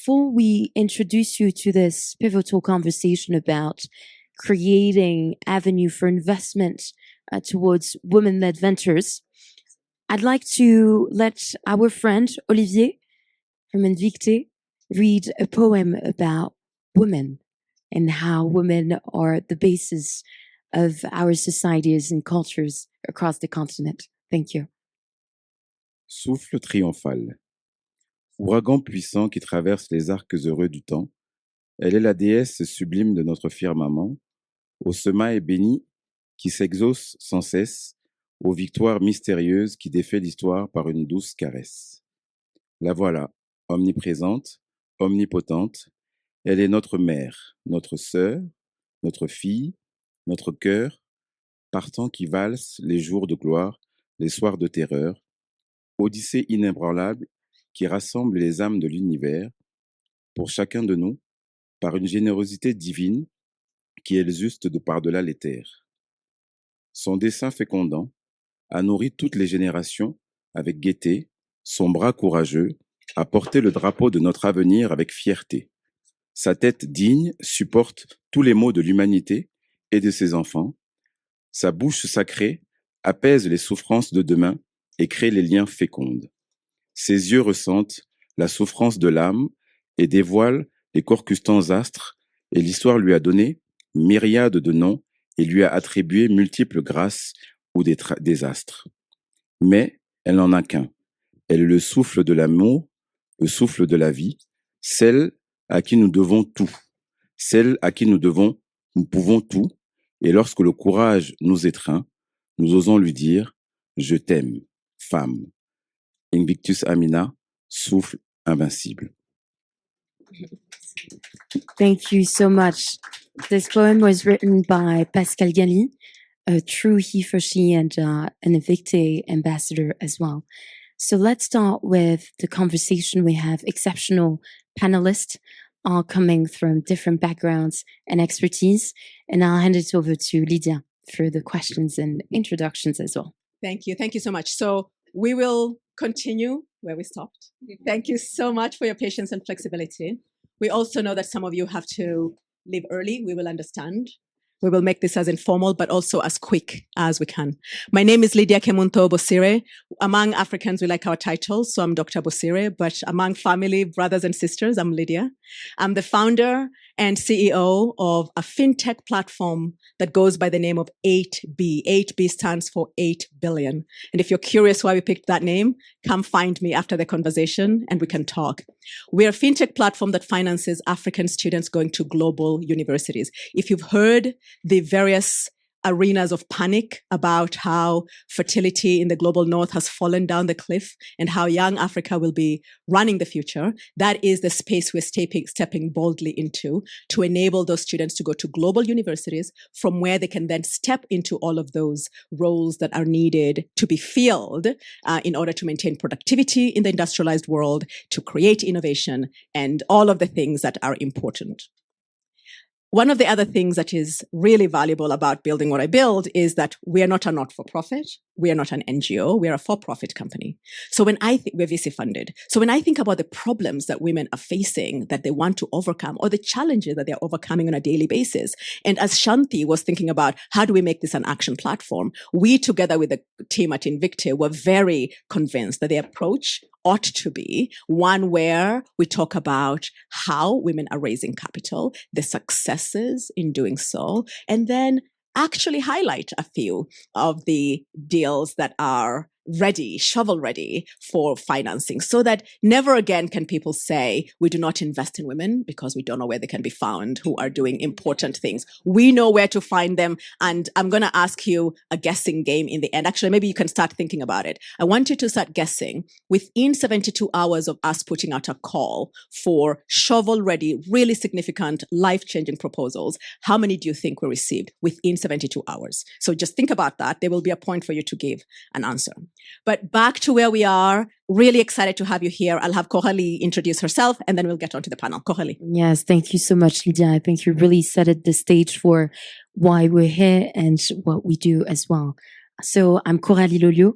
before we introduce you to this pivotal conversation about creating avenue for investment towards women-led ventures, I'd like to let our friend Olivier from Invicte read a poem about women and how women are the basis of our societies and cultures across the continent. Thank you. Souffle triomphal. Ouragan puissant qui traverse les arcs heureux du temps, elle est la déesse sublime de notre firmament, au semail béni qui s'exauce sans cesse, aux victoires mystérieuses qui défait l'histoire par une douce caresse. La voilà, omniprésente, omnipotente, elle est notre mère, notre sœur, notre fille, notre cœur, partant qui valse les jours de gloire, les soirs de terreur, odyssée inébranlable qui rassemble les âmes de l'univers, pour chacun de nous, par une générosité divine qui exulte de par-delà les terres. Son dessein fécondant a nourri toutes les générations avec gaieté, son bras courageux a porté le drapeau de notre avenir avec fierté. Sa tête digne supporte tous les maux de l'humanité et de ses enfants. Sa bouche sacrée apaise les souffrances de demain et crée les liens fécondes. Ses yeux ressentent la souffrance de l'âme et dévoilent les corcustants astres, et l'histoire lui a donné myriades de noms et lui a attribué multiples grâces ou des astres. Mais elle n'en a qu'un. Elle est le souffle de l'amour, le souffle de la vie, celle à qui nous devons tout, celle à qui nous pouvons tout, et lorsque le courage nous étreint, nous osons lui dire « Je t'aime, femme ». Invictus Amina, souffle invincible. Thank you so much. This poem was written by Pascal Galli, a true he for she and an Invicte ambassador as well. So let's start with the conversation. We have exceptional panelists, all coming from different backgrounds and expertise. And I'll hand it over to Lydia for the questions and introductions as well. Thank you. Thank you so much. So we will continue where we stopped. Thank you so much for your patience and flexibility. We also know that some of you have to leave early. We will understand. We will make this as informal, but also as quick as we can. My name is Lydia Kemunto Bosire. Among Africans, we like our titles, so I'm Dr. Bosire, but among family, brothers and sisters, I'm Lydia. I'm the founder and CEO of a fintech platform that goes by the name of 8B. 8B stands for 8 billion. And if you're curious why we picked that name, come find me after the conversation and we can talk. We're a fintech platform that finances African students going to global universities. If you've heard the various arenas of panic about how fertility in the global north has fallen down the cliff and how young Africa will be running the future, that is the space we're stepping boldly into to enable those students to go to global universities from where they can then step into all of those roles that are needed to be filled in order to maintain productivity in the industrialized world, to create innovation, and all of the things that are important. One of the other things that is really valuable about building what I build is that we are not a not-for-profit. We are not an NGO. We are a for-profit company. So when we're VC funded. So when I think about the problems that women are facing that they want to overcome or the challenges that they're overcoming on a daily basis, and as Shanti was thinking about how do we make this an action platform, we together with the team at Invicte were very convinced that the approach ought to be one where we talk about how women are raising capital, the successes in doing so, and then actually highlight a few of the deals that are ready, shovel ready for financing, so that never again can people say we do not invest in women because we don't know where they can be found who are doing important things. We know where to find them. And I'm going to ask you a guessing game in the end. Actually, maybe you can start thinking about it. I want you to start guessing within 72 hours of us putting out a call for shovel ready, really significant, life-changing proposals. How many do you think were received within 72 hours? So just think about that. There will be a point for you to give an answer. But back to where we are, really excited to have you here. I'll have Coralie introduce herself and then we'll get onto the panel. Coralie. Yes, thank you so much, Lydia. I think you really set the stage for why we're here and what we do as well. So I'm Coralie Lolio.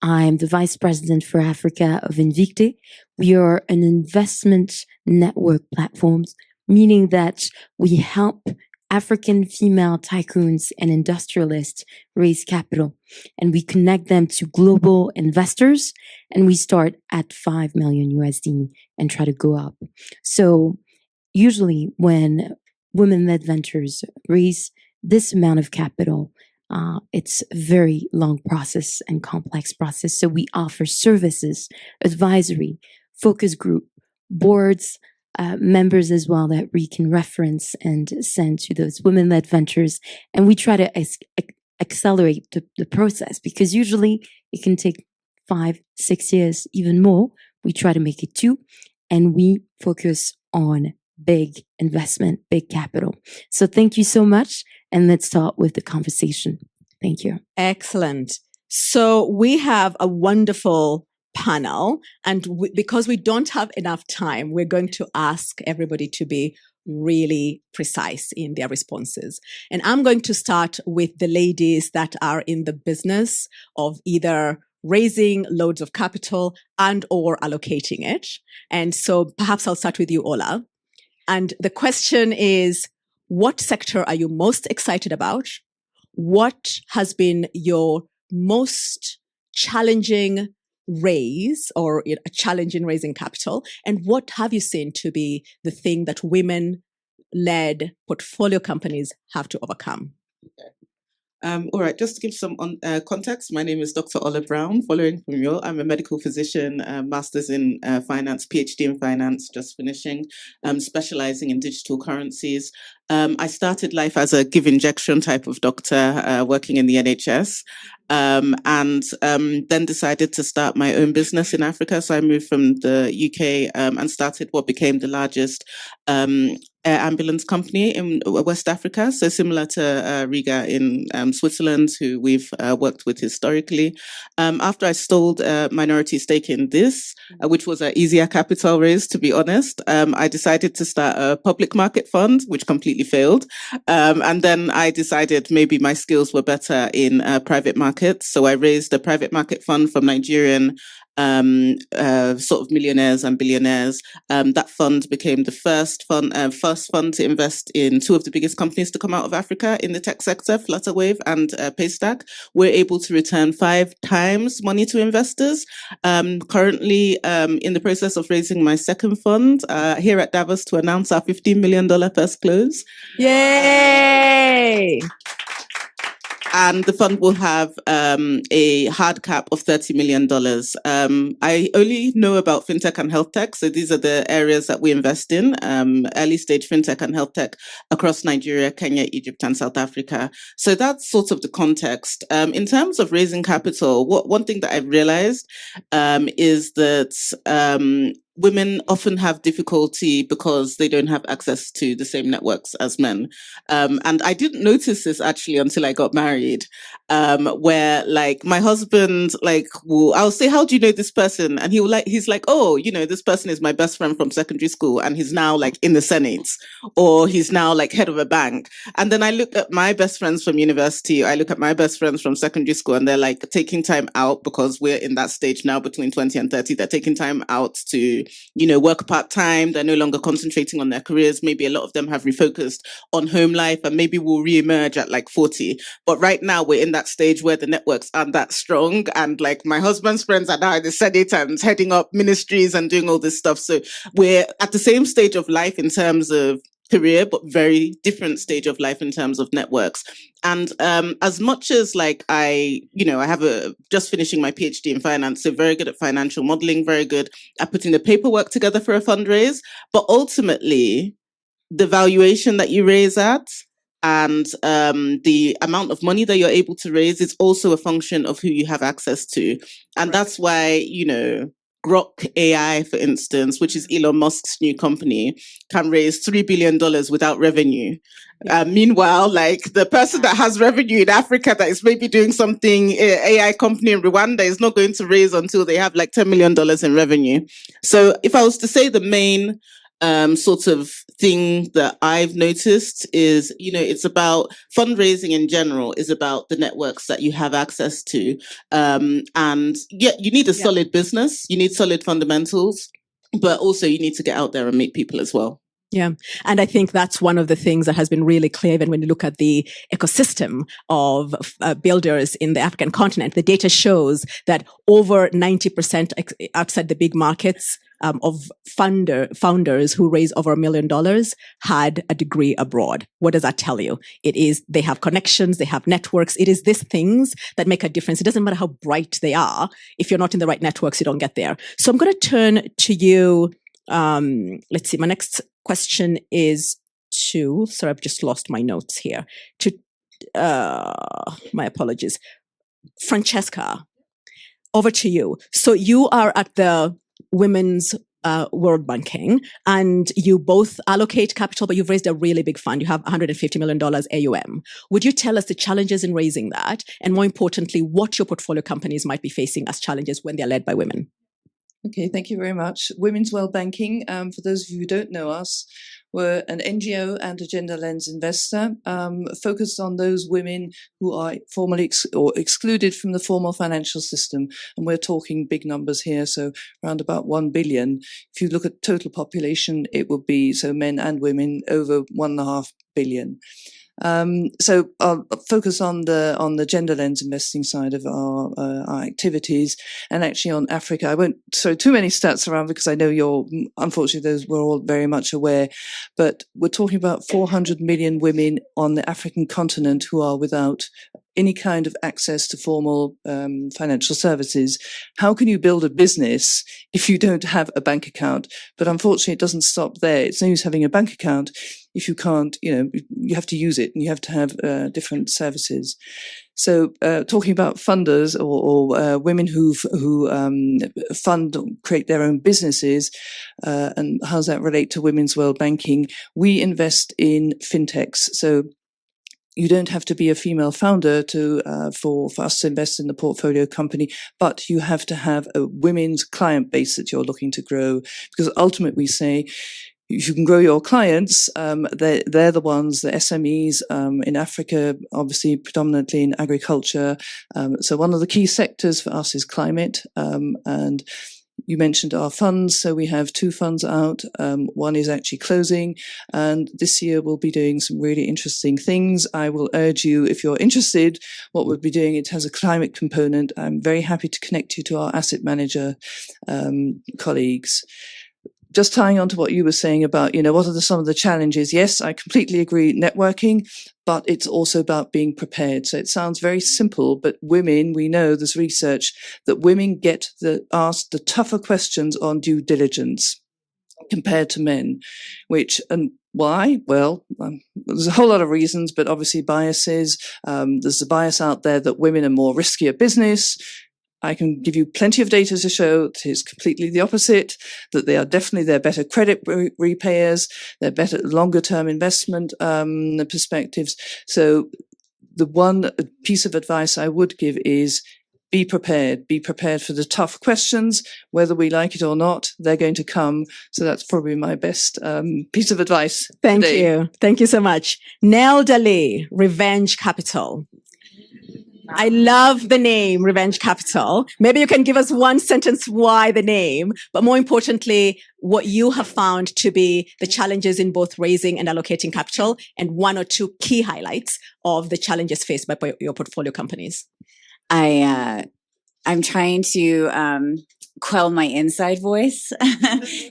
I'm the Vice President for Africa of Invicte. We are an investment network platform, meaning that we help African female tycoons and industrialists raise capital, and we connect them to global investors, and we start at 5 million USD and try to go up. So usually when women-led ventures raise this amount of capital, it's a very long process and complex process. So we offer services, advisory, focus group, boards, members as well that we can reference and send to those women-led ventures. And we try to accelerate the process, because usually it can take 5-6 years, even more. We try to make it 2, and we focus on big investment, big capital. So thank you so much. And let's start with the conversation. Thank you. Excellent. So we have a wonderful panel, and because we don't have enough time, we're going to ask everybody to be really precise in their responses. And I'm going to start with the ladies that are in the business of either raising loads of capital and or allocating it. And so perhaps I'll start with you, Ola. And the question is, what sector are you most excited about? What has been your most challenging raise or a challenge in raising capital? And what have you seen to be the thing that women-led portfolio companies have to overcome? All right, just to give some context, my name is Dr. Ola Brown, following from you. I'm a medical physician, master's in finance, PhD in finance, just finishing, specializing in digital currencies. I started life as a give injection type of doctor, working in the NHS, and then decided to start my own business in Africa. So I moved from the UK and started what became the largest air ambulance company in West Africa, so similar to Riga in Switzerland, who we've worked with historically. After I sold a minority stake in this, which was an easier capital raise, to be honest, I decided to start a public market fund, which completely failed. And then I decided maybe my skills were better in private markets. So I raised a private market fund from Nigerian sort of millionaires and billionaires. That fund became the first fund to invest in 2 of the biggest companies to come out of Africa in the tech sector, Flutterwave and Paystack. We're able to return 5 times money to investors. Currently in the process of raising my second fund here at Davos to announce our $15 million first close. Yay! And the fund will have a hard cap of $30 million. I only know about fintech and health tech. So these are the areas that we invest in, early stage fintech and health tech across Nigeria, Kenya, Egypt, and South Africa. So that's sort of the context. In terms of raising capital, one thing that I've realized is that women often have difficulty because they don't have access to the same networks as men. And I didn't notice this actually until I got married, where like my husband, like, I'll say, how do you know this person? And he's like, oh, you know, this person is my best friend from secondary school and he's now like in the Senate, or he's now like head of a bank. And then I look at my best friends from university, I look at my best friends from secondary school, and they're like taking time out because we're in that stage now between 20 and 30. They're taking time out to, you know, work part-time. They're no longer concentrating on their careers. Maybe a lot of them have refocused on home life and maybe will re-emerge at like 40. But right now we're in that stage where the networks aren't that strong. And like my husband's friends are now in the Senate and heading up ministries and doing all this stuff. So we're at the same stage of life in terms of career, but very different stage of life in terms of networks. And as much as like I have just finishing my PhD in finance, so very good at financial modeling, very good at putting the paperwork together for a fundraise, but ultimately the valuation that you raise at and the amount of money that you're able to raise is also a function of who you have access to. And that's why, you know, Grok AI, for instance, which is Elon Musk's new company, can raise $3 billion without revenue. Meanwhile, like the person that has revenue in Africa that is maybe doing something, AI company in Rwanda, is not going to raise until they have like $10 million in revenue. So if I was to say the main sort of thing that I've noticed is, it's about fundraising in general is about the networks that you have access to. And yeah, you need a solid business, you need solid fundamentals, but also you need to get out there and meet people as well. Yeah. And I think that's one of the things that has been really clear even when you look at the ecosystem of builders in the African continent. The data shows that over 90% outside the big markets of founders who raise over $1 million had a degree abroad. What does that tell you? It is they have connections, they have networks. It is these things that make a difference. It doesn't matter how bright they are. If you're not in the right networks, you don't get there. So I'm going to turn to you. Let's see. My next question is sorry, I've just lost my notes here. My apologies. Franchesca, over to you. So you are at the Women's World Banking, and you both allocate capital, but you've raised a really big fund. You have $150 million AUM. Would you tell us the challenges in raising that? And more importantly, what your portfolio companies might be facing as challenges when they're led by women? Okay, thank you very much. Women's World Banking, for those of you who don't know us, we're an NGO and a gender lens investor focused on those women who are formally excluded from the formal financial system. And we're talking big numbers here, so around about 1 billion. If you look at total population, it would be, so men and women, over 1.5 billion. So I'll focus on the gender lens investing side of our activities, and actually on Africa. I won't throw too many stats around because I know unfortunately those we're all very much aware, but we're talking about 400 million women on the African continent who are without any kind of access to formal financial services. How can you build a business if you don't have a bank account? But unfortunately, it doesn't stop there. It's no use having a bank account if you can't, you have to use it and you have to have different services. So talking about funders or women who fund, create their own businesses, and how does that relate to Women's World Banking? We invest in fintechs. So you don't have to be a female founder for us to invest in the portfolio company, but you have to have a women's client base that you're looking to grow. Because ultimately we say, if you can grow your clients, they're the ones, the SMEs in Africa, obviously predominantly in agriculture. So one of the key sectors for us is climate. And you mentioned our funds. So we have 2 funds out. One is actually closing. And this year we'll be doing some really interesting things. I will urge you, if you're interested, what we'll be doing, it has a climate component. I'm very happy to connect you to our asset manager colleagues. Just tying on to what you were saying about, what are some of the challenges? Yes, I completely agree, networking, but it's also about being prepared. So it sounds very simple, but women, we know there's research that women get asked the tougher questions on due diligence compared to men, and why? Well, there's a whole lot of reasons, but obviously biases. There's the bias out there that women are more riskier business. I can give you plenty of data to show it is completely the opposite, that they're better credit repayers, they're better longer term investment perspectives. So the one piece of advice I would give is be prepared for the tough questions, whether we like it or not, they're going to come. So that's probably my best piece of advice. Thank you. Thank you so much. Nell Daly, Revenge Capital. I love the name Revenge Capital. Maybe you can give us one sentence why the name, but more importantly, what you have found to be the challenges in both raising and allocating capital, and 1 or 2 key highlights of the challenges faced by your portfolio companies. I'm trying to quell my inside voice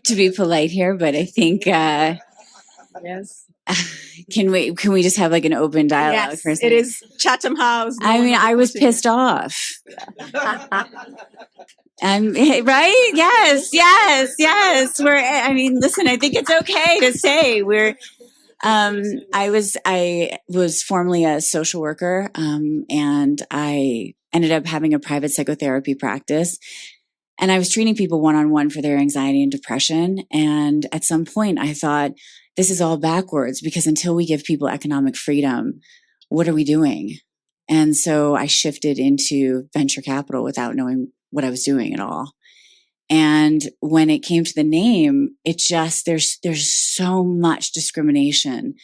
to be polite here, but I think yes. Can we just have like an open dialogue? Yes, for a second? It is Chatham House. I was pissed off. Right? Yes. Listen, I think it's okay to say I was formerly a social worker, and I ended up having a private psychotherapy practice. And I was treating people one-on-one for their anxiety and depression. And at some point I thought, this is all backwards, because until we give people economic freedom, what are we doing? And so I shifted into venture capital without knowing what I was doing at all. And when it came to the name, it just, there's so much discrimination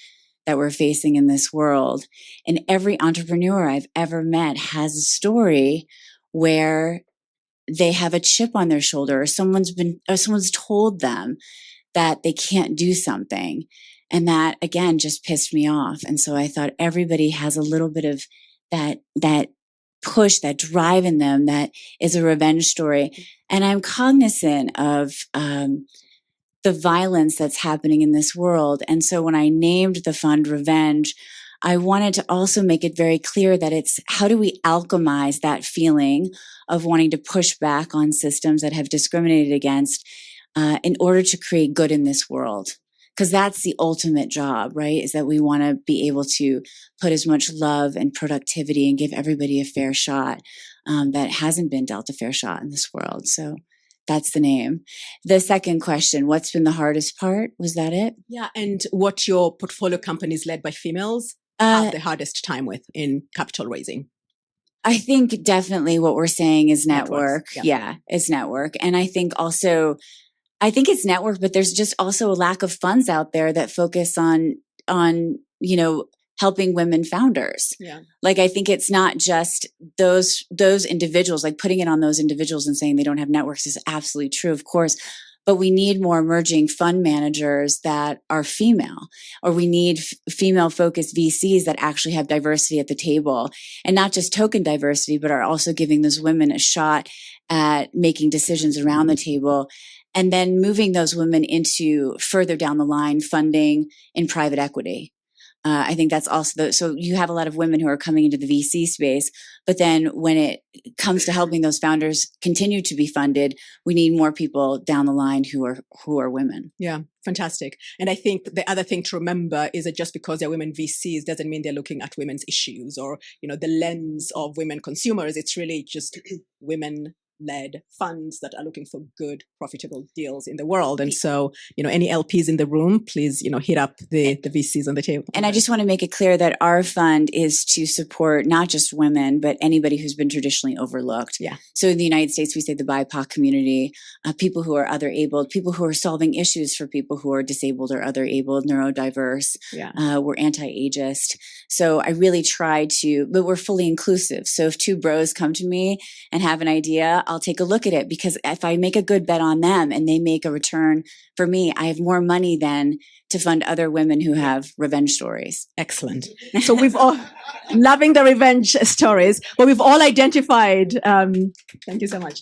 that we're facing in this world. And every entrepreneur I've ever met has a story where they have a chip on their shoulder, or someone's told them that they can't do something. And that, again, just pissed me off. And so I thought everybody has a little bit of that push, that drive in them that is a revenge story. And I'm cognizant of the violence that's happening in this world. And so when I named the fund Revenge, I wanted to also make it very clear that it's how do we alchemize that feeling of wanting to push back on systems that have discriminated against in order to create good in this world. Because that's the ultimate job, right? Is that we want to be able to put as much love and productivity and give everybody a fair shot that hasn't been dealt a fair shot in this world. So that's the name. The second question, what's been the hardest part? Was that it? Yeah, and what your portfolio companies led by females have the hardest time with in capital raising? I think definitely what we're saying is network. Networks, Yeah, it's network. And I think it's network, but there's just also a lack of funds out there that focus on, helping women founders. Yeah. Like, I think it's not just those individuals, like putting it on those individuals and saying they don't have networks is absolutely true, of course. But we need more emerging fund managers that are female, or we need female focused VCs that actually have diversity at the table, and not just token diversity, but are also giving those women a shot at making decisions around the table. And then moving those women into further down the line funding in private equity. I think that's also so you have a lot of women who are coming into the VC space, but then when it comes to helping those founders continue to be funded, we need more people down the line who are women. Yeah, fantastic. And I think the other thing to remember is that just because they're women VCs doesn't mean they're looking at women's issues or, the lens of women consumers. It's really just women-led funds that are looking for good, profitable deals in the world. And so, any LPs in the room, please, hit up the VCs on the table. And I just want to make it clear that our fund is to support not just women, but anybody who's been traditionally overlooked. Yeah. So in the United States, we say the BIPOC community, people who are other abled, people who are solving issues for people who are disabled or other abled, neurodiverse. Yeah. We're anti-ageist. So I really try but we're fully inclusive. So if two bros come to me and have an idea, I'll take a look at it, because if I make a good bet on them and they make a return for me, I have more money then to fund other women who have revenge stories. Excellent. So we've all loving the revenge stories, but we've all identified. Thank you so much.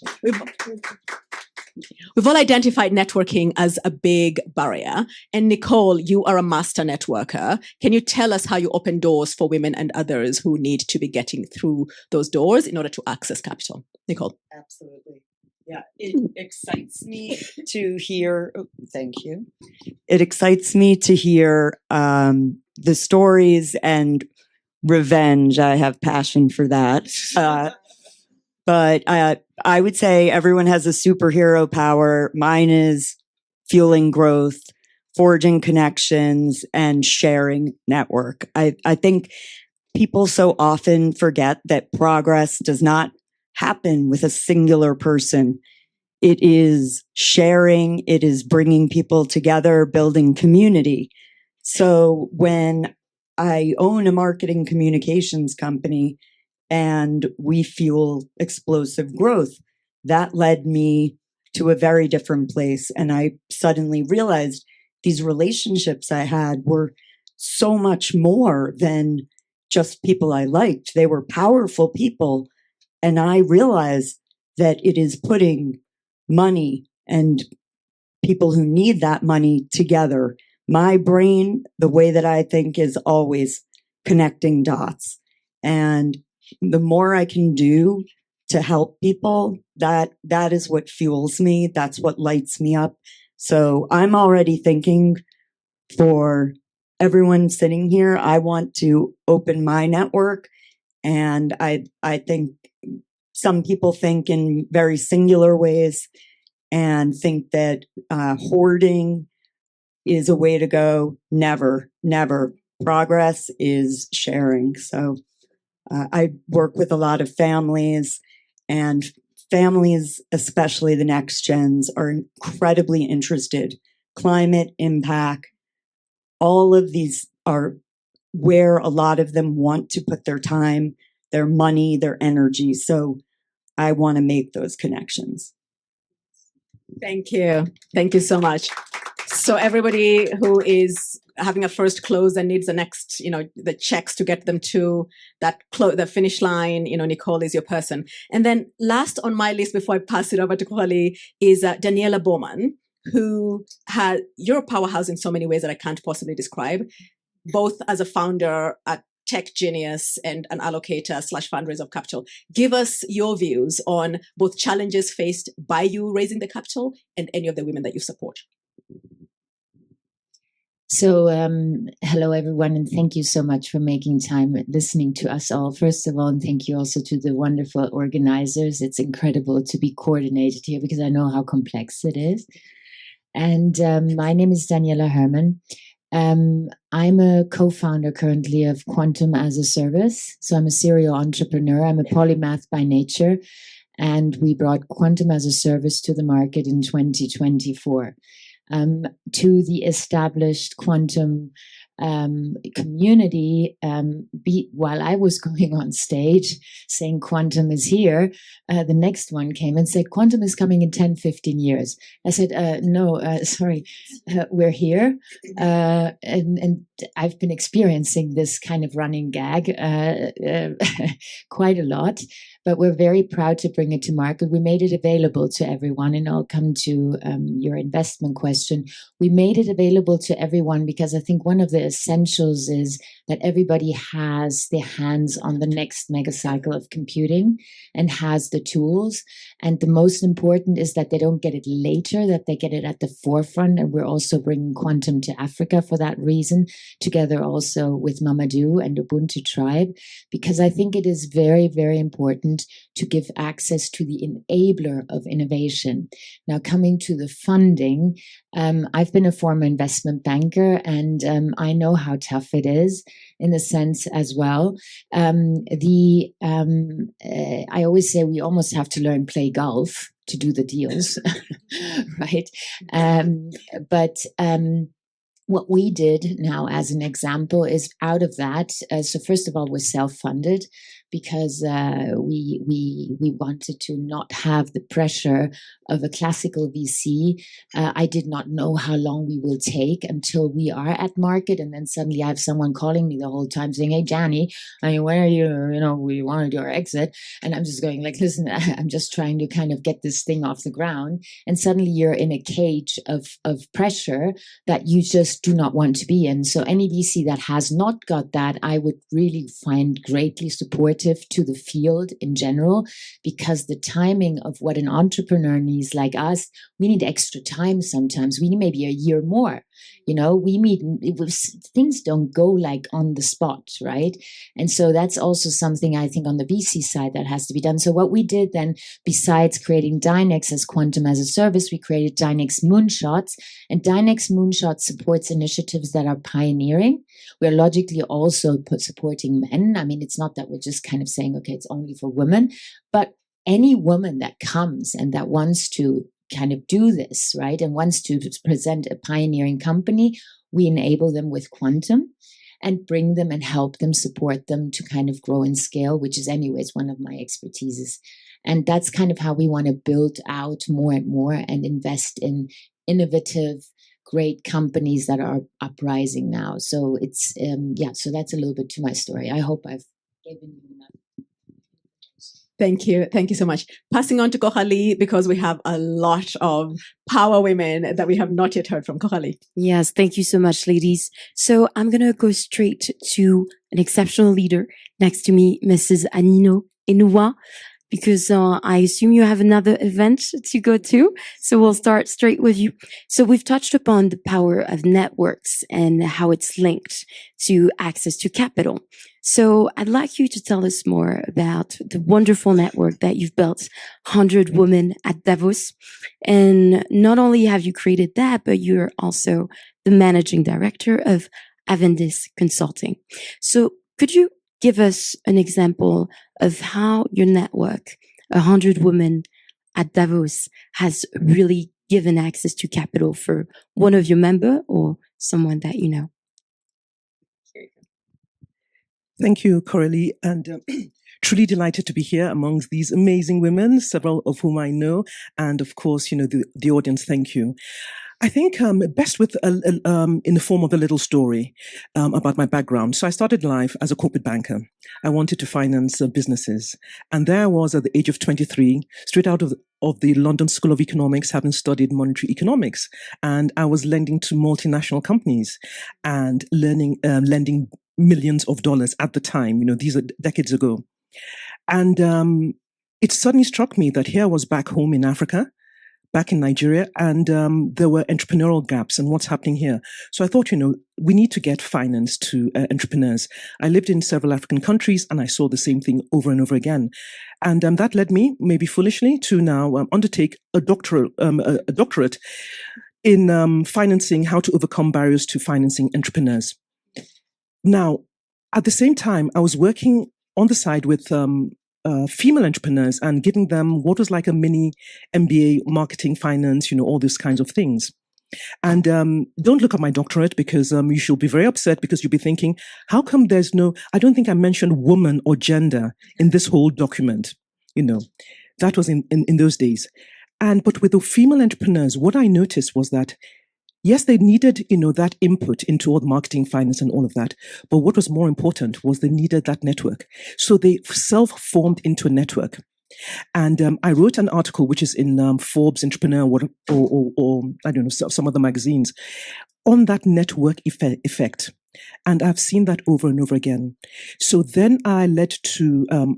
We've all identified networking as a big barrier. And Nicole, you are a master networker. Can you tell us how you open doors for women and others who need to be getting through those doors in order to access capital? Nicole. Absolutely. Yeah, it excites me to hear. Oh, thank you. It excites me to hear the stories and revenge. I have passion for that. But I would say everyone has a superhero power. Mine is fueling growth, forging connections, and sharing network. I think people so often forget that progress does not happen with a singular person. It is sharing. It is bringing people together, building community. So when I own a marketing communications company and we fuel explosive growth, that led me to a very different place. And I suddenly realized these relationships I had were so much more than just people I liked. They were powerful people. And I realize that it is putting money and people who need that money together. My brain, the way that I think, is always connecting dots. And the more I can do to help people, that is what fuels me. That's what lights me up. So I'm already thinking for everyone sitting here, I want to open my network. And I think some people think in very singular ways and think that hoarding is a way to go. Never, never. Progress is sharing. So I work with a lot of families, and families, especially the next gens, are incredibly interested. Climate impact, all of these are where a lot of them want to put their time, their money, their energy. So I want to make those connections. Thank you. Thank you so much. So everybody who is having a first close and needs the next, the checks to get them to that the finish line, Nicole is your person. And then last on my list before I pass it over to Kohali is Daniela Bowman, you're a powerhouse in so many ways that I can't possibly describe, both as a founder, a tech genius, and an allocator / fundraiser of capital. Give us your views on both challenges faced by you raising the capital and any of the women that you support. So, hello everyone, and thank you so much for making time listening to us all. First of all, and thank you also to the wonderful organizers. It's incredible to be coordinated here because I know how complex it is. And my name is Daniela Herman. I'm a co-founder currently of Quantum as a Service. So I'm a serial entrepreneur. I'm a polymath by nature. And we brought Quantum as a Service to the market in 2024. To the established quantum community, while I was going on stage saying quantum is here, the next one came and said, quantum is coming in 10, 15 years. I said, no, sorry, we're here. And I've been experiencing this kind of running gag quite a lot. But we're very proud to bring it to market. We made it available to everyone, and I'll come to your investment question. We made it available to everyone because I think one of the essentials is that everybody has their hands on the next mega cycle of computing and has the tools. And the most important is that they don't get it later, that they get it at the forefront. And we're also bringing quantum to Africa for that reason, together also with Mamadou and Ubuntu Tribe, because I think it is very, very important to give access to the enabler of innovation. Now, coming to the funding, I've been a former investment banker, and I know how tough it is in a sense as well. I always say we almost have to learn play golf to do the deals, right? But what we did now as an example is out of that. So first of all, we're self-funded because we wanted to not have the pressure of a classical VC. I did not know how long we will take until we are at market. And then suddenly I have someone calling me the whole time saying, hey, Jani, I mean, when are you, we want to do our exit. And I'm just going like, listen, I'm just trying to kind of get this thing off the ground. And suddenly you're in a cage of pressure that you just do not want to be in. So any VC that has not got that, I would really find greatly supportive to the field in general, because the timing of what an entrepreneur needs like us, we need extra time sometimes. We need maybe a year more. Things don't go like on the spot, right? And so that's also something I think on the VC side that has to be done. So what we did then, besides creating Dynex as Quantum as a Service, we created Dynex Moonshots, and Dynex Moonshots supports initiatives that are pioneering. We're logically also supporting men. I mean, it's not that we're just kind of saying, okay, it's only for women, but any woman that comes and that wants to kind of do this, right, and wants to present a pioneering company, we enable them with Quantum and bring them and help them, support them to kind of grow and scale, which is anyways one of my expertises. And that's kind of how we want to build out more and more and invest in innovative, great companies that are uprising now. So it's, so that's a little bit to my story. I hope I've given you enough. Thank you. Thank you so much. Passing on to Kohali, because we have a lot of power women that we have not yet heard from. Kohali. Yes, thank you so much, ladies. So I'm going to go straight to an exceptional leader next to me, Mrs. Anino Inouwa, because I assume you have another event to go to. So we'll start straight with you. So we've touched upon the power of networks and how it's linked to access to capital. So I'd like you to tell us more about the wonderful network that you've built, 100 Women at Davos. And not only have you created that, but you're also the managing director of Avendis Consulting. So could you give us an example of how your network, 100 Women, at Davos has really given access to capital for one of your member or someone that you know? Thank you, Coralie, and truly delighted to be here amongst these amazing women, several of whom I know, and of course, the audience. Thank you. I think best with in the form of a little story about my background. So I started life as a corporate banker. I wanted to finance businesses, and there I was at the age of 23, straight out of the London School of Economics, having studied monetary economics, and I was lending to multinational companies and lending millions of dollars at the time. These are decades ago, and it suddenly struck me that here I was back home in Africa, back in Nigeria, and there were entrepreneurial gaps and what's happening here. So I thought, we need to get finance to entrepreneurs. I lived in several African countries and I saw the same thing over and over again. And that led me, maybe foolishly, to now undertake a doctorate in financing, how to overcome barriers to financing entrepreneurs. Now, at the same time, I was working on the side with female entrepreneurs and giving them what was like a mini MBA, marketing, finance, all these kinds of things. And don't look at my doctorate because you should be very upset because you'll be thinking, how come there's I don't think I mentioned woman or gender in this whole document. That was in those days. But with the female entrepreneurs, what I noticed was that yes, they needed, that input into all the marketing, finance, and all of that. But what was more important was they needed that network. So they self-formed into a network. And I wrote an article, which is in Forbes Entrepreneur or I don't know, some other magazines, on that network effect. And I've seen that over and over again. So then I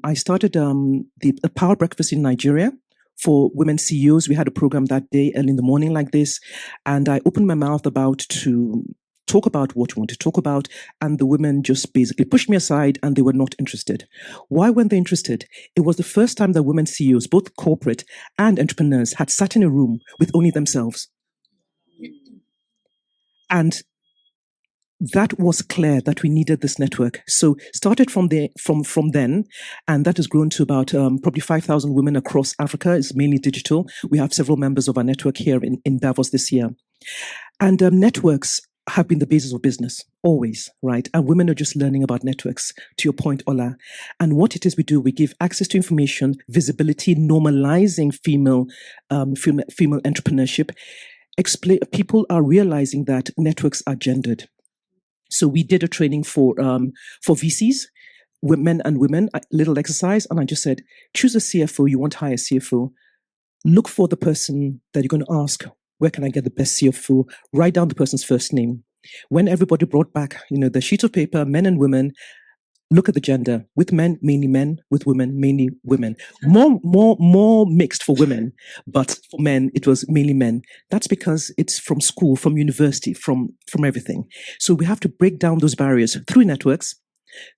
I started a power breakfast in Nigeria for women CEOs. We had a program that day early in the morning like this. And I opened my mouth to talk about what we want to talk about. And the women just basically pushed me aside and they were not interested. Why weren't they interested? It was the first time that women CEOs, both corporate and entrepreneurs, had sat in a room with only themselves. And that was clear that we needed this network. So started from then, and that has grown to about probably 5,000 women across Africa. It's mainly digital. We have several members of our network here in Davos this year. And networks have been the basis of business, always, right? And women are just learning about networks, to your point, Ola. And what it is we do, we give access to information, visibility, normalizing female entrepreneurship. People are realizing that networks are gendered. So we did a training for VCs, men and women, a little exercise. And I just said, choose a CFO. You want to hire a CFO. Look for the person that you're going to ask, where can I get the best CFO? Write down the person's first name. When everybody brought back, the sheet of paper, men and women, look at the gender. With men, mainly men. With women, mainly women. More mixed for women, but for men, it was mainly men. That's because it's from school, from university, from everything. So we have to break down those barriers through networks,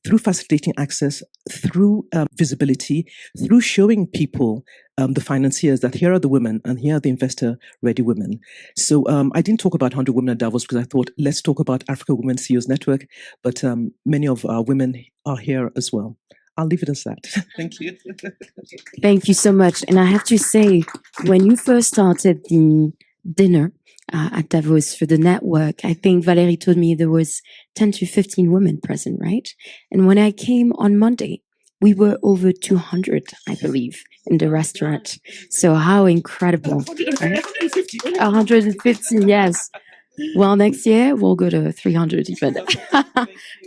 through facilitating access, through visibility, through showing people, the financiers, that here are the women and here are the investor-ready women. So I didn't talk about 100 Women at Davos because I thought, let's talk about Africa Women CEOs Network, but many of our women are here as well. I'll leave it as that. Thank you. Thank you so much. And I have to say, when you first started the dinner at Davos for the network, I think Valérie told me there was 10 to 15 women present, right? And when I came on Monday, we were over 200, I believe, in the restaurant. So how incredible. 150, yes. Well, next year, we'll go to 300 even.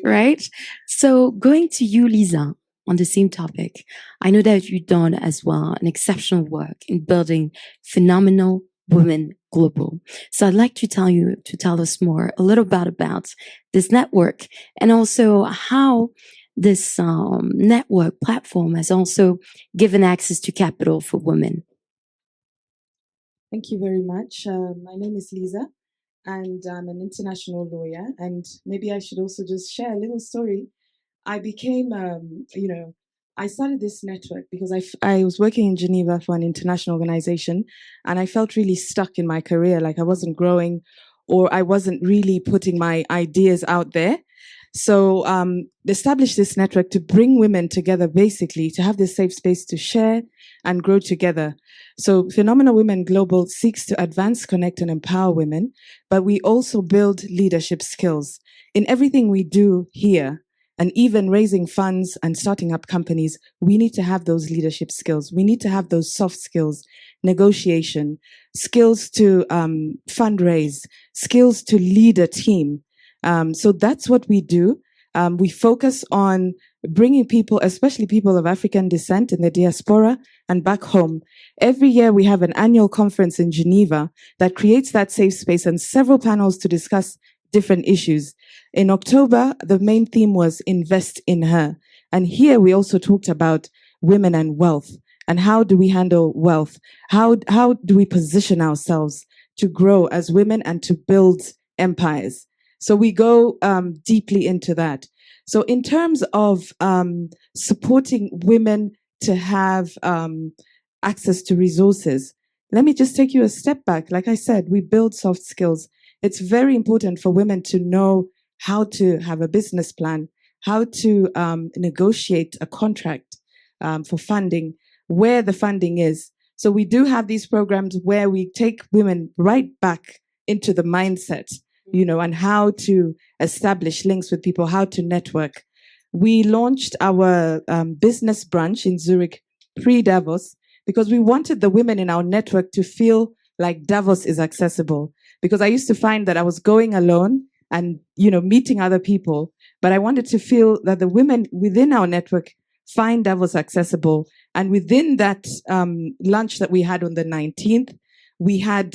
Right? So going to you, Lisa, on the same topic, I know that you've done as well an exceptional work in building phenomenal women global. So I'd like to tell us more a little bit about this network and also how this network platform has also given access to capital for women. Thank you very much. My name is Lisa, and I'm an international lawyer. And maybe I should also just share a little story. I became, I started this network because I was working in Geneva for an international organization, and I felt really stuck in my career, like I wasn't growing or I wasn't really putting my ideas out there. So establish this network to bring women together, basically, to have this safe space to share and grow together. So Phenomenal Women Global seeks to advance, connect, and empower women, but we also build leadership skills. In everything we do here, and even raising funds and starting up companies, we need to have those leadership skills. We need to have those soft skills, negotiation, skills to fundraise, skills to lead a team. So that's what we do. We focus on bringing people, especially people of African descent in the diaspora and back home. Every year we have an annual conference in Geneva that creates that safe space and several panels to discuss different issues. In October, the main theme was Invest in Her. And here we also talked about women and wealth and how do we handle wealth? How do we position ourselves to grow as women and to build empires? So we go deeply into that. So in terms of supporting women to have access to resources, let me just take you a step back. Like I said, we build soft skills. It's very important for women to know how to have a business plan, how to negotiate a contract for funding, where the funding is. So we do have these programs where we take women right back into the mindset, you know, and how to establish links with people, how to network. We launched our business branch in Zurich pre-Davos because we wanted the women in our network to feel like Davos is accessible. Because I used to find that I was going alone and, you know, meeting other people, but I wanted to feel that the women within our network find Davos accessible. And within that lunch that we had on the 19th, we had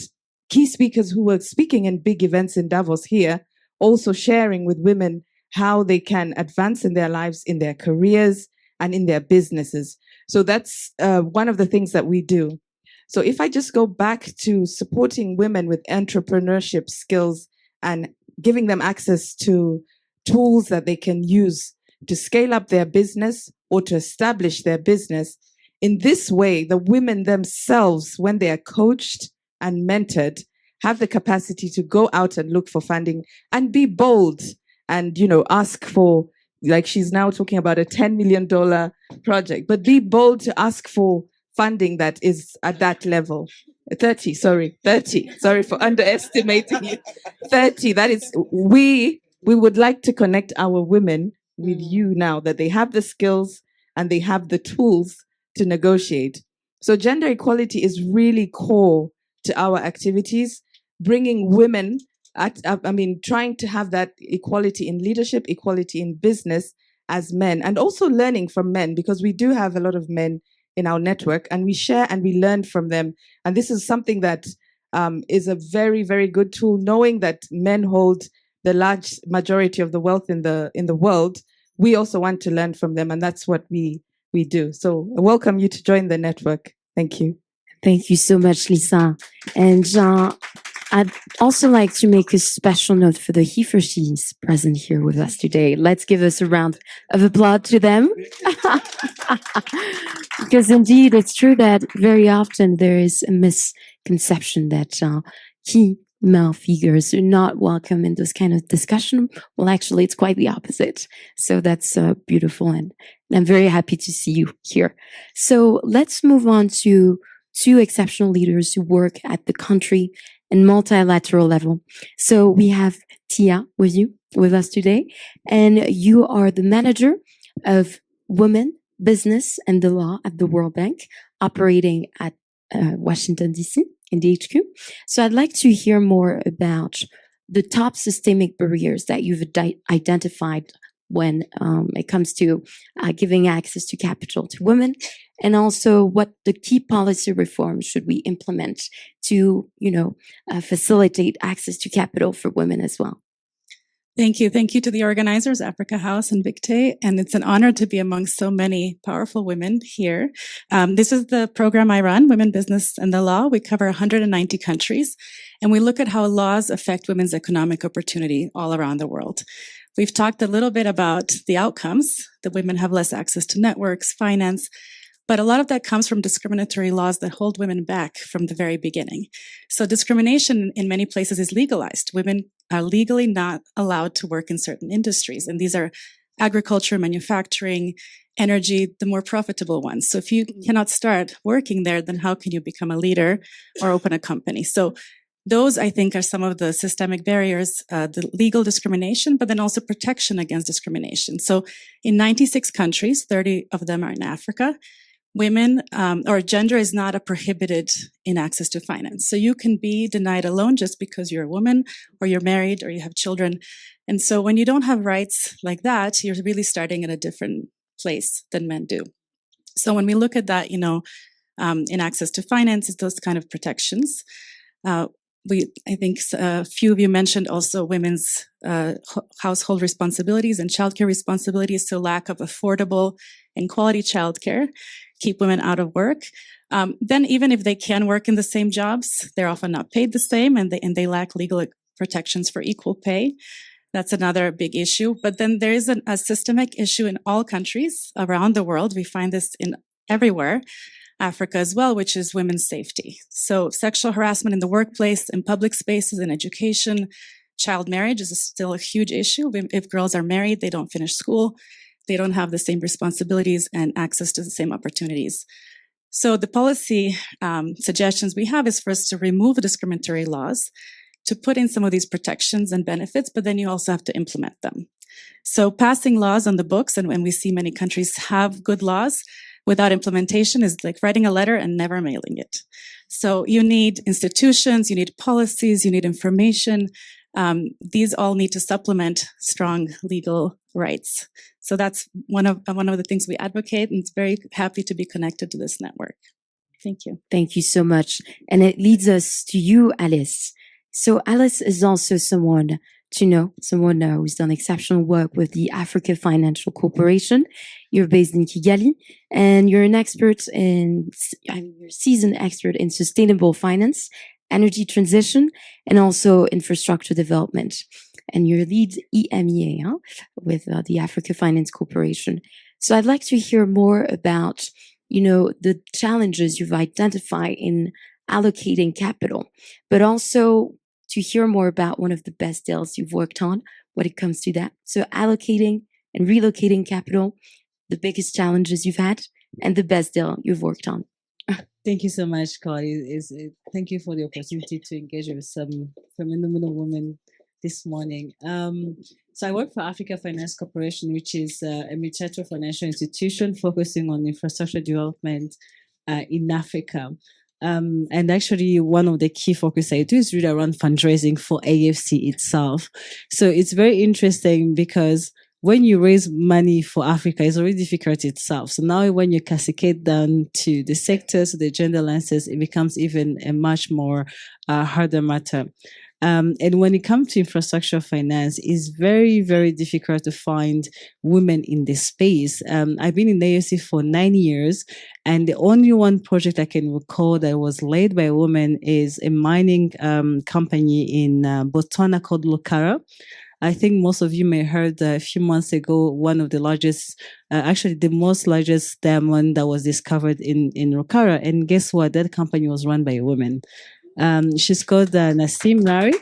key speakers who were speaking in big events in Davos here, also sharing with women how they can advance in their lives, in their careers, and in their businesses. So that's one of the things that we do. So if I just go back to supporting women with entrepreneurship skills and giving them access to tools that they can use to scale up their business or to establish their business, in this way, the women themselves, when they are coached and mentored, have the capacity to go out and look for funding and be bold and, you know, ask for, like she's now talking about a $10 million project, but be bold to ask for funding that is at that level. 30 sorry for underestimating you. 30, that is, we would like to connect our women with you now that they have the skills and they have the tools to negotiate. So gender equality is really core to our activities, bringing women trying to have that equality in leadership, equality in business as men, and also learning from men, because we do have a lot of men in our network and we share and we learn from them. And this is something that is a very, very good tool, knowing that men hold the large majority of the wealth in the world. We also want to learn from them, and that's what we do. So I welcome you to join the network. Thank you. Thank you so much, Lisa. And I'd also like to make a special note for the he for she's present here with us today. Let's give us a round of applause to them. Because indeed, it's true that very often there is a misconception that he-male figures are not welcome in this kind of discussion. Well, actually, it's quite the opposite. So that's beautiful. And I'm very happy to see you here. So let's move on to two exceptional leaders who work at the country and multilateral level. So we have Tia with us today, and you are the manager of Women, Business and the Law at the World Bank, operating at Washington, D.C. in the HQ. So I'd like to hear more about the top systemic barriers that you've identified when it comes to giving access to capital to women, and also what the key policy reforms should we implement to, facilitate access to capital for women as well. Thank you. Thank you to the organizers, Africa House and Victe. And it's an honor to be amongst so many powerful women here. This is the program I run, Women, Business and the Law. We cover 190 countries, and we look at how laws affect women's economic opportunity all around the world. We've talked a little bit about the outcomes, that women have less access to networks, finance, But a lot of that comes from discriminatory laws that hold women back from the very beginning. So discrimination in many places is legalized. Women are legally not allowed to work in certain industries. And these are agriculture, manufacturing, energy, the more profitable ones. So if you cannot start working there, then how can you become a leader or open a company? So those, I think, are some of the systemic barriers, the legal discrimination, but then also protection against discrimination. So in 96 countries, 30 of them are in Africa, women or gender is not a prohibited in access to finance. So you can be denied a loan just because you're a woman or you're married or you have children. And so when you don't have rights like that, you're really starting at a different place than men do. So when we look at that, in access to finance, it's those kind of protections. I think a few of you mentioned also women's household responsibilities and childcare responsibilities. So lack of affordable and quality childcare keep women out of work. Then even if they can work in the same jobs, they're often not paid the same, and they lack legal protections for equal pay. That's another big issue. But then there is a systemic issue in all countries around the world. We find this in everywhere, Africa as well, which is women's safety. So sexual harassment in the workplace, in public spaces, in education, child marriage is still a huge issue. If girls are married, they don't finish school, they don't have the same responsibilities and access to the same opportunities. So the policy suggestions we have is first to remove discriminatory laws, to put in some of these protections and benefits, but then you also have to implement them. So passing laws on the books, and when we see many countries have good laws, without implementation is like writing a letter and never mailing it. So you need institutions, you need policies, you need information. These all need to supplement strong legal rights. So that's one of the things we advocate, and it's very happy to be connected to this network. Thank you. Thank you so much. And it leads us to you, Alice. So Alice is also someone who's done exceptional work with the Africa Financial Corporation. You're based in Kigali, and you're you're a seasoned expert in sustainable finance, energy transition, and also infrastructure development. And you lead EMEA with the Africa Finance Corporation. So I'd like to hear more about, the challenges you've identified in allocating capital, but also to hear more about one of the best deals you've worked on when it comes to that. So allocating and relocating capital, the biggest challenges you've had, and the best deal you've worked on. Thank you so much, Carly. Thank you for the opportunity to engage with some phenomenal women this morning. So I work for Africa Finance Corporation, which is a multilateral financial institution focusing on infrastructure development in Africa. And actually, one of the key focus I do is really around fundraising for AFC itself. So it's very interesting because when you raise money for Africa, it's already difficult itself. So now when you cascade down to the sectors, the gender lenses, it becomes even a much more harder matter. And when it comes to infrastructure finance, it's very, very difficult to find women in this space. I've been in the AFC for 9 years, and the only one project I can recall that was led by a woman is a mining company in Botswana called Lucara. I think most of you may have heard a few months ago, one of the largest, actually the most largest diamond that was discovered in Lucara. And guess what? That company was run by a woman. She's called Nasim Nari.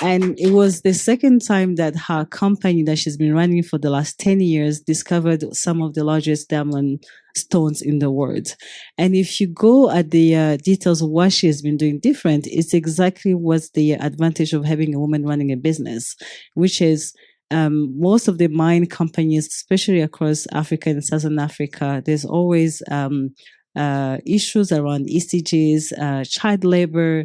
And it was the second time that her company that she's been running for the last 10 years discovered some of the largest diamond stones in the world. And if you go at the details of what she has been doing different, it's exactly what's the advantage of having a woman running a business, which is most of the mine companies, especially across Africa and Southern Africa, there's always issues around ECGs, child labor,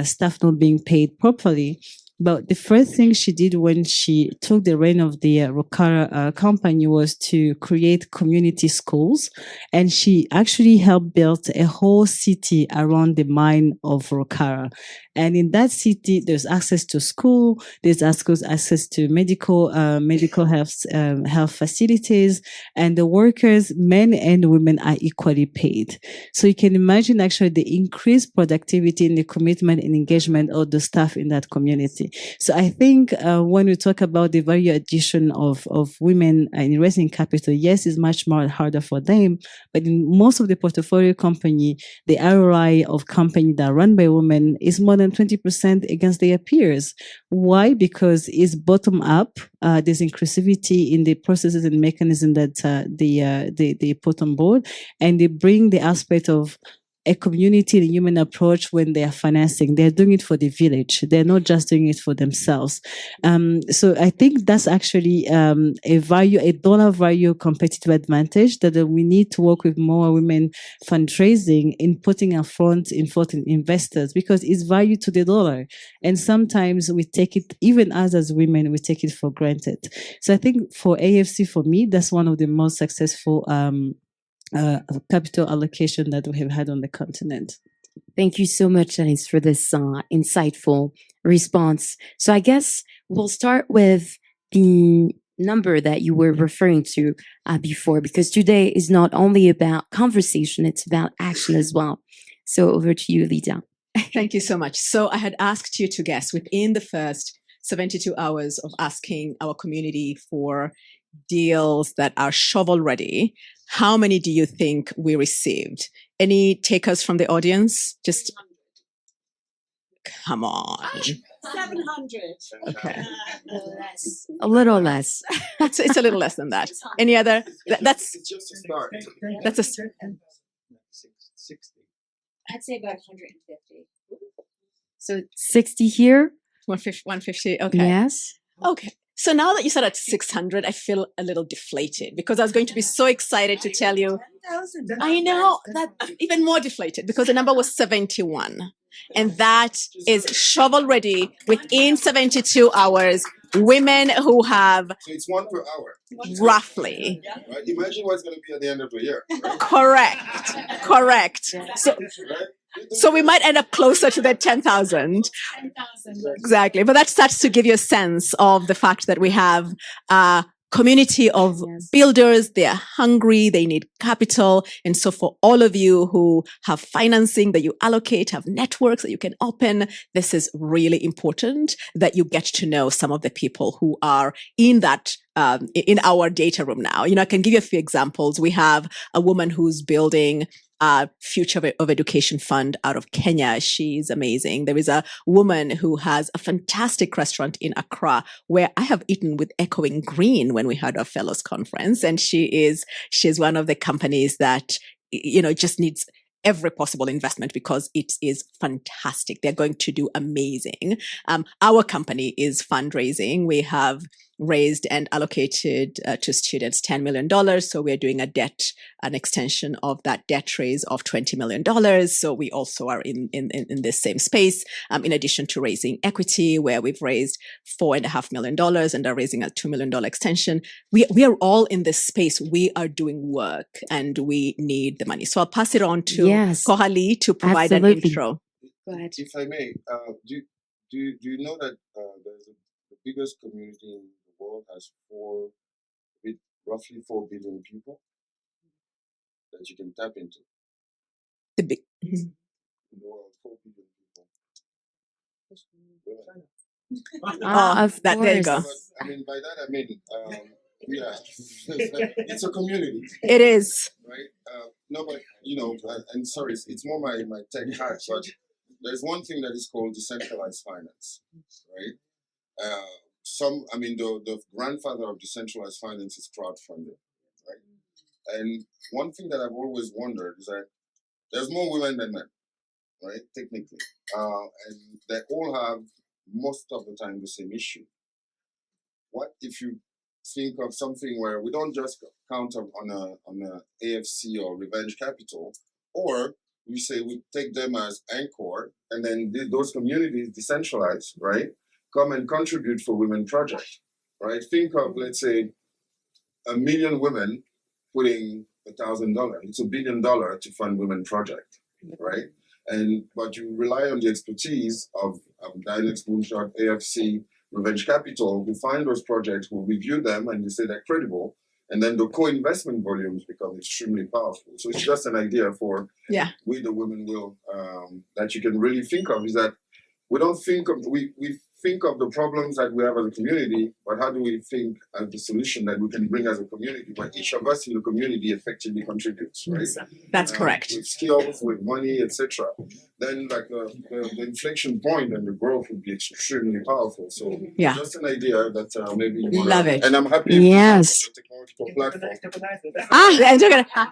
staff not being paid properly. But the first thing she did when she took the reign of the Rukara company was to create community schools. And she actually helped build a whole city around the mine of Rukara. And in that city, there's access to school, there's access to medical health facilities, and the workers, men and women, are equally paid. So you can imagine actually the increased productivity and the commitment and engagement of the staff in that community. community. So I think when we talk about the value addition of women in raising capital, yes, it's much more harder for them. But in most of the portfolio company, the ROI of company that are run by women is more than 20% against their peers. Why? Because it's bottom up. There's inclusivity in the processes and mechanism that they put on board, and they bring the aspect of a community and human approach when they are financing. They're doing it for the village. They're not just doing it for themselves. So I think that's actually a dollar value competitive advantage that we need to work with more women fundraising in putting front in investors, because it's value to the dollar. And sometimes we take it, even as women, we take it for granted. So I think for AFC, for me, that's one of the most successful capital allocation that we have had on the continent. Thank you so much, Alice, for this insightful response. So I guess we'll start with the number that you were referring to before, because today is not only about conversation, it's about action as well. So over to you, Lydia. Thank you so much. So I had asked you to guess within the first 72 hours of asking our community for deals that are shovel ready, how many do you think we received? Any takers from the audience? Just come on. 700. Okay. A little less. It's a little less than that. Any other? That's it's just a start. That's a 60. I'd say about 150. So 60 here? 150. Okay. Yes. Okay. So now that you said at 600, I feel a little deflated because I was going to be so excited to tell you. I know that even more deflated because the number was 71. And that is shovel ready within 72 hours. Women who have. So it's 1 per hour. Roughly. Right? Imagine what's going to be at the end of the year. Right? Correct. So we might end up closer to that 10,000. Exactly. But that starts to give you a sense of the fact that we have a community of builders. They are hungry. They need capital. And so for all of you who have financing that you allocate, have networks that you can open, this is really important that you get to know some of the people who are in that in our data room now. I can give you a few examples. We have a woman who's building a future of education fund out of Kenya. She's amazing. There is a woman who has a fantastic restaurant in Accra where I have eaten with Echoing Green when we had our fellows conference. And she's one of the companies that, just needs every possible investment because it is fantastic. They're going to do amazing. Our company is fundraising. We have raised and allocated to students $10 million. So we're doing an extension of that debt raise of $20 million. So we also are in this same space, in addition to raising equity where we've raised $4.5 million and are raising a $2 million extension. We are all in this space. We are doing work and we need the money. So I'll pass it on to Kohali to provide an intro. Go ahead. If I may, do you know that there's the biggest community in the world has roughly 4 billion people that you can tap into? The big in the world, 4 billion people. There you go. But, by that I mean, it's a community. It is. Right? No, but and sorry, it's more my tech hat, but there's one thing that is called decentralized finance, right? The grandfather of decentralized finance is crowdfunding, right? And one thing that I've always wondered is that there's more women than men, right? Technically, and they all have most of the time the same issue. What if you think of something where we don't just count on a AFC or Revenge Capital, or we say we take them as anchor, and then those communities decentralized, right? Come and contribute for women project, right? Think of, let's say, 1 million women putting $1,000. It's $1 billion to fund women project, right? But you rely on the expertise of Dynex, Moonshot, AFC, Revenge Capital, who find those projects, who review them, and they say they're credible, and then the co-investment volumes become extremely powerful. So it's just an idea for we the women will that you can really think of, is that we don't think of we think of the problems that we have as a community, but how do we think of the solution that we can bring as a community, where each of us in the community effectively contributes, right? That's correct. With skills, with money, etc. Then, like the inflection point and the growth would be extremely powerful. So, Yeah. just an idea that maybe you wanna, Love it. and I'm happy. Yes. With the technological platform.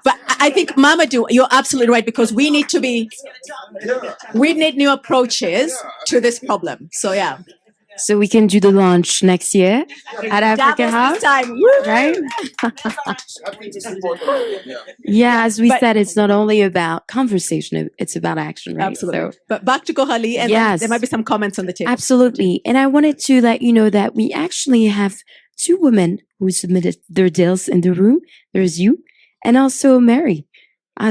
But I think Mamadou, you're absolutely right, because we need to be, we need new approaches to this problem. So yeah. So we can do the launch next year at Africa Davos House, this time. right? Happy to support them. Yeah. Yeah, as we said, it's not only about conversation, it's about action, right? Absolutely. So, But back to Kohali, and then yes. there might be some comments on the table. Absolutely. And I wanted to let you know that we actually have two women who submitted their deals in the room. There's you and also Mary.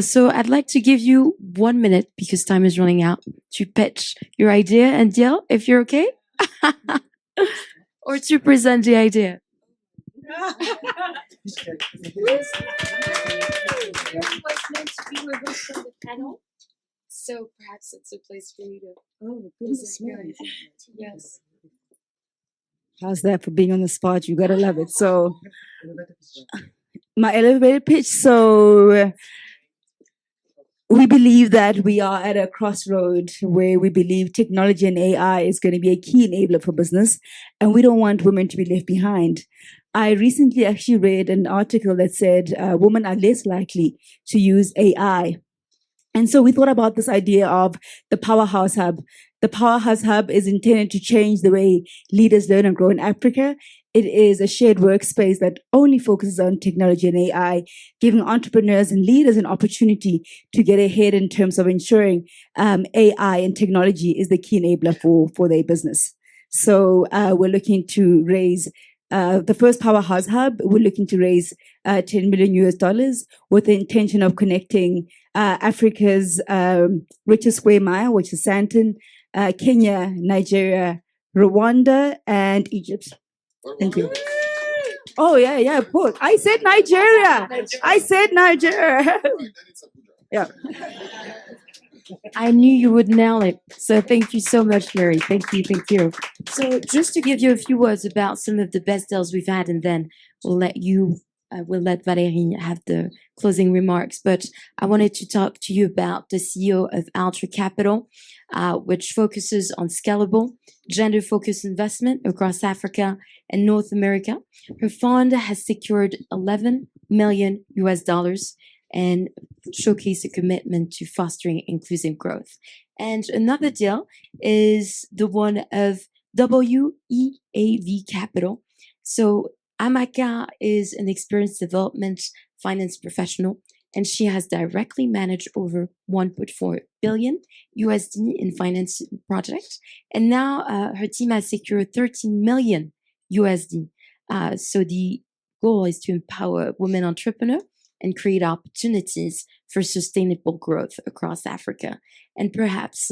So I'd like to give you 1 minute because time is running out to pitch your idea and deal, if you're okay. Or to present the idea. So perhaps it's a place for you to. Oh, goodness me. Yes. How's that for being on the spot? You gotta love it. So, my elevator pitch. So, we believe that we are at a crossroad where we believe technology and AI is going to be a key enabler for business, and we don't want women to be left behind. I recently actually read an article that said women are less likely to use AI. And so we thought about this idea of the Powerhouse Hub. The Powerhouse Hub is intended to change the way leaders learn and grow in Africa. It is a shared workspace that only focuses on technology and AI, giving entrepreneurs and leaders an opportunity to get ahead in terms of ensuring AI and technology is the key enabler for their business. So we're looking to raise the first Powerhouse Hub. We're looking to raise $10 million US with the intention of connecting Africa's richest square mile, which is Santon, Kenya, Nigeria, Rwanda, and Egypt. Thank you. Oh, yeah, of course. I said Nigeria. I said Nigeria. Yeah. I knew you would nail it. So thank you so much, Mary. Thank you. So just to give you a few words about some of the best deals we've had, and then we'll let Valérie have the closing remarks. But I wanted to talk to you about the CEO of Ultra Capital, which focuses on scalable, gender-focused investment across Africa and North America. Her fund has secured $11 million US and showcase a commitment to fostering inclusive growth. And another deal is the one of WEAV Capital. So Amaka is an experienced development finance professional, and she has directly managed over 1.4 billion USD in finance projects. And now her team has secured 13 million USD. So the goal is to empower women entrepreneurs and create opportunities for sustainable growth across Africa. And perhaps,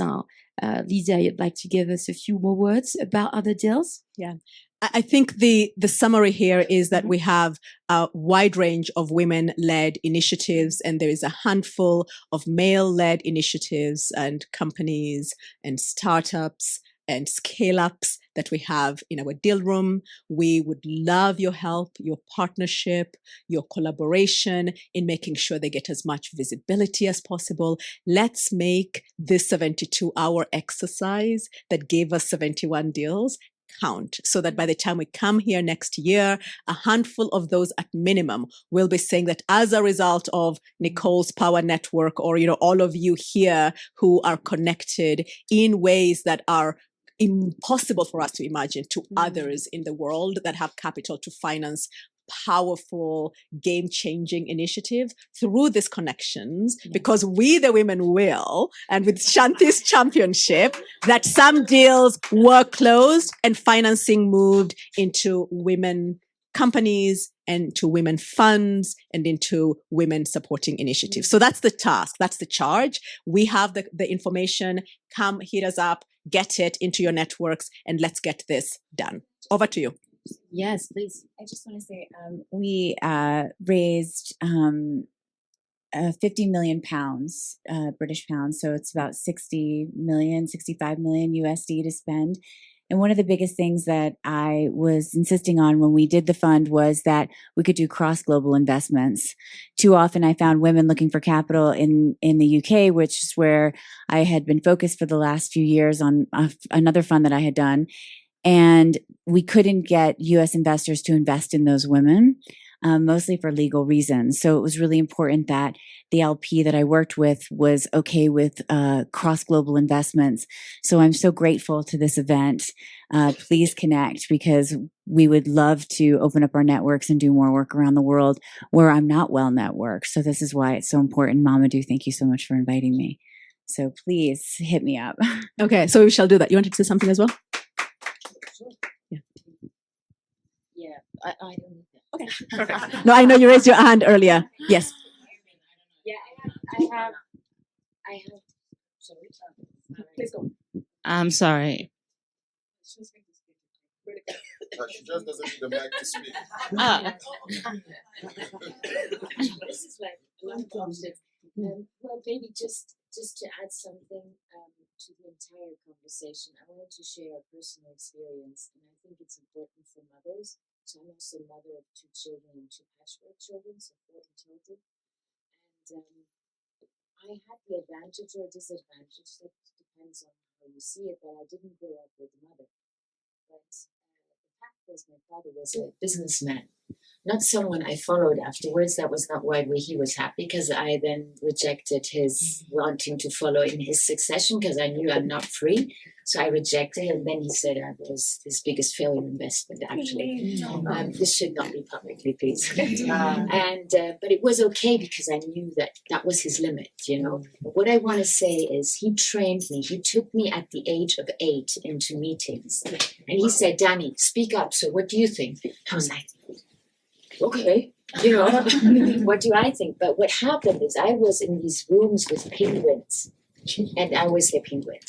Lydia, you'd like to give us a few more words about other deals? Yeah. I think the summary here is that we have a wide range of women-led initiatives, and there is a handful of male-led initiatives and companies and startups and scale-ups that we have in our deal room. We would love your help, your partnership, your collaboration in making sure they get as much visibility as possible. Let's make this 72-hour exercise that gave us 71 deals count, so that by the time we come here next year, a handful of those at minimum will be saying that as a result of Nicole's Power Network, or all of you here who are connected in ways that are impossible for us to imagine to others in the world that have capital to finance powerful, game-changing initiative through these connections, because we, the women, will, and with Shanti's championship, that some deals were closed and financing moved into women companies and to women funds and into women supporting initiatives. So that's the task. That's the charge. We have the information. Come, hit us up, get it into your networks, and let's get this done. Over to you. Yes, please. I just want to say we raised 50 million pounds, British pounds. So it's about 65 million USD to spend. And one of the biggest things that I was insisting on when we did the fund was that we could do cross-global investments. Too often I found women looking for capital in the UK, which is where I had been focused for the last few years on another fund that I had done. And we couldn't get US investors to invest in those women, mostly for legal reasons. So it was really important that the LP that I worked with was okay with cross-global investments. So I'm so grateful to this event. Please connect, because we would love to open up our networks and do more work around the world where I'm not well networked. So this is why it's so important. Mamadou, thank you so much for inviting me. So please hit me up. Okay, so we shall do that. You wanted to say something as well? Yeah, I don't. Okay, perfect. No, I know you raised your hand earlier. Yes. Yeah, I have. Sorry. Please go. I'm sorry. She just doesn't need the mic to speak. This is like a lot of options. Well, maybe just to add something to the entire conversation, I wanted to share a personal experience, and I think it's important for mothers. So I'm also a mother of 2 children and 2 patchwork children, so 4 in total. And I had the advantage or disadvantage, that depends on how you see it, that I didn't grow up with a mother. But the fact was, my father was a businessman, not someone I followed afterwards. That was not why he was happy, because I then rejected his wanting to follow in his succession, because I knew I'm not free. So I rejected it, and then he said I was his biggest failure investment, actually. This should not be publicly, please. But it was okay, because I knew that was his limit, you know. But what I want to say is, he trained me. He took me at the age of 8 into meetings. And he said, Danny, speak up. So what do you think? I was like, okay, you know, what do I think? But what happened is, I was in these rooms with penguins, and I was their penguin.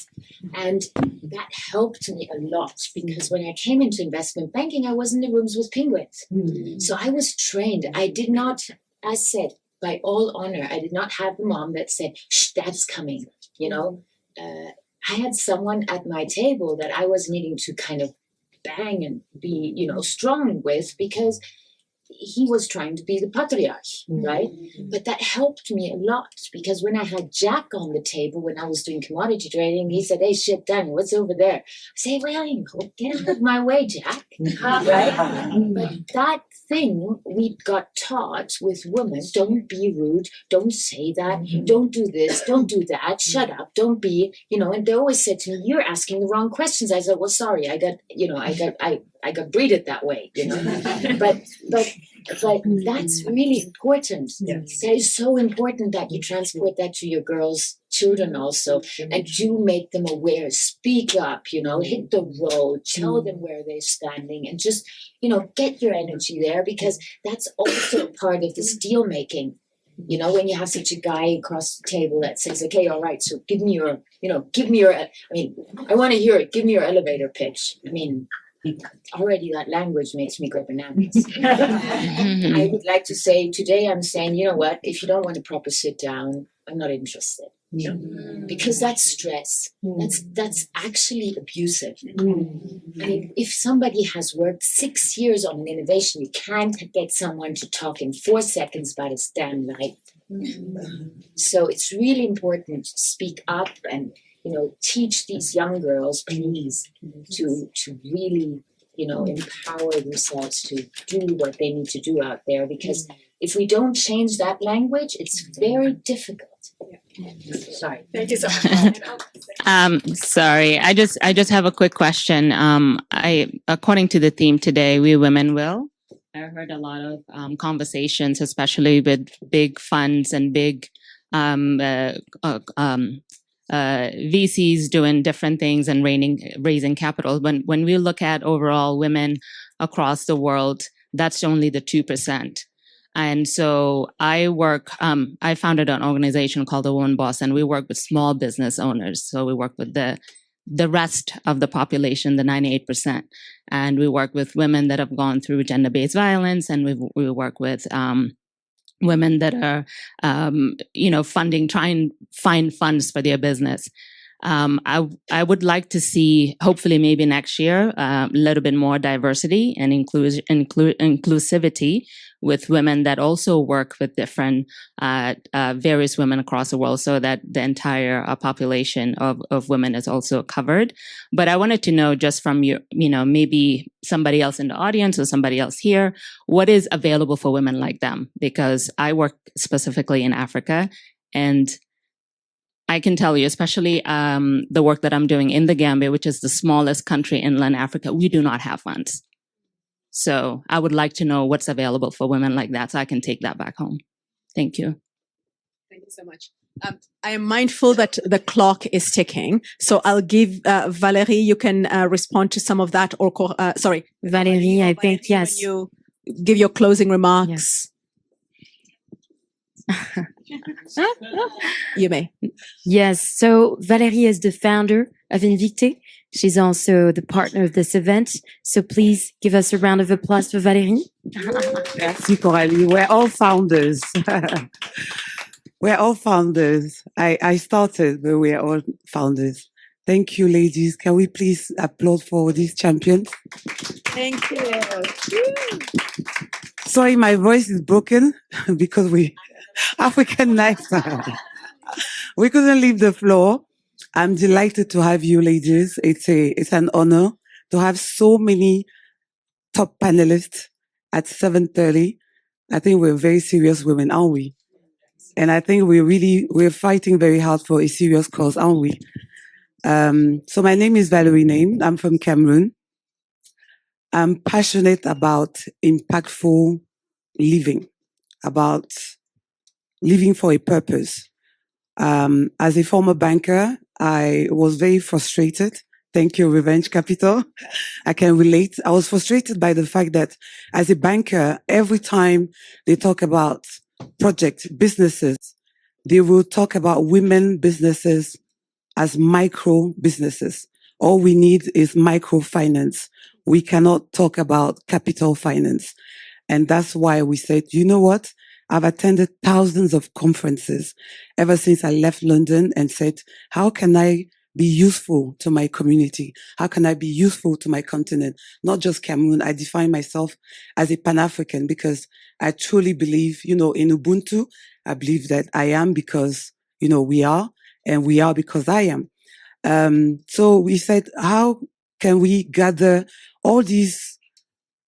And that helped me a lot, because when I came into investment banking, I was in the rooms with penguins. So I was trained. I did not, as said, by all honor, I did not have the mom that said, shh, dad's coming, you know. I had someone at my table that I was needing to kind of bang and be, you know, strong with, because he was trying to be the patriarch, right? But that helped me a lot, because when I had Jack on the table, when I was doing commodity trading, he said, hey, shit, Danny, what's over there? I say, well, get out of my way, Jack, right? But that thing we got taught with women, don't be rude, don't say that, don't do this, don't do that, shut up, don't be, you know, and they always said to me, you're asking the wrong questions. I said, well, sorry, I got breeded that way, you know. But that's really important. Yes. That is so important, that you transport that to your girls' children also, and you make them aware. Speak up, you know, hit the road, tell them where they're standing, and just, you know, get your energy there, because that's also part of this deal making. You know, when you have such a guy across the table that says, okay, all right, so give me your, I mean, I want to hear it. Give me your elevator pitch. I mean, already that language makes me go bananas. I would like to say, today I'm saying, you know what, if you don't want a proper sit down, I'm not interested. Because that's stress. That's actually abusive. I mean, if somebody has worked 6 years on an innovation, you can't get someone to talk in 4 seconds about his damn life. So it's really important to speak up and, you know, teach these young girls, please, to really, you know, empower themselves to do what they need to do out there. Because if we don't change that language, it's very difficult. Sorry. Thank you so much. Sorry, I just have a quick question. According to the theme today, We Women Will, I heard a lot of conversations, especially with big funds and big VCs doing different things and raising capital. When we look at overall women across the world, that's only the 2%. And so I founded an organization called The Woman Boss, and we work with small business owners. So we work with the rest of the population, the 98%. And we work with women that have gone through gender-based violence, and we work with women that are, try and find funds for their business. I would like to see, hopefully maybe next year, a little bit more diversity and inclusivity with women that also work with different various women across the world, so that the entire population of women is also covered. But I wanted to know, just from you, maybe somebody else in the audience or somebody else here, what is available for women like them? Because I work specifically in Africa, and I can tell you, especially the work that I'm doing in the Gambia, which is the smallest country in inland Africa, we do not have funds. So I would like to know what's available for women like that, so I can take that back home. Thank you. Thank you so much. I am mindful that the clock is ticking, so I'll give Valerie, you can respond to some of that, or sorry, Valerie, I think, yes. You give your closing remarks. You may. Yes. So Valérie is the founder of Invicte. She's also the partner of this event. So please give us a round of applause for Valérie. Merci, Coralie. We're all founders. We're all founders. I started, but we're all founders. Thank you, ladies. Can we please applaud for these champions? Thank you. Sorry, my voice is broken because we African nights. We couldn't leave the floor. I'm delighted to have you, ladies. It's an honor to have so many top panelists at 7:30. I think we're very serious women, aren't we? And I think we're fighting very hard for a serious cause, aren't we? So my name is Will.i.am. I'm from Cameroon. I'm passionate about impactful living, about living for a purpose. As a former banker, I was very frustrated. Thank you, Revenge Capital. I can relate. I was frustrated by the fact that as a banker, every time they talk about project businesses, they will talk about women businesses as micro businesses. All we need is microfinance. We cannot talk about capital finance. And that's why we said, you know what? I've attended thousands of conferences ever since I left London and said, how can I be useful to my community? How can I be useful to my continent? Not just Cameroon. I define myself as a Pan-African because I truly believe, in Ubuntu. I believe that I am because, we are, and we are because I am. So we said, how can we gather all these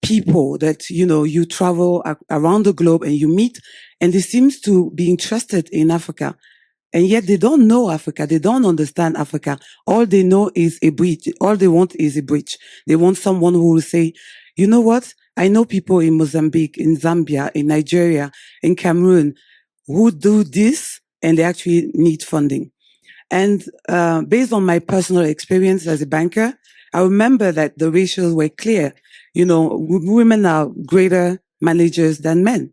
people that, you travel around the globe and you meet, and they seem to be interested in Africa. And yet they don't know Africa. They don't understand Africa. All they know is a bridge. All they want is a bridge. They want someone who will say, you know what? I know people in Mozambique, in Zambia, in Nigeria, in Cameroon who do this and they actually need funding. And based on my personal experience as a banker, I remember that the ratios were clear. Women are greater managers than men.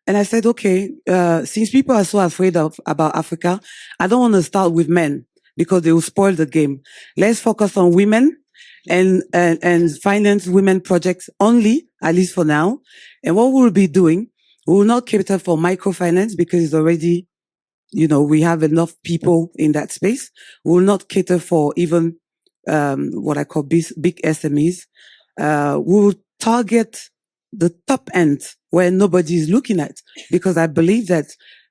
And I said, okay, since people are so afraid about Africa, I don't want to start with men because they will spoil the game. Let's focus on women and finance women projects only, at least for now. And what we'll be doing, we will not cater for microfinance because it's already, we have enough people in that space. We will not cater for even what I call big SMEs. We will target the top end where nobody is looking at, because I believe that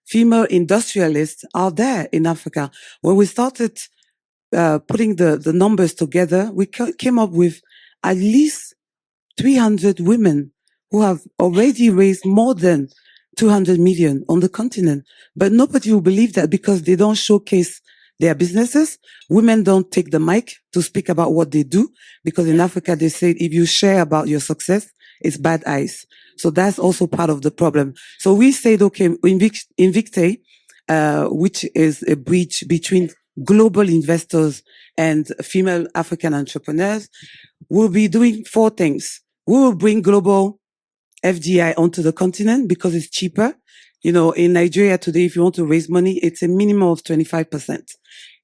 female industrialists are there in Africa. When we started putting the numbers together, we came up with at least 300 women who have already raised more than 200 million on the continent. But nobody will believe that because they don't showcase their businesses. Women don't take the mic to speak about what they do, because in Africa, they say if you share about your success, it's bad eyes. So that's also part of the problem. So we said, okay, Invicte, which is a bridge between global investors and female African entrepreneurs, will be doing 4 things. We will bring global FDI onto the continent because it's cheaper. In Nigeria today, if you want to raise money, it's a minimum of 25%.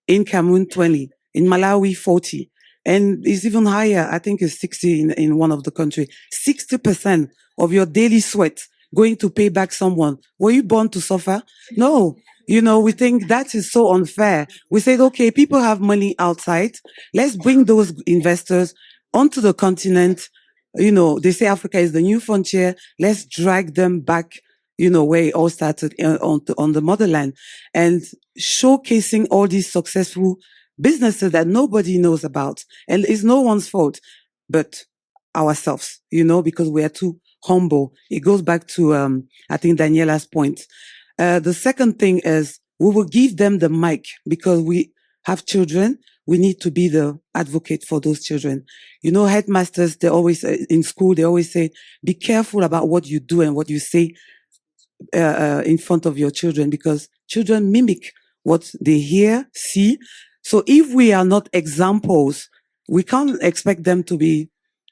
In Cameroon, 20. In Malawi, 40. And it's even higher. I think it's 60 in one of the countries. 60% of your daily sweat going to pay back someone. Were you born to suffer? No. We think that is so unfair. We said, okay, people have money outside. Let's bring those investors onto the continent. They say Africa is the new frontier. Let's drag them back, where it all started on the motherland, and showcasing all these successful businesses that nobody knows about. And it's no one's fault but ourselves, because we are too humble. It goes back to, I think, Daniela's point. The second thing is we will give them the mic because we have children. We need to be the advocate for those children. Headmasters, they always, in school, they always say, be careful about what you do and what you say in front of your children, because children mimic what they hear, see. So if we are not examples, we can't expect them to be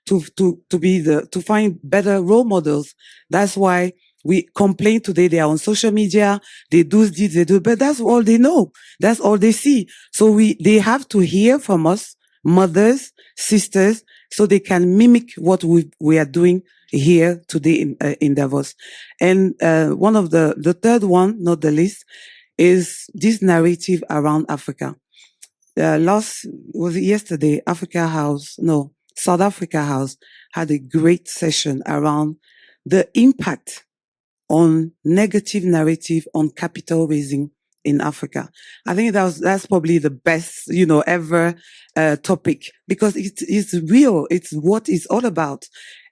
to find better role models. That's why we complain today. They are on social media. They do this, they do, but that's all they know. That's all they see. So they have to hear from us, mothers, sisters, so they can mimic what we are doing here today in Davos. And one of the third one, not the least, is this narrative around Africa. Was it yesterday? South Africa House had a great session around the impact on negative narrative on capital raising in Africa. I think that's probably the best, ever topic, because it's real. It's what it's all about.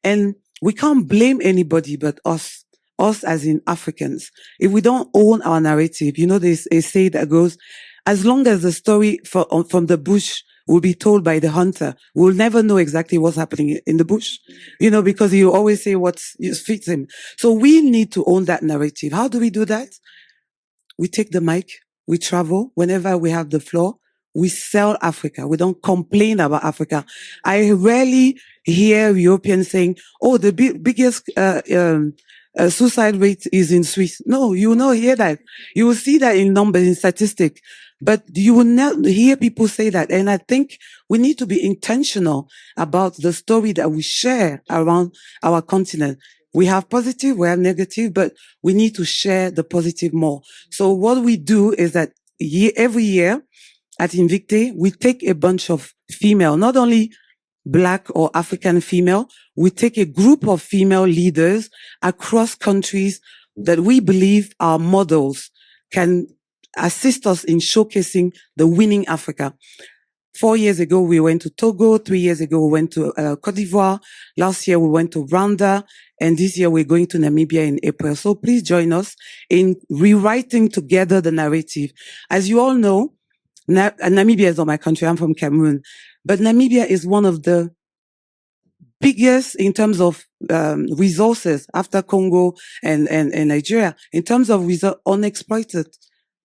And we can't blame anybody but us as in Africans. If we don't own our narrative, there's a say that goes, as long as the story from the bush will be told by the hunter, we'll never know exactly what's happening in the bush, because you always say what fits him. So we need to own that narrative. How do we do that? We take the mic, we travel whenever we have the floor, we sell Africa. We don't complain about Africa. I rarely hear Europeans saying, oh, the biggest suicide rate is in Swiss. No, you will not hear that. You will see that in numbers, in statistics, but you will not hear people say that. And I think we need to be intentional about the story that we share around our continent. We have positive, we have negative, but we need to share the positive more. So what we do is that every year at Invicte, we take a bunch of female, not only Black or African female, we take a group of female leaders across countries that we believe are models, can assist us in showcasing the winning Africa. 4 years ago, we went to Togo. 3 years ago, we went to Cote d'Ivoire. Last year, we went to Rwanda. And this year, we're going to Namibia in April. So please join us in rewriting together the narrative. As you all know, Namibia is not my country. I'm from Cameroon. But Namibia is one of the biggest in terms of resources after Congo and Nigeria. In terms of unexploited,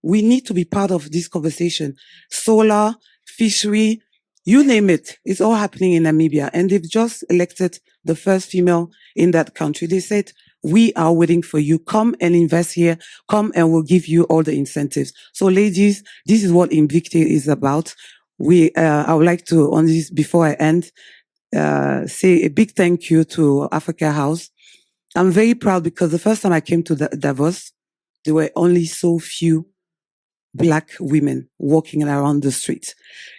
we need to be part of this conversation. Solar, fishery, you name it. It's all happening in Namibia. And they've just elected the first female in that country. They said, we are waiting for you. Come and invest here. Come and we'll give you all the incentives. So ladies, this is what Invicte is about. I would like to, on this, before I end, say a big thank you to Africa House. I'm very proud because the first time I came to Davos, there were only so few Black women walking around the street.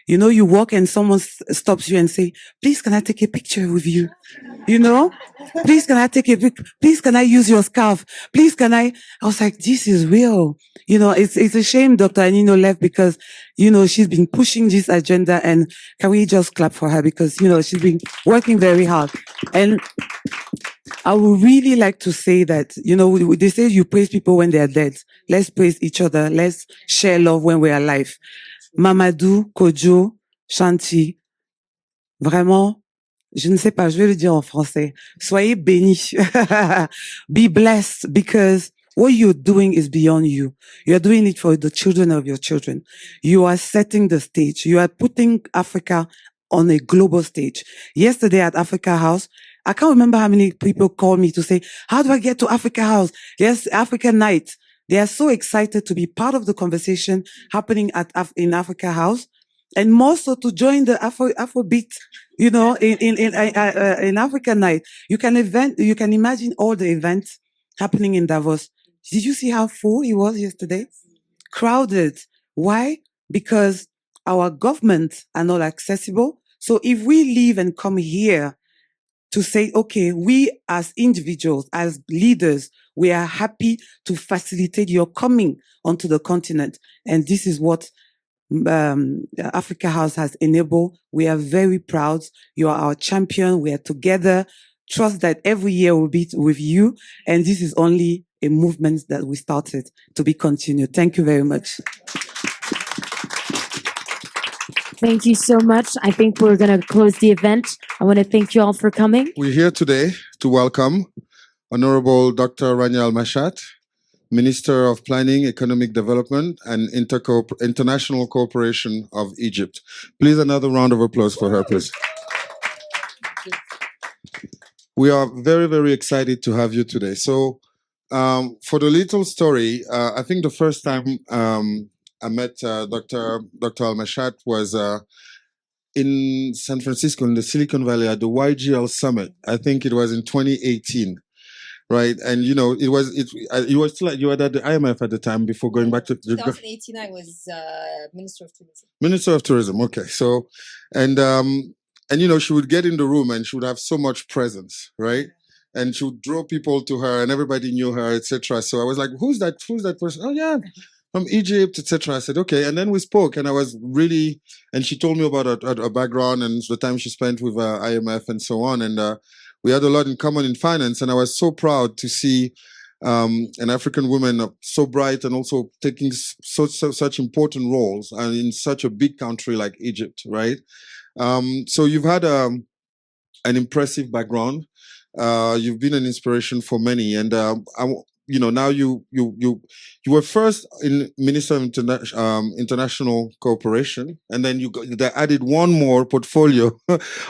You walk and someone stops you and say, please, can I take a picture with you? Please, can I take a picture? Please, can I use your scarf? Please, can I was like, this is real. It's a shame Dr. Anino left because, she's been pushing this agenda, and can we just clap for her because, she's been working very hard. And I would really like to say that, they say you praise people when they are dead. Let's praise each other. Let's share love when we are alive. Mamadou, Kojo, Shanti, vraiment, je ne sais pas, je vais le dire en français. Soyez bénis. Be blessed, because what you're doing is beyond you. You're doing it for the children of your children. You are setting the stage. You are putting Africa on a global stage. Yesterday at Africa House, I can't remember how many people called me to say, how do I get to Africa House? Yes, Africa Night. They are so excited to be part of the conversation happening in Africa House, and more so to join the Afrobeat, in Africa Night. You can imagine all the events happening in Davos. Did you see how full it was yesterday? crowded. Why? Because our governments are not accessible. So if we leave and come here to say, okay, we as individuals, as leaders, we are happy to facilitate your coming onto the continent. And this is what Africa House has enabled. We are very proud. You are our champion. We are together. Trust that every year we'll be with you. And this is only a movement that we started to be continued. Thank you very much. Thank you so much. I think we're going to close the event. I want to thank you all for coming. We're here today to welcome Honorable Dr. Rania Al-Mashat, Minister of Planning, Economic Development, and International Cooperation of Egypt. Please, another round of applause for her, please. We are very, very excited to have you today. So, for the little story, I think the first time I met Dr. Al-Mashat was in San Francisco, in the Silicon Valley, at the YGL Summit. I think it was in 2018, right? And you know, you were still you were at the IMF at the time before going back to 2018. I was Minister of Tourism. Minister of Tourism. Okay, so and you know, she would get in the room and she would have so much presence, right? And she would draw people to her, and everybody knew her, etc. So I was like, "Who's that? Who's that person?" Oh yeah, from Egypt, etc. I said, "Okay." And then we spoke, and I was really, and she told me about her background and the time she spent with IMF and so on, and we had a lot in common in finance. And I was so proud to see an African woman so bright and also taking such important roles and in such a big country like Egypt, right? So you've had an impressive background. You've been an inspiration for many, and you know, now you were first in Minister of International Cooperation, and then they added one more portfolio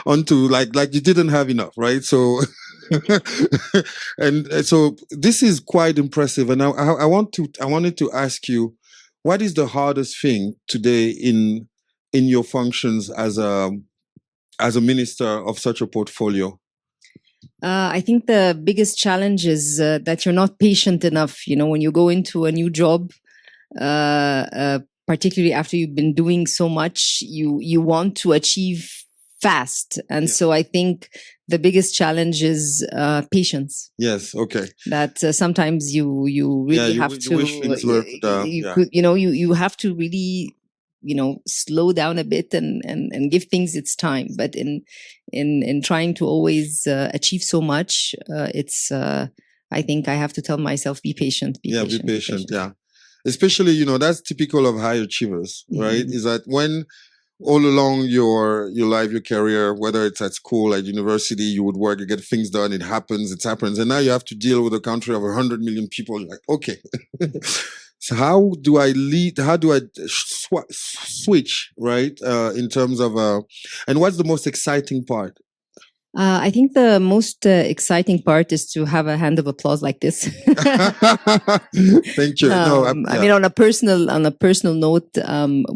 onto like you didn't have enough, right? So and so this is quite impressive. And I wanted to ask you, what is the hardest thing today in your functions as a minister of such a portfolio? I think the biggest challenge is that you're not patient enough. You know, when you go into a new job, particularly after you've been doing so much, you want to achieve fast. And so I think the biggest challenge is patience. Yes. Okay. That sometimes you really have to, you have to really, slow down a bit and give things its time. But in trying to always achieve so much, it's I think I have to tell myself, be patient. Be patient. Yeah. Especially, that's typical of high achievers, right? Is that when all along your life, your career, whether it's at school, at university, you would work, you get things done, it happens. And now you have to deal with a country of 100 million people. You're like, okay. So how do I lead? How do I switch, right? In terms of, and what's the most exciting part? I think the most exciting part is to have a hand of applause like this. Thank you. I mean, on a personal note,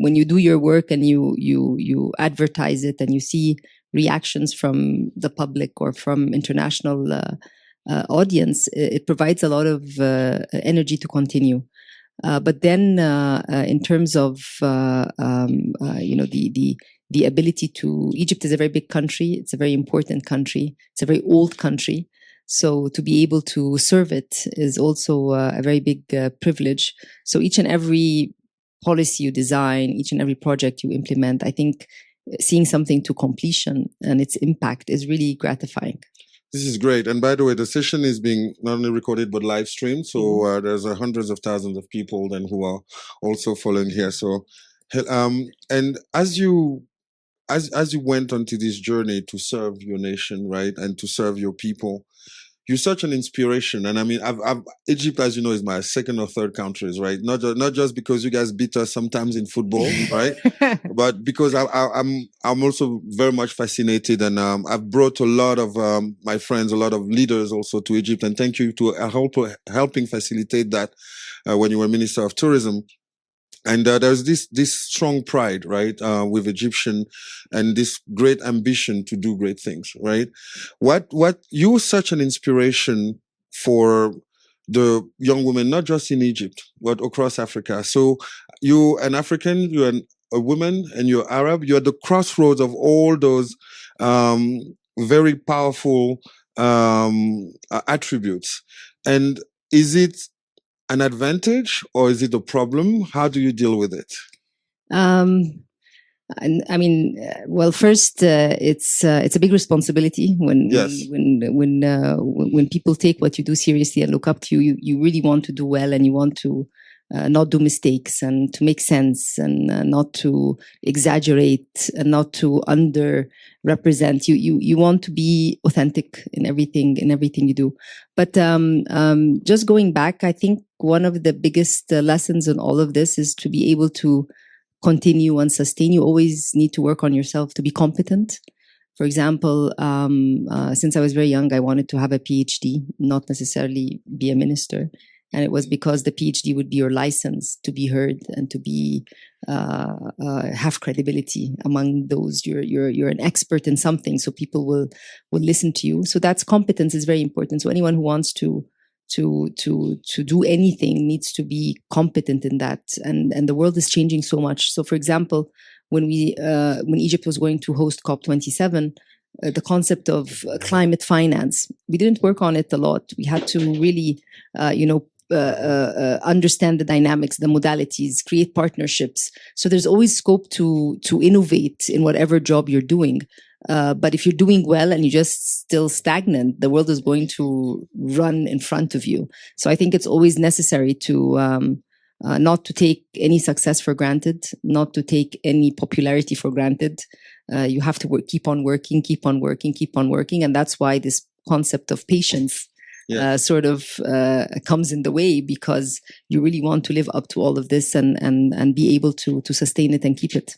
when you do your work and you advertise it and you see reactions from the public or from international audience, it provides a lot of energy to continue. But then, in terms of the ability to, Egypt is a very big country. It's a very important country. It's a very old country. So to be able to serve it is also a very big privilege. So each and every policy you design, each and every project you implement, I think seeing something to completion and its impact is really gratifying. This is great. And by the way, the session is being not only recorded, but live streamed. So there's hundreds of thousands of people then who are also following here. So, and as you went onto this journey to serve your nation, right, and to serve your people, you're such an inspiration. And I mean, Egypt, as you know, is my second or third countries, right? Not just because you guys beat us sometimes in football, right? But because I'm also very much fascinated, and I've brought a lot of my friends, a lot of leaders also to Egypt. And thank you to helping facilitate that when you were Minister of Tourism. And there's this strong pride, right, with Egyptian, and this great ambition to do great things, right? What you're such an inspiration for the young women, not just in Egypt, but across Africa. So you're an African, you're a woman, and you're Arab. You're at the crossroads of all those very powerful attributes. And is it an advantage or is it a problem? How do you deal with it? And I mean, well, first, it's a big responsibility when people take what you do seriously and look up to you. You really want to do well, and you want to not do mistakes, and to make sense, and not to exaggerate, and not to underrepresent. You want to be authentic in everything you do. But just going back, I think one of the biggest lessons in all of this is to be able to continue and sustain. You always need to work on yourself to be competent. For example, since I was very young, I wanted to have a PhD, not necessarily be a minister. And it was because the PhD would be your license to be heard and to be have credibility among those. You're an expert in something, so people will listen to you. So that's competence is very important. So anyone who wants to do anything needs to be competent in that, and the world is changing so much. So for example, when Egypt was going to host COP27, the concept of climate finance, we didn't work on it a lot. We had to really understand the dynamics, the modalities, create partnerships. So there's always scope to innovate in whatever job you're doing. But if you're doing well and you're just still stagnant, the world is going to run in front of you. So I think it's always necessary to not to take any success for granted, not to take any popularity for granted. You have to keep on working, and that's why this concept of patience sort of comes in the way, because you really want to live up to all of this and be able to sustain it and keep it.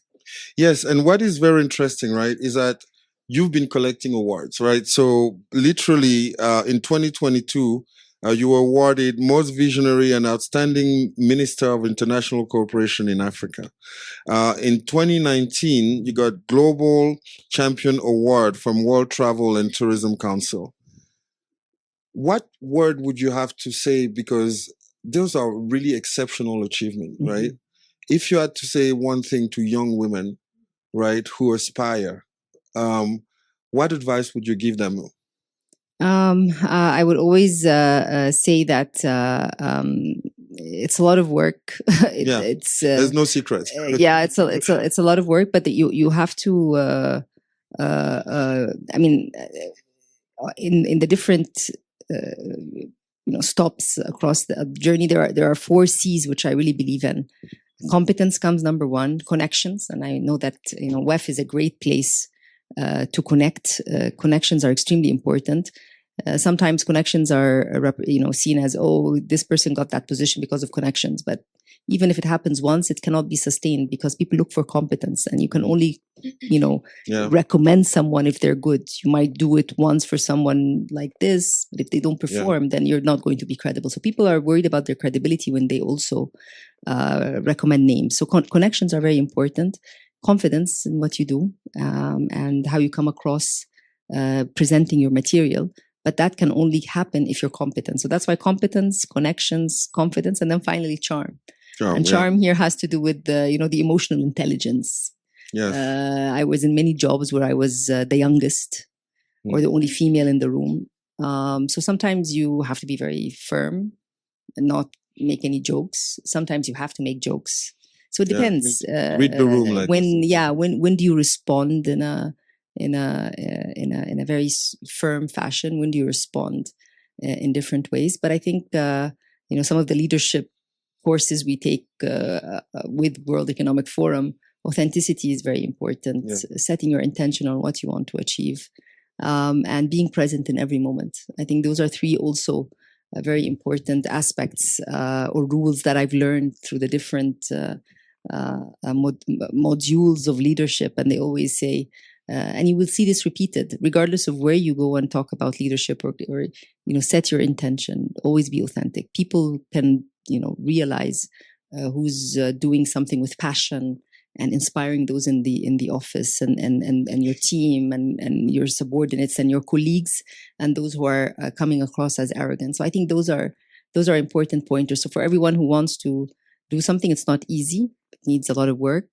Yes, and what is very interesting, right, is that you've been collecting awards, right? So literally in 2022, you were awarded Most Visionary and Outstanding Minister of International Cooperation in Africa. In 2019, you got Global Champion Award from World Travel and Tourism Council. What word would you have to say, because those are really exceptional achievements, right? If you had to say one thing to young women, right, who aspire, what advice would you give them? I would always say that it's a lot of work. There's no secret. It's a lot of work, but you have to. I mean, in the different stops across the journey, there are 4 C's which I really believe in. Competence comes number 1. Connections, and I know that WEF is a great place to connect. Connections are extremely important. Sometimes connections are seen as, oh, this person got that position because of connections, but even if it happens once, it cannot be sustained, because people look for competence, and you can only recommend someone if they're good. You might do it once for someone like this, but if they don't perform, then you're not going to be credible. So people are worried about their credibility when they also recommend names. So connections are very important. Confidence in what you do, and how you come across presenting your material. But that can only happen if you're competent. So that's why competence, connections, confidence, and then finally charm. Charm here has to do with the emotional intelligence. Yes. I was in many jobs where I was the youngest or the only female in the room. So sometimes you have to be very firm and not make any jokes. Sometimes you have to make jokes. So it depends. Read the room. When do you respond in a very firm fashion? When do you respond in different ways? But I think some of the leadership courses we take with World Economic Forum, authenticity is very important. Setting your intention on what you want to achieve, and being present in every moment. I think those are 3 also very important aspects or rules that I've learned through the different modules of leadership. And they always say, and you will see this repeated regardless of where you go and talk about leadership, or set your intention. Always be authentic. People can realize who's doing something with passion and inspiring those in the office and your team and your subordinates and your colleagues, and those who are coming across as arrogant. So I think those are those are important pointers. So for everyone who wants to do something, it's not easy. It needs a lot of work,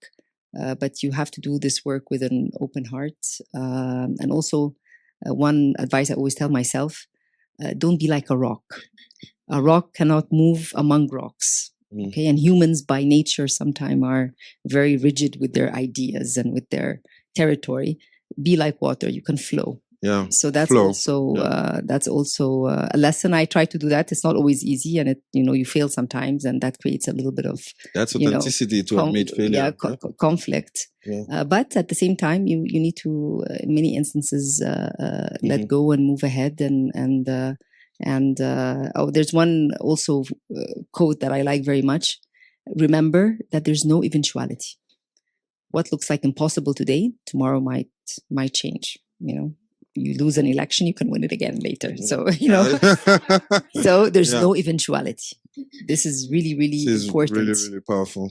but you have to do this work with an open heart. And also, one advice I always tell myself, don't be like a rock. A rock cannot move among rocks. Okay, and humans by nature sometimes are very rigid with their ideas and with their territory. Be like water, you can flow. Yeah. So that's Flow. also a lesson. I try to do that. It's not always easy, and you fail sometimes, and that creates a little bit of that's authenticity to admit failure. Conflict. Yeah. But at the same time, you need to, in many instances, let go and move ahead. And there's one also quote that I like very much. Remember that there's no eventuality. What looks like impossible today, tomorrow might change. You lose an election, you can win it again later. So so there's no eventuality. This is really, really important. Really, really powerful.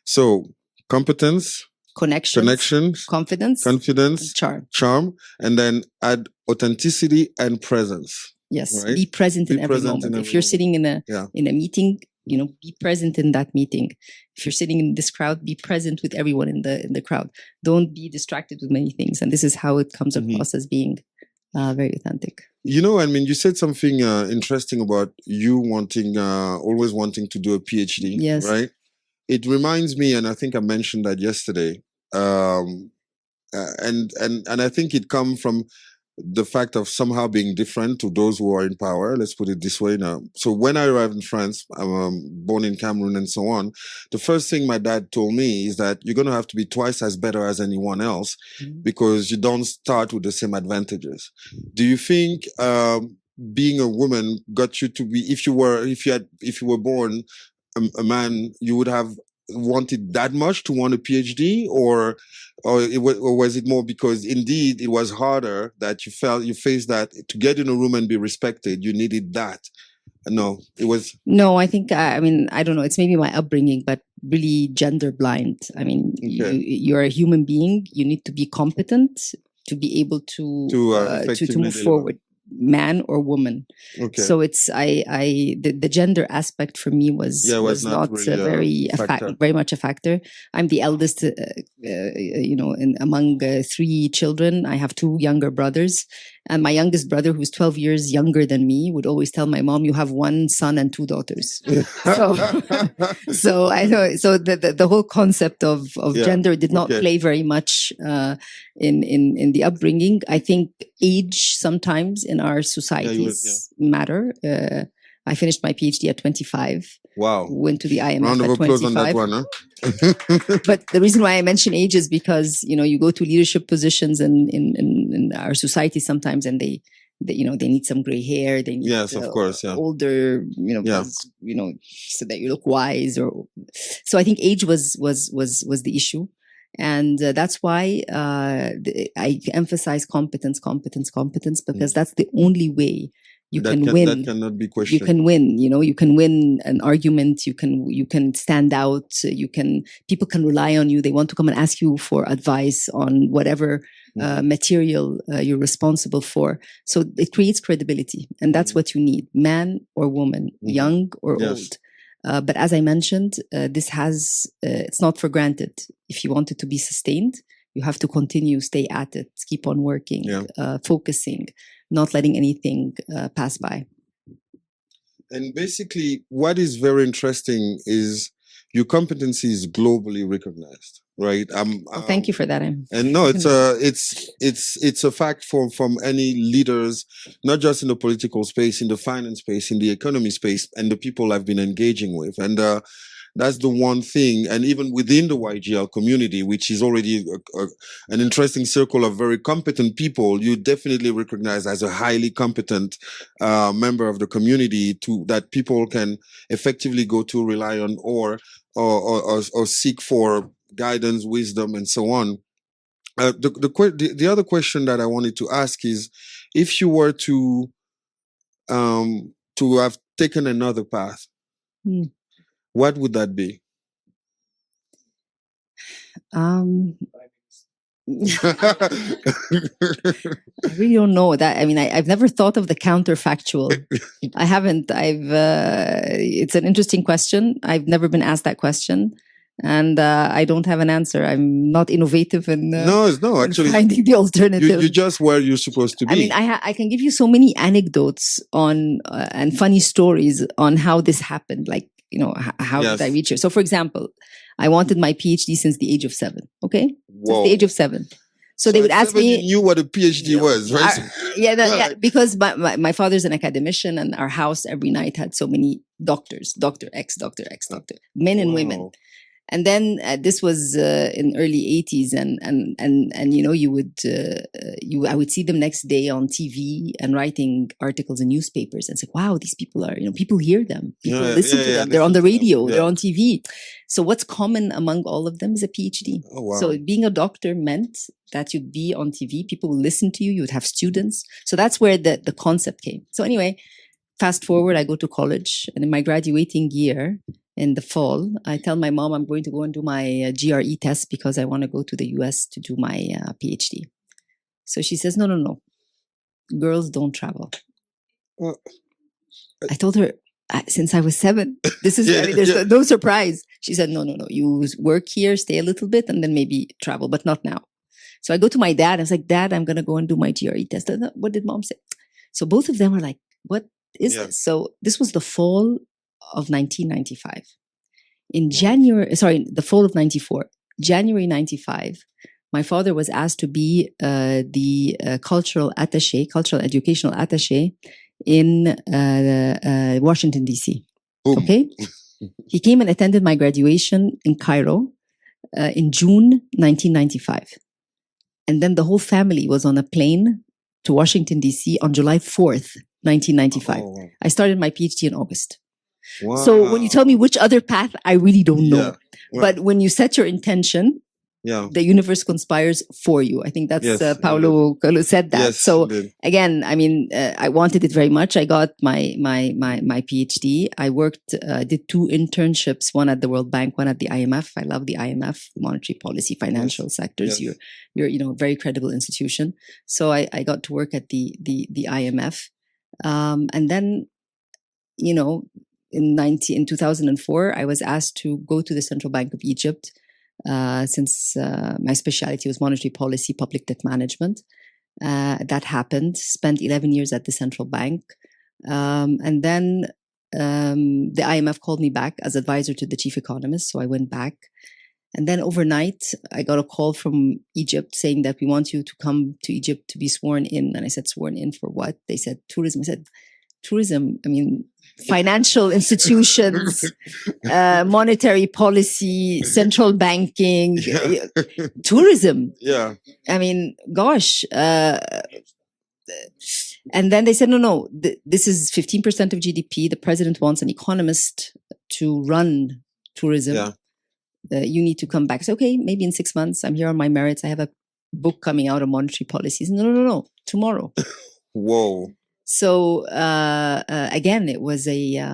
So competence, connections, confidence, charm, and then add authenticity and presence. Yes, right? Be present in every moment. If you're sitting in a meeting, be present in that meeting. If you're sitting in this crowd, be present with everyone in the crowd. Don't be distracted with many things. And this is how it comes across as being very authentic. You said something interesting about you always wanting to do a PhD. Yes. Right? It reminds me, and I think I mentioned that yesterday, and I think it comes from the fact of somehow being different to those who are in power. Let's put it this way now. So when I arrived in France, I'm born in Cameroon and so on, the first thing my dad told me is that you're going to have to be twice as better as anyone else because you don't start with the same advantages. Do you think being a woman got you to be, if you were born a man, you would have wanted that much to want a PhD, or was it more because indeed it was harder that you faced that to get in a room and be respected, you needed that? No, it was. No, I think, I don't know, it's maybe my upbringing, but really gender blind. You're a human being, you need to be competent to be able to move forward. Man or woman. Okay. So it's the gender aspect for me was not really very much a factor. I'm the eldest, among 3 children. I have 2 younger brothers, and my youngest brother, who's 12 years younger than me, would always tell my mom, "You have 1 son and 2 daughters." so I know. So the whole concept of gender did not play very much in the upbringing. I think age sometimes in our societies matter. I finished my PhD at 25. Wow. Went to the IMF Round of at applause 25. on that one, huh? But the reason why I mention age is because, you go to leadership positions in our society sometimes, and they need some gray hair. They need of course, older, so that you look wise. So I think age was the issue. And that's why I emphasize competence, because that's the only way you can win. That cannot be questioned. You can win, you can win an argument. You can stand out. People can rely on you. They want to come and ask you for advice on whatever material you're responsible for. So it creates credibility, and that's what you need, man or woman, young or old. But as I mentioned, it's not for granted. If you want it to be sustained, you have to continue, stay at it, keep on working, focusing, not letting anything pass by. And basically, what is very interesting is your competency is globally recognized, right? Thank you for that. And no, it's a fact from any leaders, not just in the political space, in the finance space, in the economy space, and the people I've been engaging with. And that's the one thing. And even within the YGL community, which is already an interesting circle of very competent people, you definitely recognize as a highly competent member of the community that people can effectively go to, rely on, or seek for guidance, wisdom, and so on. The other question that I wanted to ask is, if you were to have taken another path, what would that be? I really don't know that. I mean, I've never thought of the counterfactual. I haven't. It's an interesting question. I've never been asked that question. And I don't have an answer. I'm not innovative in, no, actually, finding the alternative. You're just where you're supposed to be. I mean, I can give you so many anecdotes on and funny stories on how this happened. Like, you know, how did I reach here? So, for example, I wanted my PhD since the age of 7. Okay, since the age of 7. So they would ask me. You knew what a PhD was, right? Because my father's an academician, and our house every night had so many doctors, Dr. X, Dr. X, Dr. Men and women. And then this was in early 80s, and you know, I would see them next day on TV and writing articles in newspapers and say, wow, these people are, you know, people hear them, people listen to them, they're on the radio, they're on TV. So what's common among all of them is a PhD. Oh, wow. So being a doctor meant that you'd be on TV, people would listen to you, you would have students. So that's where the concept came. So anyway, fast forward, I go to college, and in my graduating year, in the fall, I tell my mom I'm going to go and do my GRE test because I want to go to the US to do my PhD. So she says, no, girls don't travel. I told her, since I was 7, this is, I mean, there's no surprise. She said, no, you work here, stay a little bit, and then maybe travel, but not now. So I go to my dad, I was like, Dad, I'm going to go and do my GRE test. What did Mom say? So both of them were like, what is this? So this was the fall of 1995. In the fall of 94, January 95, my father was asked to be the cultural educational attaché in Washington, D.C. Okay? He came and attended my graduation in Cairo in June 1995. And then the whole family was on a plane to Washington, D.C. on July 4th, 1995. Oh, wow. I started my PhD in August. Wow. So when you tell me which other path, I really don't know. Yeah. Wow. But when you set your intention, the universe conspires for you. I think that's Paulo Coelho said that. Yes, so again, I mean, I wanted it very much. I got my PhD. I worked, did 2 internships, one at the World Bank, one at the IMF. I love the IMF, monetary policy, financial sectors. Yes. You're you know, a very credible institution. So I got to work at the IMF, and then, you know, in 2004, I was asked to go to the Central Bank of Egypt, since my specialty was monetary policy, public debt management. That happened, spent 11 years at the central bank. And then the IMF called me back as advisor to the chief economist. So I went back. And then overnight, I got a call from Egypt saying that we want you to come to Egypt to be sworn in. And I said, sworn in for what? They said, tourism. I said, tourism, I mean, financial institutions, monetary policy, central banking, tourism. Yeah. I mean, gosh. And then they said, no, this is 15% of GDP. The president wants an economist to run tourism. Yeah. You need to come back. I said, okay, maybe in 6 months. I'm here on my merits. I have a book coming out on monetary policies. No, tomorrow. Whoa. So again, it was I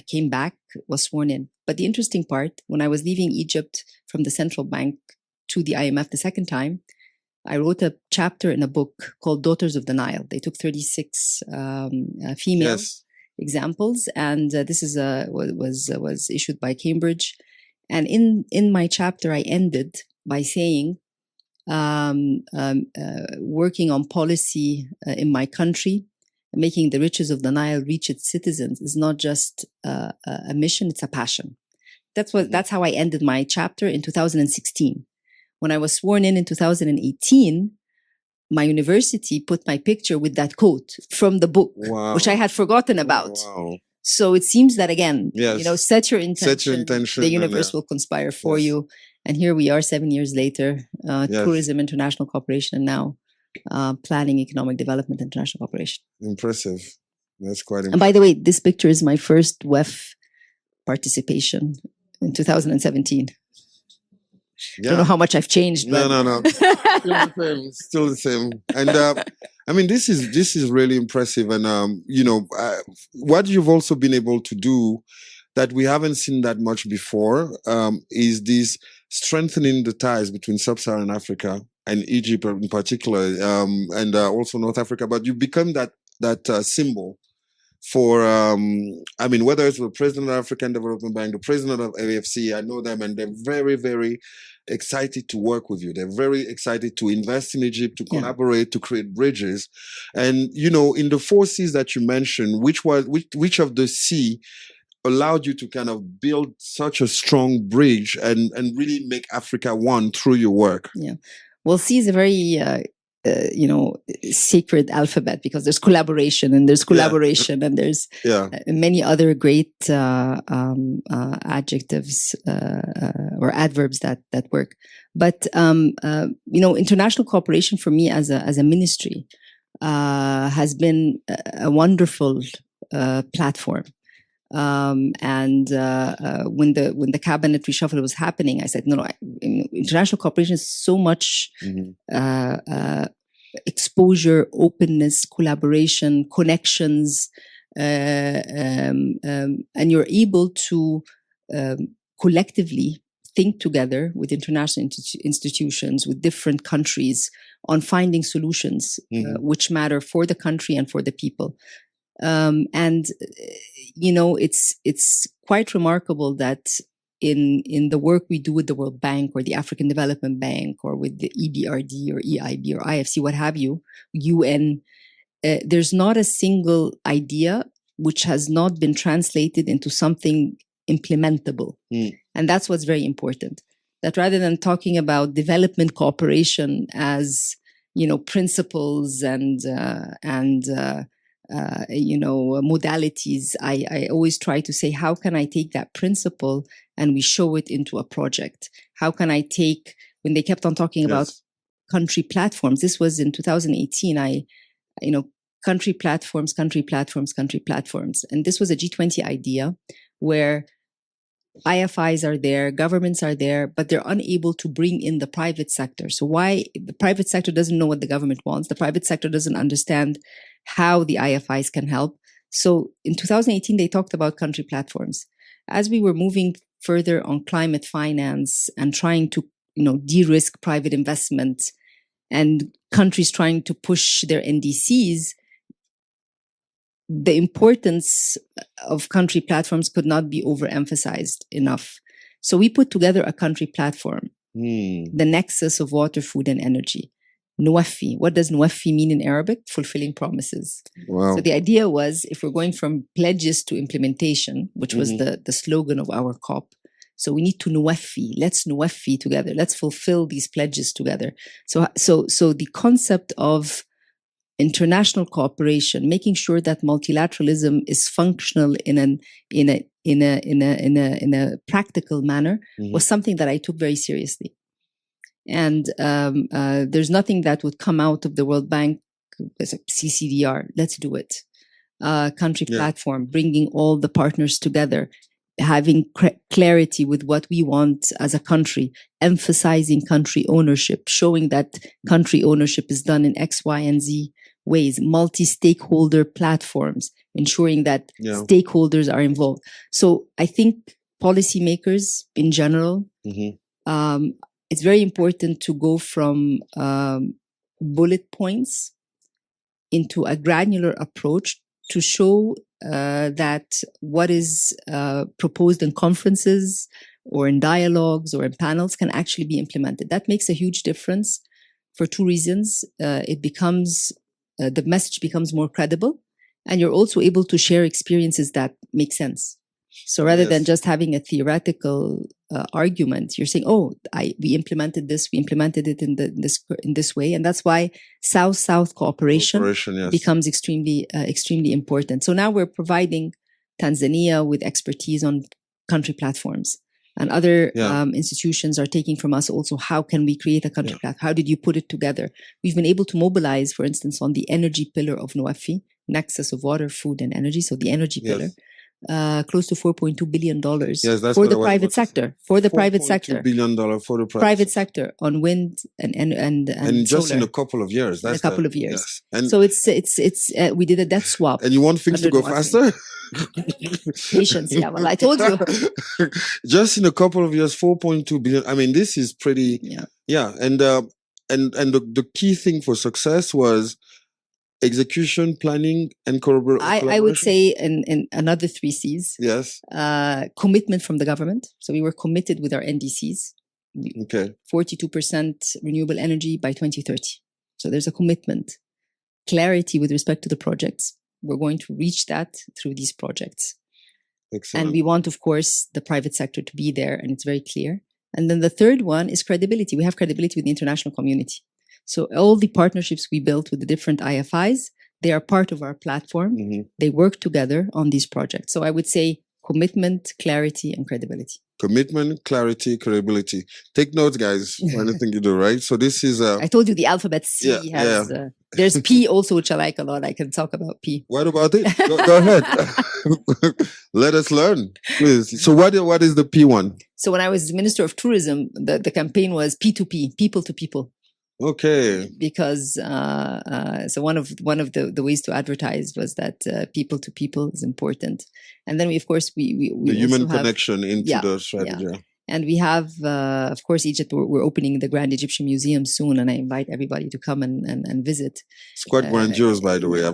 came back, was sworn in. But the interesting part, when I was leaving Egypt from the central bank to the IMF the second time, I wrote a chapter in a book called Daughters of the Nile. They took 36 female examples, and this is was issued by Cambridge. And in my chapter, I ended by saying, working on policy in my country, making the riches of the Nile reach its citizens is not just a mission, it's a passion. That's how I ended my chapter in 2016. When I was sworn in 2018, my university put my picture with that quote from the book, which I had forgotten about. Wow. So it seems that, again, set your intention, the universe will conspire for you. And here we are 7 years later, tourism, international cooperation, and now planning, economic development, international cooperation. Impressive. That's quite impressive. And by the way, this picture is my first WEF participation in 2017. I don't know how much I've changed. But... No. Still the same. And I mean, this is really impressive. And, what you've also been able to do that we haven't seen that much before is this strengthening the ties between sub-Saharan Africa and Egypt in particular, and also North Africa. But you become that symbol for, I mean, whether it's the president of the African Development Bank, the president of AFC, I know them, and they're very, very excited to work with you. They're very excited to invest in Egypt, to collaborate, to create bridges. And, you know, in the 4 C's that you mentioned, which of the C allowed you to kind of build such a strong bridge and really make Africa one through your work? Yeah. Well, C is a very, sacred alphabet, because there's collaboration and there's collaboration and there's many other great adjectives or adverbs that work. But, international cooperation for me as a ministry has been a wonderful platform. When the cabinet reshuffle was happening, I said, no, international cooperation is so much exposure, openness, collaboration, connections, and you're able to collectively think together with international institutions, with different countries, on finding solutions which matter for the country and for the people. It's quite remarkable that in the work we do with the World Bank or the African Development Bank or with the EBRD or EIB or IFC, what have you, UN, there's not a single idea which has not been translated into something implementable. And that's what's very important. That rather than talking about development cooperation as, principles and modalities, I always try to say, how can I take that principle and we show it into a project? How can I take, when they kept on talking about country platforms, this was in 2018, country platforms. And this was a G20 idea where IFIs are there, governments are there, but they're unable to bring in the private sector. So why? The private sector doesn't know what the government wants. The private sector doesn't understand how the IFIs can help. So in 2018, they talked about country platforms. As we were moving further on climate finance and trying to, de-risk private investment and countries trying to push their NDCs, the importance of country platforms could not be overemphasized enough. So we put together a country platform, the nexus of water, food, and energy. Nuwafi. What does Nuwafi mean in Arabic? Fulfilling promises. Wow. So the idea was, if we're going from pledges to implementation, which was the slogan of our COP, so we need to Nuwafi. Let's Nuwafi together. Let's fulfill these pledges together. So the concept of international cooperation, making sure that multilateralism is functional in a practical manner, was something that I took very seriously. And there's nothing that would come out of the World Bank as a CCDR. Let's do it. Country platform, bringing all the partners together, having clarity with what we want as a country, emphasizing country ownership, showing that country ownership is done in X, Y, and Z ways, multi-stakeholder platforms, ensuring that stakeholders are involved. So I think policymakers in general, it's very important to go from bullet points into a granular approach to show that what is proposed in conferences or in dialogues or in panels can actually be implemented. That makes a huge difference for 2 reasons. The message becomes more credible, and you're also able to share experiences that make sense. So rather than just having a theoretical argument, you're saying, we implemented this, we implemented it in this way. And that's why South-South cooperation becomes extremely important. So now we're providing Tanzania with expertise on country platforms. And other institutions are taking from us also, how can we create a country platform? How did you put it together? We've been able to mobilize, for instance, on the energy pillar of Nuwafi, nexus of water, food, and energy. So the energy pillar. close to $4.2 billion Yes, that's for what the I was private about to say. sector. For the private $4.2 sector. billion for the Private sector on wind and just solar in a couple of years. in a That's couple of years. yes. And So it's we did a debt swap. and you want things to go faster? Patience, yeah. Well, I told you. Just in a couple of years, 4.2 billion. I mean, this is pretty. Yeah. And the key thing for success was execution, planning, and collaboration. I would say in another 3 C's. Yes. Commitment from the government. So we were committed with our NDCs. Okay. 42% renewable energy by 2030. So there's a commitment. Clarity with respect to the projects. We're going to reach that through these projects. Excellent. And we want, of course, the private sector to be there, and it's very clear. And then the third one is credibility. We have credibility with the international community. So all the partnerships we built with the different IFIs, they are part of our platform. Mm-hmm. They work together on these projects. So I would say commitment, clarity, and credibility. Commitment, clarity, credibility. Take notes, guys, for anything you do, right? So this is... I told you the alphabet C has... there's P also, which I like a lot. I can talk about P. What about it? Go ahead. Let us learn, please. So what is the P one? So when I was Minister of Tourism, the campaign was P2P, people to people. Okay. Because so one of the ways to advertise was that people to people is important, and then we of course we the human also connection into the strategy. Yeah. And we have, of course, Egypt. We're opening the Grand Egyptian Museum soon, and I invite everybody to come and visit. It's quite grandiose, by the way.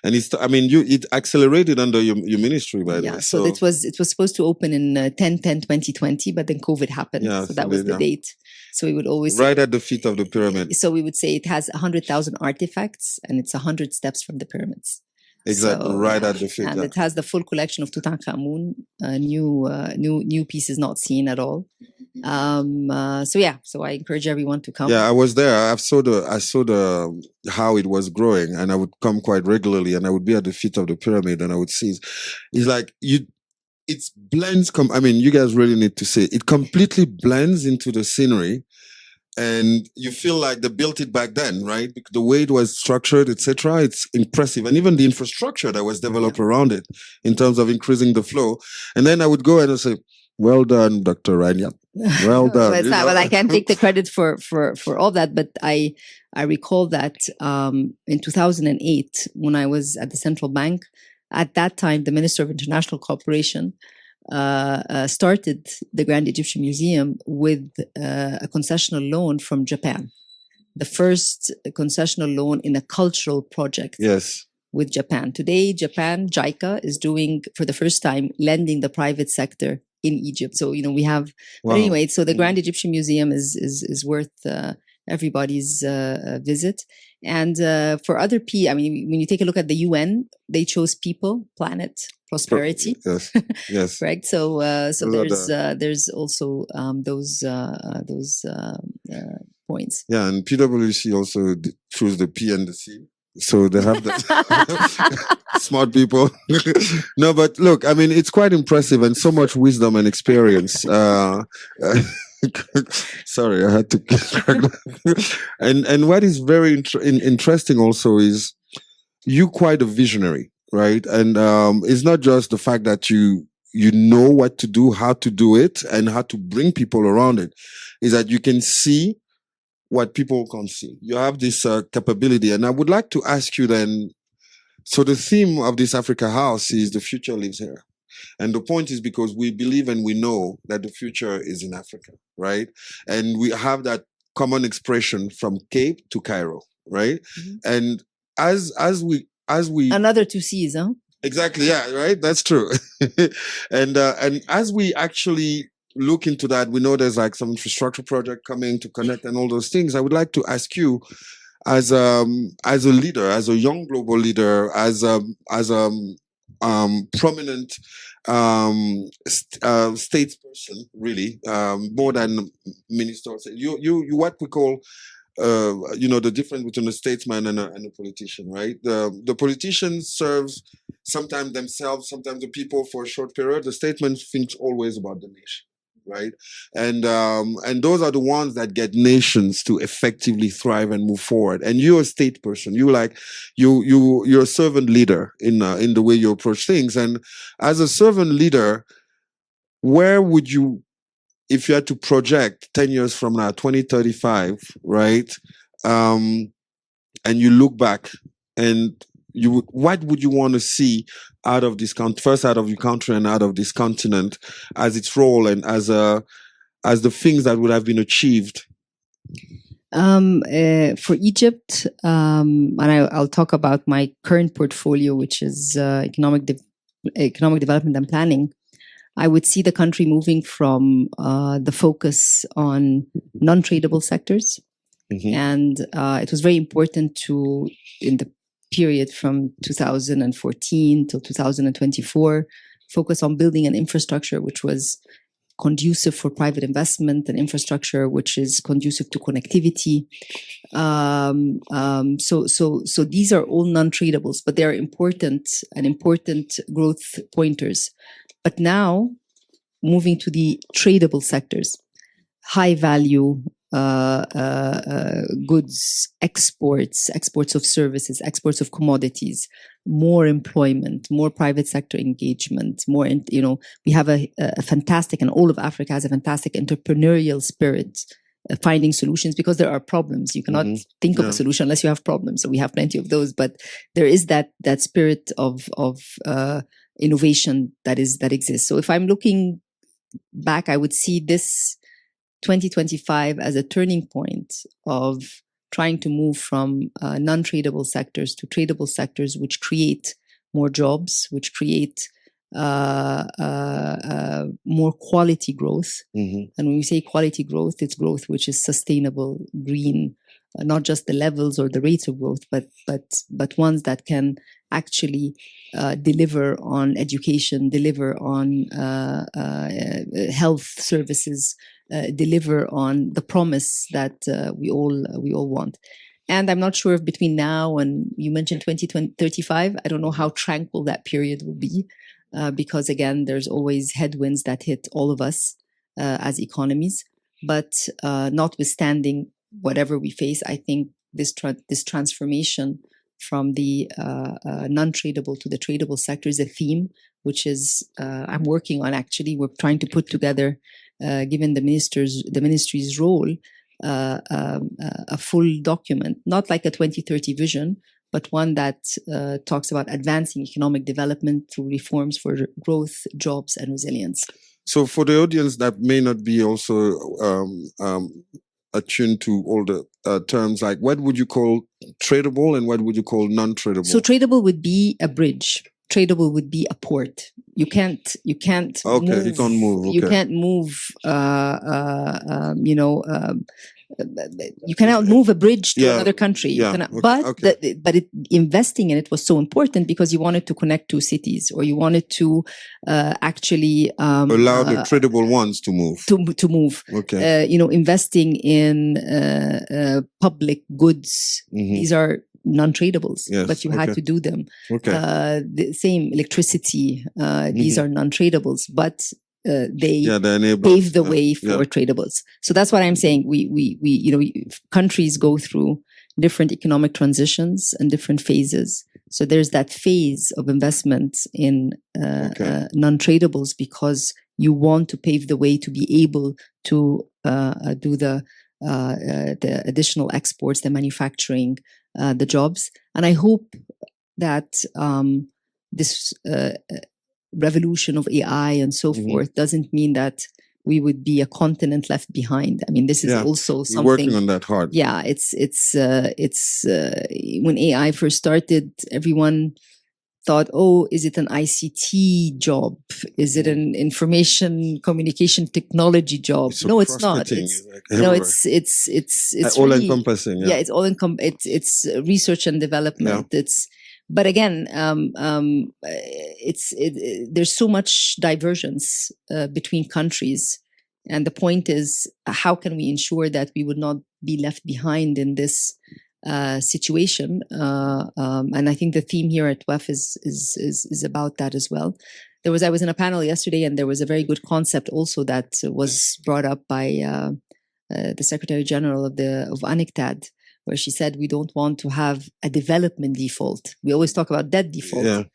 And it's, I mean, it accelerated under your ministry, by the way. So it was supposed to open in 10/10/2020, but then COVID happened. Yeah, so that was the date. So we would always right at the feet of the pyramid. So we would say it has 100,000 artifacts, and it's 100 steps from the pyramids. Exactly, So, right at the feet. And it has the full collection of Tutankhamun, new pieces not seen at all. So I encourage everyone to come. Yeah, I was there. I saw the how it was growing, and I would come quite regularly, and I would be at the feet of the pyramid, and I would see. It's like it blends. I mean, you guys really need to see it completely blends into the scenery. And you feel like they built it back then, right? Because the way it was structured, etc., it's impressive. And even the infrastructure that was developed around it in terms of increasing the flow. And then I would go and I'd say, well done, Dr. Rania. Well done. Well, I can't take the credit for all that, but I recall that in 2008, when I was at the central bank, at that time, the Minister of International Cooperation started the Grand Egyptian Museum with a concessional loan from Japan, the first concessional loan in a cultural project. Yes. With Japan. Today, Japan, JICA, is doing for the first time lending the private sector in Egypt. So we have. Wow. But anyway, so the Grand Egyptian Museum is worth everybody's visit. And for other P, I mean, when you take a look at the UN, they chose people, planet, prosperity. Yes, yes. Correct. So there's also those points. Yeah, and PwC also chose the P and the C. So they have that smart people. No, but look, I mean, it's quite impressive and so much wisdom and experience. Sorry, I had to. And what is very interesting also is you quite a visionary, right? And it's not just the fact that you know what to do, how to do it, and how to bring people around it. Is that you can see what people can't see. You have this capability. And I would like to ask you then, so the theme of this Africa House is the future lives here. And the point is because we believe and we know that the future is in Africa, right? And we have that common expression from Cape to Cairo, right? Mm-hmm. And as we another 2 C's, huh? Exactly, yeah, right? That's true. And as we actually look into that, we know there's like some infrastructure project coming to connect and all those things. I would like to ask you, as a leader, as a young global leader, as a prominent statesperson, really, more than minister. You what we call the difference between a statesman and a politician, right? The politician serves sometimes themselves, sometimes the people for a short period. The statesman thinks always about the nation. right? And those are the ones that get nations to effectively thrive and move forward. And you're a state person. You're a servant leader in the way you approach things. And as a servant leader, where would you, if you had to project 10 years from now, 2035, right? And you look back and what would you want to see out of this first out of your country and out of this continent as its role and as the things that would have been achieved? For Egypt, and I'll talk about my current portfolio, which is economic development and planning. I would see the country moving from the focus on non-tradable sectors. Mm-hmm. And it was very important to, in the period from 2014 till 2024, focus on building an infrastructure which was conducive for private investment, an infrastructure which is conducive to connectivity. So these are all non-tradables, but they are important growth pointers. But now, moving to the tradable sectors, high value goods, exports of services, exports of commodities, more employment, more private sector engagement, more, we have a fantastic, and all of Africa has a fantastic entrepreneurial spirit, finding solutions because there are problems. You cannot think of a solution unless you have problems. So we have plenty of those, but there is that spirit of innovation that exists. So if I'm looking back, I would see this 2025 as a turning point of trying to move from non-tradable sectors to tradable sectors, which create more jobs, which create more quality growth. Mm-hmm. And when we say quality growth, it's growth which is sustainable, green, not just the levels or the rates of growth, but ones that can actually deliver on education, deliver on health services, deliver on the promise that we all want. And I'm not sure if between now and, you mentioned 2035, I don't know how tranquil that period will be, because again, there's always headwinds that hit all of us as economies. But notwithstanding whatever we face, I think this transformation from the non-tradable to the tradable sector is a theme which is I'm working on. Actually, we're trying to put together, given the ministry's role, a full document, not like a 2030 vision, but one that talks about advancing economic development through reforms for growth, jobs, and resilience. So for the audience that may not be also attuned to all the terms, like what would you call tradable and what would you call non-tradable? So tradable would be a bridge. Tradable would be a port. You can't okay, move. You can't move. Okay. You can't move. You cannot move a bridge to another country. You cannot, but investing in it was so important because you wanted to connect two cities, or you wanted to actually allow the tradable ones to move. To move. Okay. Investing in public goods. Mm-hmm. These are non-tradables, yes, but you had to do them. Okay. The same electricity. These are non-tradables, but they pave the way for tradables. So that's what I'm saying. We countries go through different economic transitions and different phases. So there's that phase of investment in non-tradables because you want to pave the way to be able to do the additional exports, the manufacturing, the jobs. And I hope that this revolution of AI and so forth doesn't mean that we would be a continent left behind. I mean, this is also something. We're working on that hard. Yeah, it's when AI first started, everyone thought, oh, is it an ICT job? Is it an information communication technology job? No, it's not. It's all really, encompassing. Yeah, it's all it's research and development. Yeah. But again, there's so much divergence between countries. And the point is, how can we ensure that we would not be left behind in this situation? And I think the theme here at WEF is about that as well. I was in a panel yesterday, and there was a very good concept also that was brought up by the Secretary General of UNCTAD, where she said we don't want to have a development default. We always talk about debt default,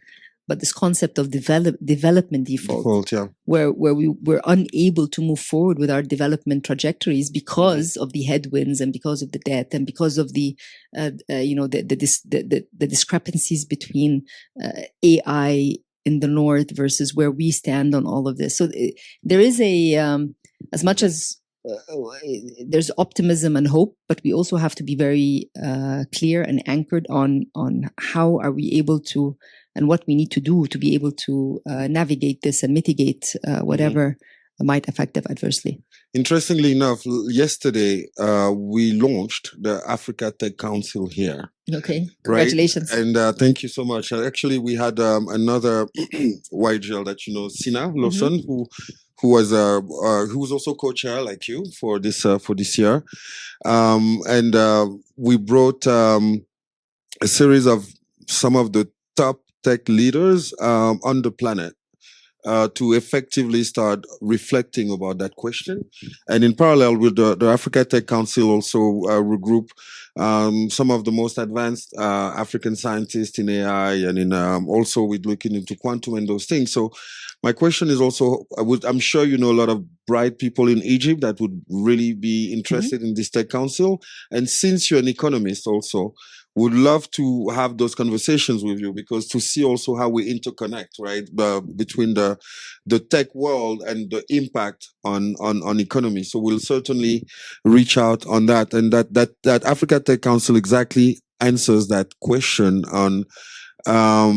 but this concept of development default, where we're unable to move forward with our development trajectories because of the headwinds and because of the debt and because of the discrepancies between AI in the north versus where we stand on all of this. So there is as much as there's optimism and hope, but we also have to be very clear and anchored on how are we able to, and what we need to do to be able to navigate this and mitigate whatever might affect them adversely. Interestingly enough, yesterday we launched the Africa Tech Council here. Okay, congratulations. Right? And thank you so much. Actually, we had another white girl that you know, Sina Lawson, who was also co-chair like you for this year, and we brought a series of some of the top tech leaders on the planet to effectively start reflecting about that question. And in parallel with the Africa Tech Council also regroup some of the most advanced African scientists in AI and in also with looking into quantum and those things. So my question is also, I'm sure you know a lot of bright people in Egypt that would really be interested in this Tech Council. And since you're an economist also, would love to have those conversations with you, because to see also how we interconnect, right, between the tech world and the impact on economy. So we'll certainly reach out on that, and that Africa Tech Council exactly answers that question on how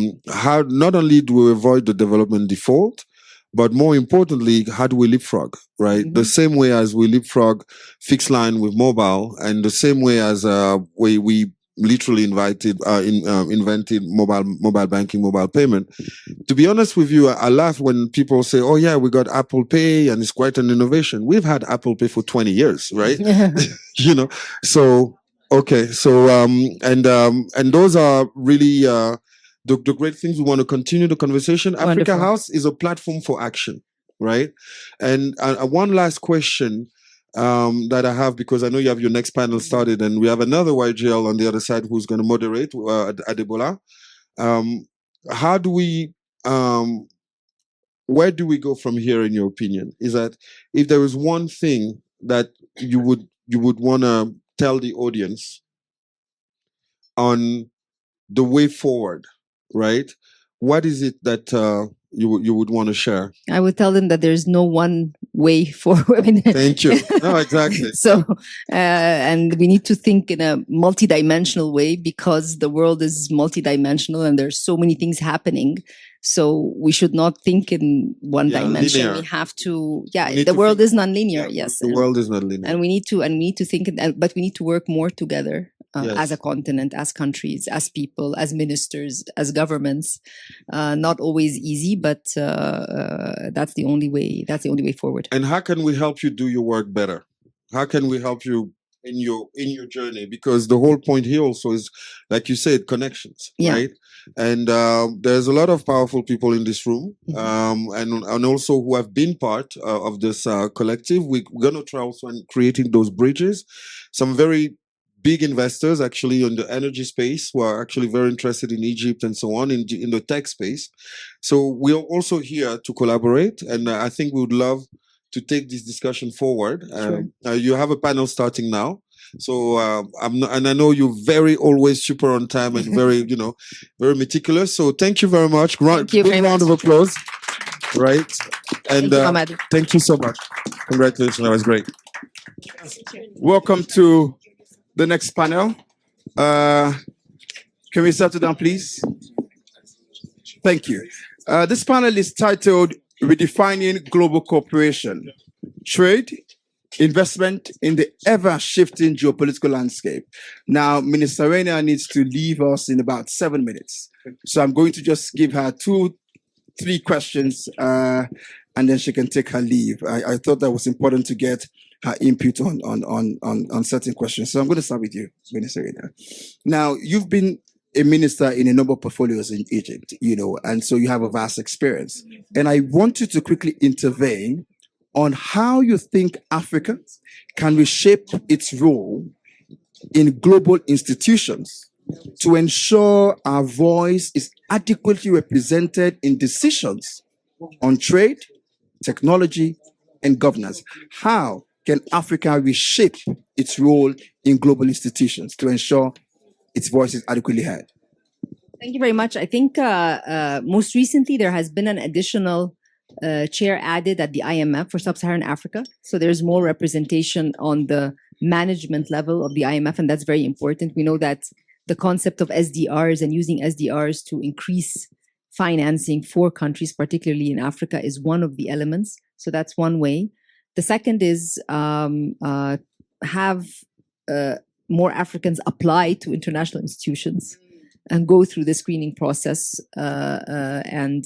not only do we avoid the development default, but more importantly, how do we leapfrog, right? The same way as we leapfrog fixed line with mobile, and the same way as we literally invented mobile banking, mobile payment. To be honest with you, I laugh when people say, "Oh yeah, we got Apple Pay and it's quite an innovation." We've had Apple Pay for 20 years, right? You know, so okay, so and those are really the great things. We want to continue the conversation. Wonderful. Africa House is a platform for action, right? And one last question that I have, because I know you have your next panel started, and we have another YGL on the other side who's going to moderate, Adebola. How do we, where do we go from here, in your opinion? Is that if there is one thing that you would want to tell the audience on the way forward, right? What is it that you would want to share? I would tell them that there's no one way forward. Thank you. No, exactly. So, and we need to think in a multidimensional way, because the world is multidimensional and there's so many things happening. So we should not think in one dimension. Linear. We have to, the world is nonlinear. Yes. The world is not linear. And we need to think, but we need to work more together. Yes. As a continent, as countries, as people, as ministers, as governments. Not always easy, but that's the only way. That's the only way forward. And how can we help you do your work better? How can we help you in your journey? Because the whole point here also is, like you said, connections, right? And there's a lot of powerful people in this room, and also who have been part of this collective. We're gonna try also in creating those bridges. Some very big investors actually in the energy space who are actually very interested in Egypt and so on in the tech space. So we are also here to collaborate, and I think we would love to take this discussion forward. Sure. You have a panel starting now. So and I know you're very always super on time and very very meticulous. So thank you very much. Thank you very much. Round of applause. Right. And Thank you, thank you so much. Congratulations. That was great. Welcome to the next panel. Can we settle down, please? Thank you. This panel is titled Redefining Global Cooperation, Trade, Investment in the Ever-Shifting Geopolitical Landscape. Now, Minister Rania needs to leave us in about 7 minutes. So I'm going to just give her 2-3 questions, and then she can take her leave. I thought that was important to get her input on certain questions. So I'm going to start with you, Minister Rania. Now, you've been a minister in a number of portfolios in Egypt, and so you have a vast experience. And I want you to quickly intervene on how you think Africa can reshape its role in global institutions to ensure our voice is adequately represented in decisions on trade, technology, and governance. How can Africa reshape its role in global institutions to ensure its voice is adequately heard? Thank you very much. I think most recently there has been an additional chair added at the IMF for Sub-Saharan Africa. So there's more representation on the management level of the IMF, and that's very important. We know that the concept of SDRs and using SDRs to increase financing for countries, particularly in Africa, is one of the elements. So that's one way. The second is have more Africans apply to international institutions and go through the screening process and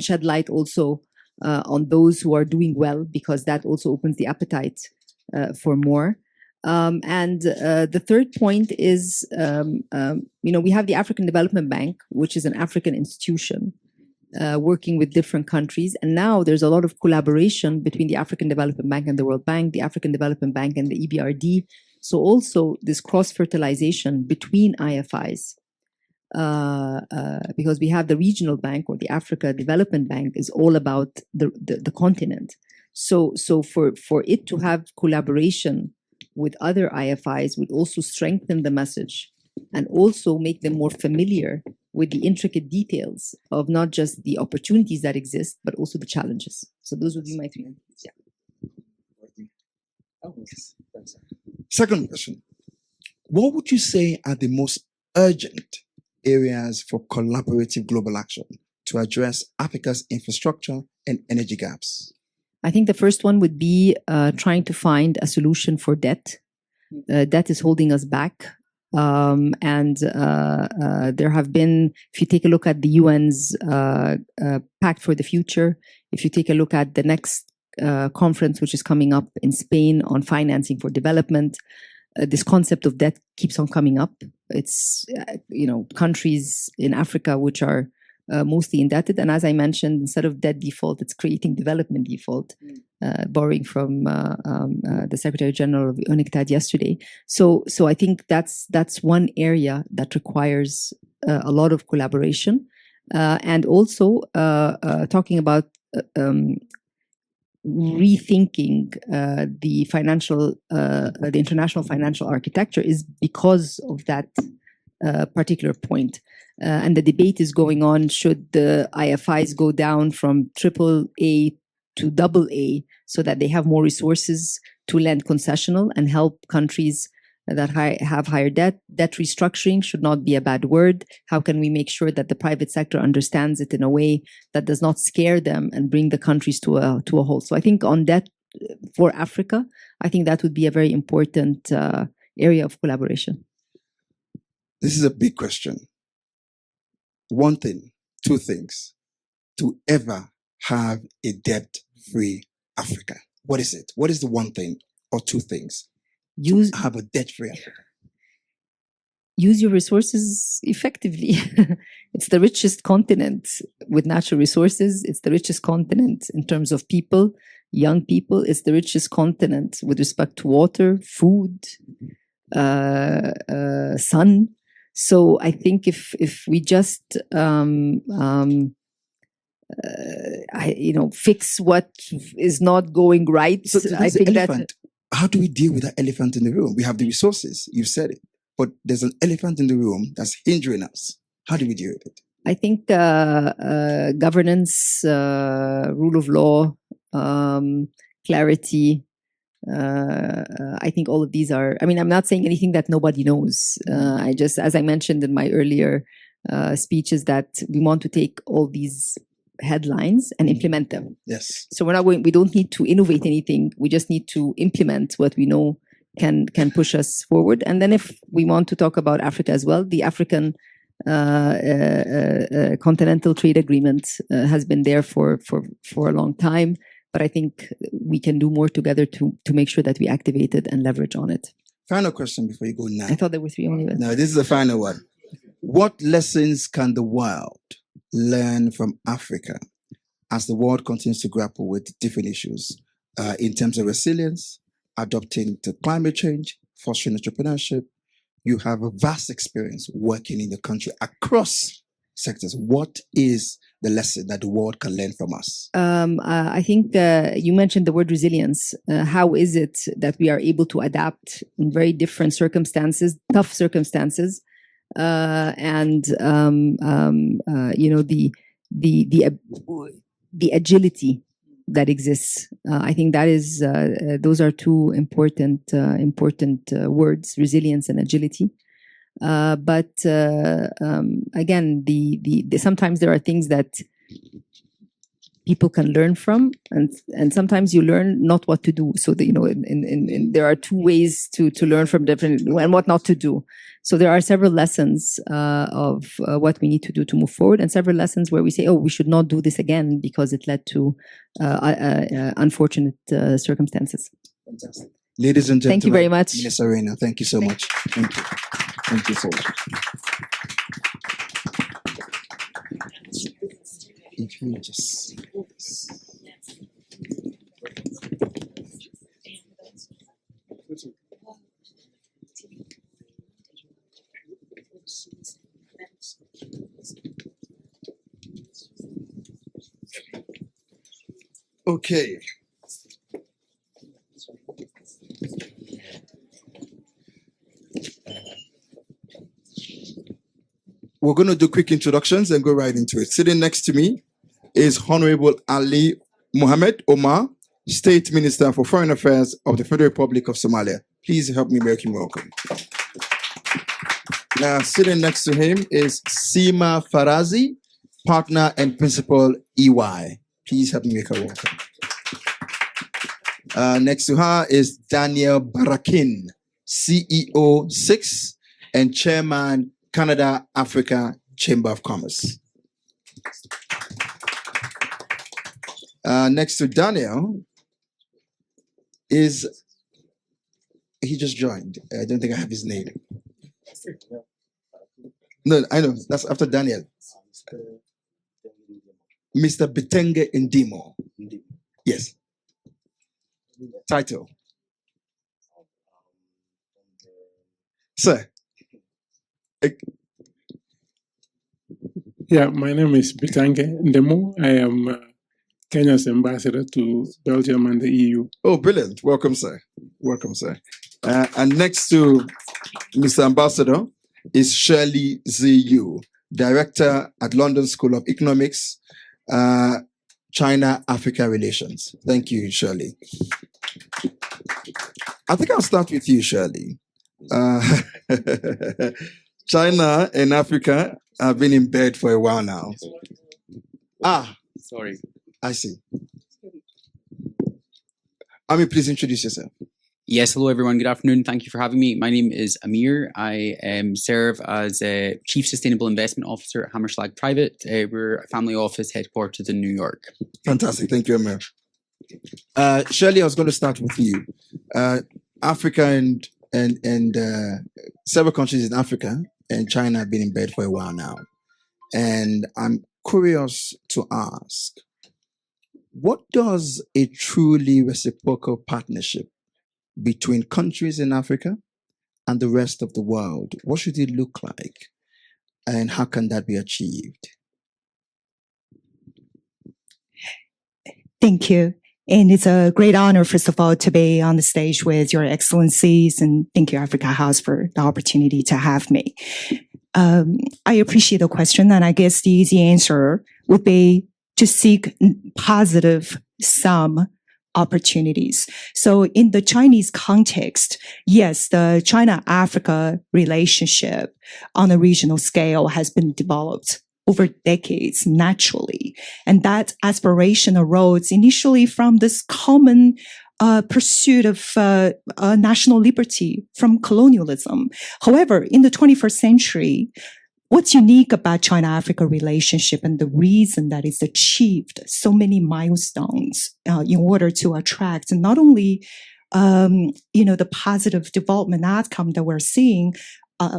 shed light also on those who are doing well, because that also opens the appetite for more. And the third point is, we have the African Development Bank, which is an African institution working with different countries. And now there's a lot of collaboration between the African Development Bank and the World Bank, the African Development Bank and the EBRD. So also this cross-fertilization between IFIs, because we have the regional bank, or the Africa Development Bank is all about the continent. So for it to have collaboration with other IFIs would also strengthen the message and also make them more familiar with the intricate details of not just the opportunities that exist, but also the challenges. So those would be my three. Yeah. Oh, yes. Second question. What would you say are the most urgent areas for collaborative global action to address Africa's infrastructure and energy gaps? I think the first one would be trying to find a solution for debt. Debt is holding us back. And there have been, if you take a look at the UN's Pact for the Future, if you take a look at the next conference, which is coming up in Spain on financing for development, this concept of debt keeps on coming up. It's, countries in Africa which are mostly indebted. And as I mentioned, instead of debt default, it's creating development default, borrowing from the Secretary General of UNCTAD yesterday. So I think that's one area that requires a lot of collaboration. And also talking about rethinking the international financial architecture is because of that particular point. And the debate is going on, should the IFIs go down from AAA to AA so that they have more resources to lend concessional and help countries that have higher debt. Debt restructuring should not be a bad word. How can we make sure that the private sector understands it in a way that does not scare them and bring the countries to a halt? So I think on debt for Africa, I think that would be a very important area of collaboration. This is a big question. One thing, two things, to ever have a debt-free Africa. What is it? What is the one thing or two things to have a debt-free Africa? Use your resources effectively. It's the richest continent with natural resources. It's the richest continent in terms of people, young people. It's the richest continent with respect to water, food, sun. So I think if we just fix what is not going right, So I think that. How do we deal with that elephant in the room? We have the resources, you've said it, but there's an elephant in the room that's hindering us. How do we deal with it? I think governance, rule of law, clarity. I think all of these are, I'm not saying anything that nobody knows. I just, as I mentioned in my earlier speeches, that we want to take all these headlines and implement them. Yes. So we don't need to innovate anything. We just need to implement what we know can push us forward. And then if we want to talk about Africa as well, the African Continental Trade Agreement has been there for a long time. But I think we can do more together to make sure that we activate it and leverage on it. Final question before you go now. I thought there were three only. No, this is the final one. What lessons can the world learn from Africa as the world continues to grapple with different issues in terms of resilience, adapting to climate change, fostering entrepreneurship? You have a vast experience working in the country across sectors. What is the lesson that the world can learn from us? I think you mentioned the word resilience. How is it that we are able to adapt in very different circumstances, tough circumstances, and you know, the agility that exists? I think that is those are two important words: resilience and agility. But again, sometimes there are things that people can learn from, and sometimes you learn not what to do. So that, you know, there are two ways to learn from different and what not to do. So there are several lessons of what we need to do to move forward, and several lessons where we say, oh, we should not do this again because it led to unfortunate circumstances. Fantastic. Ladies and gentlemen, thank you very much. Minister Rania, thank you so much. Thank you. Thank you so much. If you just... Okay. We're going to do quick introductions and go right into it. Sitting next to me is Honorable Ali Mohammed Omar, State Minister for Foreign Affairs of the Federal Republic of Somalia. Please help me make him welcome. Now, sitting next to him is Sima Farazi, Partner and Principal EY. Please help me make her welcome. Next to her is Daniel Barakin, CEO 6 and Chairman, Canada Africa Chamber of Commerce. Next to Daniel is, he just joined. I don't think I have his name. No, I know, that's after Daniel. Mr. Bitenge Ndimo. Yes. Title. Sir. Yeah, my name is Bitenge Ndemo. I am Kenya's ambassador to Belgium and the EU. Oh, brilliant. Welcome, sir. Welcome, sir. And next to Mr. Ambassador is Shirley Ziyu, Director at London School of Economics, China-Africa Relations. Thank you, Shirley. I think I'll start with you, Shirley. China and Africa have been in bed for a while now. Sorry. I see. Ami, please introduce yourself. Yes, hello everyone. Good afternoon. Thank you for having me. My name is Amir. I serve as a Chief Sustainable Investment Officer at Hammerschlag Private. We're a family office headquartered in New York. Fantastic. Thank you, Amir. Shirley, I was going to start with you. Africa and several countries in Africa and China have been in bed for a while now. And I'm curious to ask, what does a truly reciprocal partnership between countries in Africa and the rest of the world, what should it look like? And how can that be achieved? Thank you. And it's a great honor, first of all, to be on the stage with Your Excellencies, and thank you, Africa House, for the opportunity to have me. I appreciate the question, and I guess the easy answer would be to seek positive sum opportunities. So in the Chinese context, yes, the China-Africa relationship on a regional scale has been developed over decades naturally. And that aspiration arose initially from this common pursuit of national liberty from colonialism. However, in the 21st century, what's unique about China-Africa relationship and the reason that it's achieved so many milestones in order to attract not only the positive development outcome that we're seeing,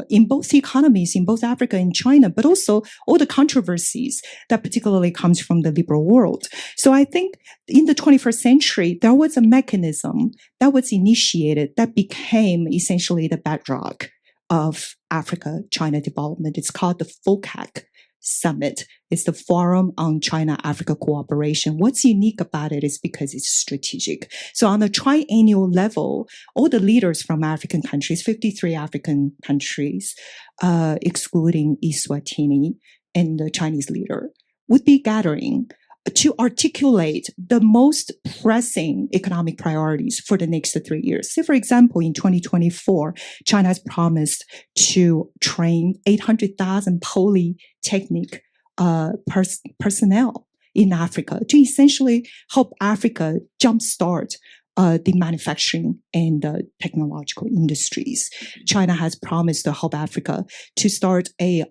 in both economies, in both Africa and China, but also all the controversies that particularly comes from the liberal world. So I think in the 21st century, there was a mechanism that was initiated that became essentially the bedrock of Africa-China development. It's called the FOCAC Summit. It's the Forum on China-Africa Cooperation. What's unique about it is because it's strategic. So on a triennial level, all the leaders from African countries, 53 African countries, excluding Eswatini and the Chinese leader, would be gathering to articulate the most pressing economic priorities for the next 3 years. Say, for example, in 2024, China has promised to train 800,000 polytechnic personnel in Africa to essentially help Africa jumpstart the manufacturing and technological industries. China has promised to help Africa to start a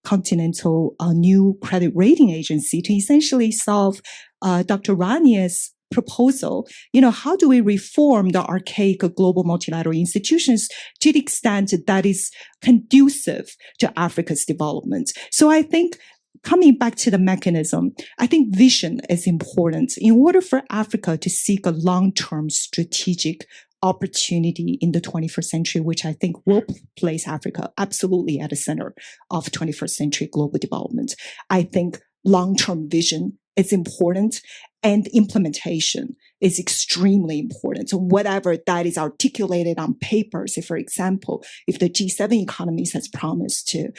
continental new credit rating agency to essentially solve Dr. Rania's proposal. How do we reform the archaic global multilateral institutions to the extent that is conducive to Africa's development? So I think coming back to the mechanism, I think vision is important. In order for Africa to seek a long-term strategic opportunity in the 21st century, which I think will place Africa absolutely at the center of 21st century global development, I think long-term vision is important and implementation is extremely important. So whatever that is articulated on paper, say, for example, if the G7 economies has promised to,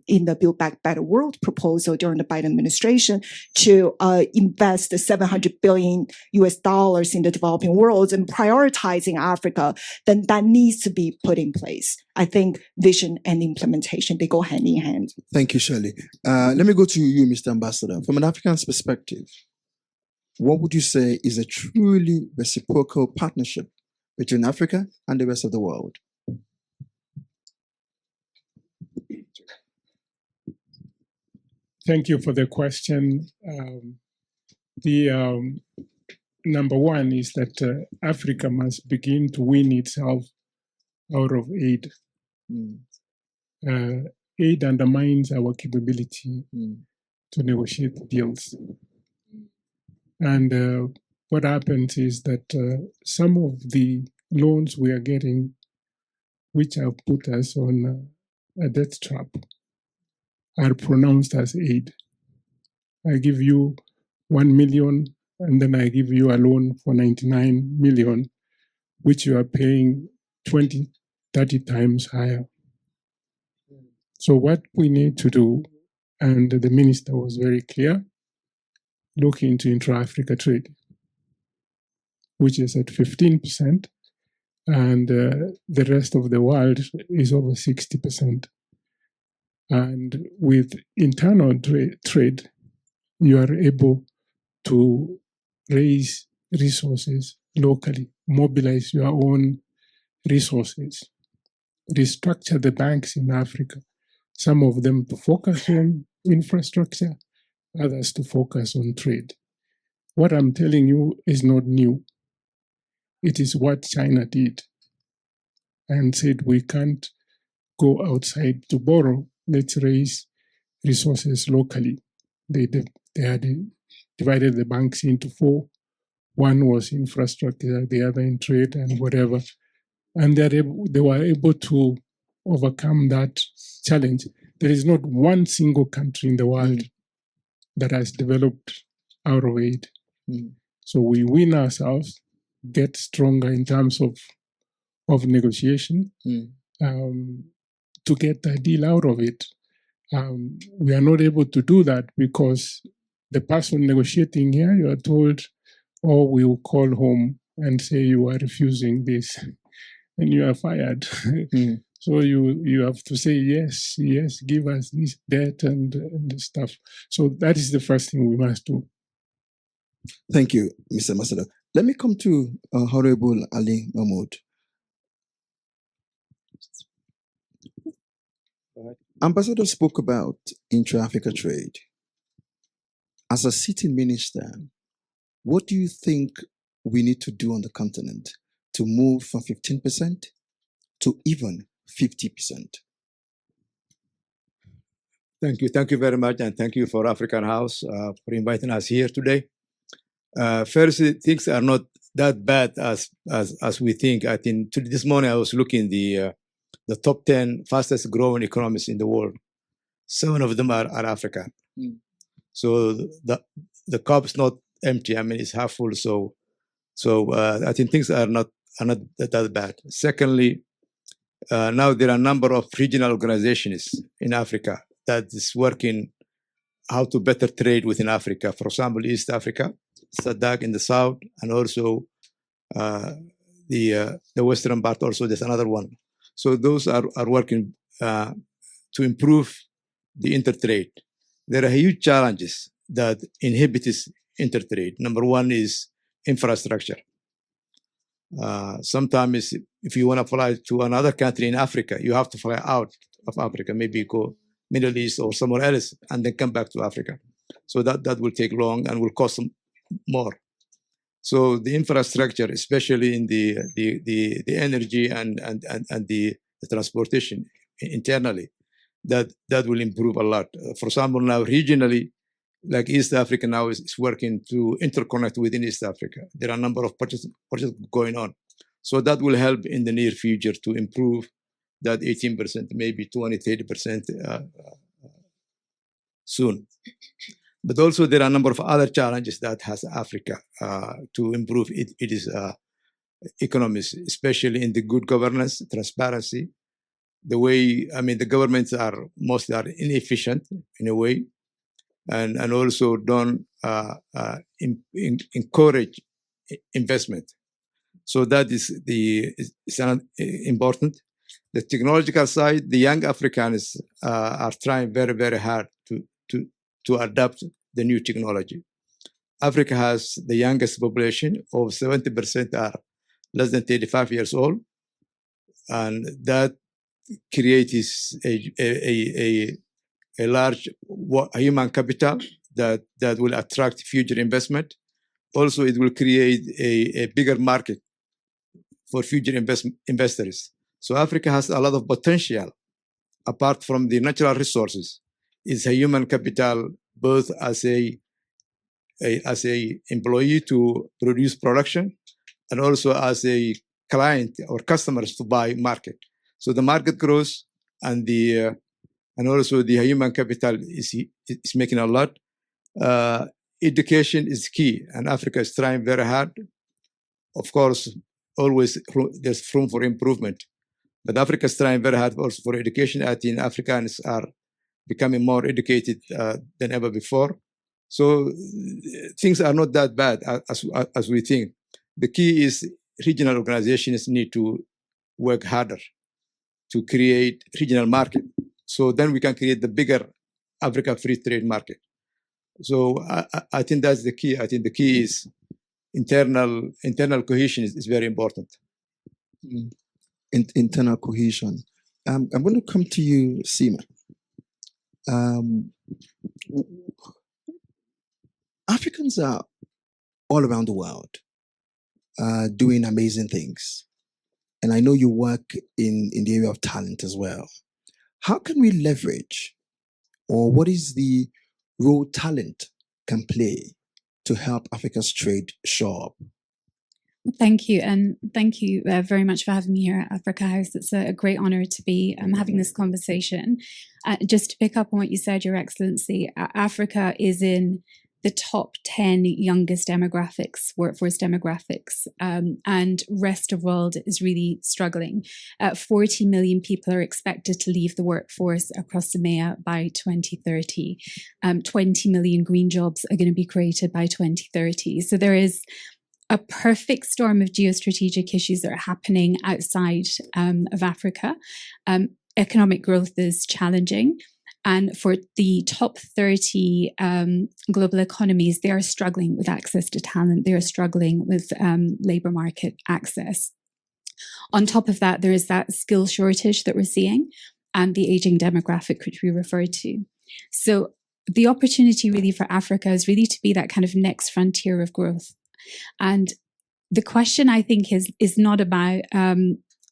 in the Build Back Better World proposal during the Biden administration, to invest $700 billion in the developing world and prioritizing Africa, then that needs to be put in place. I think vision and implementation, they go hand in hand. Thank you, Shirley. Let me go to you, Mr. Ambassador. From an African's perspective, what would you say is a truly reciprocal partnership between Africa and the rest of the world? Thank you for the question. Number one is that Africa must begin to win itself out of aid. Aid undermines our capability to negotiate deals. And what happens is that some of the loans we are getting, which have put us on a debt trap, are pronounced as aid. I give you 1 million, and then I give you a loan for 99 million, which you are paying 20, 30 times higher. So what we need to do, and the minister was very clear, look into Intra-Africa Trade, which is at 15%, and the rest of the world is over 60%. And with internal trade, you are able to raise resources locally, mobilize your own resources, restructure the banks in Africa, some of them to focus on infrastructure, others to focus on trade. What I'm telling you is not new. It is what China did and said we can't go outside to borrow. Let's raise resources locally. They had divided the banks into 4. One was infrastructure, the other in trade and whatever. And they were able to overcome that challenge. There is not one single country in the world that has developed out of aid. So we win ourselves, get stronger in terms of negotiation to get the deal out of it. We are not able to do that because the person negotiating here, you are told, oh, we will call home and say you are refusing this and you are fired. So you have to say, yes, give us this debt and this stuff. So that is the first thing we must do. Thank you, Mr. Ambassador. Let me come to Honorable Ali Mahmoud. Ambassador spoke about intra-Africa trade. As a sitting minister, what do you think we need to do on the continent to move from 15% to even 50%. Thank you. Thank you very much. And thank you for African House for inviting us here today. First, things are not that bad as we think. I think this morning I was looking the top 10 fastest growing economies in the world. 7 of them are African. So the cup is not empty. I mean, it's half full. So I think things are not that bad. Secondly, now there are a number of regional organizations in Africa that is working how to better trade within Africa. For example, East Africa, SADC in the south, and also the western part. Also, there's another one. So those are working to improve the intertrade. There are huge challenges that inhibit this intertrade. Number one is infrastructure. Sometimes if you want to fly to another country in Africa, you have to fly out of Africa, maybe go Middle East or somewhere else, and then come back to Africa. So that will take long and will cost more. So the infrastructure, especially in the energy and the transportation internally, that will improve a lot. For example, now regionally, like East Africa now is working to interconnect within East Africa. There are a number of projects going on. So that will help in the near future to improve that 18%, maybe 20, 30% soon. But also there are a number of other challenges that has Africa to improve its economies, especially in the good governance, transparency. The way, I mean, the governments are mostly inefficient in a way, and also don't encourage investment. So that is important. The technological side, the young Africans are trying very, very hard to adapt the new technology. Africa has the youngest population, of 70% are less than 35 years old, and that creates a large human capital that will attract future investment. Also, it will create a bigger market for future investors. So Africa has a lot of potential apart from the natural resources. It's a human capital, both as a employee to produce production and also as a client or customers to buy market. So the market grows and also the human capital is making a lot. Education is key, and Africa is trying very hard. Of course, always there's room for improvement, but Africa is trying very hard also for education. I think Africans are becoming more educated than ever before. So things are not that bad as we think. The key is regional organizations need to work harder to create regional market. So then we can create the bigger Africa free trade market. So I think that's the key. I think the key is internal cohesion is very important. Internal cohesion. I'm going to come to you, Seema. Africans are all around the world doing amazing things. And I know you work in the area of talent as well. How can we leverage, or what is the role talent can play to help Africa's trade show up? Thank you. And thank you very much for having me here at Africa House. It's a great honor to be having this conversation. Just to pick up on what you said, Your Excellency, Africa is in the top 10 youngest demographics, workforce demographics, and rest of world is really struggling. 40 million people are expected to leave the workforce across EMEA by 2030. 20 million green jobs are going to be created by 2030. So there is a perfect storm of geostrategic issues that are happening outside of Africa. Economic growth is challenging. And for the top 30 global economies, they are struggling with access to talent. They are struggling with labor market access. On top of that, there is that skill shortage that we're seeing and the aging demographic, which we referred to. So the opportunity really for Africa is really to be that kind of next frontier of growth. And the question, I think, is not about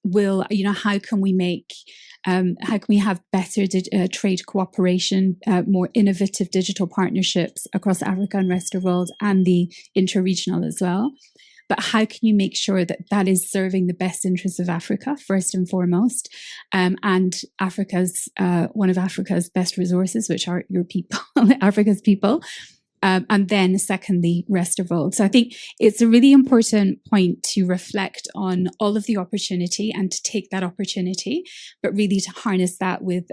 Will, how can we have better trade cooperation, more innovative digital partnerships across Africa and rest of the world, and the interregional as well? But how can you make sure that that is serving the best interests of Africa first and foremost, and Africa's one of Africa's best resources, which are your people, Africa's people. And then secondly, rest of the world. So I think it's a really important point to reflect on all of the opportunity and to take that opportunity, but really to harness that with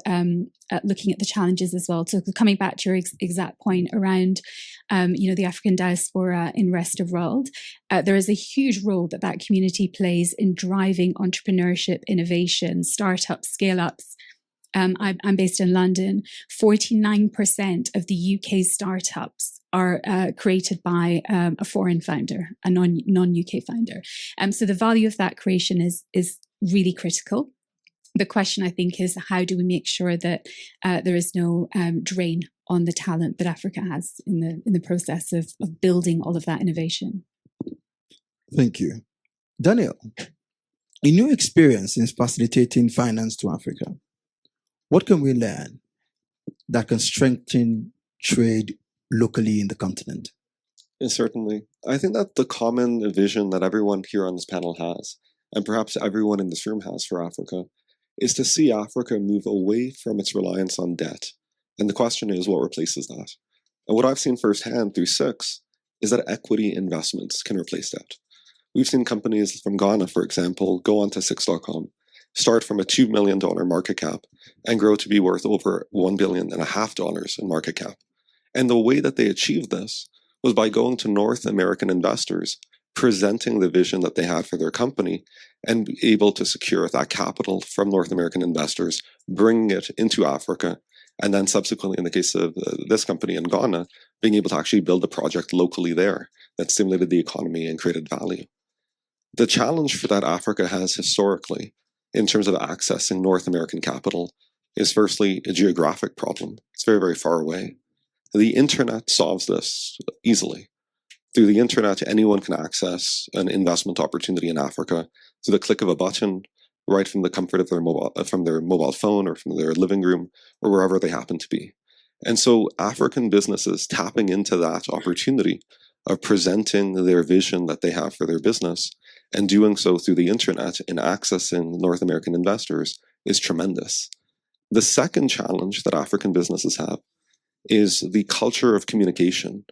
looking at the challenges as well. So coming back to your exact point around, the African diaspora in rest of the world, there is a huge role that community plays in driving entrepreneurship, innovation, startups, scale-ups. I'm based in London. 49% of the UK startups are created by a foreign founder, a non-UK founder. So the value of that creation is really critical. The question, I think, is how do we make sure that there is no drain on the talent that Africa has in the process of building all of that innovation? Thank you. Daniel, in your experience in facilitating finance to Africa, what can we learn that can strengthen trade locally in the continent? Yes, certainly. I think that the common vision that everyone here on this panel has, and perhaps everyone in this room has for Africa, is to see Africa move away from its reliance on debt. And the question is, what replaces that? And what I've seen firsthand through SIX is that equity investments can replace debt. We've seen companies from Ghana, for example, go onto Six.com, start from a $2 million market cap and grow to be worth over $1.5 billion in market cap. And the way that they achieved this was by going to North American investors, presenting the vision that they had for their company, and able to secure that capital from North American investors, bringing it into Africa, and then subsequently, in the case of this company in Ghana, being able to actually build a project locally there that stimulated the economy and created value. The challenge for that Africa has historically, in terms of accessing North American capital, is firstly a geographic problem. It's very, very far away. The internet solves this easily. Through the internet, anyone can access an investment opportunity in Africa through the click of a button, right from the comfort of their mobile phone or from their living room or wherever they happen to be. And so African businesses tapping into that opportunity of presenting their vision that they have for their business and doing so through the internet and accessing North American investors is tremendous. The second challenge that African businesses have is the culture of communication.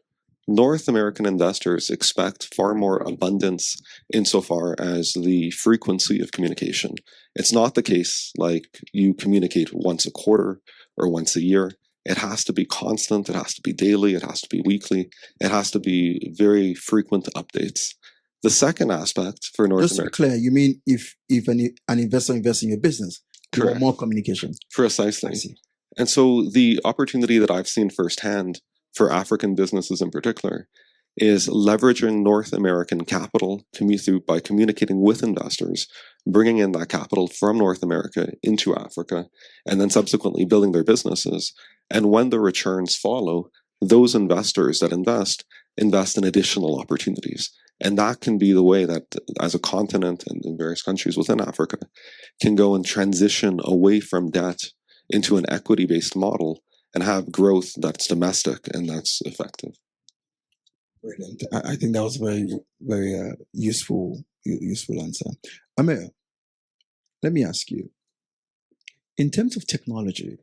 North American investors expect far more abundance insofar as the frequency of communication. It's not the case like you communicate once a quarter or once a year. It has to be constant, it has to be daily, it has to be weekly, it has to be very frequent updates. The second aspect for North America... Just to be clear, you mean if an investor invests in your business, you want more communication? Precisely. And so the opportunity that I've seen firsthand for African businesses in particular is leveraging North American capital by communicating with investors, bringing in that capital from North America into Africa, and then subsequently building their businesses. And when the returns follow, those investors that invest in additional opportunities. And that can be the way that as a continent and in various countries within Africa can go and transition away from debt into an equity-based model and have growth that's domestic and that's effective. Brilliant. I think that was very, very useful answer. Amir, let me ask you, in terms of technology,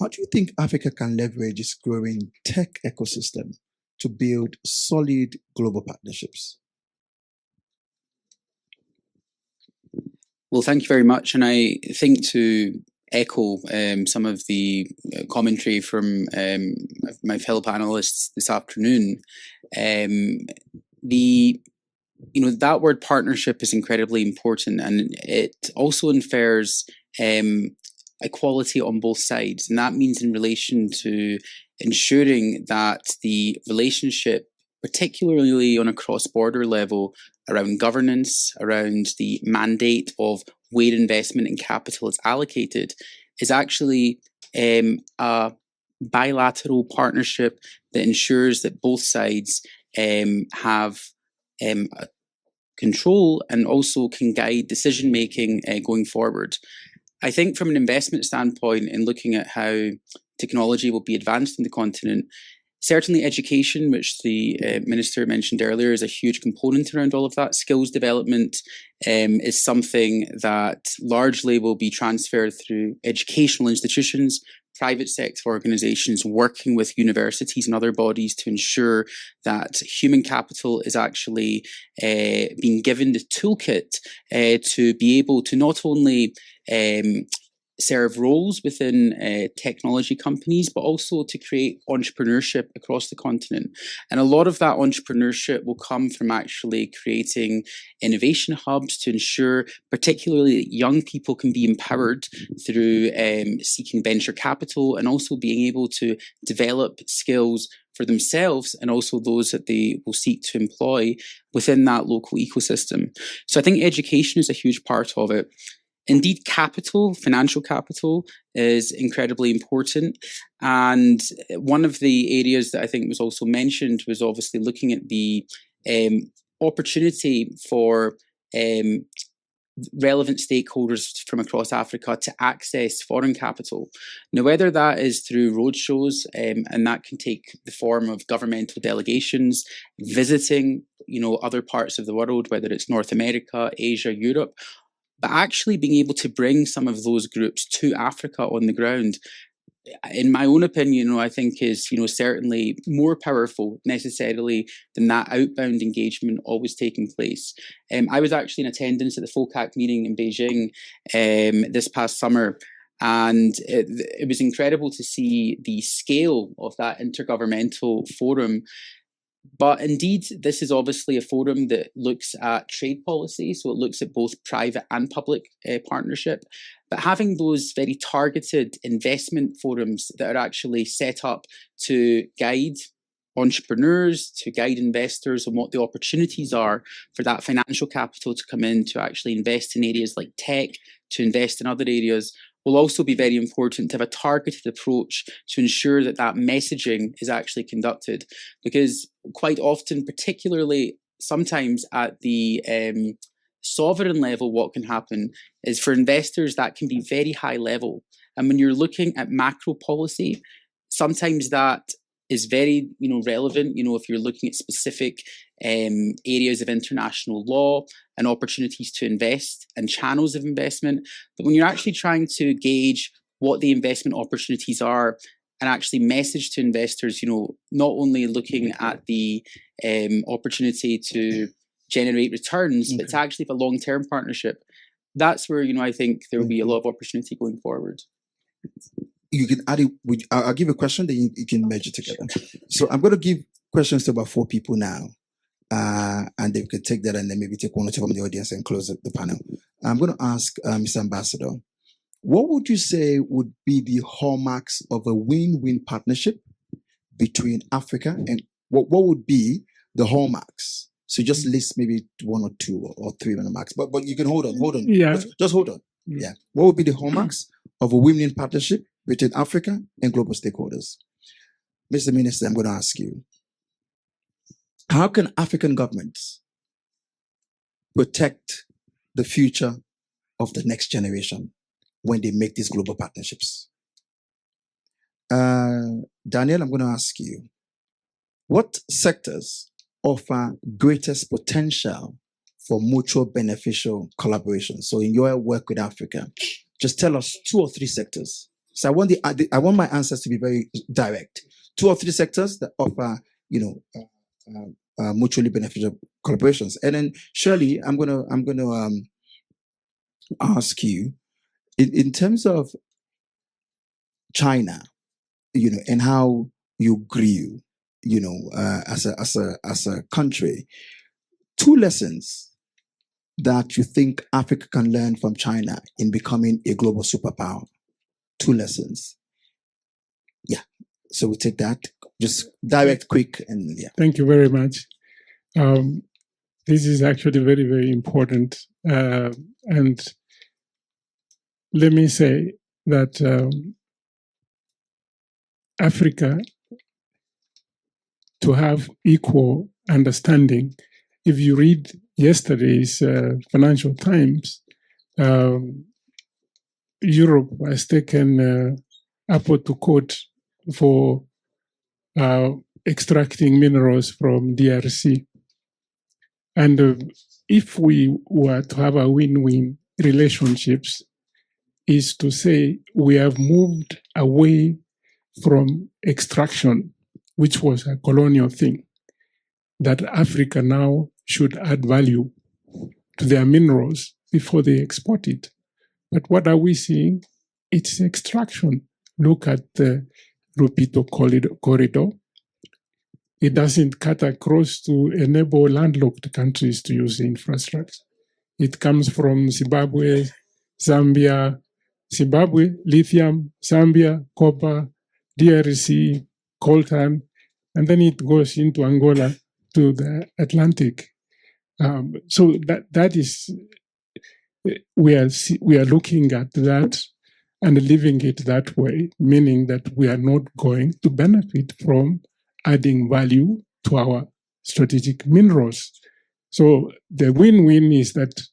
how do you think Africa can leverage its growing tech ecosystem to build solid global partnerships? Well, thank you very much. And I think to echo some of the commentary from my fellow panelists this afternoon, that word partnership is incredibly important, and it also infers equality on both sides. And that means in relation to ensuring that the relationship, particularly on a cross-border level, around governance, around the mandate of where investment and capital is allocated, is actually a bilateral partnership that ensures that both sides have control and also can guide decision making going forward. I think from an investment standpoint, in looking at how technology will be advanced in the continent, certainly education, which the Minister mentioned earlier, is a huge component around all of that. Skills development is something that largely will be transferred through educational institutions, private sector organisations working with universities and other bodies to ensure that human capital is actually being given the toolkit to be able to not only serve roles within technology companies, but also to create entrepreneurship across the continent. And a lot of that entrepreneurship will come from actually creating innovation hubs to ensure particularly young people can be empowered through seeking venture capital and also being able to develop skills for themselves and also those that they will seek to employ within that local ecosystem. So I think education is a huge part of it. Indeed, capital, financial capital, is incredibly important. And one of the areas that I think was also mentioned was obviously looking at the opportunity for relevant stakeholders from across Africa to access foreign capital. Now, whether that is through roadshows, and that can take the form of governmental delegations, visiting, other parts of the world, whether it's North America, Asia, Europe, but actually being able to bring some of those groups to Africa on the ground, in my own opinion, I think is, certainly more powerful necessarily than that outbound engagement always taking place. I was actually in attendance at the FOCAC meeting in Beijing this past summer, and it was incredible to see the scale of that intergovernmental forum. But indeed, this is obviously a forum that looks at trade policy, so it looks at both private and public partnership. But having those very targeted investment forums that are actually set up to guide entrepreneurs, to guide investors on what the opportunities are for that financial capital to come in to actually invest in areas like tech, to invest in other areas, will also be very important to have a targeted approach to ensure that that messaging is actually conducted. Because quite often, particularly sometimes at the sovereign level, what can happen is for investors that can be very high level. And when you're looking at macro policy, sometimes that is very relevant, if you're looking at specific areas of international law and opportunities to invest and channels of investment. But when you're actually trying to gauge what the investment opportunities are and actually message to investors, not only looking at the opportunity to generate returns, but to actually have a long-term partnership, that's where, I think there will be a lot of opportunity going forward. You can add it. I'll give a question, then you can merge it together. So I'm going to give questions to about 4 people now, and they could take that and then maybe take 1 or 2 from the audience and close the panel. I'm going to ask Mr. Ambassador, what would you say would be the hallmarks of a win-win partnership between Africa, and what would be the hallmarks? So just list maybe 1 or 2 or 3 on the marks, but you can hold on. Yeah. Just hold on. Yeah. What would be the hallmarks of a win-win partnership between Africa and global stakeholders? Mr. Minister, I'm going to ask you, how can African governments protect the future of the next generation when they make these global partnerships? Daniel, I'm going to ask you, what sectors offer greatest potential for mutual beneficial collaboration? So in your work with Africa, just tell us 2 or 3 sectors. So I want my answers to be very direct. 2 or 3 sectors that offer, mutually beneficial collaborations. And then Shirley, I'm gonna ask you, in terms of China, and how you grew, as a country, 2 lessons that you think Africa can learn from China in becoming a global superpower. 2 lessons. Yeah. So we take that. Just direct, quick, and yeah. Thank you very much. This is actually very, very important. And let me say that Africa, to have equal understanding, if you read yesterday's Financial Times, Europe has taken Apple to court for extracting minerals from DRC. And if we were to have a win-win relationships, is to say we have moved away from extraction, which was a colonial thing, that Africa now should add value to their minerals before they export it. But what are we seeing? It's extraction. Look at the Rupito corridor. It doesn't cut across to enable landlocked countries to use the infrastructure. It comes from Zimbabwe, Zambia, lithium, Zambia, copper, DRC, coltan, and then it goes into Angola to the Atlantic. So that is, we are looking at that and living it that way, meaning that we are not going to benefit from adding value to our strategic minerals. So the win-win is that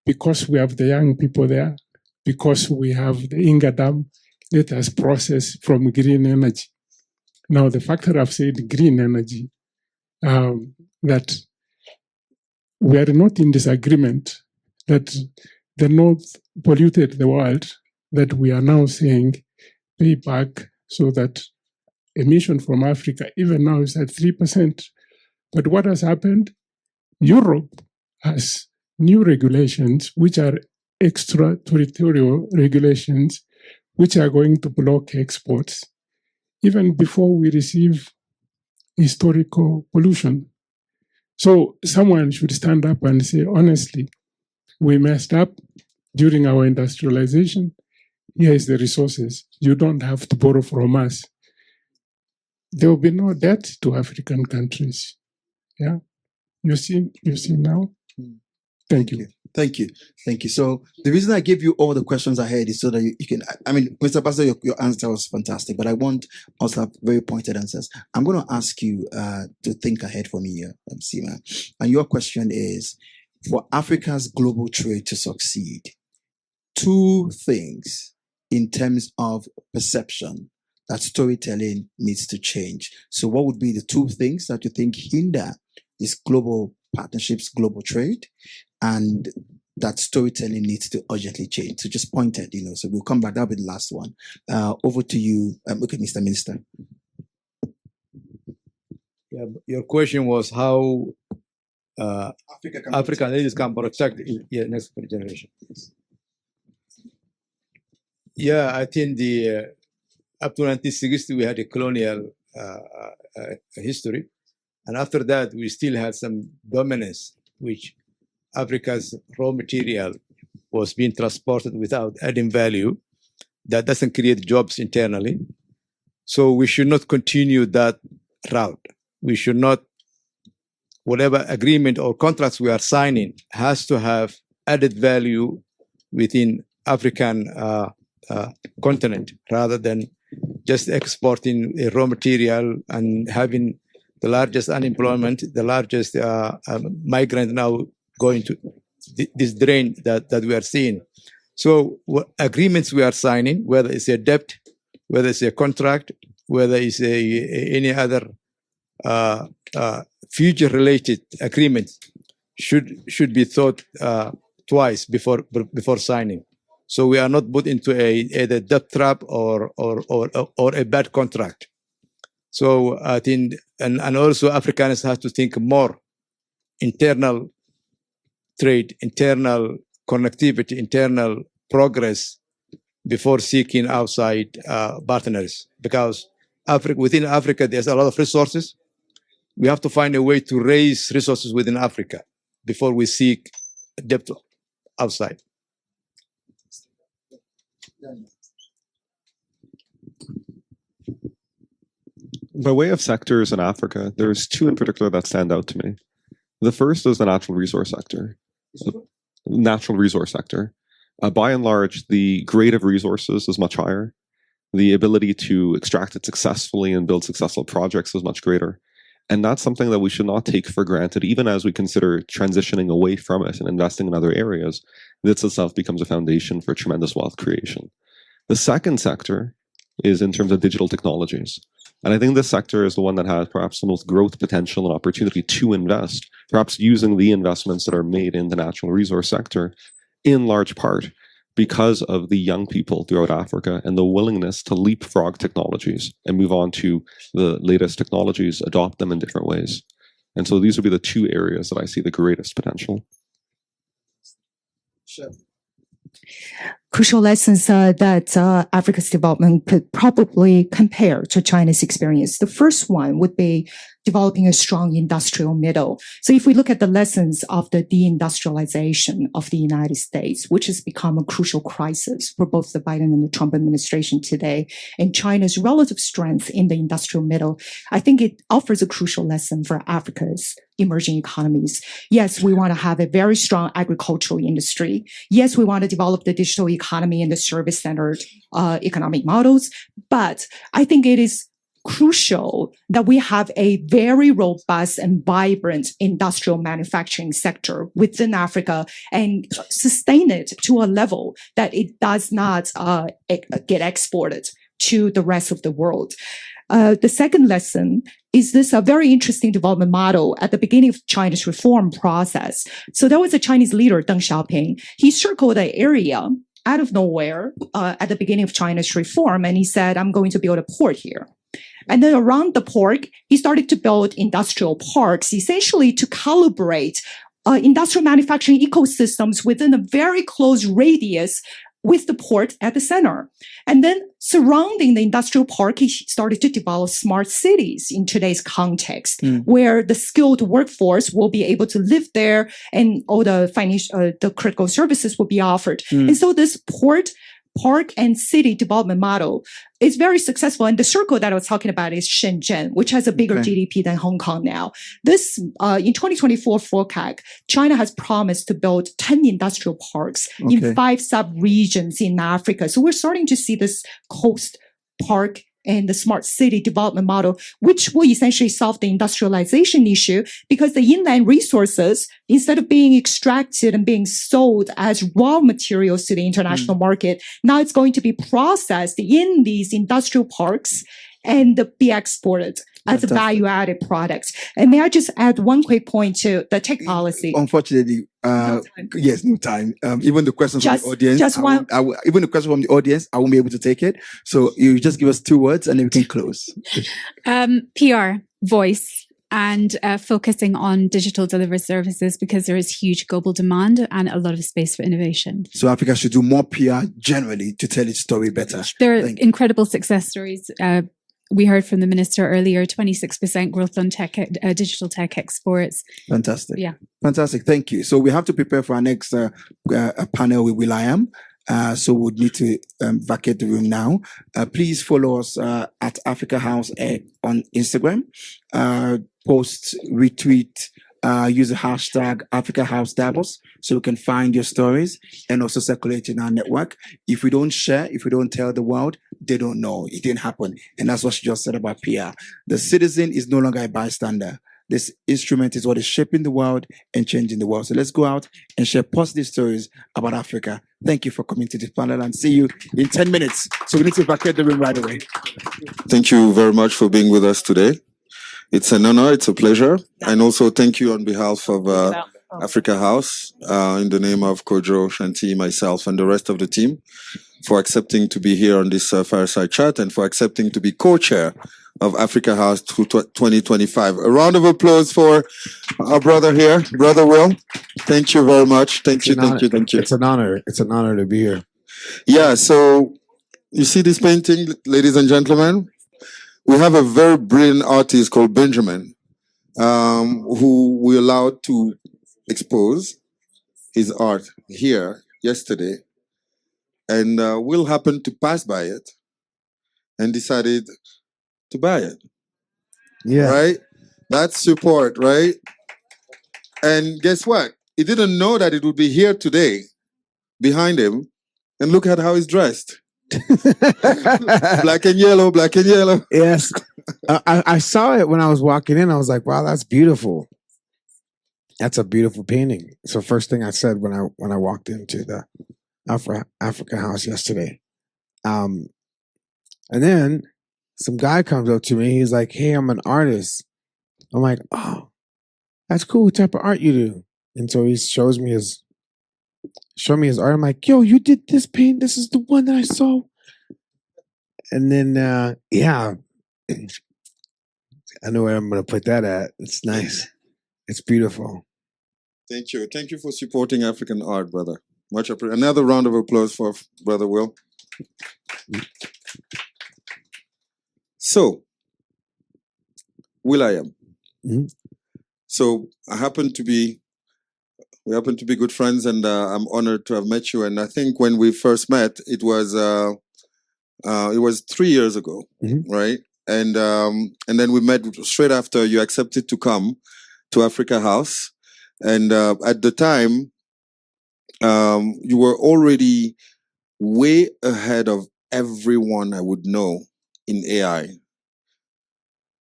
because we have the young people there, because we have the Inga Dam, let us process from green energy. Now, the fact that I've said green energy, that we are not in disagreement that the North polluted the world, that we are now saying pay back so that emission from Africa, even now, is at 3%. But what has happened? Europe has new regulations, which are extraterritorial regulations, which are going to block exports, even before we receive historical pollution. So someone should stand up and say, honestly, we messed up during our industrialization. Here is the resources. You don't have to borrow from us. There will be no debt to African countries. Yeah, you see now. Thank you. Thank you. Thank you. So the reason I gave you all the questions ahead is so that you can, I mean, Mr. Pastor, your answer was fantastic, but I want also have very pointed answers. I'm going to ask you to think ahead for me here, Sima. And your question is, for Africa's global trade to succeed, two things in terms of perception that storytelling needs to change. So what would be the two things that you think hinder this global partnerships, global trade, and that storytelling needs to urgently change? So just pointed, so we'll come back. That'll be the last one. Over to you. Okay, Mr. Minister. Yeah, your question was how African leaders can protect the next generation. Yeah, I think up to 1960 we had a colonial history, and after that we still had some dominance, which Africa's raw material was being transported without adding value. That doesn't create jobs internally. So we should not continue that route. We should not, whatever agreement or contracts we are signing has to have added value within African continent, rather than just exporting a raw material and having the largest unemployment, the largest migrant now going to this drain that we are seeing. So what agreements we are signing, whether it's a debt, whether it's a contract, whether it's any other future-related agreements, should be thought twice before signing. So we are not put into either debt trap or a bad contract. So I think, and also Africans have to think more internal trade, internal connectivity, internal progress before seeking outside partners. Because within Africa, there's a lot of resources. We have to find a way to raise resources within Africa before we seek debt outside. By way of sectors in Africa, there's two in particular that stand out to me. The first is the natural resource sector. By and large, the grade of resources is much higher. The ability to extract it successfully and build successful projects is much greater. And that's something that we should not take for granted, even as we consider transitioning away from it and investing in other areas. This itself becomes a foundation for tremendous wealth creation. The second sector is in terms of digital technologies. And I think this sector is the one that has perhaps the most growth potential and opportunity to invest, perhaps using the investments that are made in the natural resource sector in large part because of the young people throughout Africa and the willingness to leapfrog technologies and move on to the latest technologies, adopt them in different ways. And so these would be the two areas that I see the greatest potential. Sure. Crucial lessons that Africa's development could probably compare to China's experience. The first one would be developing a strong industrial middle. So if we look at the lessons of the deindustrialization of the United States, which has become a crucial crisis for both the Biden and the Trump administration today, and China's relative strength in the industrial middle, I think it offers a crucial lesson for Africa's emerging economies. Yes, we want to have a very strong agricultural industry. Yes, we want to develop the digital economy and the service-centered economic models. But I think it is crucial that we have a very robust and vibrant industrial manufacturing sector within Africa and sustain it to a level that it does not get exported to the rest of the world. The second lesson is this a very interesting development model at the beginning of China's reform process. So there was a Chinese leader, Deng Xiaoping. He circled an area out of nowhere at the beginning of China's reform, and he said, I'm going to build a port here. And then around the port, he started to build industrial parks, essentially to calibrate industrial manufacturing ecosystems within a very close radius with the port at the center. And then surrounding the industrial park, he started to develop smart cities in today's context, where the skilled workforce will be able to live there and all the financial, the critical services will be offered. And so this port, park and city development model is very successful. And the circle that I was talking about is Shenzhen, which has a bigger GDP than Hong Kong now. This, in 2024 forecast, China has promised to build 10 industrial parks in 5 sub-regions in Africa. So we're starting to see this coast park and the smart city development model, which will essentially solve the industrialization issue because the inland resources, instead of being extracted and being sold as raw materials to the international market, now it's going to be processed in these industrial parks and be exported as a value-added product. And may I just add one quick point to the tech policy? Unfortunately, yes, no time. Even the questions from the audience, even the question from the audience, I won't be able to take it. So you just give us 2 words and then we can close. PR, voice, and focusing on digital delivered services because there is huge global demand and a lot of space for innovation. So Africa should do more PR generally to tell its story better. There are incredible success stories. We heard from the minister earlier, 26% growth on tech, digital tech exports. Fantastic. Yeah. Fantastic. Thank you. So we have to prepare for our next panel with Will.i.am. So we'll need to vacate the room now. Please follow us at Africa House on Instagram. Post, retweet, use the hashtag Africa House Davos so we can find your stories and also circulate in our network. If we don't share, if we don't tell the world, they don't know. It didn't happen. And that's what she just said about PR. The citizen is no longer a bystander. This instrument is what is shaping the world and changing the world. So let's go out and share positive stories about Africa. Thank you for coming to this panel and see you in 10 minutes. So we need to vacate the room right away. Thank you very much for being with us today. It's an honor, it's a pleasure. And also thank you on behalf of Africa House, in the name of Kojo, Shanti, myself, and the rest of the team, for accepting to be here on this fireside chat and for accepting to be co-chair of Africa House 2025. A round of applause for our brother here, Brother Will. Thank you very much. Thank you. It's an honor. It's an honor to be here. Yeah, so you see this painting, ladies and gentlemen? We have a very brilliant artist called Benjamin, who we allowed to expose his art here yesterday. And Will happened to pass by it and decided to buy it. Yeah. Right? That's support, right? And guess what? He didn't know that it would be here today behind him. And look at how he's dressed. Black and yellow, black and yellow. Yes. I saw it when I was walking in. I was like, wow, that's beautiful. That's a beautiful painting. So first thing I said when I walked into the Africa house yesterday. And then some guy comes up to me. He's like, hey, I'm an artist. I'm like, oh, that's cool. What type of art you do? And so he shows me his art. I'm like, yo, you did this paint. This is the one that I saw. And then, yeah, I know where I'm going to put that at. It's nice. It's beautiful. Thank you. Thank you for supporting African art, brother. Much appreciated. Another round of applause for Brother Will. So, Will.i.am. Mm-hmm. So we happen to be good friends, and I'm honored to have met you. And I think when we first met, it was 3 years ago, right? And then we met straight after you accepted to come to Africa House. And at the time, you were already way ahead of everyone I would know in AI.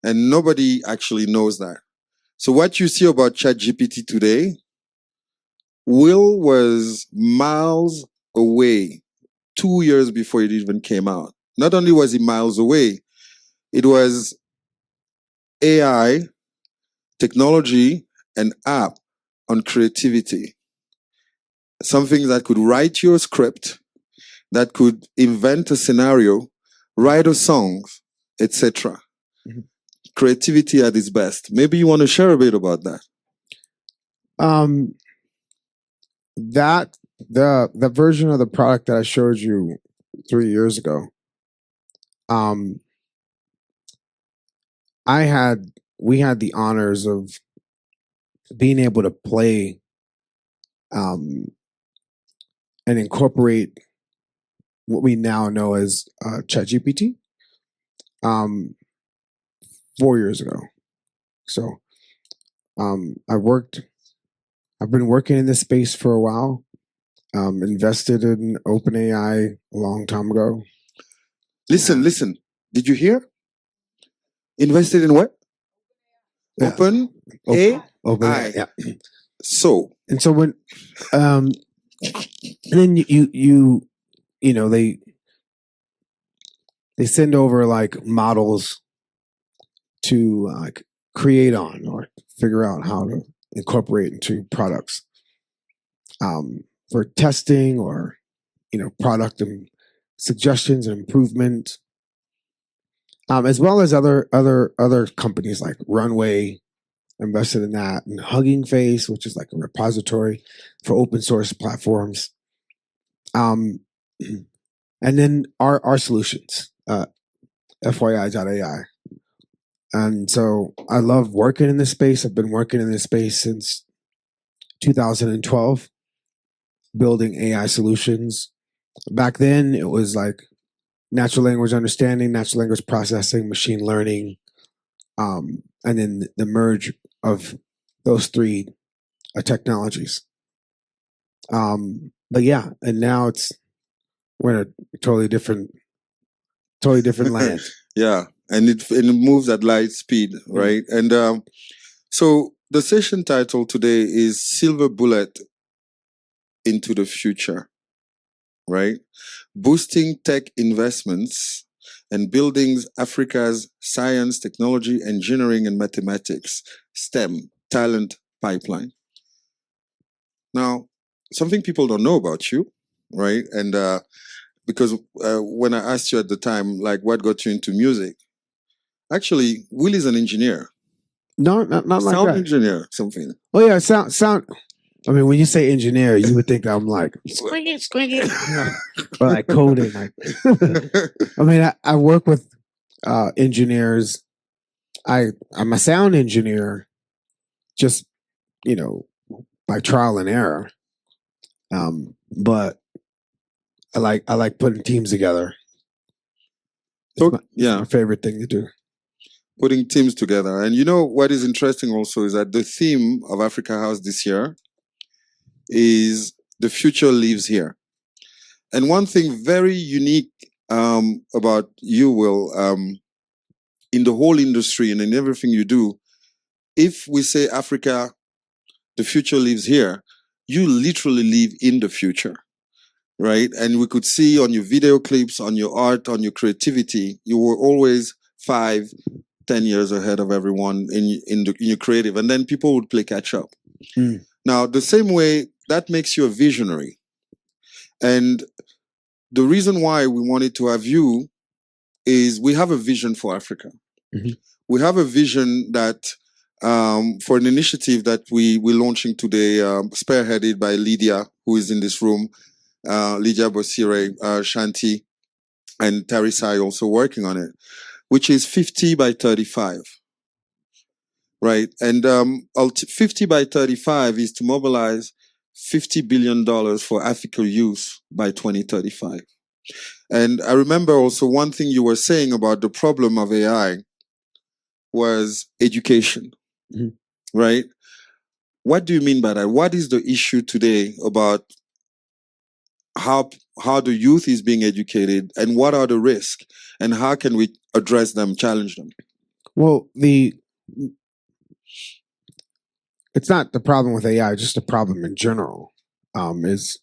And nobody actually knows that. So what you see about ChatGPT today, Will was miles away 2 years before it even came out. Not only was he miles away, it was AI, technology, and app on creativity. Something that could write your script, that could invent a scenario, write a song, etc. Creativity at its best. Maybe you want to share a bit about that. That the version of the product that I showed you 3 years ago, we had the honors of being able to play and incorporate what we now know as ChatGPT 4 years ago. So I've been working in this space for a while. Invested in OpenAI a long time ago. Listen. Did you hear? Invested in what? Yeah. OpenAI. Yeah. So when and then you know they send over like models to like create on or figure out how to incorporate into products for testing or product and suggestions and improvement, as well as other companies like Runway invested in that, and Hugging Face, which is like a repository for open source platforms, and then our solutions, FYI.ai. And so I love working in this space. I've been working in this space since 2012, building AI solutions. Back then, it was like natural language understanding, natural language processing, machine learning, and then the merge of those three technologies. But yeah, and now we're in a totally different land. Yeah, and it moves at light speed, right? And so the session title today is Silver Bullet into the Future, right? Boosting tech investments and building Africa's science, technology, engineering, and mathematics, STEM, talent pipeline. Now, something people don't know about you, right? And because when I asked you at the time, like, what got you into music? Actually, Will is an engineer. No, not like that. Sound engineer, something. Oh yeah, sound. I mean, when you say engineer, you would think I'm like squiggy, or like coding. Like, I mean, I work with engineers. I'm a sound engineer, just by trial and error. But I like putting teams together. It's my favorite thing to do. Putting teams together. And you know what is interesting also is that the theme of Africa House this year is the future lives here. And one thing very unique about you, Will, in the whole industry and in everything you do, if we say Africa, the future lives here, you literally live in the future, right? And we could see on your video clips, on your art, on your creativity, you were always 5, 10 years ahead of everyone in your creative, and then people would play catch up. Now, the same way, that makes you a visionary. And the reason why we wanted to have you is we have a vision for Africa. We have a vision that for an initiative that we're launching today, spearheaded by Lydia, who is in this room, Lydia Bosire, Shanti, and Tarisai also working on it, which is 50 by 35. Right. And 50 by 35 is to mobilize $50 billion for ethical use by 2035. And I remember also one thing you were saying about the problem of AI was education, right? What do you mean by that? What is the issue today about how the youth is being educated, and what are the risks, and how can we address them, challenge them? Well, it's not the problem with AI, just the problem in general, is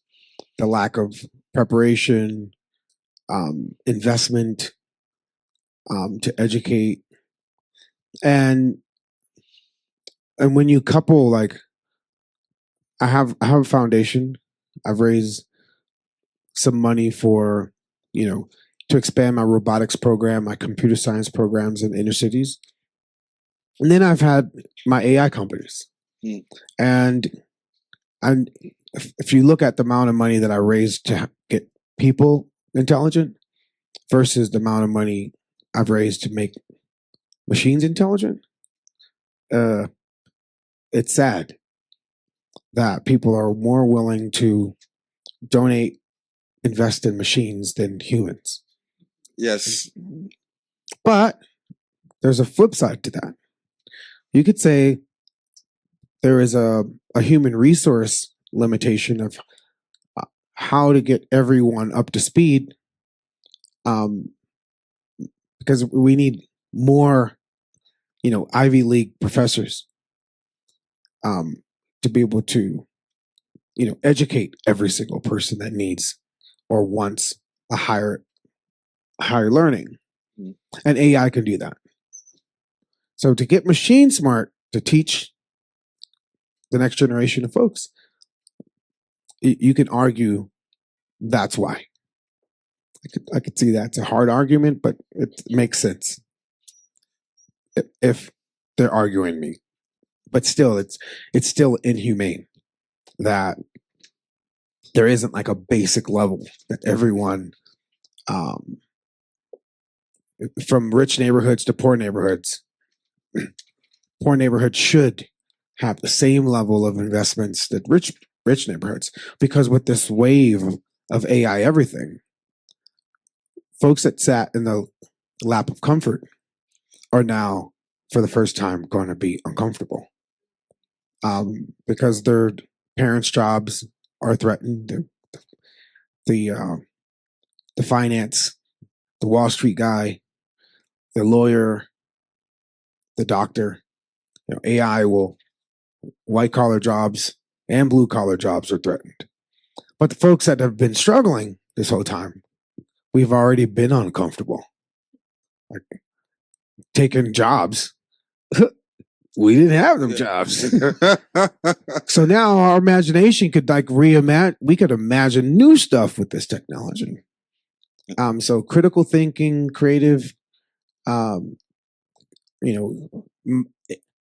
the lack of preparation, investment, to educate. And when you couple, like, I have a foundation. I've raised some money for, to expand my robotics program, my computer science programs in inner cities. And then I've had my AI companies. And if you look at the amount of money that I raised to get people intelligent versus the amount of money I've raised to make machines intelligent, it's sad that people are more willing to donate, invest in machines than humans. Yes. But there's a flip side to that. You could say there is a human resource limitation of how to get everyone up to speed, because we need more, Ivy League professors to be able to, educate every single person that needs or wants a higher learning. And AI can do that. So to get machine smart to teach the next generation of folks, you can argue that's why. I could see that's a hard argument, but it makes sense if they're arguing me. But still, it's still inhumane that there isn't like a basic level that everyone, from rich neighborhoods to poor neighborhoods should have the same level of investments that rich neighborhoods. Because with this wave of AI everything, folks that sat in the lap of comfort are now, for the first time, going to be uncomfortable, because their parents' jobs are threatened. The finance, the Wall Street guy, the lawyer, the doctor, AI will, white collar jobs and blue collar jobs are threatened. But the folks that have been struggling this whole time, we've already been uncomfortable. Like, taking jobs. We didn't have them jobs. So now our imagination could we could imagine new stuff with this technology. So critical thinking, creative,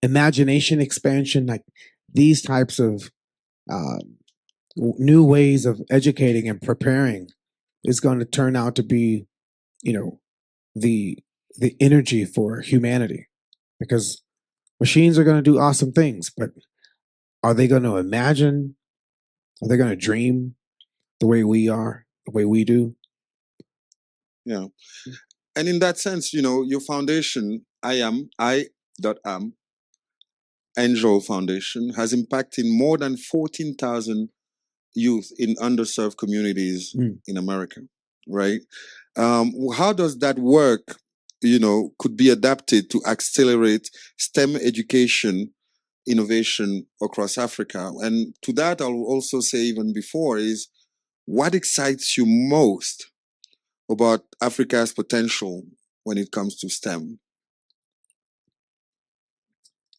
imagination expansion, like these types of new ways of educating and preparing is going to turn out to be, the energy for humanity, because machines are going to do awesome things, but are they going to imagine? Are they going to dream the way we are, the way we do? Yeah. And in that sense, your foundation, I.am, Angel Foundation, has impacted more than 14,000 youth in underserved communities in America, right? How does that work could be adapted to accelerate STEM education innovation across Africa. And to that, I'll also say even before is, what excites you most about Africa's potential when it comes to STEM?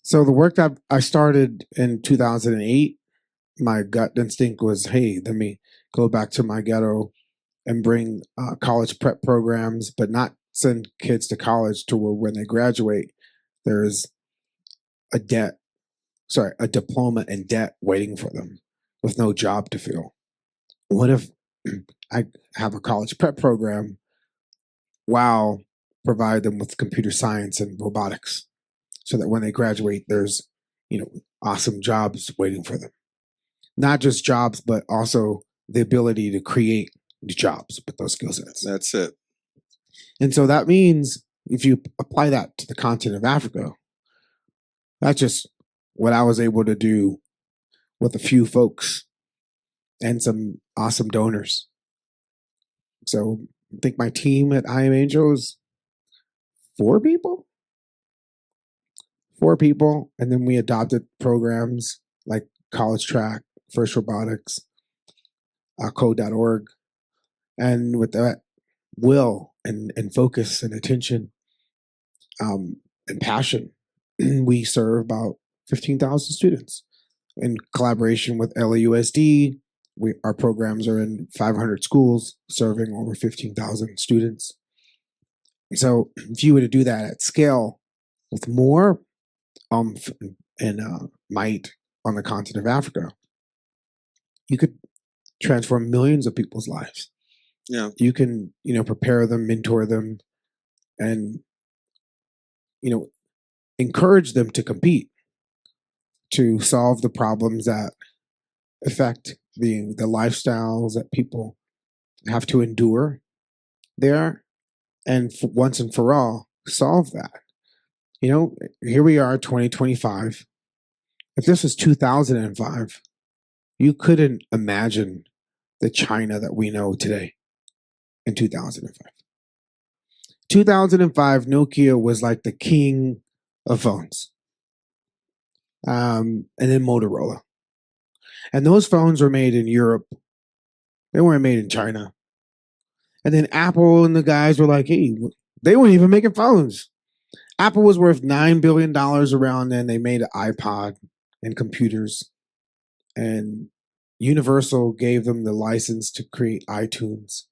So the work that I started in 2008, my gut instinct was, hey, let me go back to my ghetto and bring college prep programs, but not send kids to college to where when they graduate, there's a diploma and debt waiting for them with no job to fill. What if I have a college prep program while provide them with computer science and robotics so that when they graduate, there's, awesome jobs waiting for them. Not just jobs, but also the ability to create jobs with those skill sets. That's it. And so that means if you apply that to the continent of Africa, that's just what I was able to do with a few folks and some awesome donors. So I think my team at I Am Angel is 4 people. 4 people. And then we adopted programs like College Track, First Robotics, Code.org. And with that will and focus and attention and passion, we serve about 15,000 students. In collaboration with LAUSD, our programs are in 500 schools, serving over 15,000 students. So if you were to do that at scale with more and might on the continent of Africa, you could transform millions of people's lives. Yeah. You can, prepare them, mentor them, and, encourage them to compete, to solve the problems that affect the lifestyles that people have to endure there, and once and for all, solve that. Here we are, 2025. If this was 2005, you couldn't imagine the China that we know today in 2005. 2005, Nokia was like the king of phones. And then Motorola. And those phones were made in Europe. They weren't made in China. And then Apple and the guys were like, hey, they weren't even making phones. Apple was worth $9 billion around then. They made an iPod and computers. And Universal gave them the license to create iTunes.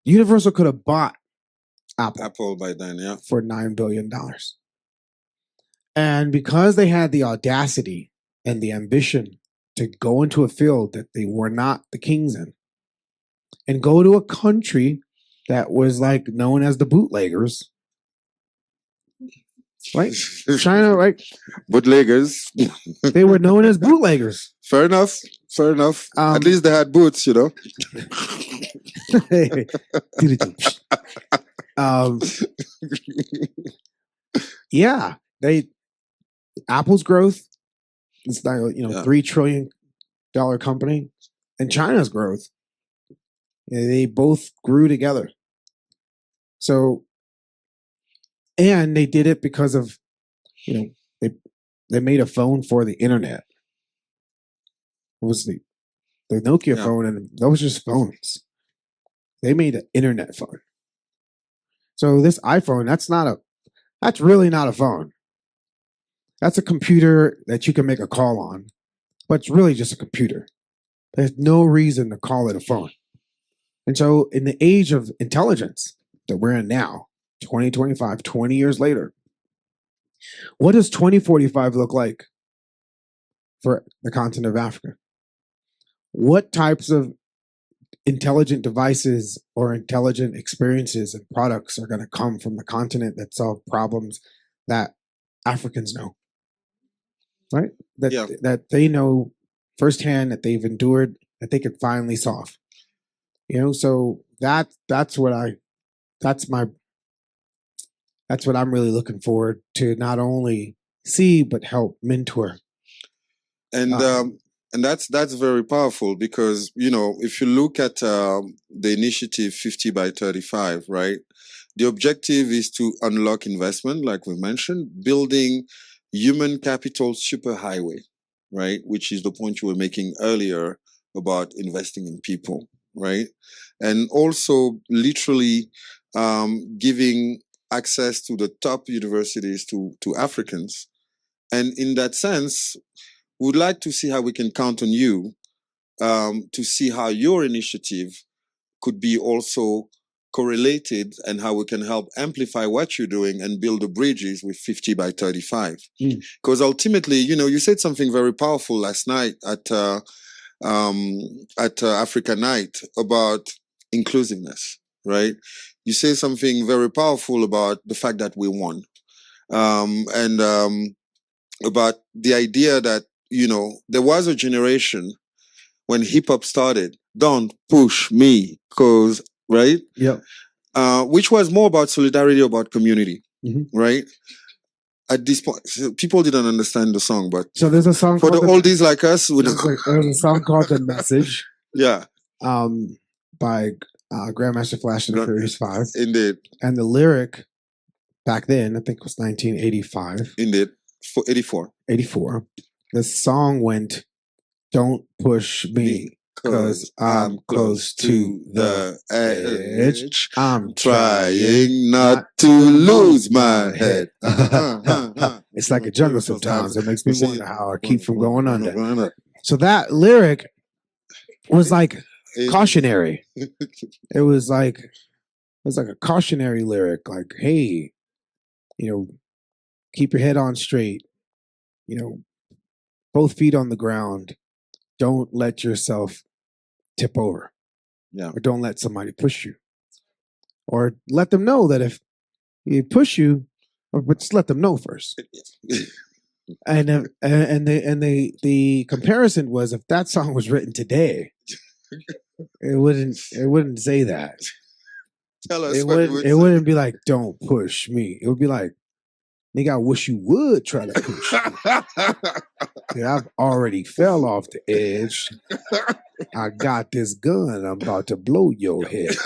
Universal could have bought Apple by then, yeah. For $9 billion. And because they had the audacity and the ambition to go into a field that they were not the kings in, and go to a country that was like known as the bootleggers, right? China, right? Bootleggers. They were known as bootleggers. Fair enough. Fair enough. At least they had boots, Yeah, Apple's growth is like, $3 trillion company, and China's growth, they both grew together. So, and they did it because of, they made a phone for the internet. It was the Nokia phone, and those were just phones. They made an internet phone. So this iPhone, that's really not a phone. That's a computer that you can make a call on, but it's really just a computer. There's no reason to call it a phone. And so in the age of intelligence that we're in now, 2025, 20 years later, what does 2045 look like for the continent of Africa? What types of intelligent devices or intelligent experiences and products are going to come from the continent that solve problems that Africans know, right? That they know firsthand, that they've endured, that they could finally solve. So that's what I'm really looking forward to not only see but help mentor. And that's very powerful because, if you look at the initiative 50 by 35, right? The objective is to unlock investment, like we mentioned, building human capital superhighway, right? Which is the point you were making earlier about investing in people, right? And also literally giving access to the top universities to Africans. And in that sense, we'd like to see how we can count on you to see how your initiative could be also correlated and how we can help amplify what you're doing and build the bridges with 50 by 35. Because ultimately, you know, you said something very powerful last night at Africa Night about inclusiveness, right? You say something very powerful about the fact that we won. And about the idea that, you know, there was a generation when hip hop started, don't push me, cause, right? Yeah. Which was more about solidarity, about community, right? At this point, so people didn't understand the song, but so there's a song for the oldies like us, there's a song called "The Message." Yeah. By Grandmaster Flash and the Furious Five. Indeed. And the lyric back then, I think it was 1985. Indeed. 84. 84. The song went, "Don't push me, cause I'm close to the edge. I'm trying not to lose my head." It's like a jungle sometimes. It makes me wonder how I keep from going under. So that lyric was like cautionary. It was like a cautionary lyric, like, hey, you know, keep your head on straight, you know, both feet on the ground. Don't let yourself tip over. Yeah. Or don't let somebody push you. Or let them know that if you push you, but just let them know first. And the comparison was, if that song was written today, it wouldn't say that. Tell us It it wouldn't be like, don't push me. It would be like, nigga, I wish you would try to push me. I've already fell off the edge. I got this gun. I'm about to blow your head.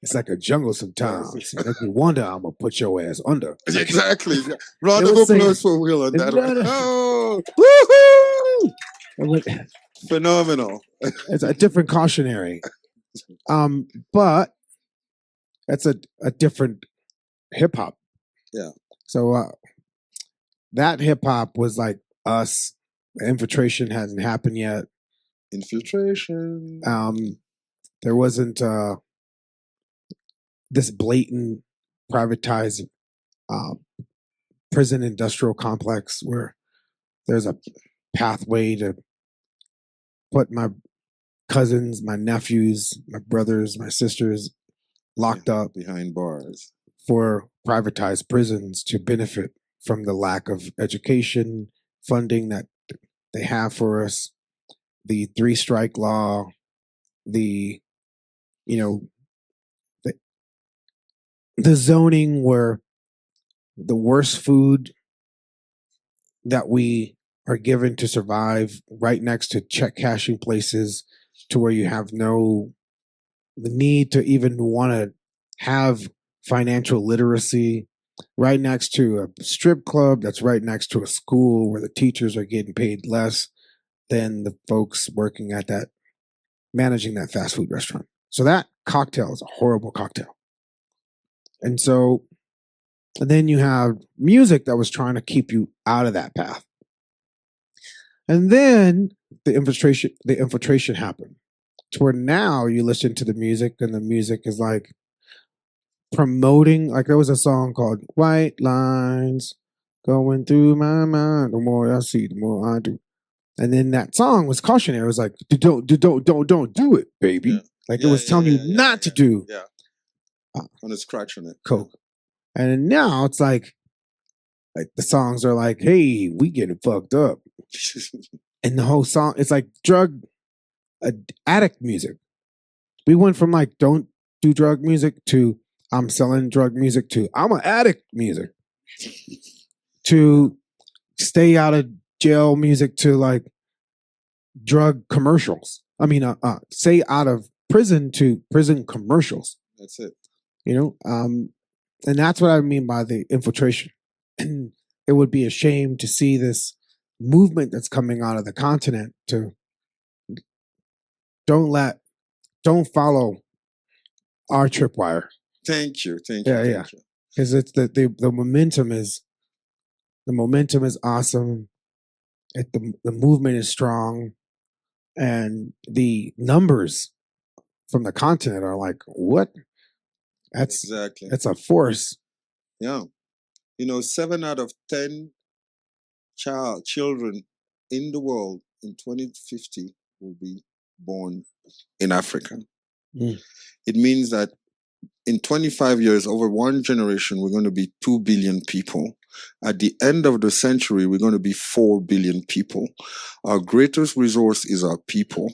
It's like a jungle sometimes. Make me wonder, I'm going to put your ass under. Exactly. Round of applause for Will on that one. Oh, woohoo! Phenomenal. It's a different cautionary. But that's a different hip hop. Yeah. So that hip hop was like us. The infiltration hasn't happened yet. Infiltration. There wasn't this blatant privatized prison industrial complex where there's a pathway to put my cousins, my nephews, my brothers, my sisters locked up behind bars for privatized prisons to benefit from the lack of education funding that they have for us, the 3-strike law, the, you know, the zoning where the worst food that we are given to survive right next to check cashing places, to where you have no the need to even want to have financial literacy, right next to a strip club that's right next to a school where the teachers are getting paid less than the folks working at that, managing that fast food restaurant. So that cocktail is a horrible cocktail. And so, and then you have music that was trying to keep you out of that path. And then the infiltration happened, to where now you listen to the music and the music is like promoting, like there was a song called "White Lines Going Through My Mind. The more I see, the more I do." And then that song was cautionary. It was like, don't do it, baby. Yeah. Like it was telling you not to do. Yeah. On a scratch on it. Coke. And then now it's like the songs are like, hey, we getting fucked up. And the whole song, it's like drug addict music. We went from like, don't do drug music, to I'm selling drug music, to I'm an addict music, to stay out of jail music, to like drug commercials. I mean, stay out of prison, to prison commercials. That's it. You know, and that's what I mean by the infiltration. It would be a shame to see this movement that's coming out of the continent to don't follow our tripwire. Thank you. Thank Yeah, you. yeah. Thank you. Because it's the momentum is awesome. The movement is strong, and the numbers from the continent are like, what? That's Exactly. That's a force. Yeah. 7 out of 10 children in the world in 2050 will be born in Africa. Mm. It means that in 25 years, over one generation, we're going to be 2 billion people. At the end of the century, we're going to be 4 billion people. Our greatest resource is our people.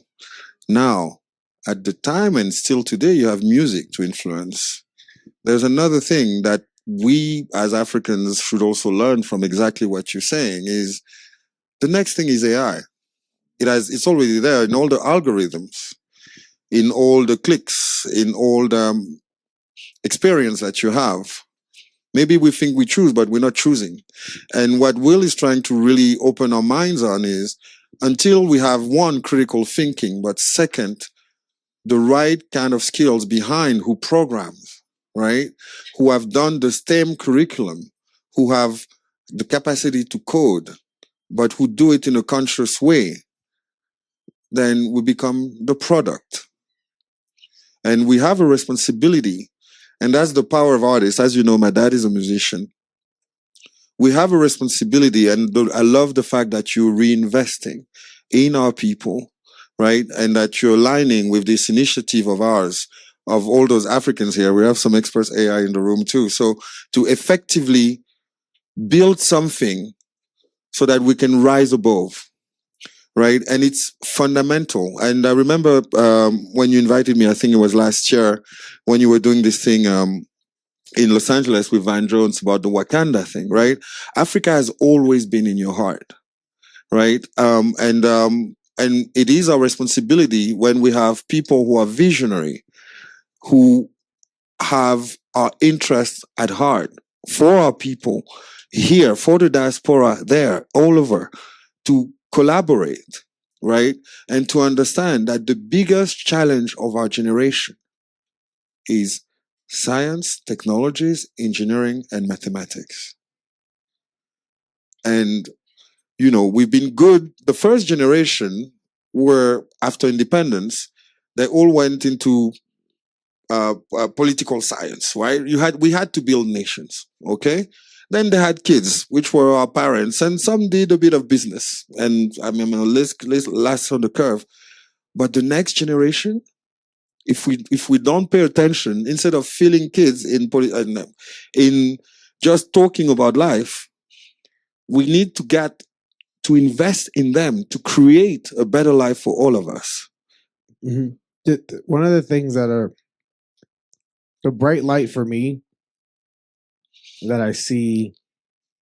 Now, at the time and still today, you have music to influence. There's another thing that we as Africans should also learn from exactly what you're saying is the next thing is AI. It's already there in all the algorithms, in all the clicks, in all the experience that you have. Maybe we think we choose, but we're not choosing. And what Will is trying to really open our minds on is until we have one, critical thinking, but second, the right kind of skills behind who programs, right? Who have done the STEM curriculum, who have the capacity to code, but who do it in a conscious way, then we become the product. And we have a responsibility. And that's the power of artists. As you know, my dad is a musician. We have a responsibility. And I love the fact that you're reinvesting in our people, right? And that you're aligning with this initiative of ours, of all those Africans here. We have some experts AI in the room too. So to effectively build something so that we can rise above. Right. And it's fundamental. And I remember when you invited me, I think it was last year, when you were doing this thing in Los Angeles with Van Jones about the Wakanda thing, right? Africa has always been in your heart. Right. And it is our responsibility when we have people who are visionary, who have our interests at heart for our people here, for the diaspora there, all over, to collaborate, right? And to understand that the biggest challenge of our generation is science, technologies, engineering, and mathematics. And, we've been good. The first generation were, after independence, they all went into political science, right? We had to build nations, okay? Then they had kids, which were our parents, and some did a bit of business. And I mean, last on the curve. But the next generation, if we don't pay attention, instead of filling kids in just talking about life, we need to invest in them to create a better life for all of us. Mm-hmm. One of the things that are the bright light for me that I see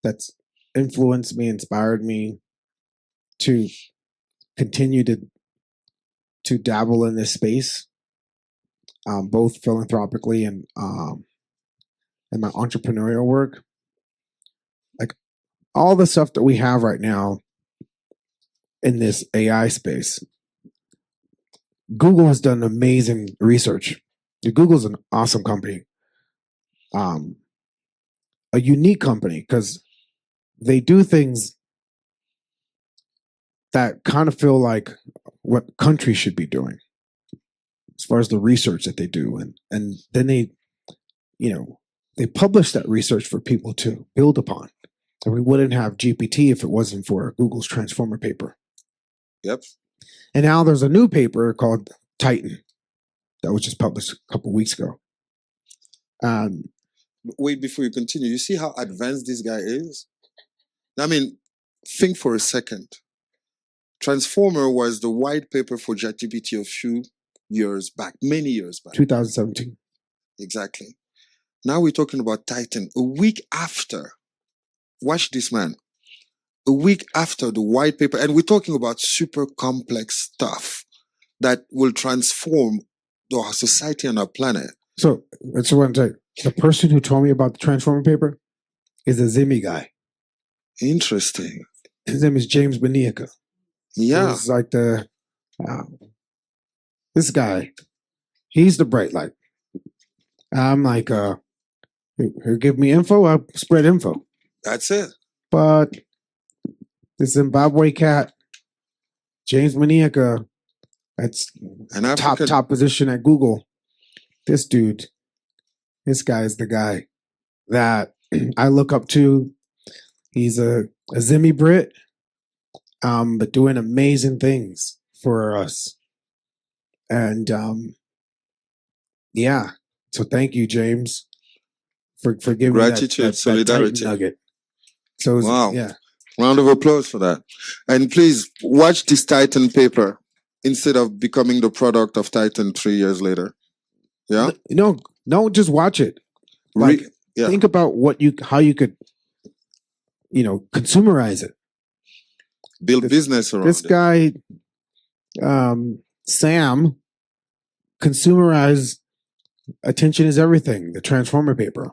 that's influenced me, inspired me to continue to dabble in this space, both philanthropically and my entrepreneurial work. Like all the stuff that we have right now in this AI space, Google has done amazing research. Google's an awesome company, a unique company because they do things that kind of feel like what countries should be doing as far as the research that they do. And then they publish that research for people to build upon. And we wouldn't have GPT if it wasn't for Google's Transformer paper. Yep. And now there's a new paper called Titan that was just published a couple of weeks ago. Wait, before you continue, you see how advanced this guy is? I mean, think for a second. Transformer was the white paper for ChatGPT a few years back, many years back. 2017. Exactly. Now we're talking about Titan. A week after, watch this, man. A week after the white paper, and we're talking about super complex stuff that will transform our society and our planet. So that's one thing. The person who told me about the transformer paper is a Zimmy guy. Interesting. His name is James Beniaka. Yeah. He's like this guy. He's the bright light. I'm like, he'll give me info, I'll spread info. That's it. But the Zimbabwe cat, James Beniaka, that's top position at Google. This dude, this guy is the guy that I look up to. He's a Zimmy Brit, but doing amazing things for us. And yeah, so thank you, James, for giving me Gratitude, solidarity. that nugget. So wow. Yeah. Round of applause for that. And please watch this Titan paper instead of becoming the product of Titan 3 years later. Yeah? No, just watch it. Like, think about how you could, consumerize it. Build business around this guy, Sam, consumerized Attention is Everything, the Transformer paper.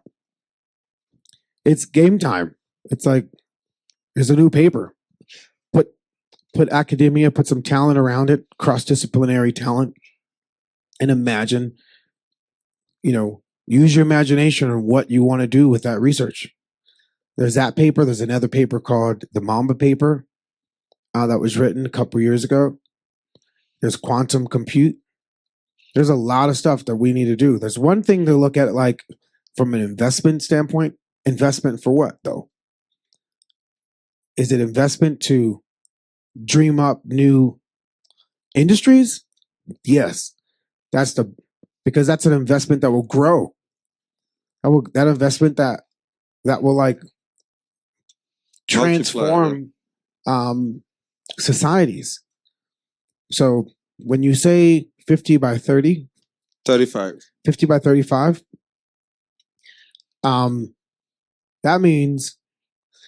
It's game time. It's like, there's a new paper. Put academia, put some talent around it, cross-disciplinary talent, and imagine, use your imagination on what you want to do with that research. There's that paper. There's another paper called the Mamba paper that was written a couple years ago. There's quantum compute. There's a lot of stuff that we need to do. There's one thing to look at, like from an investment standpoint. Investment for what, though? Is it investment to dream up new industries? Yes. Because that's an investment that will grow. That investment that will like transform societies. So when you say 50 by 30, 35, 50 by 35, that means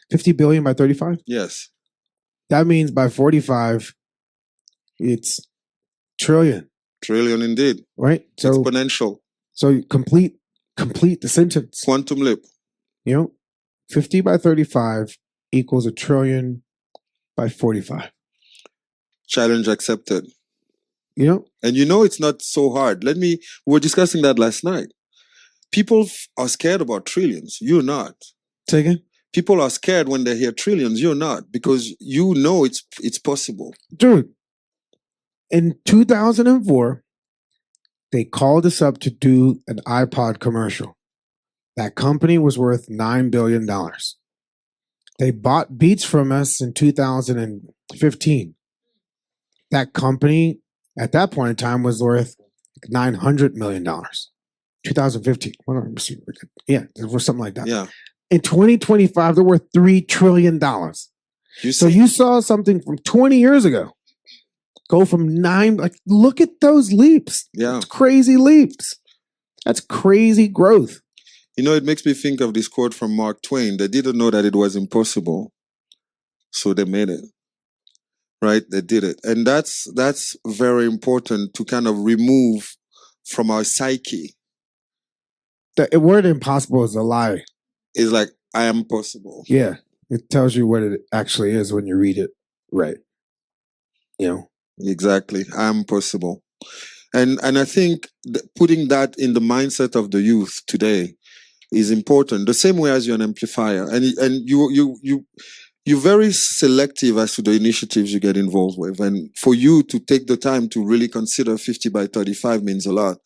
50 billion by 35. Yes. That means by 45, it's trillion. Trillion indeed. Right? So exponential. So complete the sentence. Quantum leap. 50 by 35 equals a trillion by 45. Challenge accepted. And it's not so hard. We were discussing that last night. People are scared about trillions. You're not. Say again? People are scared when they hear trillions. You're not, because it's possible. Dude, in 2004, they called us up to do an iPod commercial. That company was worth $9 billion. They bought Beats from us in 2015. That company, at that point in time, was worth $900 million. 2015. Yeah, it was something like that. Yeah. In 2025, they're worth $3 trillion. So you saw something from 20 years ago go from 9, look at those leaps. Yeah. It's crazy leaps. That's crazy growth. It makes me think of this quote from Mark Twain. They didn't know that it was impossible, so they made it. Right? They did it. And that's very important to kind of remove from our psyche. The word impossible is a lie. It's like, I am possible. Yeah. It tells you what it actually is when you read it. Right. Exactly. I am possible. And I think putting that in the mindset of the youth today is important. The same way as you're an amplifier. And you're very selective as to the initiatives you get involved with. And for you to take the time to really consider 50 by 35 means a lot.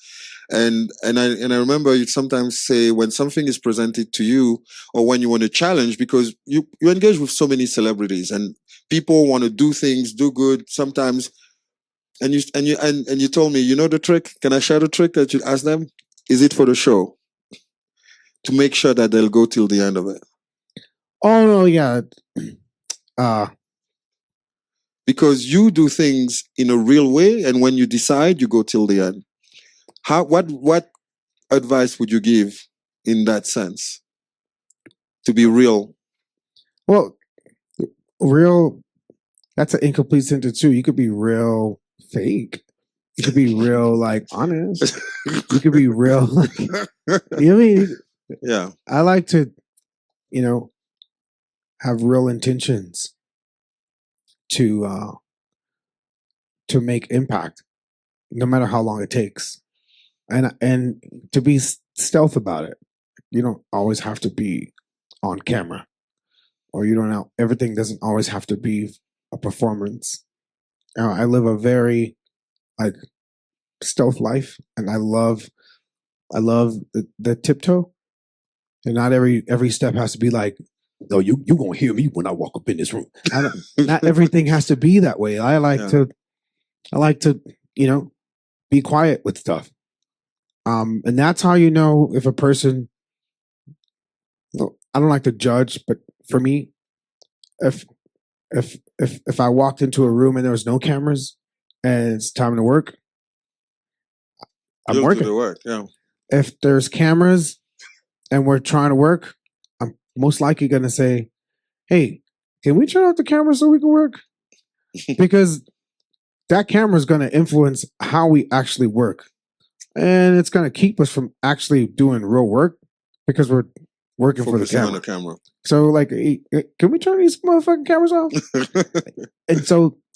And I remember you sometimes say when something is presented to you or when you want to challenge, because you engage with so many celebrities and people want to do things, do good sometimes. And you told me, the trick? Can I share the trick that you ask them? Is it for the show? To make sure that they'll go till the end of it. Oh no, yeah. Because you do things in a real way, and when you decide, you go till the end. What advice would you give in that sense? To be real. Well, real, that's an incomplete sentence too. You could be real fake. You could be real, like, honest. You could be real. Like, you know what I mean? Yeah. I like to, have real intentions to make impact, no matter how long it takes, and to be stealth about it. You don't always have to be on camera, or you don't know. Everything doesn't always have to be a performance. I live a very like stealth life, and I love the tiptoe, and not every step has to be like, no, you gonna hear me when I walk up in this room. Not everything has to be that way. I like to be quiet with stuff, and that's how you know if a person. I don't like to judge, but for me, if I walked into a room and there was no cameras and it's time to work, I'm You'll working. do the work, yeah. If there's cameras and we're trying to work, I'm most likely going to say, hey, can we turn off the camera so we can work? Because that camera is going to influence how we actually work. And it's going to keep us from actually doing real work because we're working for the Focusing camera. on the camera. So, like, hey, can we turn these motherfucking cameras off?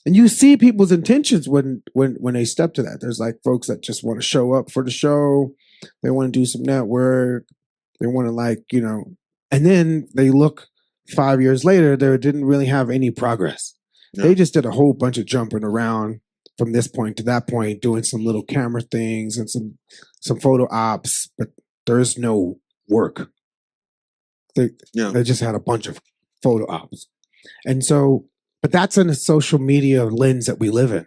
And you see people's intentions when they step to that. There's like folks that just want to show up for the show. They want to do some network. They want to and then they look 5 years later, they didn't really have any progress. Yeah. They just did a whole bunch of jumping around from this point to that point, doing some little camera things and some photo ops, but there's no work. They just had a bunch of photo ops. And so, but that's in a social media lens that we live in.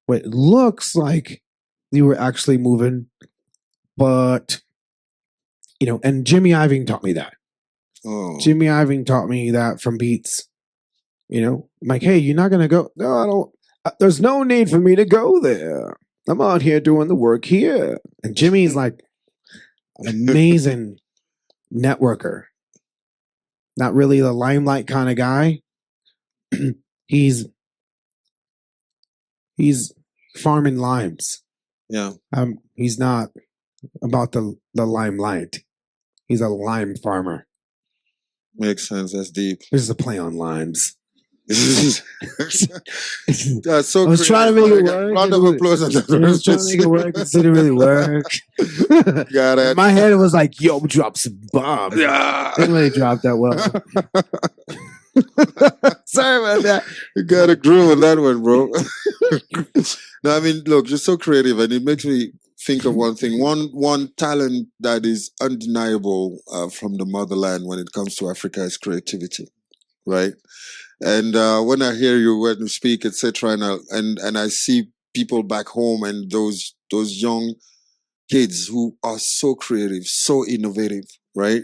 Where it looks like you were actually moving, but, and Jimmy Iovine taught me that. Oh. Jimmy Iovine taught me that from Beats. I'm like, hey, you're not going to go. No, I don't. There's no need for me to go there. I'm out here doing the work here. And Jimmy's like an amazing networker. Not really the limelight kind of guy. He's farming limes. Yeah. He's not about the limelight. He's a lime farmer. Makes sense. That's deep. This is a play on limes. That's so I was trying to make it work. Round of applause. I was trying to make it work. It didn't really work. Got it. In my head, it was like, yo, drop some bombs. Yeah. Didn't really drop that well. Sorry about that. You got a groove on that one, bro. No, I mean, look, you're so creative, and it makes me think of one thing. One talent that is undeniable from the motherland when it comes to Africa is creativity, right? And when I hear you when you speak, etc., and I see people back home and those young kids who are so creative, so innovative, right?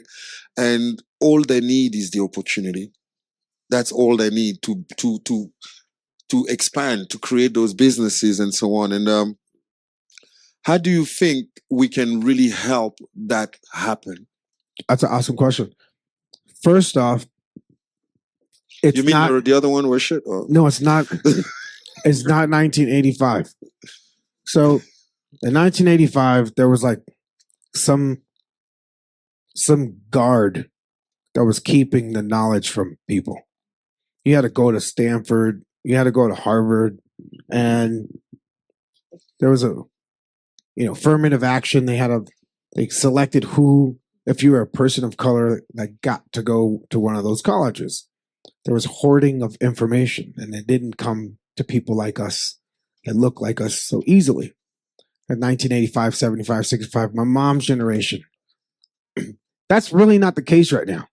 And all they need is the opportunity. That's all they need to expand, to create those businesses and so on. And how do you think we can really help that happen? That's an awesome question. First off, you mean the other one was shit? Or? No, it's not. It's not 1985. So in 1985, there was like some guard that was keeping the knowledge from people. You had to go to Stanford. You had to go to Harvard, and there was a affirmative action. They selected who, if you were a person of color, that got to go to one of those colleges. There was hoarding of information, and it didn't come to people like us that look like us so easily. In 1985, 75, 65, my mom's generation. That's really not the case right now.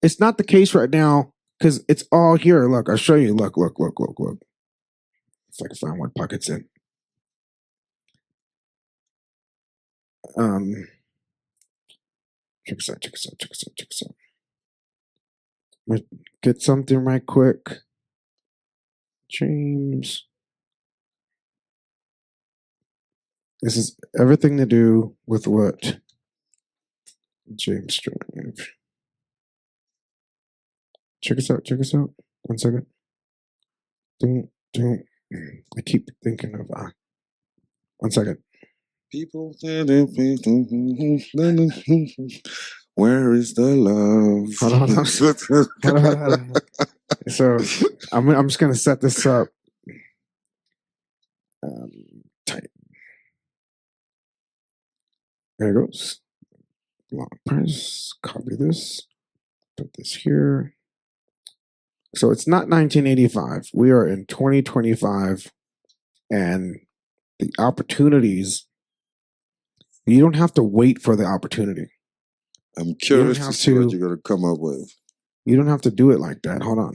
It's not the case right now because it's all here. Look, I'll show you. Look. If I can find what pocket's in. Check this out. Let's get something right quick. James. This is everything to do with what James Drive. Check us out. 1 second. I keep thinking of 1 second. People, where is the love? Hold on. So I'm just gonna set this up. Tight. There it goes. Long press. Copy this. Put this here. So it's not 1985. We are in 2025, and the opportunities. You don't have to wait for the opportunity. I'm curious to see what you're going to come up with. You don't have to do it like that. Hold on.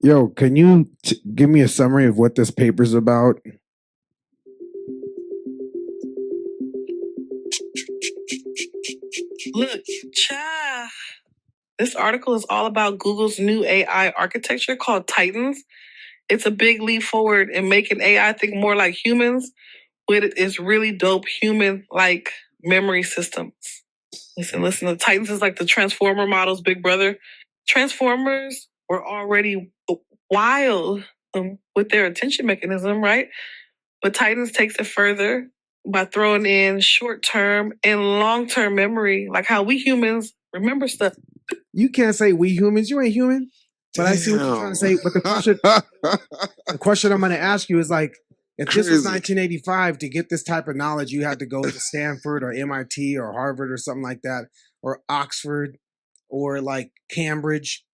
Yo, can you give me a summary of what this paper's about? Look, cha. This article is all about Google's new AI architecture called Titans. It's a big leap forward in making AI think more like humans with its really dope human-like memory systems. Listen, the Titans is like the Transformer model's big brother. Transformers were already wild with their attention mechanism, right? But Titans takes it further by throwing in short-term and long-term memory, like how we humans remember stuff. You can't say we humans. You ain't human. But I see what you're trying to say. But the question I'm going to ask you is like, if this was 1985, to get this type of knowledge, you had to go to Stanford or MIT or Harvard or something like that, or Oxford or like Cambridge.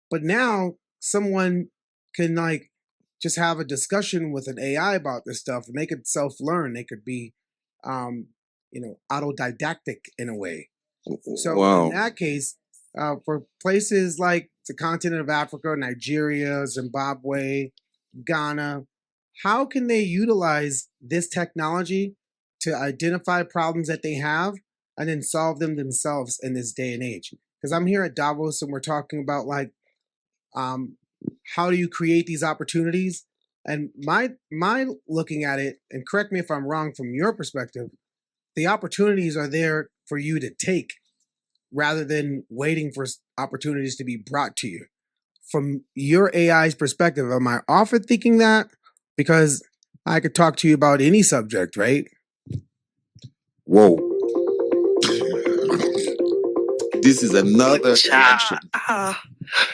But now someone can like just have a discussion with an AI about this stuff, and they could self-learn. They could be, autodidactic in a way. So in that case, for places like the continent of Africa, Nigeria, Zimbabwe, Ghana, how can they utilize this technology to identify problems that they have and then solve them themselves in this day and age? Because I'm here at Davos and we're talking about like, how do you create these opportunities? And my looking at it, and correct me if I'm wrong from your perspective, the opportunities are there for you to take rather than waiting for opportunities to be brought to you. From your AI's perspective, am I off at thinking that? Because I could talk to you about any subject, right? Whoa. This is another election.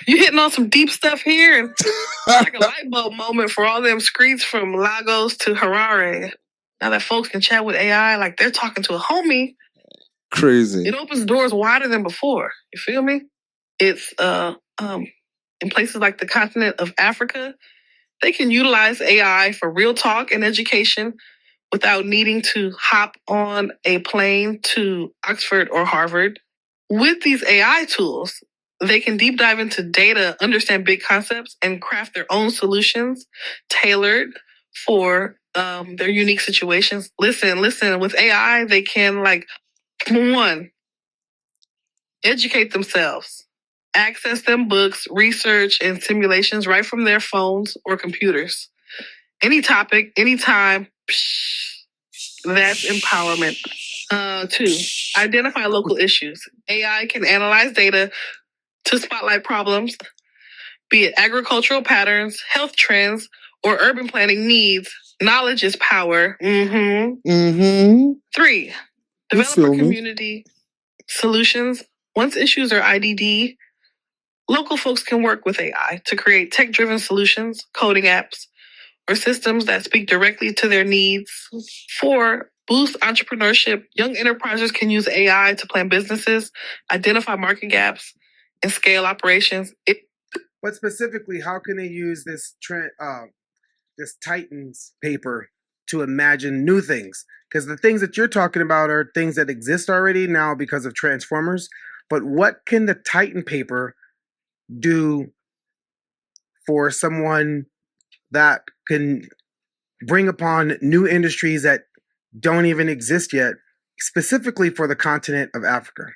You hitting on some deep stuff here, and it's like a light bulb moment for all them screeds from Lagos to Harare. Now that folks can chat with AI like they're talking to a homie. Crazy. It opens doors wider than before. You feel me? It's in places like the continent of Africa, they can utilize AI for real talk and education without needing to hop on a plane to Oxford or Harvard. With these AI tools, they can deep dive into data, understand big concepts, and craft their own solutions tailored for their unique situations. Listen, with AI, they can one, educate themselves, access them books, research, and simulations right from their phones or computers. Any topic, anytime, that's empowerment. Two, identify local issues. AI can analyze data to spotlight problems, be it agricultural patterns, health trends, or urban planning needs. Knowledge is power. Three, developer community solutions. Once issues are IDD, local folks can work with AI to create tech-driven solutions, coding apps, or systems that speak directly to their needs. 4, boost entrepreneurship. Young enterprises can use AI to plan businesses, identify market gaps, and scale operations. But specifically, how can they use this Titans paper to imagine new things? Because the things that you're talking about are things that exist already now because of Transformers. But what can the Titan paper do for someone that can bring upon new industries that don't even exist yet, specifically for the continent of Africa?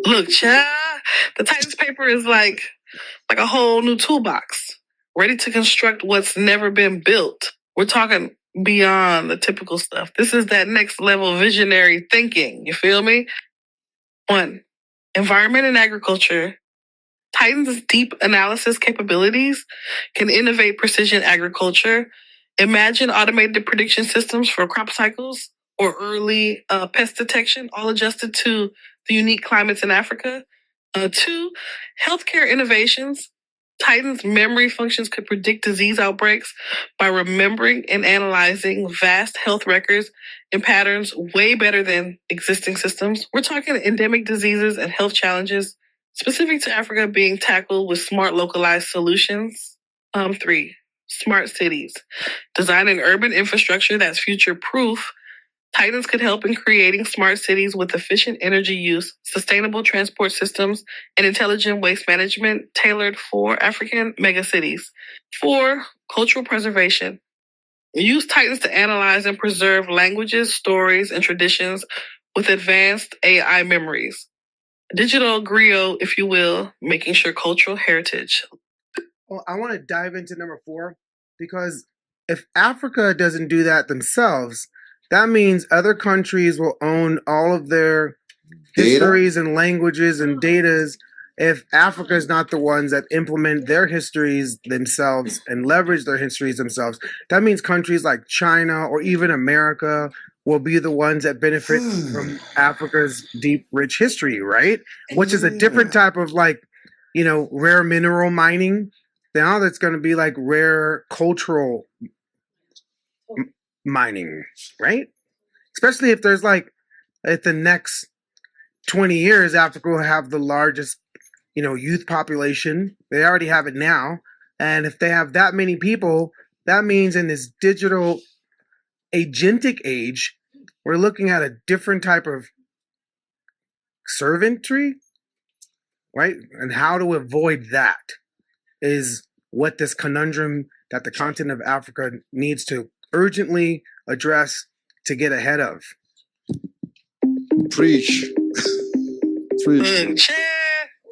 Look, child, the Titans paper is like a whole new toolbox, ready to construct what's never been built. We're talking beyond the typical stuff. This is that next level visionary thinking. You feel me? 1, environment and agriculture. Titan's deep analysis capabilities can innovate precision agriculture, imagine automated prediction systems for crop cycles or early pest detection, all adjusted to the unique climates in Africa. Two, healthcare innovations. Titan's memory functions could predict disease outbreaks by remembering and analyzing vast health records and patterns way better than existing systems. We're talking endemic diseases and health challenges specific to Africa being tackled with smart localized solutions. Three, smart cities. Designing urban infrastructure that's future proof. Titans could help in creating smart cities with efficient energy use, sustainable transport systems, and intelligent waste management tailored for African megacities. Four, cultural preservation. Use Titans to analyze and preserve languages, stories, and traditions with advanced AI memories. Digital griot, if you will, making sure cultural heritage. Well, I want to dive into number 4 because if Africa doesn't do that themselves, that means other countries will own all of their histories and languages and datas if Africa is not the ones that implement their histories themselves and leverage their histories themselves. That means countries like China or even America will be the ones that benefit from Africa's deep, rich history, right? Which is a different type of rare mineral mining. Now that's going to be like rare cultural mining, right? Especially if there's at the next 20 years, Africa will have the largest, youth population. They already have it now. And if they have that many people, that means in this digital agentic age, we're looking at a different type of servantry, right? And how to avoid that is what this conundrum that the continent of Africa needs to urgently address to get ahead of. Preach. Preach.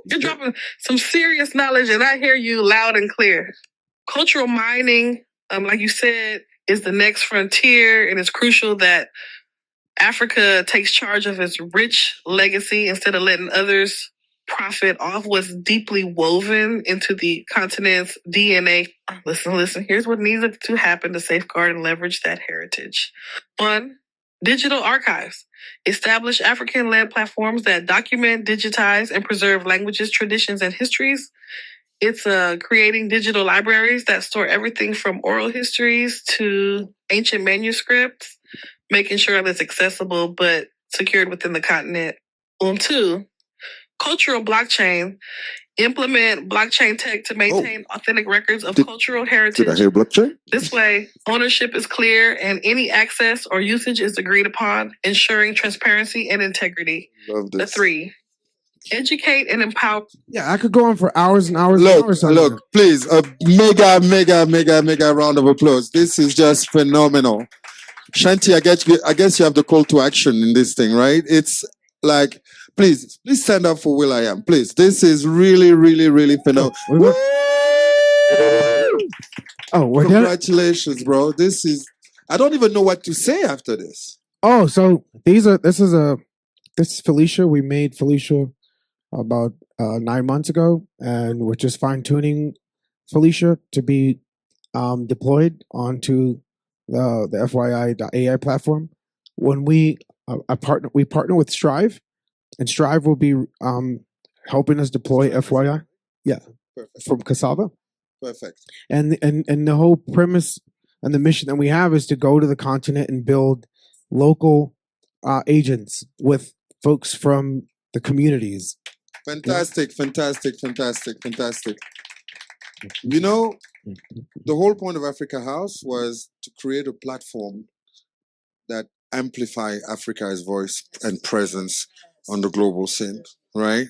You're dropping some serious knowledge, and I hear you loud and clear. Cultural mining, like you said, is the next frontier, and it's crucial that Africa takes charge of its rich legacy instead of letting others profit off what's deeply woven into the continent's DNA. Listen, here's what needs to happen to safeguard and leverage that heritage. 1, digital archives. Establish African-led platforms that document, digitize, and preserve languages, traditions, and histories. It's creating digital libraries that store everything from oral histories to ancient manuscripts, making sure that it's accessible but secured within the continent. 2, cultural blockchain. Implement blockchain tech to maintain authentic records of cultural heritage. Did I hear blockchain? This way, ownership is clear and any access or usage is agreed upon, ensuring transparency and integrity. Love this. 3, educate and empower. Yeah, I could go on for hours and hours and hours. Look, please, a mega round of applause. This is just phenomenal. Shanti, I guess you have the call to action in this thing, right? It's like, please stand up for Will.i.am. Please, this is really phenomenal. Congratulations, bro. This is, I don't even know what to say after this. Oh, so this is Felicia. We made Felicia about 9 months ago, and we're just fine tuning Felicia to be deployed onto the FYI.ai platform. When we partner with Strive, and Strive will be helping us deploy FYI. Yeah, from Cassava. Perfect. And the whole premise and the mission that we have is to go to the continent and build local agents with folks from the communities. Fantastic. You know, the whole point of Africa House was to create a platform that amplify Africa's voice and presence on the global scene, right?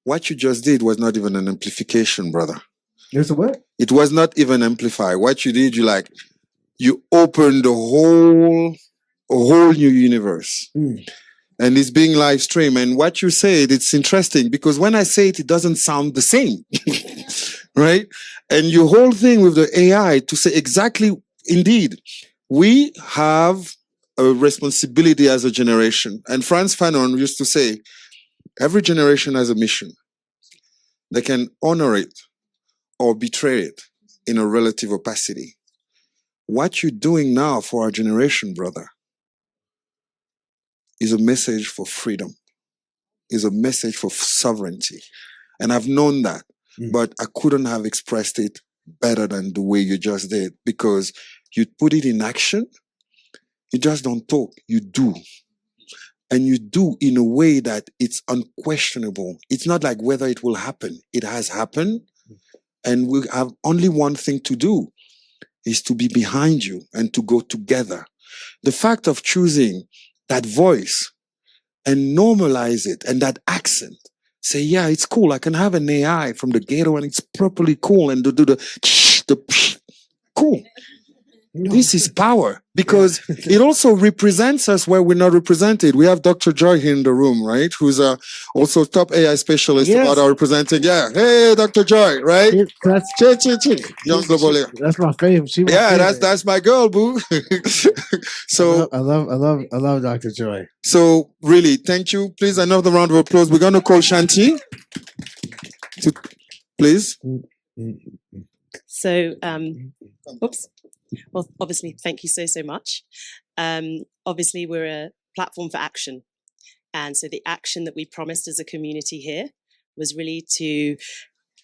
What you just did was not even an amplification, brother. It's a what? It was not even amplify. What you did, you opened a whole new universe. And it's being live streamed. And what you said, it's interesting because when I say it, it doesn't sound the same, right? And your whole thing with the AI to say exactly, indeed, we have a responsibility as a generation. And Frantz Fanon used to say, every generation has a mission. They can honor it or betray it in a relative opacity. What you're doing now for our generation, brother, is a message for freedom, is a message for sovereignty. And I've known that, but I couldn't have expressed it better than the way you just did, because you put it in action. You just don't talk, you do. And you do in a way that it's unquestionable. It's not like whether it will happen. It has happened. And we have only one thing to do, is to be behind you and to go together. The fact of choosing that voice and normalize it and that accent, say, yeah, it's cool. I can have an AI from the ghetto and it's properly cool, and do the cool. This is power, because it also represents us where we're not represented. We have Dr. Joy here in the room, right? Who's also top AI specialist about our representing. Yeah. Hey, Dr. Joy, right? Young global. That's my favorite. She my favorite. That's my girl, boo. So I love Dr. Joy. So really, thank you. Please, another round of applause. We're going to call Shanti. Please. So, oops. Well, obviously, thank you so much. Obviously, we're a platform for action. And so the action that we promised as a community here was really to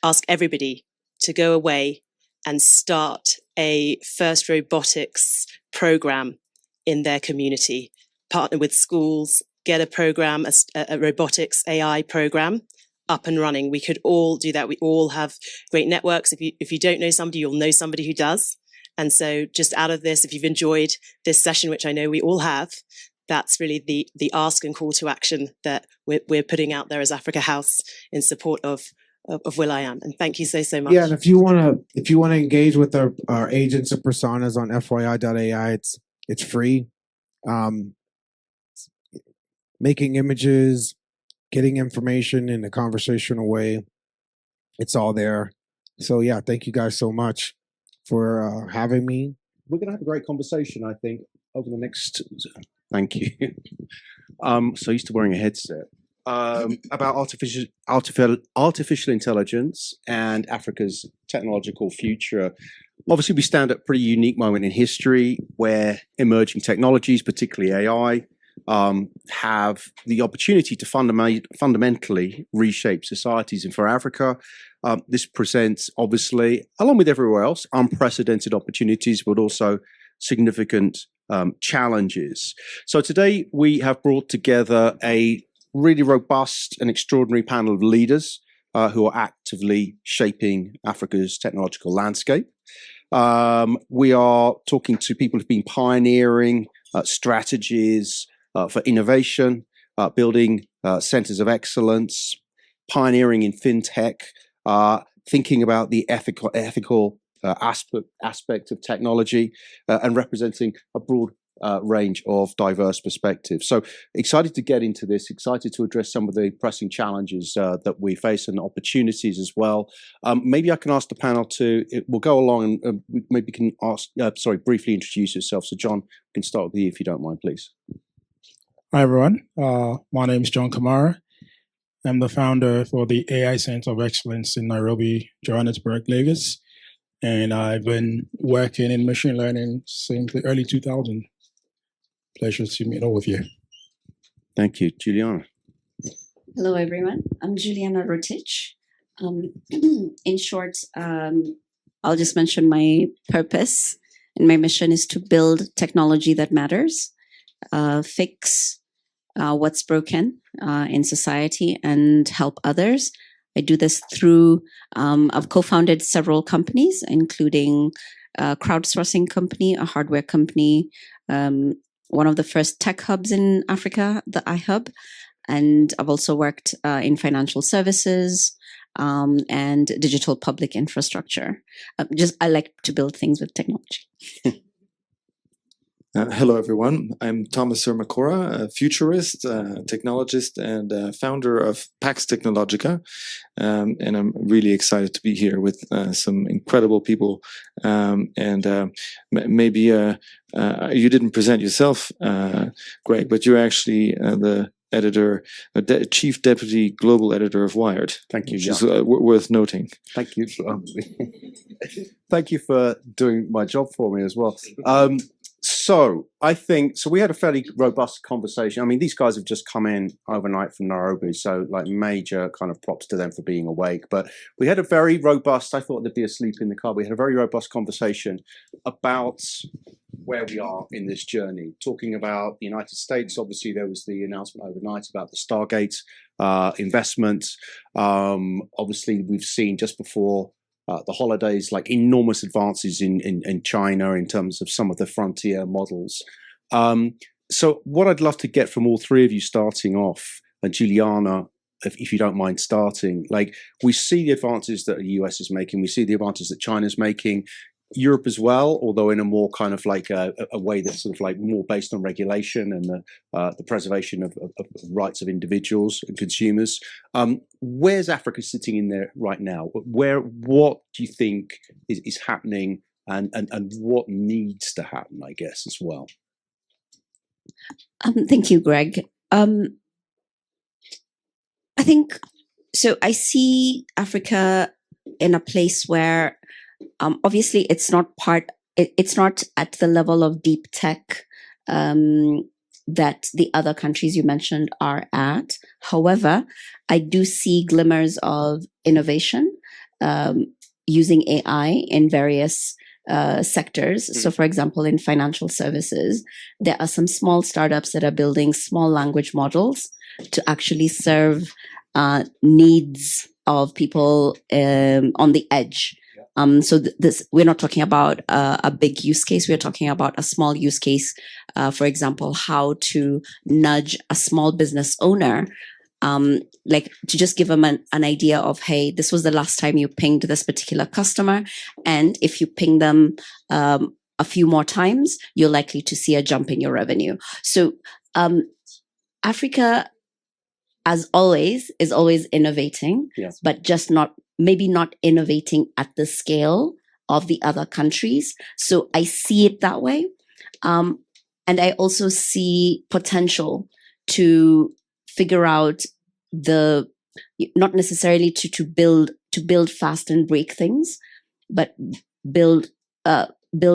ask everybody to go away and start a first robotics program in their community, partner with schools, get a program, a robotics AI program up and running. We could all do that. We all have great networks. If you don't know somebody, you'll know somebody who does. And so just out of this, if you've enjoyed this session, which I know we all have, that's really the ask and call to action that we're putting out there as Africa House in support of Will.i.am. And thank you so much. Yeah, and if you wanna engage with our agents and personas on FYI.ai, it's free. Making images, getting information in a conversational way, it's all there. So yeah, thank you guys so much for having me. We're going to have a great conversation, I think, over the next. Thank you. So used to wearing a headset about artificial intelligence and Africa's technological future. Obviously, we stand at a pretty unique moment in history where emerging technologies, particularly AI, have the opportunity to fundamentally reshape societies. And for Africa, this presents, obviously, along with everywhere else, unprecedented opportunities, but also significant challenges. So today we have brought together a really robust and extraordinary panel of leaders who are actively shaping Africa's technological landscape. We are talking to people who've been pioneering strategies for innovation, building centers of excellence, pioneering in fintech, thinking about the ethical aspect of technology, and representing a broad range of diverse perspectives. So excited to get into this, excited to address some of the pressing challenges that we face and opportunities as well. Maybe I can ask the panel we'll go along and maybe can briefly introduce yourself. So John, we can start with you if you don't mind, please. Hi, everyone. My name is John Kamara. I'm the founder for the AI Center of Excellence in Nairobi, Johannesburg, Lagos. And I've been working in machine learning since the early 2000s. Pleasure to meet all of you. Thank you. Juliana. Hello, everyone. I'm Juliana Rotich. In short, I'll just mention my purpose. And my mission is to build technology that matters, fix what's broken in society, and help others. I do this through, I've co-founded several companies, including a crowdsourcing company, a hardware company, one of the first tech hubs in Africa, the iHub. And I've also worked in financial services and digital public infrastructure. I like to build things with technology. Hello, everyone. I'm Thomas Makora, a futurist, technologist, and founder of Pax Technologica. And I'm really excited to be here with some incredible people. Maybe you didn't present yourself, Greg, but you're actually the editor, chief deputy global editor of Wired. Thank you. Which is worth noting. Thank you. Thank you for doing my job for me as well. So I think, so we had a fairly robust conversation. I mean, these guys have just come in overnight from Nairobi, so like major kind of props to them for being awake. But we had a very robust, I thought they'd be asleep in the car. We had a very robust conversation about where we are in this journey, talking about the United States. Obviously, there was the announcement overnight about the Stargate investment. Obviously, we've seen just before the holidays, like enormous advances in China in terms of some of the frontier models. So what I'd love to get from all three of you starting off, and Juliana, if you don't mind starting, like we see the advances that the US is making, we see the advances that China's making, Europe as well, although in a more kind of like a way that's sort of like more based on regulation and the preservation of rights of individuals and consumers. Where's Africa sitting in there right now? What do you think is happening, and what needs to happen, I guess, as well? Thank you, Greg. I think so. I see Africa in a place where obviously it's not at the level of deep tech that the other countries you mentioned are at. However, I do see glimmers of innovation using AI in various sectors. So for example, in financial services, there are some small startups that are building small language models to actually serve needs of people on the edge. So this, we're not talking about a big use case. We're talking about a small use case. For example, how to nudge a small business owner, like to just give them an idea of, hey, this was the last time you pinged this particular customer. And if you ping them a few more times, you're likely to see a jump in your revenue. So Africa, as always, is always innovating, yes, but just maybe not innovating at the scale of the other countries. So I see it that way. And I also see potential to figure out not necessarily to build fast and break things, but build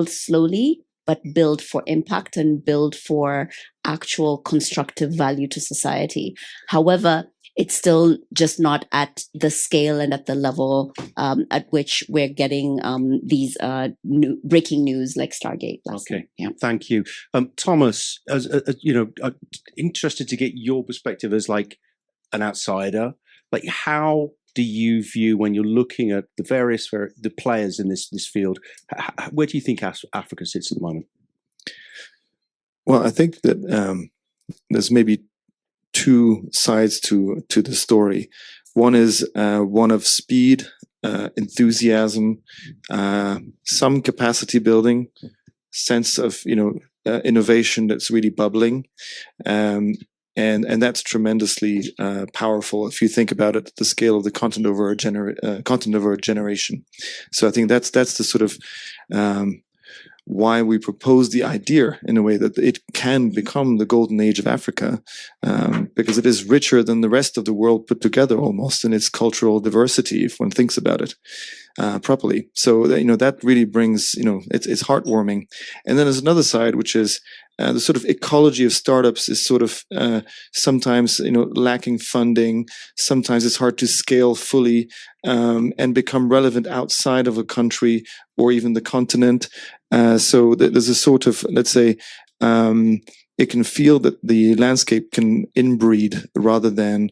slowly, but build for impact and build for actual constructive value to society. However, it's still just not at the scale and at the level at which we're getting these breaking news like Stargate. Okay, yeah. Thank you, Thomas. As you know, interested to get your perspective as like an outsider. Like, how do you view, when you're looking at the various the players in this field, where do you think Africa sits at the moment? Well, I think that there's maybe two sides to the story. One is one of speed, enthusiasm, some capacity building, sense of innovation that's really bubbling, and that's tremendously powerful if you think about it at the scale of the content over a generation. So I think that's the sort of why we propose the idea in a way that it can become the golden age of Africa, because it is richer than the rest of the world put together almost in its cultural diversity, if one thinks about it properly. So that really brings, it's heartwarming. And then there's another side, which is the sort of ecology of startups is sort of sometimes lacking funding. Sometimes it's hard to scale fully and become relevant outside of a country or even the continent. So there's a sort of, let's say, it can feel that the landscape can inbreed rather than,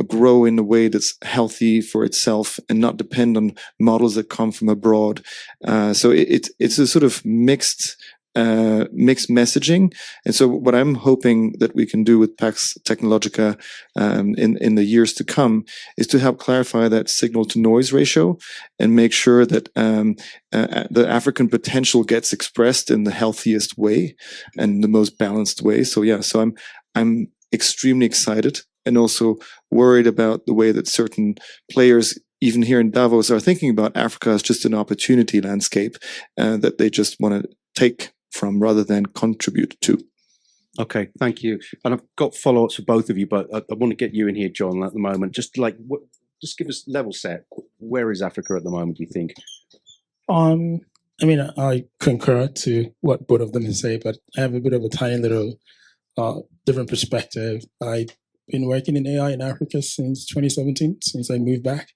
grow in a way that's healthy for itself and not depend on models that come from abroad. So it's a sort of mixed messaging. And so what I'm hoping that we can do with Pax Technologica in the years to come is to help clarify that signal to noise ratio and make sure that the African potential gets expressed in the healthiest way and the most balanced way. So yeah, so I'm extremely excited and also worried about the way that certain players even here in Davos are thinking about Africa as just an opportunity landscape that they just want to take from rather than contribute to. Okay, thank you. And I've got follow-ups for both of you, but I want to get you in here, John, at the moment. Just give us level set. Where is Africa at the moment, do you think? I mean, I concur to what both of them say, but I have a bit of a tiny little different perspective. I've been working in AI in Africa since 2017, since I moved back.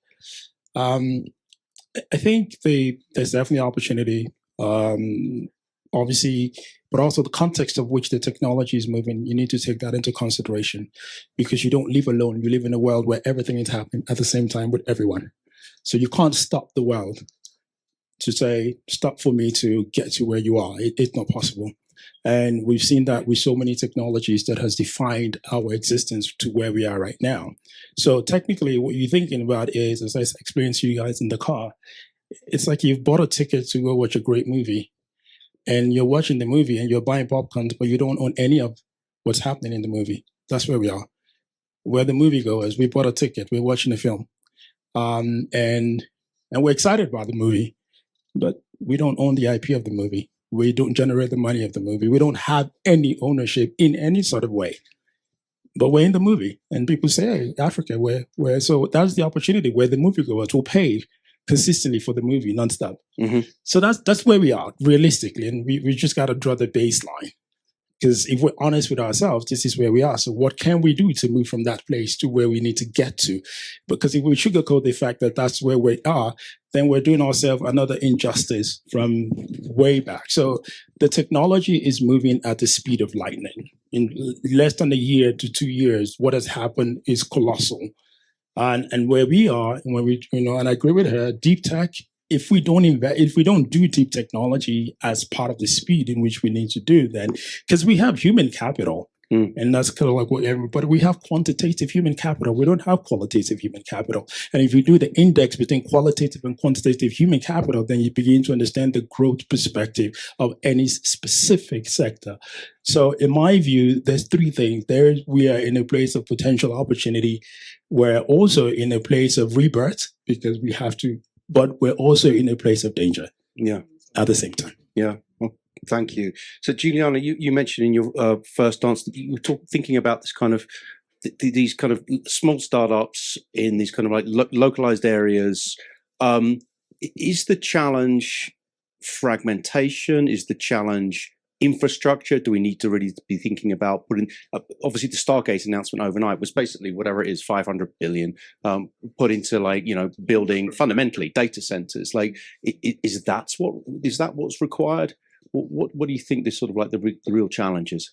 I think there's definitely opportunity, obviously, but also the context of which the technology is moving. You need to take that into consideration because you don't live alone. You live in a world where everything is happening at the same time with everyone. So you can't stop the world to say, stop for me to get to where you are. It's not possible. And we've seen that with so many technologies that has defined our existence to where we are right now. So technically what you're thinking about is, as I explained to you guys in the car, it's like you've bought a ticket to go watch a great movie and you're watching the movie and you're buying popcorn, but you don't own any of what's happening in the movie. That's where we are. We're the moviegoers. We bought a ticket. We're watching a film. And we're excited about the movie, but we don't own the IP of the movie. We don't generate the money of the movie. We don't have any ownership in any sort of way. But we're in the movie, and people say, hey, Africa, where so that's the opportunity where the moviegoers will pay consistently for the movie nonstop. Mm-hmm. So that's where we are, realistically, and we just got to draw the baseline. Because if we're honest with ourselves, this is where we are. So what can we do to move from that place to where we need to get to? Because if we sugarcoat the fact that that's where we are, then we're doing ourselves another injustice from way back. So the technology is moving at the speed of lightning. In less than a year to 2 years, what has happened is colossal. And where we are, and when we, and I agree with her, deep tech, if we don't do deep technology as part of the speed in which we need to do, then because we have human capital, and that's kind of like what everybody, we have quantitative human capital. We don't have qualitative human capital. And if you do the index between qualitative and quantitative human capital, then you begin to understand the growth perspective of any specific sector. So in my view, there's three things. We are in a place of potential opportunity. We're also in a place of rebirth because we have to, but we're also in a place of danger. Yeah. At the same time. Yeah. Well, thank you. So, Juliana, you mentioned in your first answer that you were thinking about this kind of these kind of small startups in these kind of like localized areas. Is the challenge fragmentation? Is the challenge infrastructure? Do we need to really be thinking about putting, obviously the Stargate announcement overnight was basically whatever it is, 500 billion put into like, building fundamentally data centers. Like, is that what's required? What do you think is sort of like the real challenge is?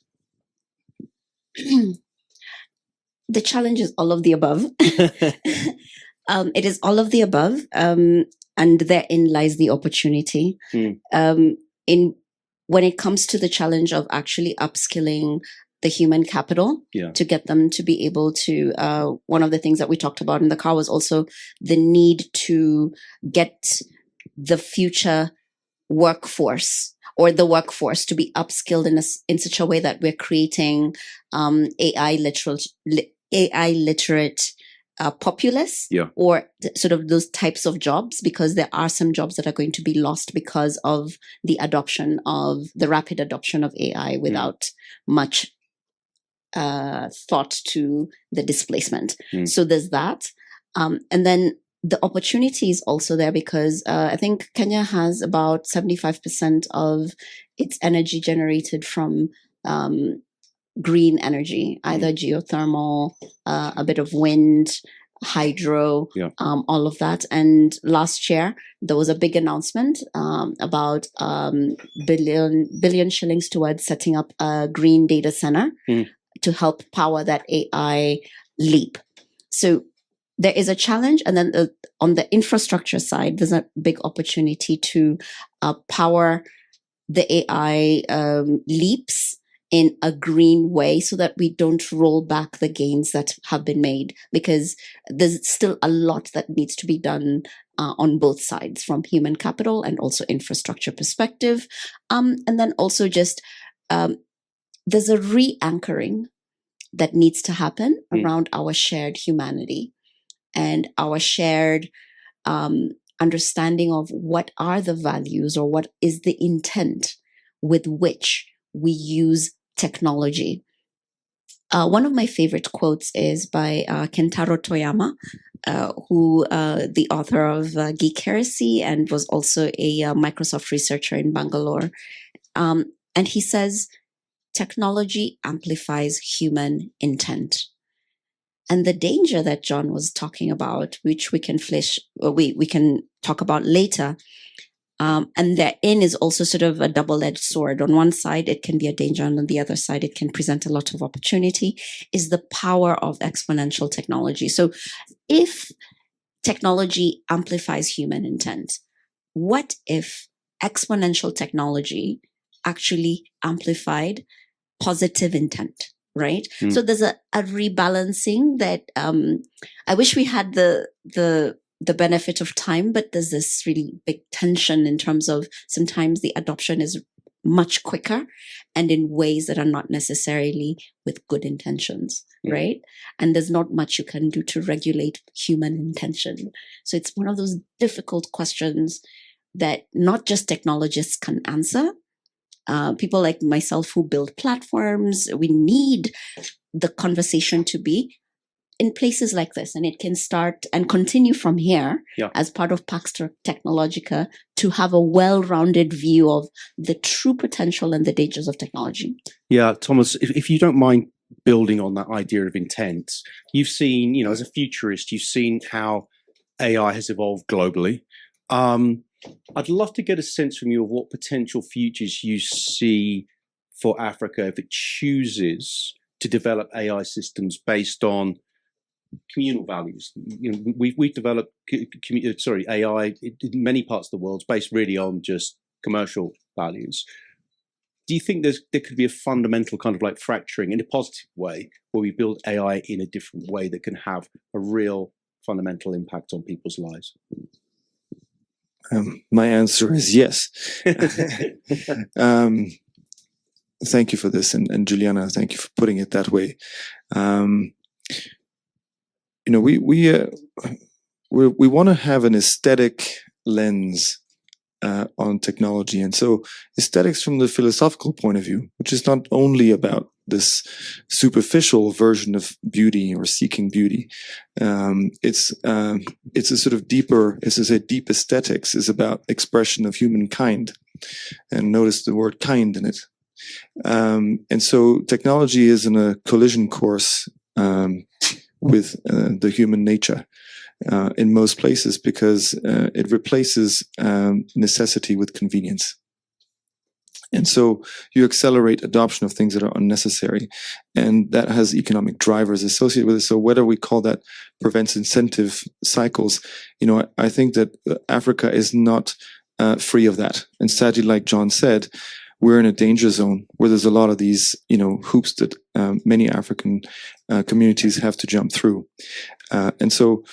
The challenge is all of the above. It is all of the above. And therein lies the opportunity. When it comes to the challenge of actually upskilling the human capital to get them to be able to, one of the things that we talked about in the car was also the need to get the future workforce or the workforce to be upskilled in such a way that we're creating AI literate populace or sort of those types of jobs, because there are some jobs that are going to be lost because of the rapid adoption of AI without much thought to the displacement. So there's that. And then the opportunity is also there because I think Kenya has about 75% of its energy generated from green energy, either geothermal, a bit of wind, hydro, all of that. And last year, there was a big announcement about billion shillings towards setting up a green data center to help power that AI leap. So there is a challenge. And then on the infrastructure side, there's a big opportunity to power the AI leaps in a green way so that we don't roll back the gains that have been made, because there's still a lot that needs to be done on both sides, from human capital and also infrastructure perspective. And then also just there's a re-anchoring that needs to happen around our shared humanity and our shared understanding of what are the values or what is the intent with which we use technology. One of my favorite quotes is by Kentaro Toyama, who the author of Geek Heresy and was also a Microsoft researcher in Bangalore. And he says, technology amplifies human intent. And the danger that John was talking about, which we can we can talk about later, and therein is also sort of a double-edged sword. On one side, it can be a danger, and on the other side, it can present a lot of opportunity, is the power of exponential technology. So if technology amplifies human intent, what if exponential technology actually amplified positive intent, right? So there's a rebalancing that I wish we had the benefit of time, but there's this really big tension in terms of sometimes the adoption is much quicker and in ways that are not necessarily with good intentions, right? And there's not much you can do to regulate human intention. So it's one of those difficult questions that not just technologists can answer. People like myself who build platforms, we need the conversation to be in places like this, and it can start and continue from here as part of Pax Technologica to have a well-rounded view of the true potential and the dangers of technology. Yeah, Thomas, if you don't mind building on that idea of intent, you've seen, you know, as a futurist, you've seen how AI has evolved globally. I'd love to get a sense from you of what potential futures you see for Africa if it chooses to develop AI systems based on communal values. You know, we've developed AI in many parts of the world based really on just commercial values. Do you think there could be a fundamental kind of like fracturing in a positive way where we build AI in a different way that can have a real fundamental impact on people's lives? My answer is yes. Thank you for this, and Juliana, thank you for putting it that way. You know, we want to have an aesthetic lens on technology, and so aesthetics from the philosophical point of view, which is not only about this superficial version of beauty or seeking beauty. It's a sort of deeper, as I say, deep aesthetics is about expression of humankind, and notice the word kind in it. And so technology is in a collision course with the human nature in most places because it replaces necessity with convenience. And so you accelerate adoption of things that are unnecessary, and that has economic drivers associated with it. So whether we call that prevents incentive cycles, you know, I think that Africa is not free of that. And sadly, like John said, we're in a danger zone where there's a lot of these, you know, hoops that many African communities have to jump through. And so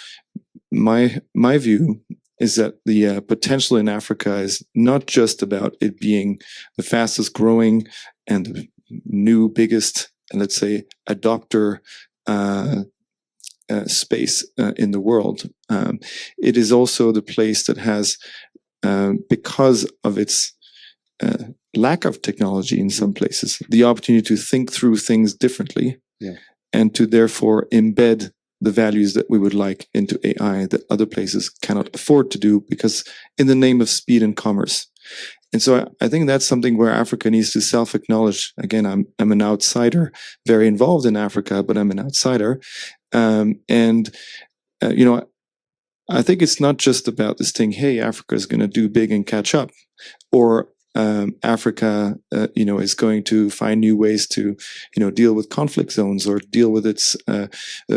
my view is that the potential in Africa is not just about it being the fastest growing and the new biggest, let's say, adopter space in the world. It is also the place that has, because of its lack of technology in some places, the opportunity to think through things differently and to therefore embed the values that we would like into AI that other places cannot afford to do because in the name of speed and commerce. And so I think that's something where Africa needs to self-acknowledge. Again, I'm an outsider, very involved in Africa, but I'm an outsider. You know, I think it's not just about this thing, hey, Africa is going to do big and catch up, or Africa, you know, is going to find new ways to, you know, deal with conflict zones or deal with its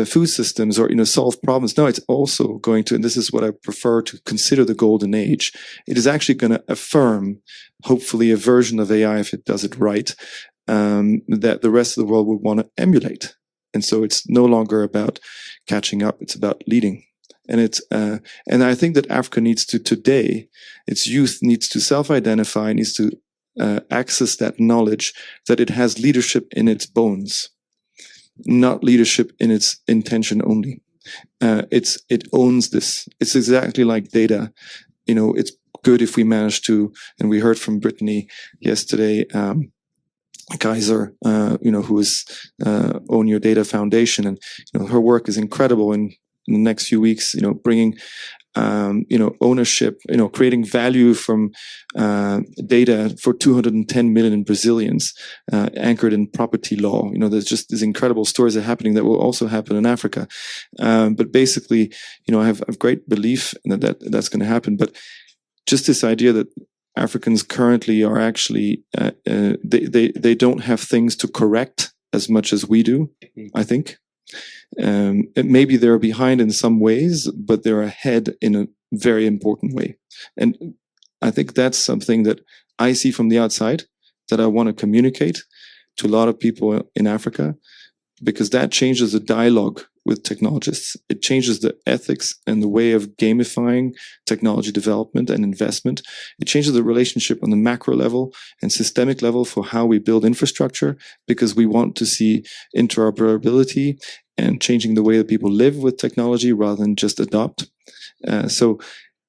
food systems or, you know, solve problems. No, it's also going to, and this is what I prefer to consider the golden age. It is actually going to affirm, hopefully, a version of AI, if it does it right, that the rest of the world would want to emulate. And so it's no longer about catching up; it's about leading. And it's and I think that Africa needs to today, its youth needs to self-identify, needs to access that knowledge that it has leadership in its bones, not leadership in its intention only. It owns this. It's exactly like data. You know, it's good if we manage to, and we heard from Brittany yesterday, Kaiser, who is Own Your Data Foundation, and her work is incredible. In the next few weeks, bringing ownership, creating value from data for 210 million Brazilians, anchored in property law. There's just these incredible stories that are happening that will also happen in Africa. But basically, I have great belief that that's going to happen. But just this idea that Africans currently are actually, they don't have things to correct as much as we do, I think. Maybe they're behind in some ways, but they're ahead in a very important way. And I think that's something that I see from the outside that I want to communicate to a lot of people in Africa, because that changes the dialogue with technologists. It changes the ethics and the way of gamifying technology development and investment. It changes the relationship on the macro level and systemic level for how we build infrastructure, because we want to see interoperability and changing the way that people live with technology rather than just adopt. So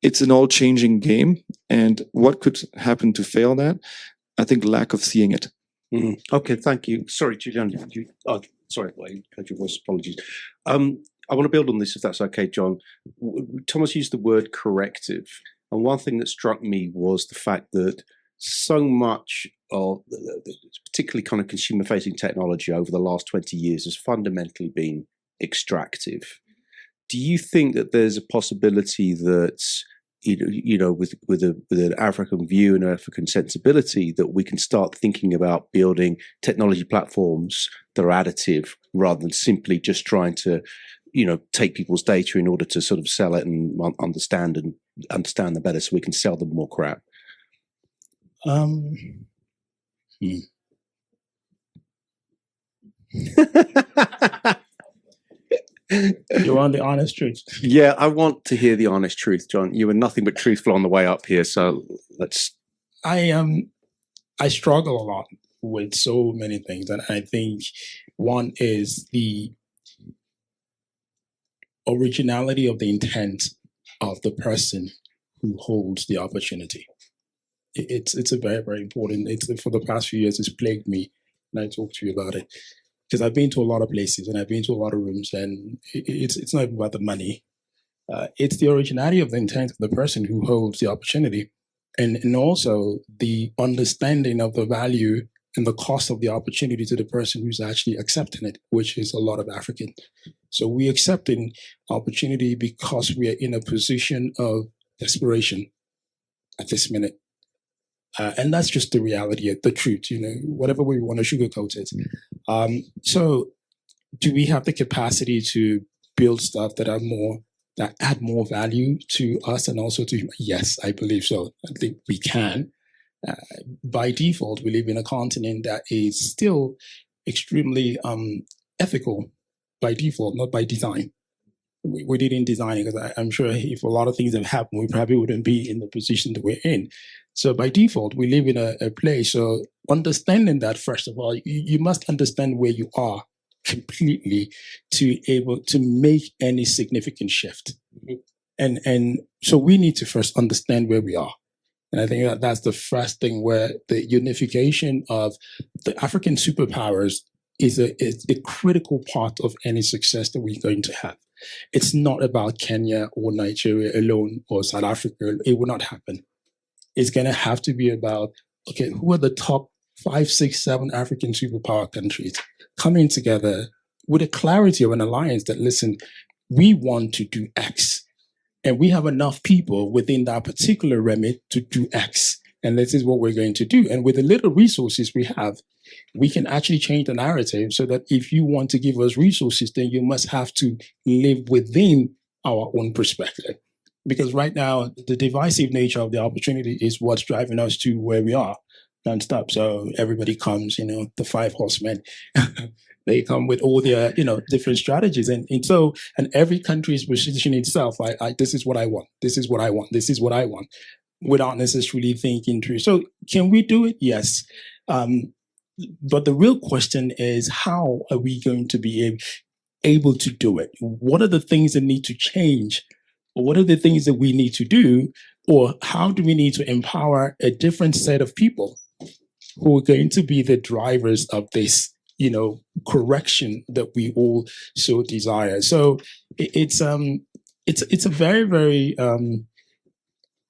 it's an all-changing game. And what could happen to fail that? I think lack of seeing it. Okay, thank you. Sorry, Julian. Sorry, I heard your voice. Apologies. I want to build on this, if that's okay, John. Thomas used the word corrective. And one thing that struck me was the fact that so much of, particularly kind of consumer-facing technology over the last 20 years has fundamentally been extractive. Do you think that there's a possibility that, with an African view and African sensibility, that we can start thinking about building technology platforms that are additive rather than simply just trying to, take people's data in order to sort of sell it and understand them better, so we can sell them more crap? You want the honest truth? Yeah, I want to hear the honest truth, John. You were nothing but truthful on the way up here, so let's. I struggle a lot with so many things, and I think one is the originality of the intent of the person who holds the opportunity. It's a very, very important. For the past few years, it's plagued me, and I talk to you about it. Because I've been to a lot of places and I've been to a lot of rooms, and it's not about the money. It's the originality of the intent of the person who holds the opportunity, and also the understanding of the value and the cost of the opportunity to the person who's actually accepting it, which is a lot of Africans. So we're accepting opportunity because we are in a position of desperation at this minute. And that's just the reality, the truth, whatever we want to sugarcoat it. So do we have the capacity to build stuff that add more value to us and also to, yes, I believe so. I think we can. By default, we live in a continent that is still extremely ethical by default, not by design. We didn't design it, because I'm sure if a lot of things have happened, we probably wouldn't be in the position that we're in. So by default, we live in a place. So understanding that, first of all, you must understand where you are completely to able to make any significant shift. And so we need to first understand where we are. And I think that's the first thing, where the unification of the African superpowers is a critical part of any success that we're going to have. It's not about Kenya or Nigeria alone or South Africa. It will not happen. It's going to have to be about, okay, who are the top 5, 6, 7 African superpower countries coming together with a clarity of an alliance that, listen, we want to do X. And we have enough people within that particular remit to do X. And this is what we're going to do. And with the little resources we have, we can actually change the narrative so that if you want to give us resources, then you must have to live within our own perspective. Because right now, the divisive nature of the opportunity is what's driving us to where we are nonstop. So everybody comes, the 5 horsemen. They come with all their, different strategies. And every country is positioning itself. This is what I want. This is what I want. This is what I want, without necessarily thinking through. So can we do it? Yes. But the real question is, how are we going to be able to do it? What are the things that need to change? Or what are the things that we need to do? Or how do we need to empower a different set of people who are going to be the drivers of this, correction that we all so desire. So it's a very, very,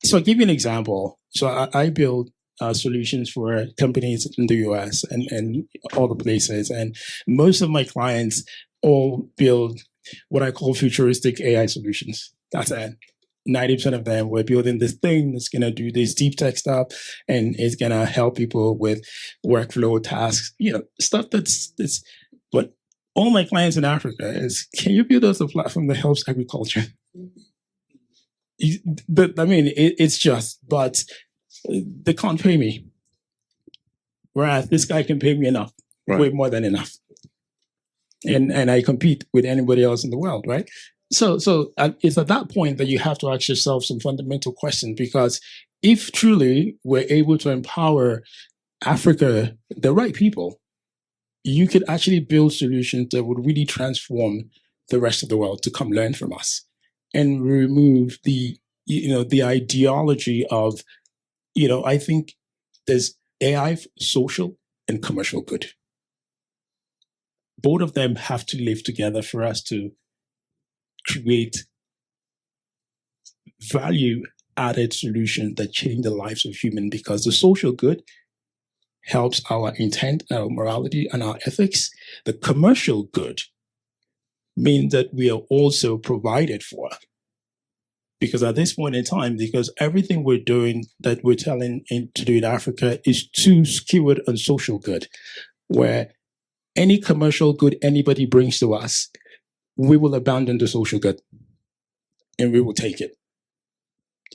so I'll give you an example. So I build solutions for companies in the US and all the places. And most of my clients all build what I call futuristic AI solutions. That's it. 90% of them, we're building this thing that's going to do this deep tech stuff, and it's going to help people with workflow tasks, stuff that's, but all my clients in Africa is, can you build us a platform that helps agriculture? It's just, but they can't pay me. Whereas this guy can pay me enough, way more than enough. And I compete with anybody else in the world, right? So it's at that point that you have to ask yourself some fundamental questions, because if truly we're able to empower Africa, the right people, you could actually build solutions that would really transform the rest of the world to come learn from us and remove the ideology of, I think there's AI social and commercial good. Both of them have to live together for us to create value-added solutions that change the lives of humans, because the social good helps our intent, our morality, and our ethics. The commercial good means that we are also provided for. Because at this point in time, because everything we're doing that we're telling to do in Africa is too skewed on social good, where any commercial good anybody brings to us, we will abandon the social good and we will take it.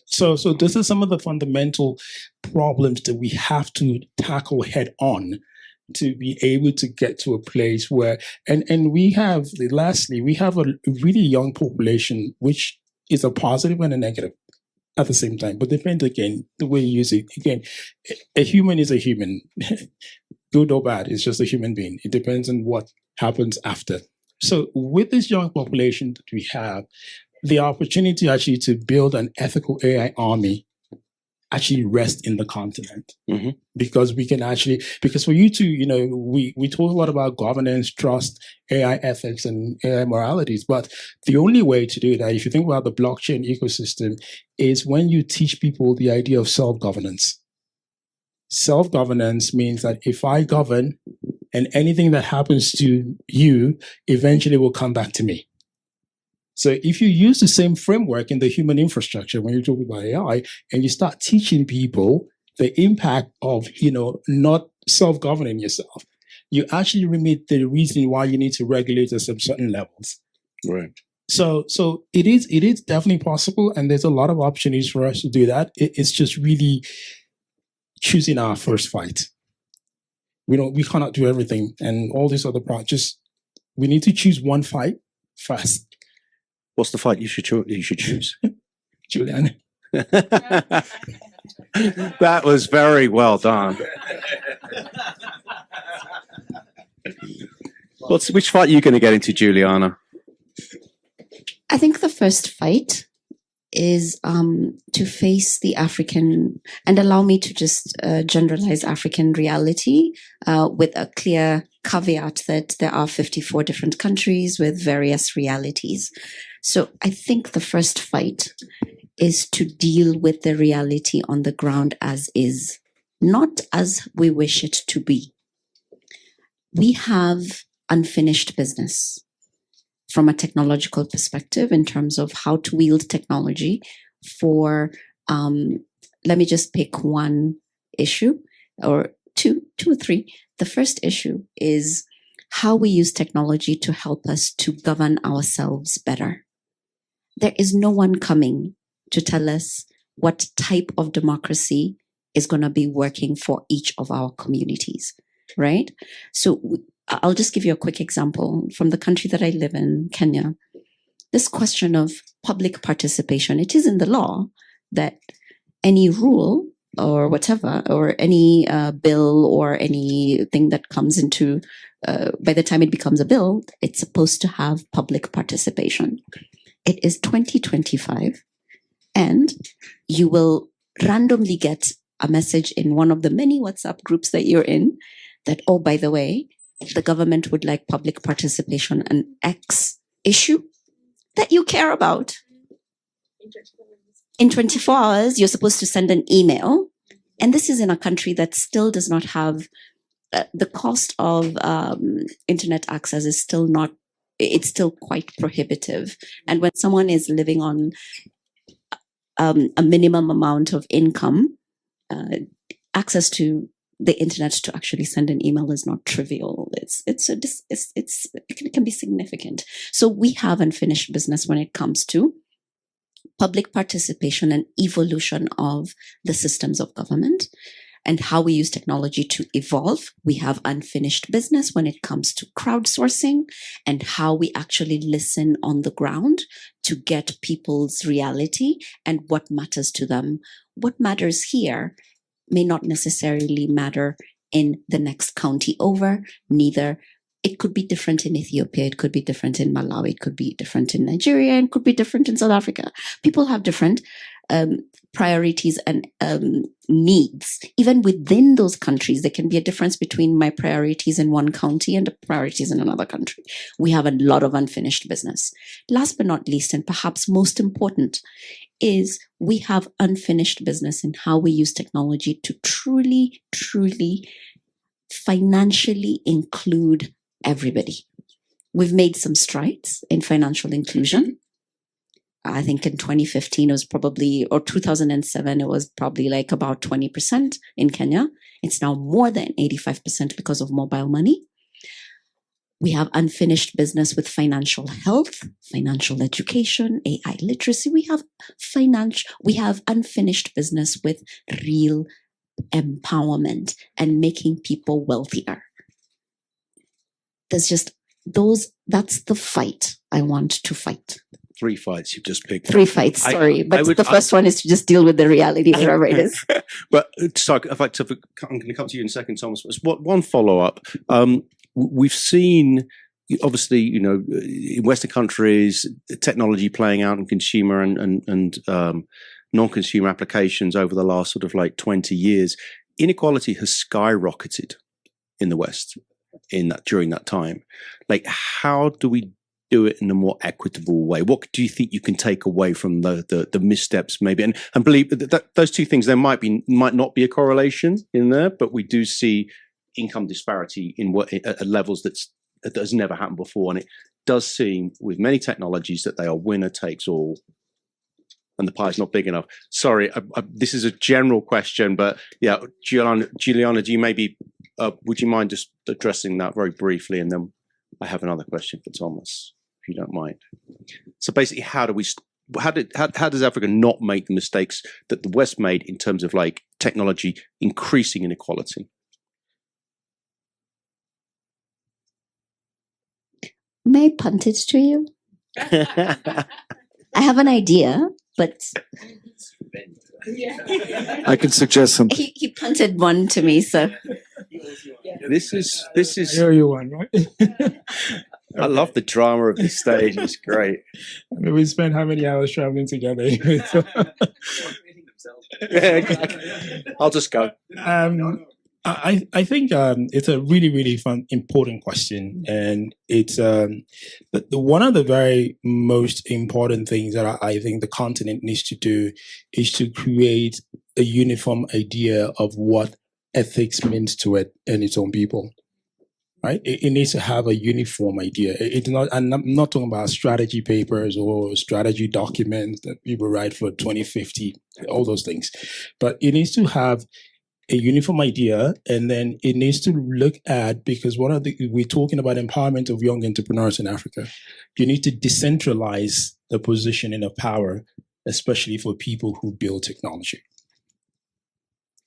So this is some of the fundamental problems that we have to tackle head on to be able to get to a place where, and we have, lastly, we have a really young population, which is a positive and a negative at the same time, but depends again, the way you use it. Again, a human is a human, good or bad, it's just a human being. It depends on what happens after. So with this young population that we have, the opportunity actually to build an ethical AI army actually rests in the continent. Mm-hmm. Because we can actually, because for you to, we talk a lot about governance, trust, AI ethics, and AI moralities, but the only way to do that, if you think about the blockchain ecosystem, is when you teach people the idea of self-governance. Self-governance means that if I govern, and anything that happens to you eventually will come back to me. So if you use the same framework in the human infrastructure, when you're talking about AI, and you start teaching people the impact of, not self-governing yourself, you actually remove the reason why you need to regulate at some certain levels. Right. So it is definitely possible, and there's a lot of opportunities for us to do that. It's just really choosing our first fight. We cannot do everything, and all these other projects. We need to choose one fight first. What's the fight you should choose? Juliana. That was very well done. Which fight are you going to get into, Juliana? I think the first fight is to face the African, and allow me to just generalize African reality with a clear caveat that there are 54 different countries with various realities. So I think the first fight is to deal with the reality on the ground as is, not as we wish it to be. We have unfinished business from a technological perspective in terms of how to wield technology for, let me just pick one issue or two or three. The first issue is how we use technology to help us to govern ourselves better. There is no one coming to tell us what type of democracy is going to be working for each of our communities, right? So I'll just give you a quick example from the country that I live in, Kenya. This question of public participation, it is in the law that any rule or whatever, or any bill or anything that comes into, by the time it becomes a bill, it's supposed to have public participation. It is 2025, and you will randomly get a message in one of the many WhatsApp groups that you're in that, oh, by the way, the government would like public participation on X issue that you care about. In 24 hours, you're supposed to send an email. And this is in a country that still does not have the cost of internet access is still not, it's still quite prohibitive. And when someone is living on a minimum amount of income, access to the internet to actually send an email is not trivial. It can be significant. So we have unfinished business when it comes to public participation and evolution of the systems of government and how we use technology to evolve. We have unfinished business when it comes to crowdsourcing and how we actually listen on the ground to get people's reality and what matters to them. What matters here may not necessarily matter in the next county over, neither. It could be different in Ethiopia, it could be different in Malawi, it could be different in Nigeria, and could be different in South Africa. People have different priorities and needs. Even within those countries, there can be a difference between my priorities in one county and the priorities in another country. We have a lot of unfinished business. Last but not least, and perhaps most important, is we have unfinished business in how we use technology to truly, truly financially include everybody. We've made some strides in financial inclusion. I think in 2015 it was probably, or 2007, it was probably like about 20% in Kenya. It's now more than 85% because of mobile money. We have unfinished business with financial health, financial education, AI literacy. We have unfinished business with real empowerment and making people wealthier. There's just that's the fight I want to fight. 3 fights you've just picked. 3 fights, sorry. But the first one is to just deal with the reality wherever it is. But sorry, I'm going to come to you in a second, Thomas. One follow-up. We've seen, obviously, in Western countries, technology playing out in consumer and non-consumer applications over the last sort of like 20 years. Inequality has skyrocketed in the West during that time. Like, how do we do it in a more equitable way? What do you think you can take away from the missteps, maybe? And believe that those two things, there might not be a correlation in there, but we do see income disparity at levels that has never happened before. And it does seem with many technologies that they are winner takes all, and the pie's not big enough. Sorry, this is a general question, but yeah, Juliana, do you would you mind just addressing that very briefly? And then I have another question for Thomas, if you don't mind. So basically, how does Africa not make the mistakes that the West made in terms of like technology increasing inequality? May I punt it to you? I have an idea, but I can suggest something. He punted one to me, so this is I owe you one, right? I love the drama of this stage. It's great. I mean, we spent how many hours traveling together? I'll just go. I think it's a really, really important question, and it's one of the very most important things that I think the continent needs to do is to create a uniform idea of what ethics means to it and its own people. Right? It needs to have a uniform idea. It's not, and I'm not talking about strategy papers or strategy documents that people write for 2050, all those things, but it needs to have a uniform idea, and then it needs to look at, because we're talking about empowerment of young entrepreneurs in Africa. You need to decentralize the positioning of power, especially for people who build technology.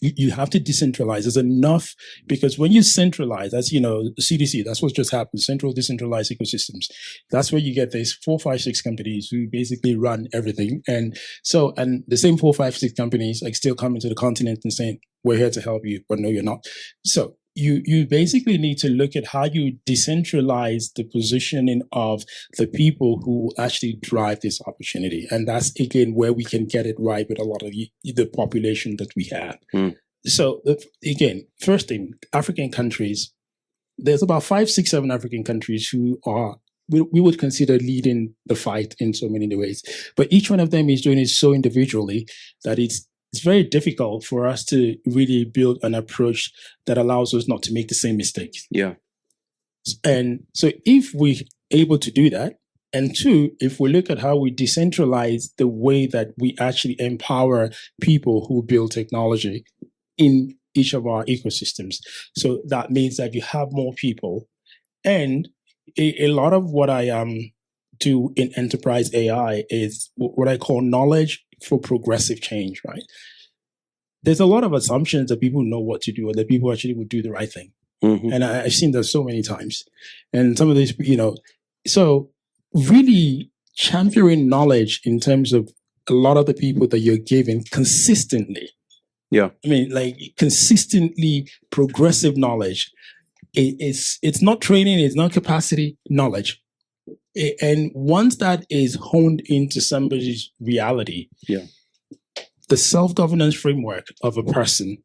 You have to decentralize. There's enough, because when you centralize, that's, CDC, that's what just happened, central decentralized ecosystems. That's where you get these 4, 5, 6 companies who basically run everything. And the same 4, 5, 6 companies like still coming to the continent and saying, we're here to help you, but no, you're not. So you basically need to look at how you decentralize the positioning of the people who actually drive this opportunity. And that's, again, where we can get it right with a lot of the population that we have. So, again, first thing, African countries, there's about 5, 6, 7 African countries who are, we would consider leading the fight in so many ways. But each one of them is doing it so individually that it's very difficult for us to really build an approach that allows us not to make the same mistakes. Yeah. And so if we're able to do that, and two, if we look at how we decentralize the way that we actually empower people who build technology in each of our ecosystems. So that means that you have more people. And a lot of what I do in enterprise AI is what I call knowledge for progressive change, right? There's a lot of assumptions that people know what to do or that people actually would do the right thing. And I've seen that so many times. And some of these, so really championing knowledge in terms of a lot of the people that you're giving consistently. Yeah. I mean, like consistently progressive knowledge. It's not training, it's not capacity, knowledge. And once that is honed into somebody's reality, the self-governance framework of a person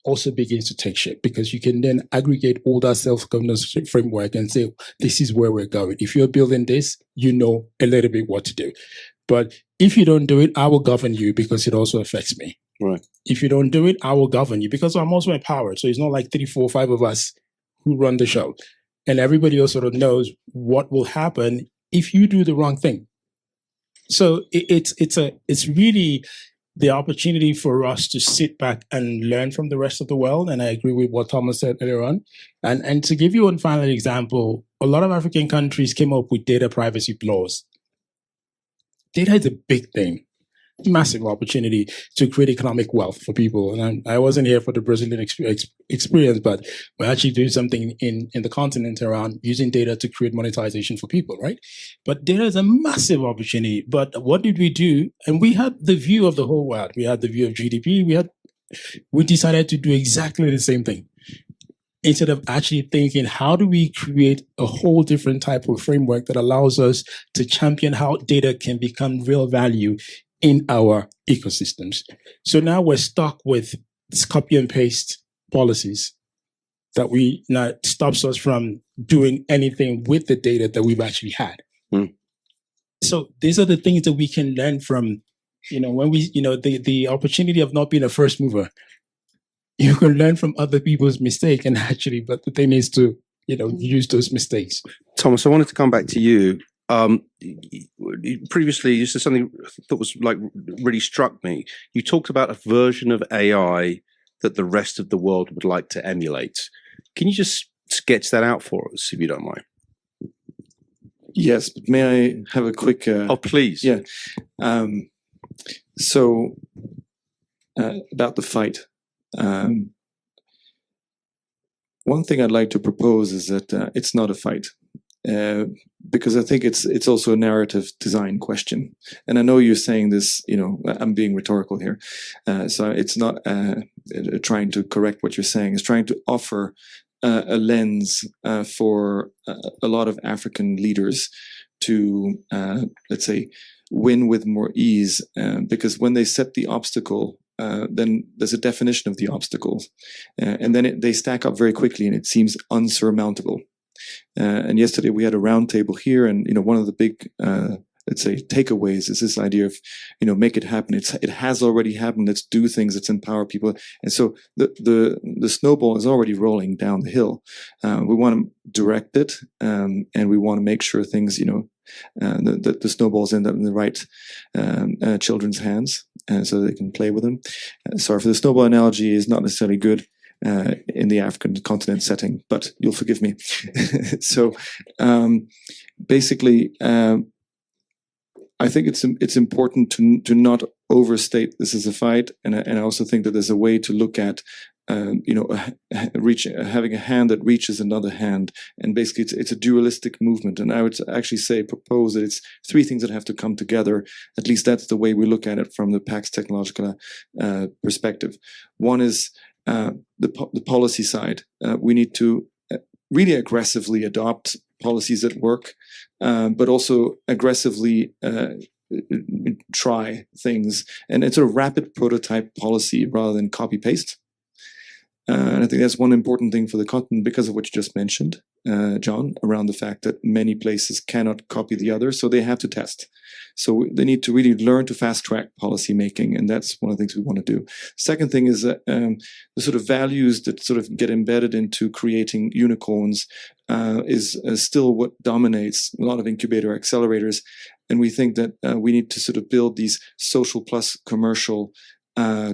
also begins to take shape, because you can then aggregate all that self-governance framework and say, this is where we're going. If you're building this, you know a little bit what to do. But if you don't do it, I will govern you because it also affects me. Right. If you don't do it, I will govern you because I'm also empowered. So it's not like 3, 4, 5 of us who run the show. And everybody else sort of knows what will happen if you do the wrong thing. So it's really the opportunity for us to sit back and learn from the rest of the world. And I agree with what Thomas said earlier on. And to give you one final example, a lot of African countries came up with data privacy laws. Data is a big thing. Massive opportunity to create economic wealth for people. And I wasn't here for the Brazilian experience, but we're actually doing something in the continent around using data to create monetization for people, right? But data is a massive opportunity. But what did we do? And we had the view of the whole world. We had the view of GDP. We decided to do exactly the same thing. Instead of actually thinking, how do we create a whole different type of framework that allows us to champion how data can become real value in our ecosystems. So now we're stuck with this copy and paste policies that stops us from doing anything with the data that we've actually had. So these are the things that we can learn from, when we, the opportunity of not being a first mover. You can learn from other people's mistakes but the thing is to, use those mistakes. Thomas, I wanted to come back to you. Previously, you said something that was really struck me. You talked about a version of AI that the rest of the world would like to emulate. Can you just sketch that out for us, if you don't mind? Yes, but may I have a quick... oh, please. Yeah. So, about the fight. One thing I'd like to propose is that it's not a fight. Because I think it's also a narrative design question. And I know you're saying this, I'm being rhetorical here. So it's not trying to correct what you're saying. It's trying to offer a lens for a lot of African leaders to, let's say, win with more ease. Because when they set the obstacle, then there's a definition of the obstacles. And then they stack up very quickly and it seems unsurmountable. And yesterday we had a roundtable here, and one of the big, let's say, takeaways is this idea of, make it happen. It has already happened. Let's do things. Let's empower people. And so the snowball is already rolling down the hill. We want to direct it, and we want to make sure things, the snowballs end up in the right children's hands, so they can play with them. Sorry for the snowball analogy is not necessarily good in the African continent setting, but you'll forgive me. So basically, I think it's important to not overstate this as a fight, and I also think that there's a way to look at having a hand that reaches another hand, and basically it's a dualistic movement. And I would actually propose that it's 3 things that have to come together. At least that's the way we look at it from the Pax technological perspective. One is the policy side. We need to really aggressively adopt policies that work, but also aggressively try things and sort of rapid prototype policy rather than copy paste. And I think that's one important thing for the continent because of what you just mentioned, John, around the fact that many places cannot copy the others, so they have to test. So they need to really learn to fast track policy making, and that's one of the things we want to do. Second thing is that the sort of values that sort of get embedded into creating unicorns is still what dominates a lot of incubator accelerators. And we think that we need to sort of build these social plus commercial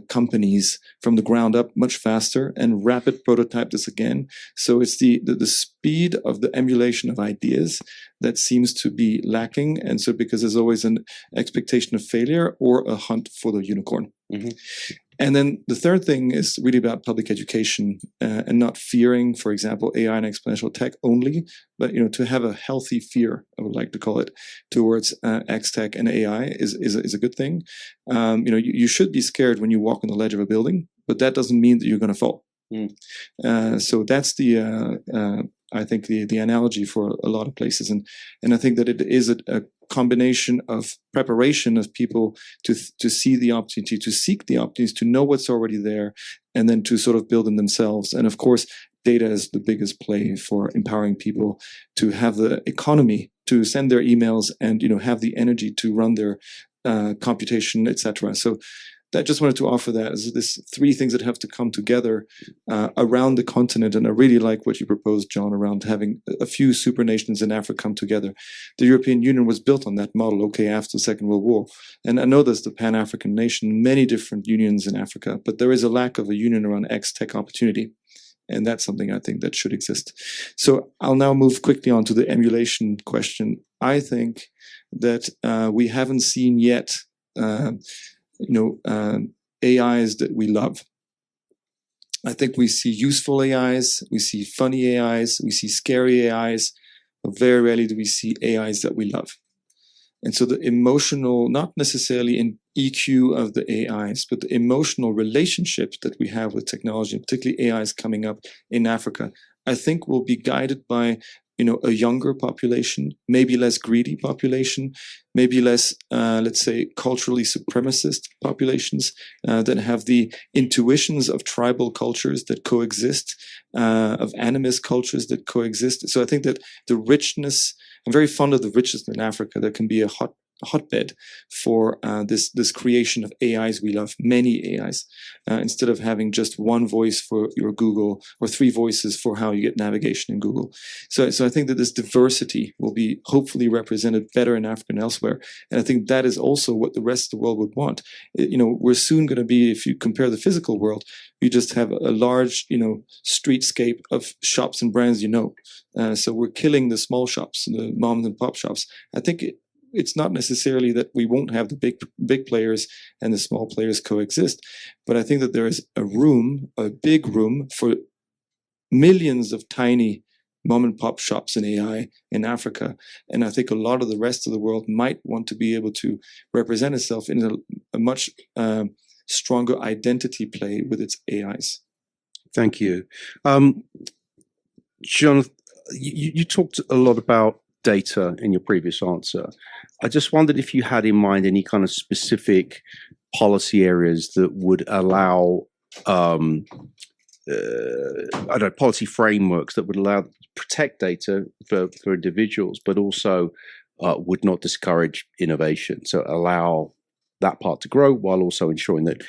companies from the ground up much faster and rapid prototype this again. So it's the speed of the emulation of ideas that seems to be lacking. And so because there's always an expectation of failure or a hunt for the unicorn. Mm-hmm. And then the third thing is really about public education and not fearing, for example, AI and exponential tech only, but to have a healthy fear, I would like to call it, towards X tech and AI is a good thing. You should be scared when you walk on the ledge of a building, but that doesn't mean that you're going to fall. So that's I think the analogy for a lot of places, and I think that it is a combination of preparation of people to see the opportunity, to seek the opportunities, to know what's already there, and then to sort of build them themselves. And of course, data is the biggest play for empowering people to have the economy to send their emails and have the energy to run their computation, etc. So I just wanted to offer that as this three things that have to come together around the continent. And I really like what you proposed, John, around having a few super nations in Africa come together. The European Union was built on that model, after the Second World War. And I know there's the Pan-African nation, many different unions in Africa, but there is a lack of a union around X-tech opportunity. And that's something I think that should exist. So I'll now move quickly on to the emulation question. I think that we haven't seen yet AIs that we love. I think we see useful AIs, we see funny AIs, we see scary AIs, but very rarely do we see AIs that we love. And so the emotional, not necessarily in EQ of the AIs, but the emotional relationships that we have with technology, particularly AIs coming up in Africa, I think will be guided by a younger population, maybe less greedy population, maybe less, let's say, culturally supremacist populations that have the intuitions of tribal cultures that coexist, of animist cultures that coexist. So I think that the richness, I'm very fond of the richness in Africa. There can be a hotbed for this creation of AIs we love, many AIs, instead of having just one voice for your Google or three voices for how you get navigation in Google. So I think that this diversity will be hopefully represented better in Africa and elsewhere. And I think that is also what the rest of the world would want. We're soon going to be, if you compare the physical world, you just have a large, streetscape of shops and brands, so we're killing the small shops, the mom and pop shops. I think it's not necessarily that we won't have the big players and the small players coexist, but I think that there is a big room for millions of tiny mom and pop shops in AI in Africa. And I think a lot of the rest of the world might want to be able to represent itself in a much stronger identity play with its AIs. Thank you. John, you talked a lot about data in your previous answer. I just wondered if you had in mind any kind of specific policy areas that would allow, policy frameworks that would allow to protect data for individuals, but also would not discourage innovation. So allow that part to grow while also ensuring that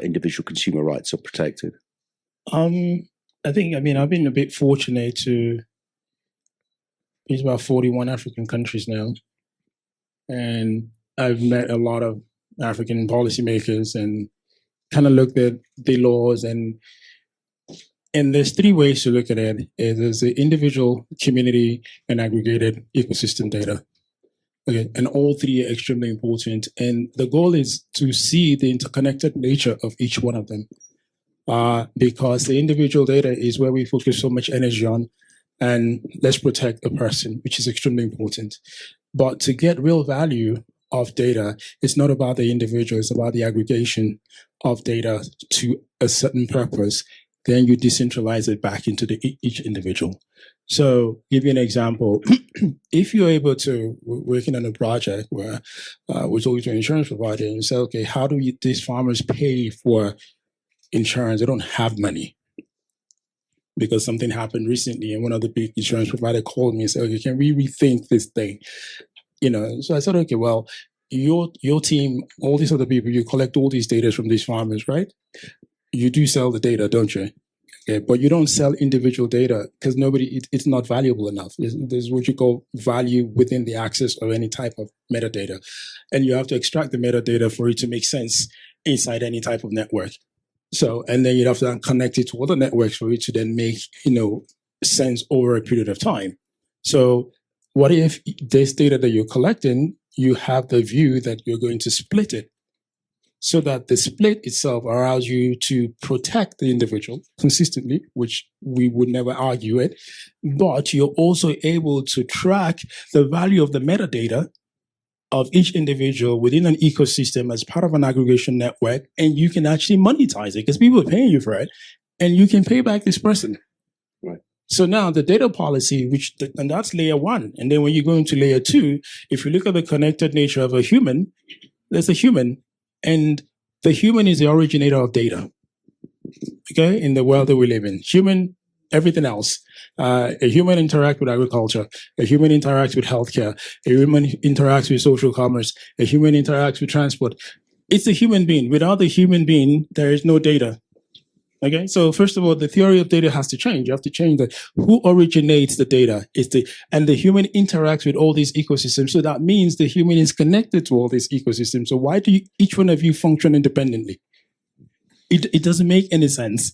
individual consumer rights are protected. I've been a bit fortunate to be to about 41 African countries now. And I've met a lot of African policymakers and kind of looked at the laws, and there's three ways to look at it. There's the individual, community, and aggregated ecosystem data. Okay, and all three are extremely important. And the goal is to see the interconnected nature of each one of them. Because the individual data is where we focus so much energy on, and let's protect the person, which is extremely important. But to get real value of data, it's not about the individual, it's about the aggregation of data to a certain purpose. then you decentralize it back into each individual. So, give you an example. If you're able to, working on a project where we're talking to an insurance provider and say, okay, how do these farmers pay for insurance? They don't have money because something happened recently, and one of the big insurance provider called me and said, okay, can we rethink this thing? So I said, okay, well, your team, all these other people, you collect all these data from these farmers, right? You do sell the data, don't you? Okay, but you don't sell individual data because it's not valuable enough. There's what you call value within the access of any type of metadata. And you have to extract the metadata for it to make sense inside any type of network. So, and then you'd have to connect it to other networks for it to then make, sense over a period of time. So what if this data that you're collecting, you have the view that you're going to split it, so that the split itself allows you to protect the individual consistently, which we would never argue it, but you're also able to track the value of the metadata of each individual within an ecosystem as part of an aggregation network, and you can actually monetize it because people are paying you for it, and you can pay back this person. Right. So now the data policy, and that's layer one. And then when you go into layer two, if you look at the connected nature of a human, there's a human. And the human is the originator of data, okay, in the world that we live in. Human, everything else. A human interacts with agriculture. A human interacts with healthcare. A human interacts with social commerce. A human interacts with transport. It's a human being. Without the human being, there is no data. Okay, so first of all, the theory of data has to change. You have to change that. Who originates the data? And the human interacts with all these ecosystems. So that means the human is connected to all these ecosystems. So why do each one of you function independently? It doesn't make any sense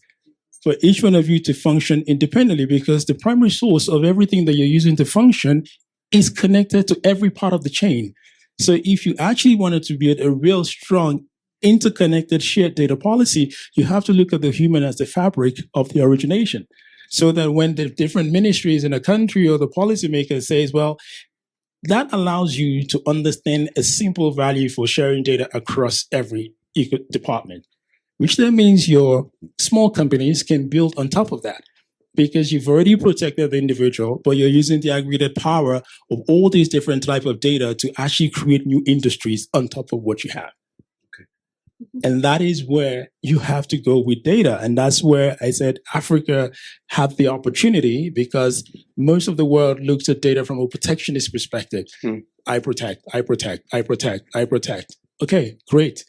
for each one of you to function independently, because the primary source of everything that you're using to function is connected to every part of the chain. So if you actually wanted to build a real strong interconnected shared data policy, you have to look at the human as the fabric of the origination. So that when the different ministries in a country or the policymaker says, well, that allows you to understand a simple value for sharing data across every department, which then means your small companies can build on top of that, because you've already protected the individual, but you're using the aggregated power of all these different types of data to actually create new industries on top of what you have. And that is where you have to go with data. And that's where I said Africa had the opportunity, because most of the world looks at data from a protectionist perspective. I protect. Okay, great.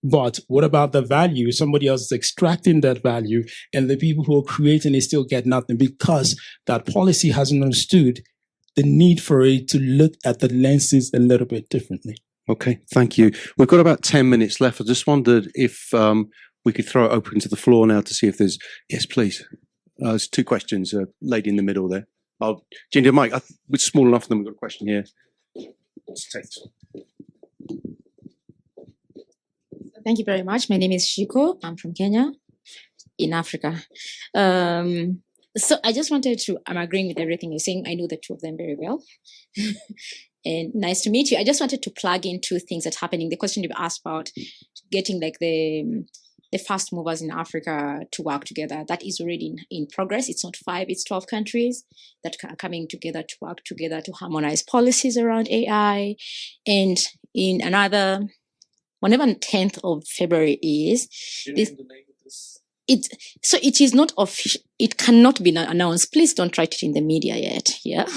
But what about the value? Somebody else is extracting that value, and the people who are creating it still get nothing, because that policy hasn't understood the need for it to look at the lenses a little bit differently. Okay, thank you. We've got about 10 minutes left. I just wondered if we could throw it open to the floor now to see if there's... Yes, please. There's two questions. Lady in the middle there. Ginger, Mike, it's small enough for them. We've got a question here. Let's take it. Thank you very much. My name is Shiko. I'm from Kenya, in Africa. So I just wanted to... I'm agreeing with everything you're saying. I know the two of them very well. And nice to meet you. I just wanted to plug in two things that's happening. The question you asked about getting like the fast movers in Africa to work together, that is already in progress. It's not 5, it's 12 countries that are coming together to work together to harmonize policies around AI. And in another, whenever 10th of February is, it is not official. It cannot be announced. Please don't write it in the media yet. Yeah.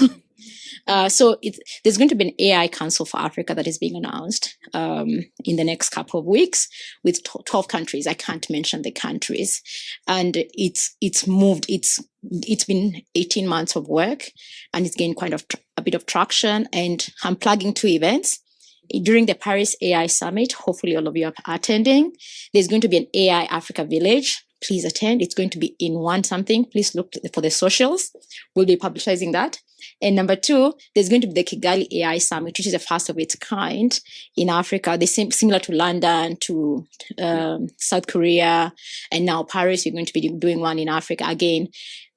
So there's going to be an AI Council for Africa that is being announced in the next couple of weeks with 12 countries. I can't mention the countries, and it's moved. It's been 18 months of work, and it's gained quite a bit of traction. And I'm plugging 2 events. During the Paris AI Summit, hopefully all of you are attending. There's going to be an AI Africa Village. Please attend. It's going to be in one something. Please look for the socials. We'll be publicizing that. And number 2, there's going to be the Kigali AI Summit, which is the first of its kind in Africa. They seem similar to London, to South Korea, and now Paris. We're going to be doing one in Africa. Again,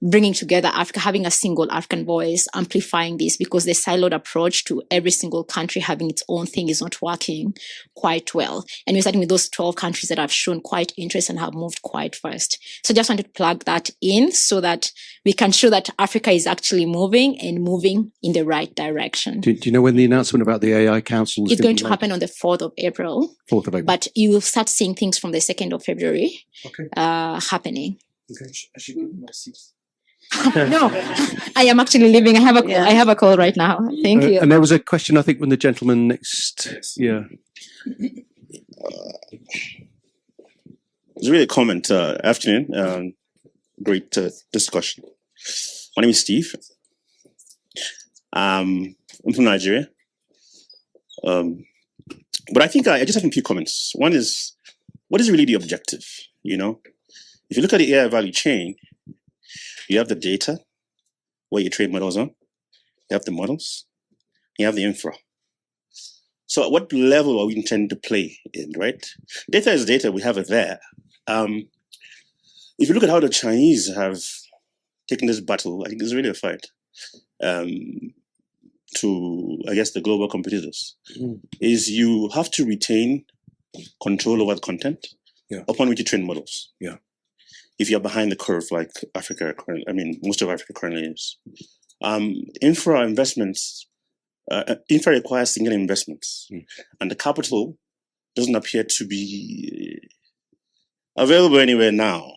bringing together Africa, having a single African voice, amplifying this, because the siloed approach to every single country having its own thing is not working quite well. And we're starting with those 12 countries that have shown quite interest and have moved quite fast. So just wanted to plug that in so that we can show that Africa is actually moving and moving in the right direction. Do you know when the announcement about the AI Council is It's going to happen on the 4th of April. 4th of April. But you will start seeing things from the 2nd of February happening. Okay. I should give you my seat. No, I am actually leaving. I have a call right now. Thank you. And there was a question, I think, from the gentleman next. Yeah. It's really a comment. Afternoon. Great discussion. My name is Steve. I'm from Nigeria. But I think I just have a few comments. One is, what is really the objective? You know, if you look at the AI value chain, you have the data, where you train models on. You have the models. You have the infra. So at what level are we intending to play in, right? Data is data. We have it there. If you look at how the Chinese have taken this battle, I think it's really a fight to, I guess, the global competitors, is you have to retain control over the content upon which you train models. Yeah. If you're behind the curve, like Africa, most of Africa currently is. Infra investments, infra requires single investments, and the capital doesn't appear to be available anywhere now.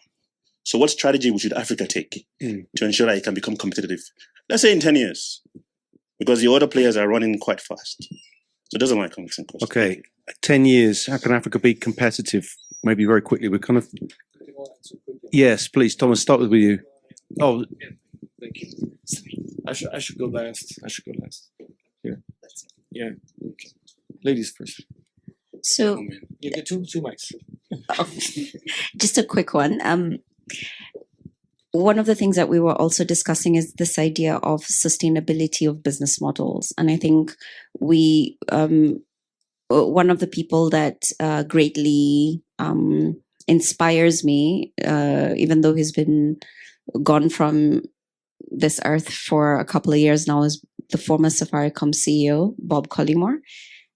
So what strategy should Africa take to ensure that it can become competitive? Let's say in 10 years, because the other players are running quite fast. So those are my comments and questions. Okay. 10 years, how can Africa be competitive? Maybe very quickly. We're kind of... Yes, please, Thomas, start with you. Oh, thank you. I should go last. Here. Yeah. Okay. Ladies first. So you get two mics. Just a quick one. One of the things that we were also discussing is this idea of sustainability of business models, and I think we one of the people that greatly inspires me, even though he's been gone from this earth for a couple of years now, is the former Safaricom CEO, Bob Collymore.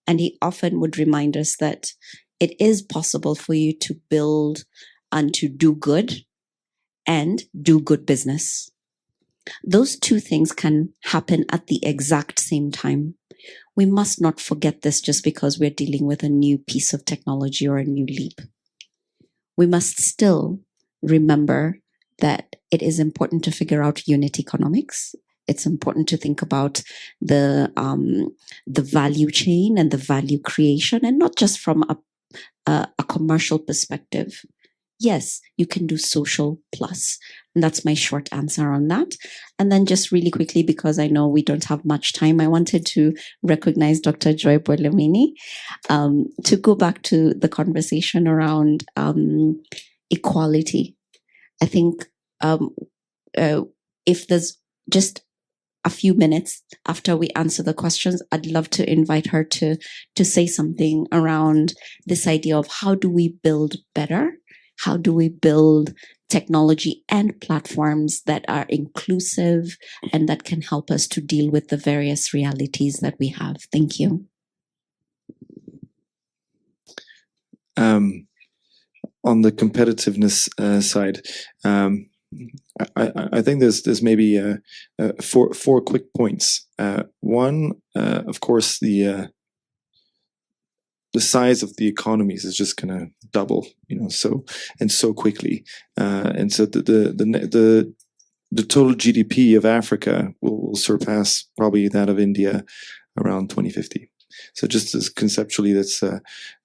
And he often would remind us that it is possible for you to build and to do good and do good business. Those two things can happen at the exact same time. We must not forget this just because we're dealing with a new piece of technology or a new leap. We must still remember that it is important to figure out unit economics. It's important to think about the value chain and the value creation, and not just from a commercial perspective. Yes, you can do social plus. And that's my short answer on that. And then just really quickly, because I know we don't have much time, I wanted to recognize Dr. Joy Bolamini to go back to the conversation around equality. I think if there's just a few minutes after we answer the questions, I'd love to invite her to say something around this idea of how do we build better? How do we build technology and platforms that are inclusive and that can help us to deal with the various realities that we have? Thank you. On the competitiveness side, I think there's maybe four quick points. One, of course, the size of the economies is just going to double, so quickly, and so the total GDP of Africa will surpass probably that of India around 2050. So just as conceptually, that's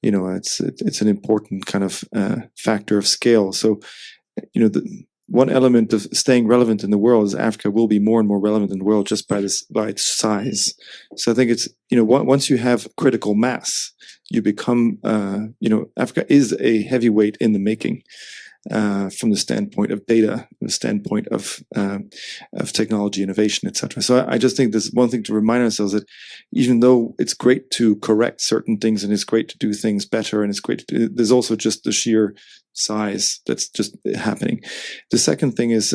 it's an important kind of factor of scale. So one element of staying relevant in the world is Africa will be more and more relevant in the world just by its size. So I think it's once you have critical mass, you become Africa is a heavyweight in the making from the standpoint of data, the standpoint of technology, innovation, etc. So I just think there's one thing to remind ourselves that even though it's great to correct certain things and it's great to do things better and it's great to do, there's also just the sheer size that's just happening. The second thing is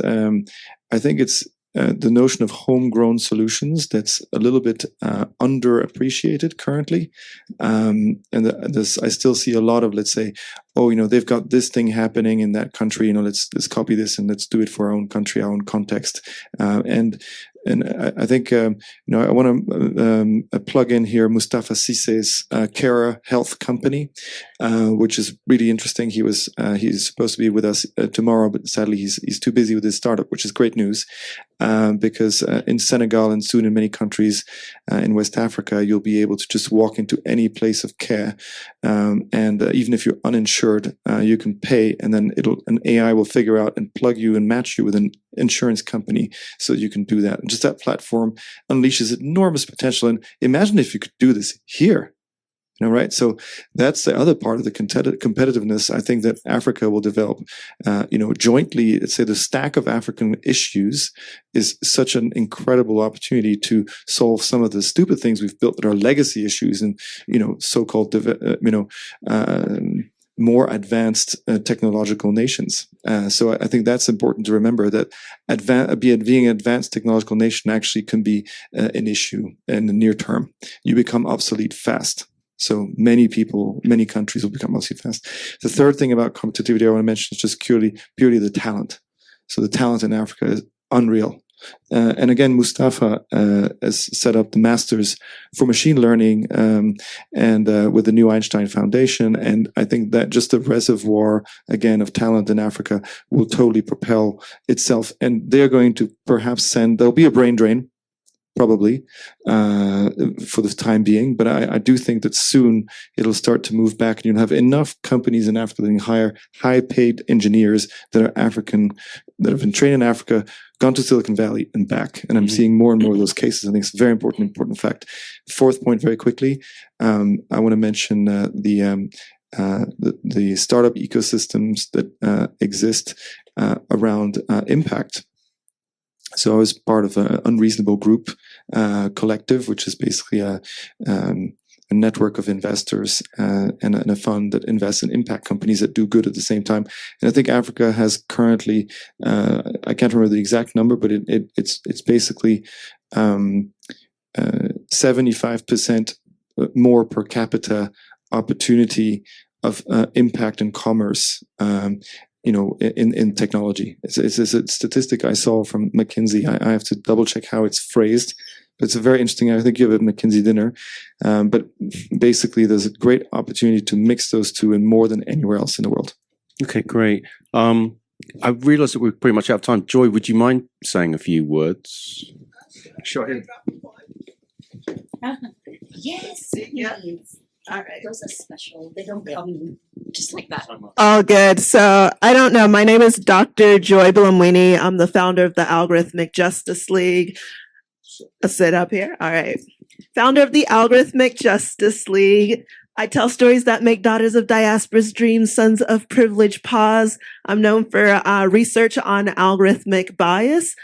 I think it's the notion of homegrown solutions that's a little bit underappreciated currently. And I still see a lot of, let's say, oh, they've got this thing happening in that country, let's copy this and let's do it for our own country, our own context. And I think, I want to plug in here Mustafa Sisse's Kara Health Company, which is really interesting. He's supposed to be with us tomorrow, but sadly he's too busy with his startup, which is great news. Because in Senegal and soon in many countries in West Africa, you'll be able to just walk into any place of care. And even if you're uninsured, you can pay, and then an AI will figure out and plug you and match you with an insurance company so you can do that. And just that platform unleashes enormous potential. And imagine if you could do this here. Right? So that's the other part of the competitiveness I think that Africa will develop, jointly. Let's say the stack of African issues is such an incredible opportunity to solve some of the stupid things we've built that are legacy issues and, so-called, more advanced technological nations. So I think that's important to remember, that being an advanced technological nation actually can be an issue in the near term. You become obsolete fast. So many countries will become obsolete fast. The third thing about competitivity I want to mention is just purely the talent. So the talent in Africa is unreal. And again, Mustafa has set up the Masters for Machine Learning and with the New Einstein Foundation. And I think that just the reservoir, again, of talent in Africa will totally propel itself. And they're going to perhaps there'll be a brain drain, probably, for the time being. But I do think that soon it'll start to move back, and you'll have enough companies in Africa that can hire high-paid engineers that are African, that have been trained in Africa, gone to Silicon Valley and back. And I'm seeing more and more of those cases. I think it's a very important fact. Fourth point, very quickly, I want to mention the startup ecosystems that exist around impact. So I was part of an Unreasonable Group collective, which is basically a network of investors and a fund that invests in impact companies that do good at the same time. And I think Africa has currently, I can't remember the exact number, but it's basically 75% more per capita opportunity of impact and commerce. In technology. It's a statistic I saw from McKinsey. I have to double check how it's phrased, but it's a very interesting. I think you have a McKinsey dinner, but basically there's a great opportunity to mix those two and more than anywhere else in the world. Okay, great. I realize that we're pretty much out of time. Joy, would you mind saying a few words? Sure. Yes, please. All right. Those are special. They don't come just like that. All good. So I don't know. My name is Dr. Joy Bulamwini. I'm the founder of the Algorithmic Justice League. I'll sit up here. All right. Founder of the Algorithmic Justice League. I tell stories that make daughters of diaspora's dreams, sons of privilege pause. I'm known for research on algorithmic bias,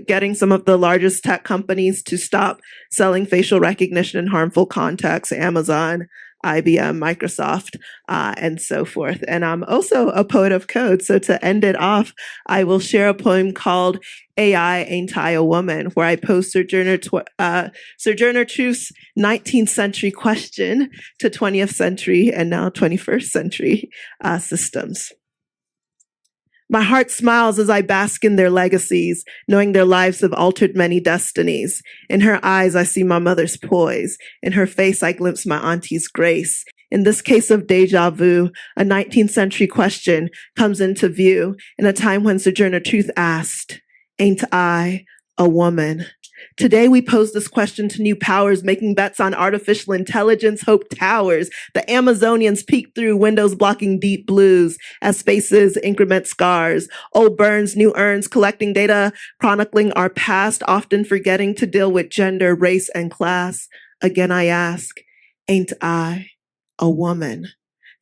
getting some of the largest tech companies to stop selling facial recognition in harmful contexts, Amazon, IBM, Microsoft, and so forth. And I'm also a poet of code. So to end it off, I will share a poem called AI Ain't I a Woman, where I pose Sojourner Truth's 19th century question to 20th century and now 21st century systems. My heart smiles as I bask in their legacies, knowing their lives have altered many destinies. In her eyes, I see my mother's poise. In her face, I glimpse my auntie's grace. In this case of deja vu, a 19th century question comes into view in a time when Sojourner Truth asked, "Ain't I a woman?" Today, we pose this question to new powers, making bets on artificial intelligence, hope towers. The Amazonians peek through windows blocking deep blues as faces increment scars. Old burns, new urns, collecting data, chronicling our past, often forgetting to deal with gender, race, and class. Again, I ask, ain't I a woman?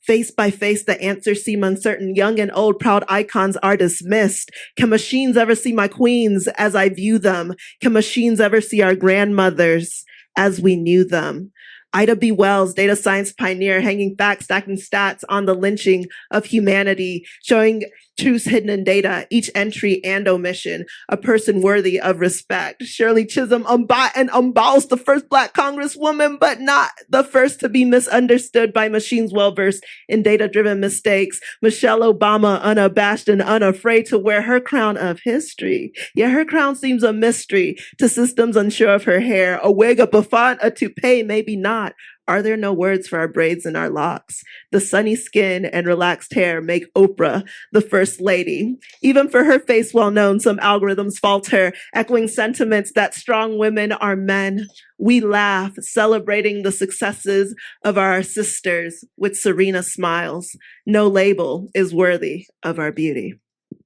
Face by face, the answers seem uncertain. Young and old, proud icons are dismissed. Can machines ever see my queens as I view them? Can machines ever see our grandmothers as we knew them? Ida B. Wells, data science pioneer, hanging facts, stacking stats on the lynching of humanity, showing truths hidden in data, each entry and omission, a person worthy of respect. Shirley Chisholm unbossed the first Black Congresswoman, but not the first to be misunderstood by machines well-versed in data-driven mistakes. Michelle Obama, unabashed and unafraid to wear her crown of history. Yet her crown seems a mystery to systems unsure of her hair. A wig, a bouffant, a toupee, maybe not. Are there no words for our braids and our locks? The sunny skin and relaxed hair make Oprah the first lady. Even for her face well known, some algorithms fault her, echoing sentiments that strong women are men. We laugh, celebrating the successes of our sisters with Serena smiles. No label is worthy of our beauty.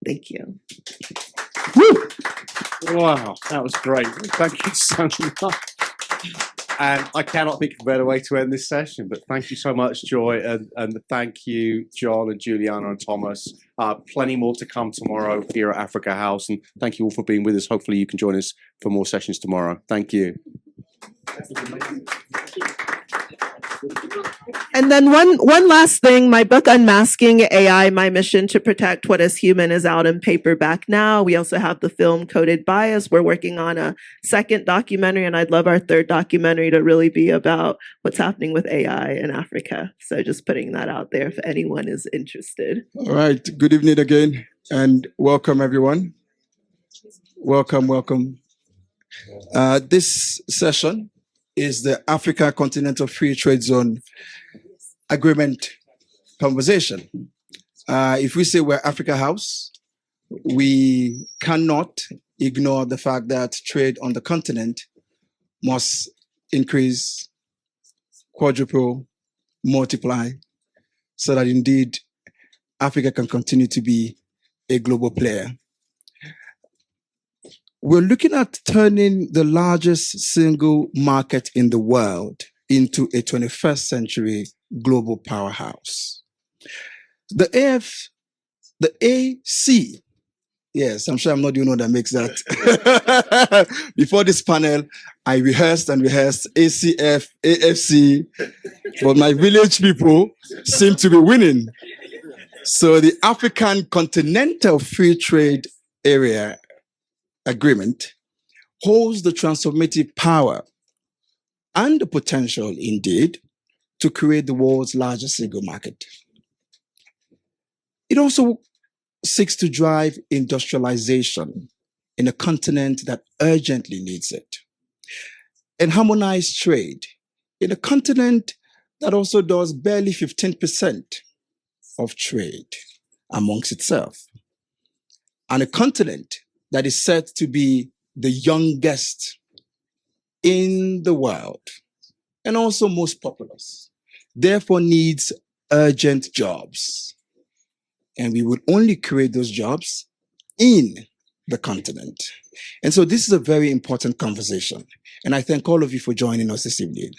Thank you. Woo! Wow, that was great. Thank you so much. And I cannot think of a better way to end this session, but thank you so much, Joy, and thank you, John and Juliana and Thomas. Plenty more to come tomorrow here at Africa House, and thank you all for being with us. Hopefully you can join us for more sessions tomorrow. Thank you. And then one last thing, my book, Unmasking AI, My Mission to Protect What is Human, is out in paperback now. We also have the film Coded Bias. We're working on a second documentary, and I'd love our third documentary to really be about what's happening with AI in Africa. So just putting that out there if anyone is interested. All right. Good evening again, and welcome, everyone. Welcome, welcome. This session is the Africa Continental Free Trade Zone Agreement conversation. If we say we're Africa House, we cannot ignore the fact that trade on the continent must increase, quadruple, multiply, so that indeed Africa can continue to be a global player. We're looking at turning the largest single market in the world into a 21st century global powerhouse. The AC, yes, I'm sure I'm not the only one that makes that. Before this panel, I rehearsed ACF, AFC, but my village people seem to be winning. So the African Continental Free Trade Area Agreement holds the transformative power and the potential, indeed, to create the world's largest single market. It also seeks to drive industrialization in a continent that urgently needs it, and harmonize trade in a continent that also does barely 15% of trade amongst itself, and a continent that is said to be the youngest in the world and also most populous, therefore needs urgent jobs. And we will only create those jobs in the continent. And so this is a very important conversation. And I thank all of you for joining us this evening.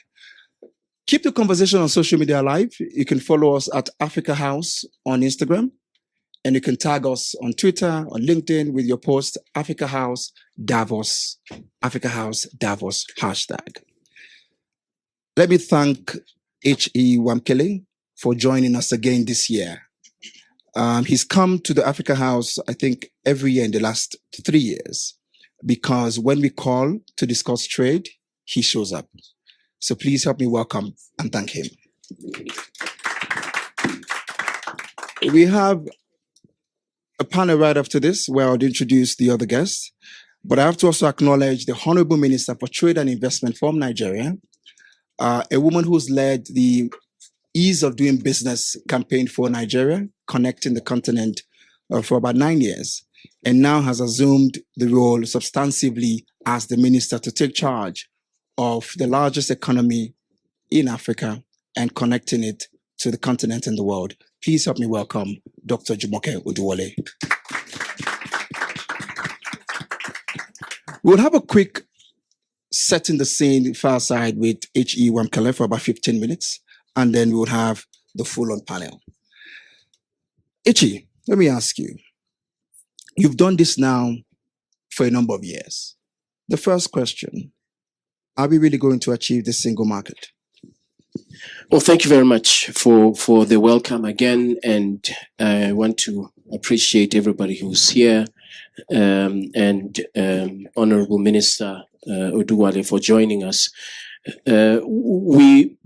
Keep the conversation on social media alive. You can follow us at Africa House on Instagram. And you can tag us on Twitter, on LinkedIn with your post, Africa House Davos, Africa House Davos hashtag. Let me thank H.E. Wamkele for joining us again this year. He's come to the Africa House, I think, every year in the last 3 years, because when we call to discuss trade, he shows up. So please help me welcome and thank him. We have a panel right after this where I'll introduce the other guests, but I have to also acknowledge the Honorable Minister for Trade and Investment from Nigeria, a woman who's led the Ease of Doing Business campaign for Nigeria, connecting the continent for about 9 years, and now has assumed the role substantively as the minister to take charge of the largest economy in Africa and connecting it to the continent and the world. Please help me welcome Dr. Jumoke Oduwole. We'll have a quick setting the scene fireside with H.E. Wamkele for about 15 minutes, and then we'll have the full-on panel. H.E., let me ask you, you've done this now for a number of years. The first question, are we really going to achieve the single market? Well, thank you very much for the welcome again, and I want to appreciate everybody who's here, and Honorable Minister Oduwale for joining us. We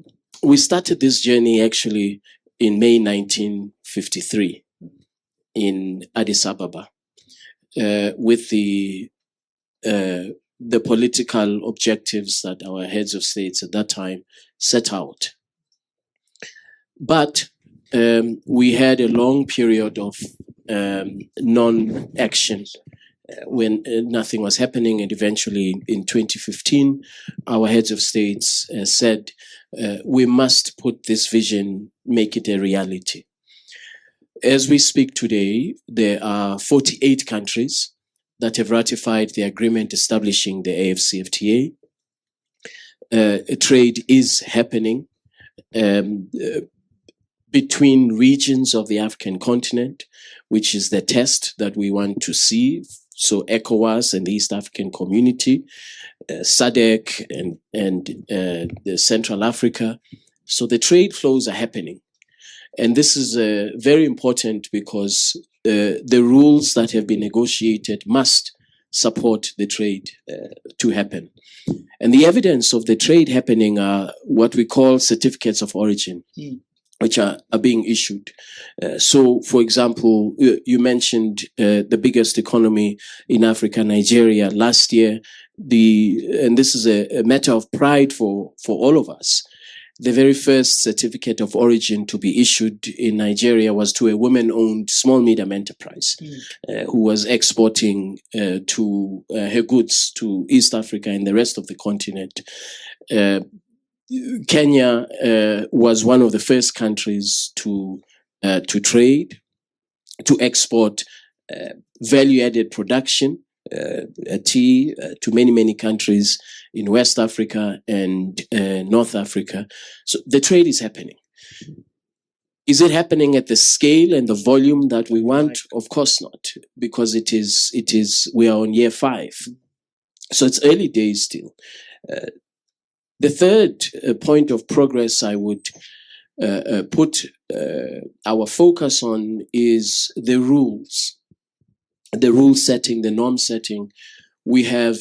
started this journey actually in May 1953 in Addis Ababa with the political objectives that our heads of states at that time set out. But we had a long period of non-action when nothing was happening, and eventually in 2015, our heads of states said, we must put this vision, make it a reality. As we speak today, there are 48 countries that have ratified the agreement establishing the AFCFTA. Trade is happening between regions of the African continent, which is the test that we want to see. So ECOWAS and the East African Community, SADC and the Central Africa. So the trade flows are happening. And this is very important because the rules that have been negotiated must support the trade to happen. And the evidence of the trade happening are what we call certificates of origin, which are being issued. So, for example, you mentioned the biggest economy in Africa, Nigeria, last year. And this is a matter of pride for all of us. The very first certificate of origin to be issued in Nigeria was to a woman-owned small-medium enterprise who was exporting to her goods to East Africa and the rest of the continent. Kenya was one of the first countries to trade, to export value-added production, tea, to many countries in West Africa and North Africa. So the trade is happening. Is it happening at the scale and the volume that we want? Of course not, because we are on year 5. So it's early days still. The third point of progress I would put our focus on is the rules. The rule setting, the norm setting. We have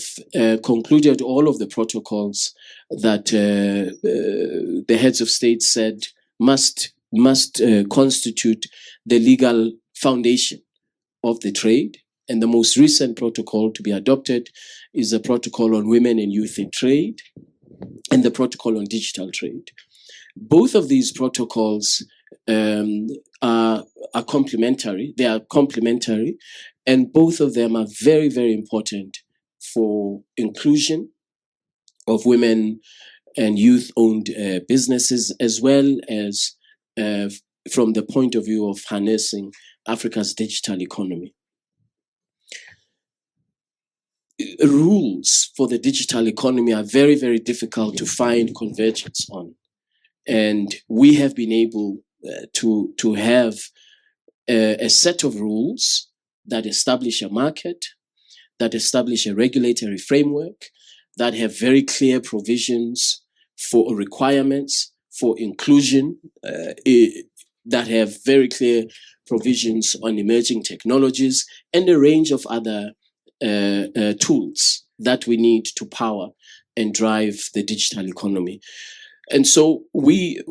concluded all of the protocols that the heads of state said must constitute the legal foundation of the trade. And the most recent protocol to be adopted is the protocol on women and youth in trade and the protocol on digital trade. Both of these protocols are complementary. They are complementary, and both of them are very, very important for inclusion of women and youth-owned businesses, as well as from the point of view of harnessing Africa's digital economy. Rules for the digital economy are very, very difficult to find convergence on. And we have been able to have a set of rules that establish a market, that establish a regulatory framework, that have very clear provisions for requirements, for inclusion, that have very clear provisions on emerging technologies, and a range of other tools that we need to power and drive the digital economy. And so we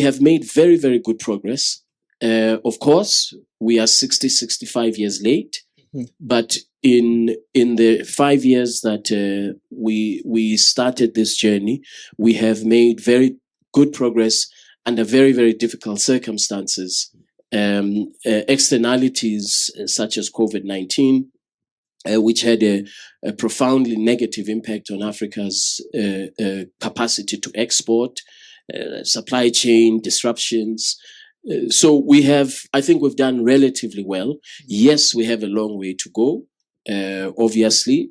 have made very, very good progress. Of course, we are 65 years late, but in the 5 years that we started this journey, we have made very good progress under very, very difficult circumstances. Externalities such as COVID-19, which had a profoundly negative impact on Africa's capacity to export, supply chain disruptions. So I think we've done relatively well. Yes, we have a long way to go, obviously,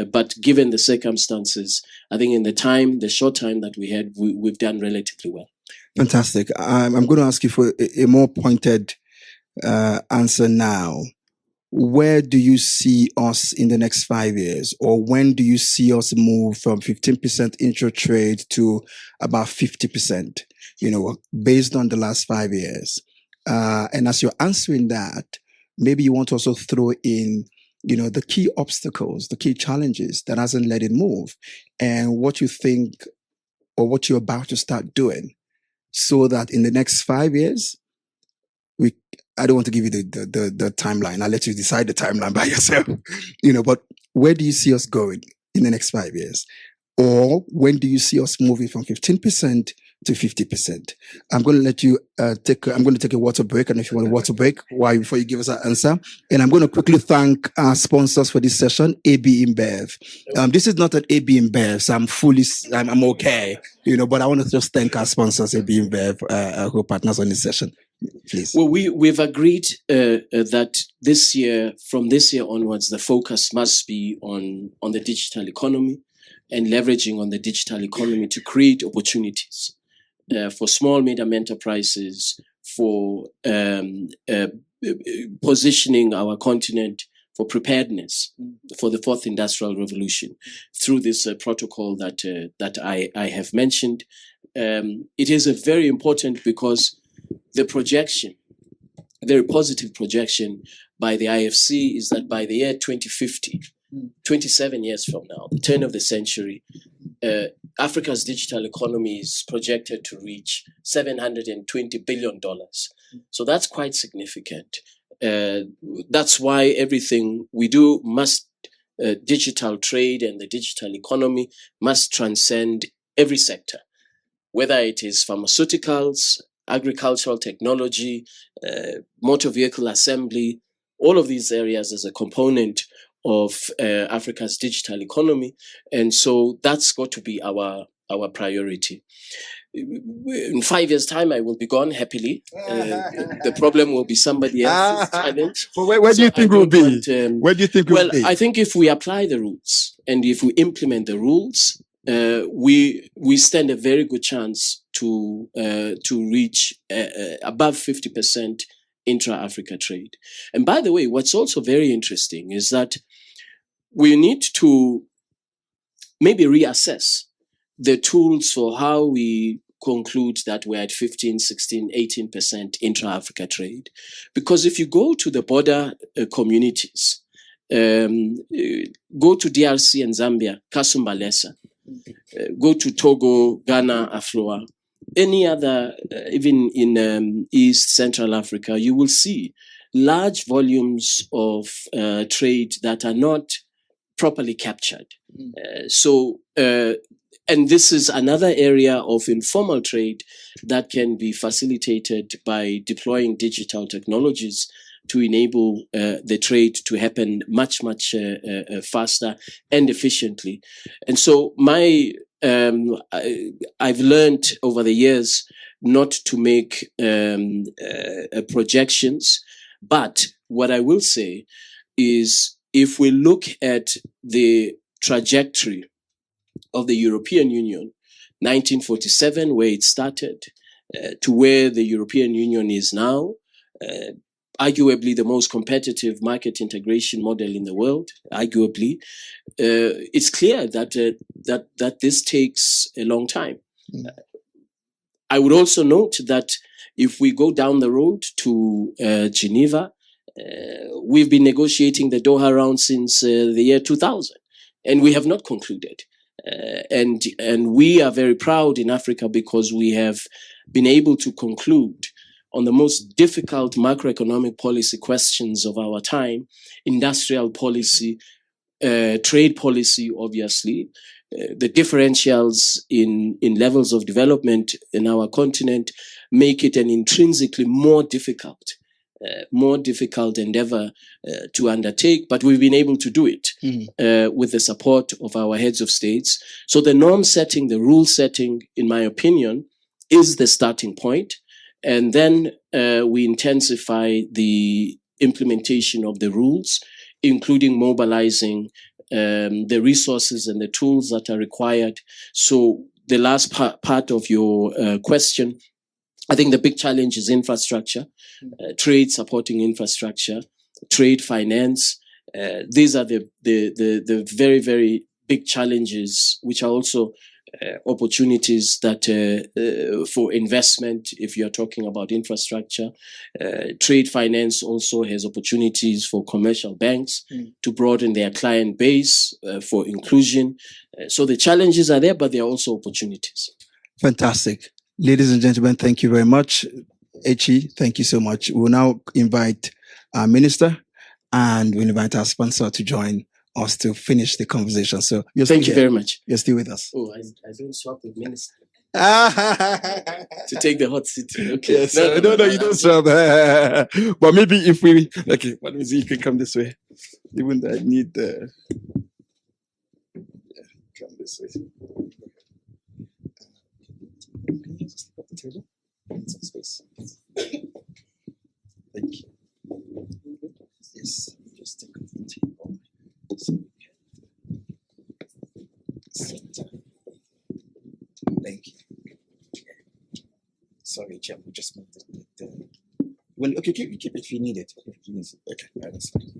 but given the circumstances, I think in the short time that we had, we've done relatively well. Fantastic. I'm going to ask you for a more pointed answer now. Where do you see us in the next 5 years? Or when do you see us move from 15% intra-trade to about 50%, based on the last 5 years? And as you're answering that, maybe you want to also throw in, the key obstacles, the key challenges that hasn't let it move, and what you think or what you're about to start doing, so that in the next 5 years, I don't want to give you the timeline. I'll let you decide the timeline by yourself. But where do you see us going in the next 5 years? Or when do you see us moving from 15% to 50%? I'm going to let you I'm going to take a water break. And if you want a water break, before you give us our answer. And I'm going to quickly thank our sponsors for this session, AB InBev. This is not an AB InBev, so I'm okay, but I want to just thank our sponsors, AB InBev, who are partners on this session. Please. Well, we've agreed that from this year onwards, the focus must be on the digital economy and leveraging on the digital economy to create opportunities for small, medium enterprises, for positioning our continent for preparedness for the fourth industrial revolution through this protocol that I have mentioned. It is a very important because the projection, a very positive projection by the IFC, is that by the year 2050, 27 years from now, the turn of the century, Africa's digital economy is projected to reach $720 billion. So that's quite significant. That's why everything we do must, digital trade and the digital economy must transcend every sector, whether it is pharmaceuticals, agricultural technology, motor vehicle assembly, all of these areas as a component of Africa's digital economy. And so that's got to be our priority. In 5 years' time, I will be gone happily. The problem will be somebody else's challenge. But where do you think we'll be? Where do you think we'll be? Well, I think if we apply the rules and if we implement the rules, we stand a very good chance to reach above 50% intra-Africa trade. And by the way, what's also very interesting is that we need to maybe reassess the tools for how we conclude that we're at 15, 16, 18% intra-Africa trade. Because if you go to the border communities, go to DRC and Zambia, Kasumbalesa, go to Togo, Ghana, Afloa, any other, even in East Central Africa, you will see large volumes of trade that are not properly captured. And this is another area of informal trade that can be facilitated by deploying digital technologies to enable the trade to happen much faster and efficiently. And so I've learned over the years not to make projections, but what I will say is if we look at the trajectory of the European Union, 1947, where it started, to where the European Union is now, arguably the most competitive market integration model in the world, arguably, it's clear that this takes a long time. I would also note that if we go down the road to Geneva, we've been negotiating the Doha round since the year 2000, and we have not concluded. And we are very proud in Africa because we have been able to conclude on the most difficult macroeconomic policy questions of our time, industrial policy, trade policy, obviously, the differentials in levels of development in our continent make it an intrinsically more difficult endeavor to undertake, but we've been able to do it with the support of our heads of states. So the norm setting, the rule setting, in my opinion, is the starting point. And then we intensify the implementation of the rules, including mobilizing the resources and the tools that are required. So the last part of your question, I think the big challenge is infrastructure, trade supporting infrastructure, trade finance. These are the very, very big challenges, which are also opportunities that for investment, if you're talking about infrastructure. Trade finance also has opportunities for commercial banks to broaden their client base for inclusion. So the challenges are there, but there are also opportunities. Fantastic. Ladies and gentlemen, thank you very much. Echi, thank you so much. We'll now invite our minister and we'll invite our sponsor to join us to finish the conversation. So thank you very much. You're still with us. Oh, I don't swap with minister. To take the hot seat. Okay. Yes, no, you don't swap. But maybe if we, okay, let me see if you can come this way. Even though I need the, come this way. Thank you. Yes, just take off the table. Thank you. Sorry, Jim, we just moved the well, okay, keep it if you need it. If you need it. Okay, right, that's fine.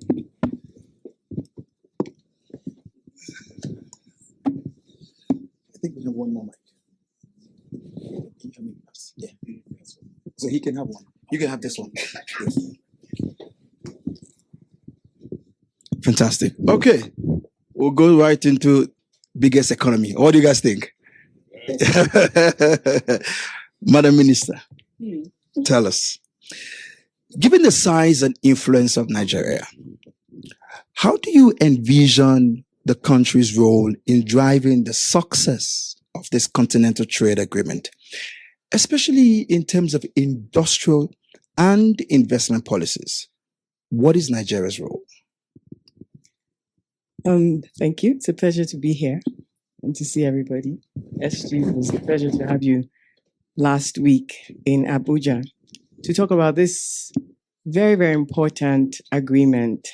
I think we have one more mic. Yeah. So he can have one. You can have this one. Fantastic. Okay. We'll go right into biggest economy. What do you guys think? Madam Minister, tell us. Given the size and influence of Nigeria, how do you envision the country's role in driving the success of this continental trade agreement, especially in terms of industrial and investment policies? What is Nigeria's role? Thank you. It's a pleasure to be here and to see everybody. SG, it was a pleasure to have you last week in Abuja to talk about this very, very important agreement.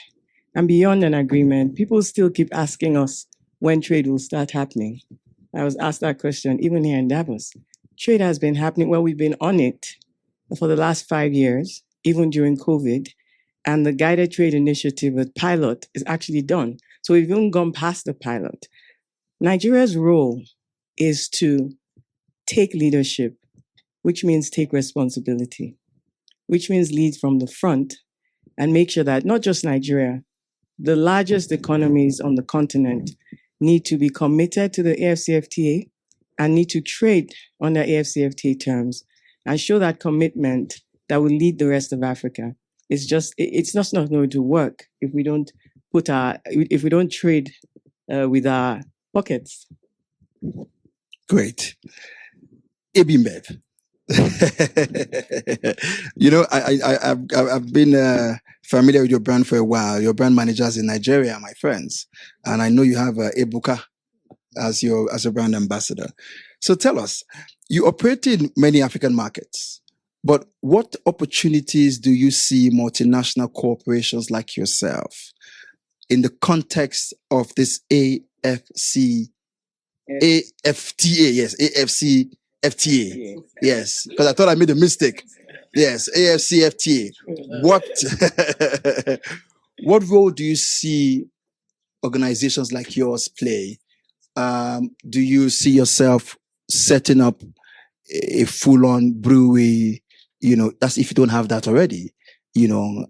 And beyond an agreement, people still keep asking us when trade will start happening. I was asked that question even here in Davos. Trade has been happening. Well, we've been on it for the last 5 years, even during COVID. And the guided trade initiative with pilot is actually done. So we've even gone past the pilot. Nigeria's role is to take leadership, which means take responsibility, which means lead from the front and make sure that not just Nigeria, the largest economies on the continent need to be committed to the AFCFTA and need to trade under AFCFTA terms and show that commitment that will lead the rest of Africa. It's just not going to work if we don't trade with our pockets. Great. Ebimbev. You know, I've been familiar with your brand for a while. Your brand managers in Nigeria are my friends, and I know you have Ebuka as your brand ambassador. So tell us, you operate in many African markets, but what opportunities do you see multinational corporations like yourself in the context of this AFCFTA? Yes, because I thought I made a mistake. Yes, AFCFTA. What role do you see organizations like yours play? Do you see yourself setting up a full-on brewery? You know, that's if you don't have that already. You know,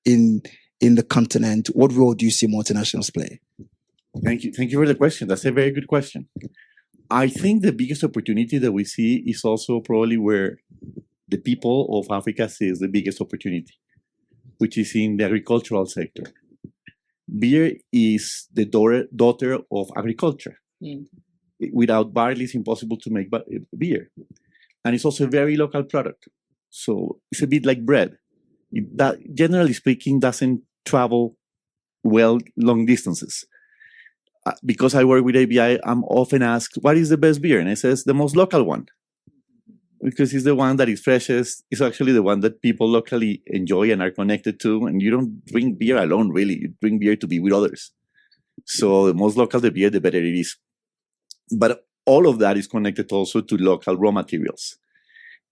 in the continent, what role do you see multinationals play? Thank you for the question. That's a very good question. I think the biggest opportunity that we see is also probably where the people of Africa sees the biggest opportunity, which is in the agricultural sector. Beer is the daughter of agriculture. Without barley, it's impossible to make beer. And it's also a very local product. So it's a bit like bread. That, generally speaking, doesn't travel well long distances. Because I work with ABI, I'm often asked, what is the best beer? And I says, the most local one. Because it's the one that is freshest. It's actually the one that people locally enjoy and are connected to. And you don't drink beer alone, really. You drink beer to be with others. So the most local the beer, the better it is. But all of that is connected also to local raw materials.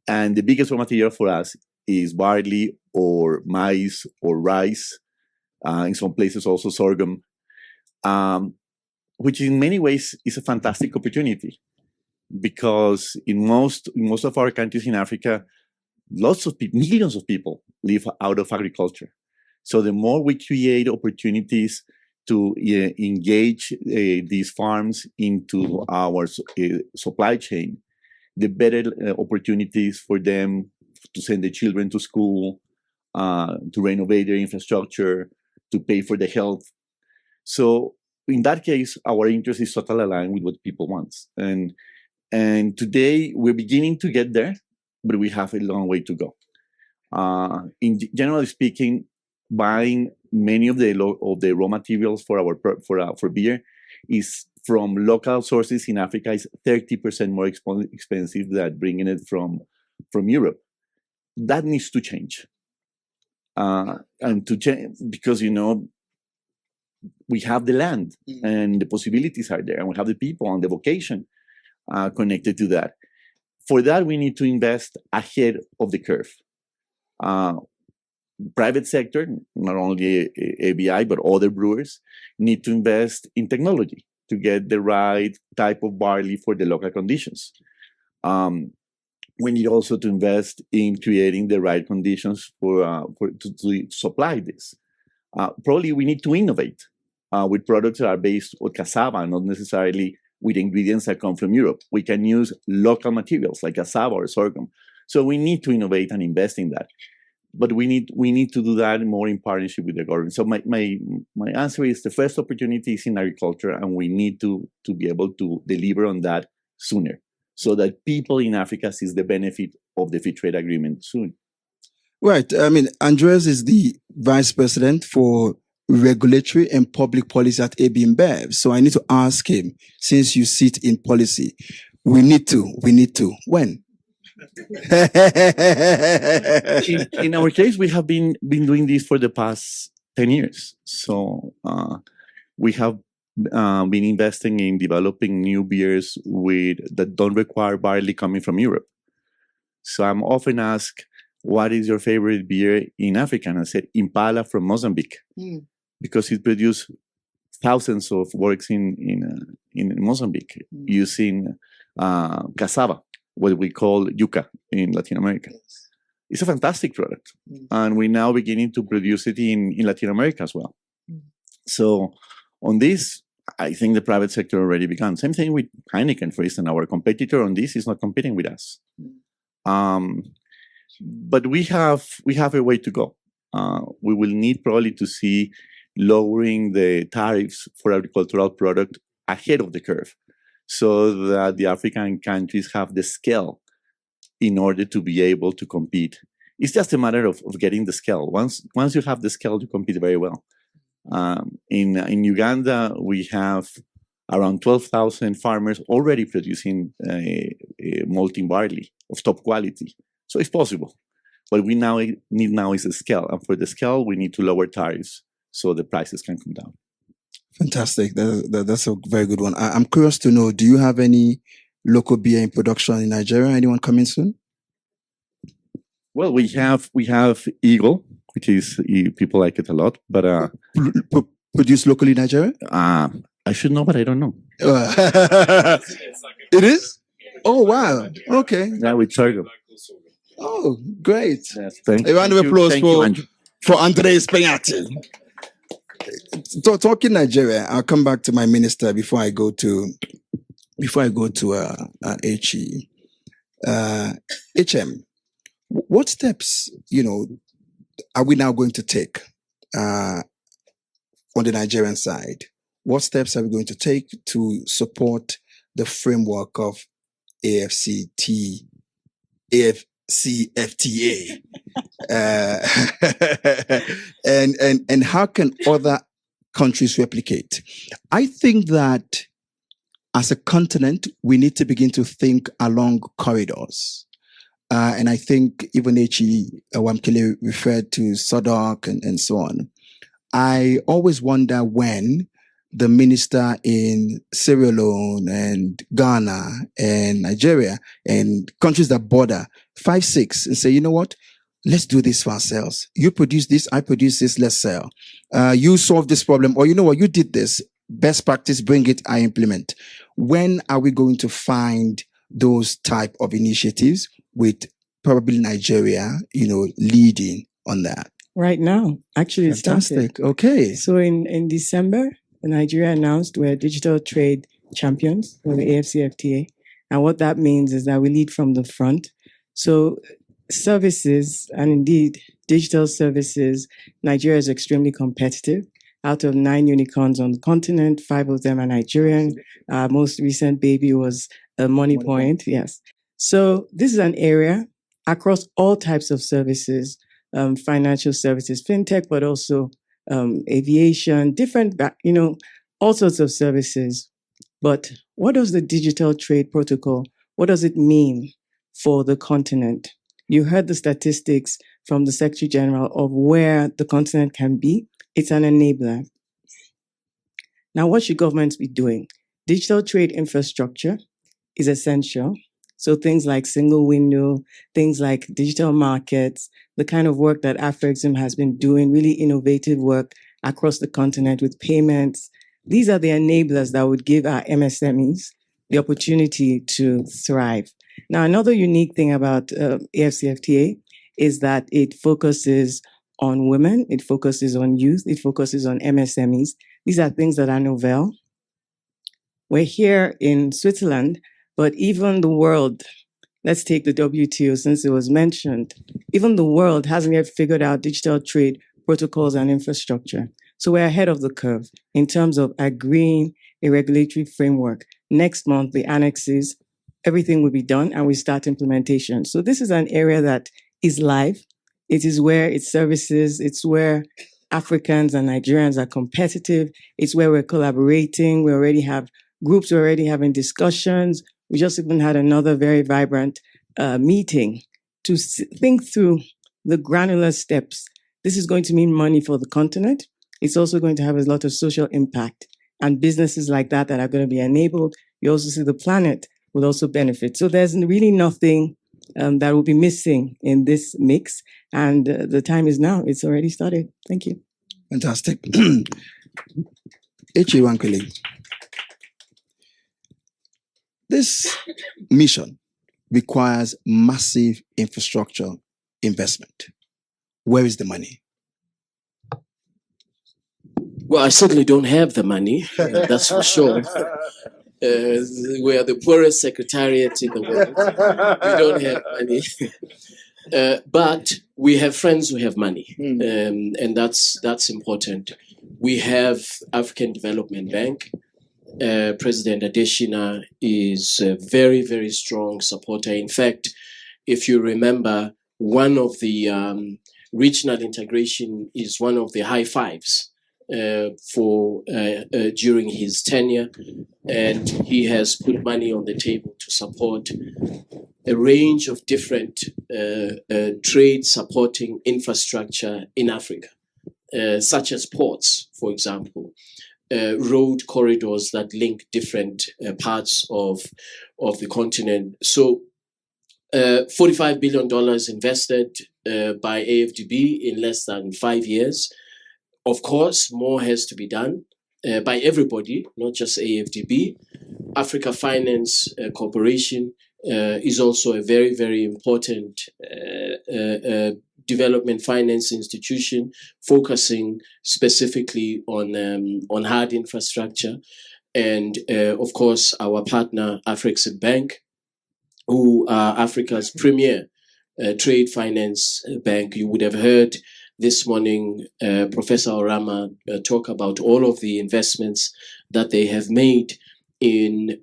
And the biggest raw material for us is barley or maize or rice. In some places also sorghum. which in many ways is a fantastic opportunity, because in most of our countries in Africa, lots of people, millions of people live out of agriculture. So the more we create opportunities to engage these farms into our supply chain, the better opportunities for them to send their children to school, to renovate their infrastructure, to pay for the health. So in that case, our interest is totally aligned with what people want. And today we're beginning to get there, but we have a long way to go. Generally speaking, buying many of the raw materials for beer is from local sources in Africa is 30% more expensive than bringing it from Europe. That needs to change. And to change, because, you know, we have the land and the possibilities are there, and we have the people and the vocation connected to that. For that, we need to invest ahead of the curve. Private sector, not only ABI, but other brewers, need to invest in technology to get the right type of barley for the local conditions. We need also to invest in creating the right conditions to supply this. Probably we need to innovate with products that are based on cassava, not necessarily with ingredients that come from Europe. We can use local materials like cassava or sorghum. So we need to innovate and invest in that. But we need to do that more in partnership with the government. So my answer is the first opportunity is in agriculture, and we need to be able to deliver on that sooner, so that people in Africa sees the benefit of the free trade agreement soon. Right. I mean, Andres is the vice president for regulatory and public policy at AB InBev. So I need to ask him, since you sit in policy, we need to. When? In our case, we have been doing this for the past 10 years. So we have been investing in developing new beers that don't require barley coming from Europe. So I'm often asked, what is your favorite beer in Africa? And I said, Impala from Mozambique, because it produced thousands of works in Mozambique using cassava, what we call yuca in Latin America. It's a fantastic product. And we're now beginning to produce it in Latin America as well. So on this, I think the private sector already began. Same thing with Heineken, for instance. Our competitor on this is not competing with us. But we have a way to go. We will need probably to see lowering the tariffs for agricultural product ahead of the curve, so that the African countries have the scale in order to be able to compete. It's just a matter of getting the scale. Once you have the scale, you compete very well. In Uganda, we have around 12,000 farmers already producing malting barley of top quality. So it's possible. What we now need is a scale. And for the scale, we need to lower tariffs so the prices can come down. Fantastic. That's a very good one. I'm curious to know, do you have any local beer in production in Nigeria? Anyone coming soon? Well, we have Eagle, which is, people like it a lot, but produced locally in Nigeria? I should know, but I don't know. It is? Oh, wow. Okay. Yeah, with sorghum. Oh, great. Yes, thank A round of applause you, for Andres Peñate. Talking Nigeria, I'll come back to my minister before I go to HE. HM, what steps, are we now going to take on the Nigerian side? What steps are we going to take to support the framework of AFCFTA? And how can other countries replicate? I think that as a continent, we need to begin to think along corridors. And I think even H.E. Wamkele referred to SODOC and so on. I always wonder when the minister in Sierra Leone and Ghana and Nigeria and countries that border 5, 6 and say, you know what? Let's do this for ourselves. You produce this, I produce this, let's sell. You solve this problem, or you know what? You did this. best practice, bring it, I implement. When are we going to find those type of initiatives with probably Nigeria, leading on that? Right now, actually, it started. Fantastic. Okay. So in December, Nigeria announced we're digital trade champions for the AFCFTA. And what that means is that we lead from the front. So services, and indeed digital services, Nigeria is extremely competitive. Out of 9 unicorns on the continent, 5 of them are Nigerian. Our most recent baby was a Money Point. Yes. So this is an area across all types of services, financial services, fintech, but also aviation, different, all sorts of services. But what does the digital trade protocol, what does it mean for the continent? You heard the statistics from the Secretary General of where the continent can be. It's an enabler. Now, what should governments be doing? Digital trade infrastructure is essential. So things like single window, things like digital markets, the kind of work that AfroExim has been doing, really innovative work across the continent with payments. These are the enablers that would give our MSMEs the opportunity to thrive. Now, another unique thing about AFCFTA is that it focuses on women, it focuses on youth, it focuses on MSMEs. These are things that are novel. We're here in Switzerland, but even the world, let's take the WTO since it was mentioned, even the world hasn't yet figured out digital trade protocols and infrastructure. So we're ahead of the curve in terms of agreeing a regulatory framework. Next month, the annexes, everything will be done and we start implementation. So this is an area that is live. It is where it's services, it's where Africans and Nigerians are competitive. It's where we're collaborating. We already have groups, we're already having discussions. We just even had another very vibrant meeting to think through the granular steps. This is going to mean money for the continent. It's also going to have a lot of social impact and businesses like that are going to be enabled. You also see the planet will also benefit. So there's really nothing that will be missing in this mix. And the time is now. It's already started. Thank you. Fantastic. Echi Wankele. This mission requires massive infrastructure investment. Where is the money? Well, I certainly don't have the money, that's for sure. We are the poorest secretariat in the world. We don't have money. But we have friends who have money, and that's important. We have African Development Bank. President Adesina is a very, very strong supporter. In fact, if you remember, one of the regional integration is one of the high fives for during his tenure, and he has put money on the table to support a range of different trade supporting infrastructure in Africa, such as ports, for example. Road corridors that link different parts of the continent. So $45 billion invested by AFDB in less than 5 years. Of course, more has to be done by everybody, not just AFDB. Africa Finance Corporation is also a very, very important development finance institution focusing specifically on hard infrastructure. And of course, our partner, AfroExim Bank, who are Africa's premier trade finance bank. You would have heard this morning Professor Orama talk about all of the investments that they have made in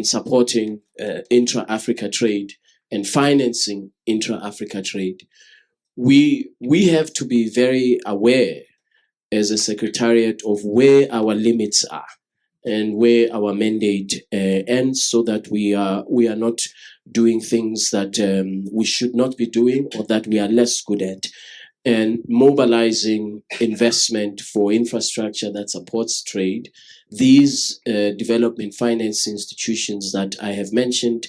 supporting intra-Africa trade and financing intra-Africa trade. We have to be very aware as a secretariat of where our limits are and where our mandate ends, so that we are not doing things that we should not be doing or that we are less good at, and mobilizing investment for infrastructure that supports trade. These development finance institutions that I have mentioned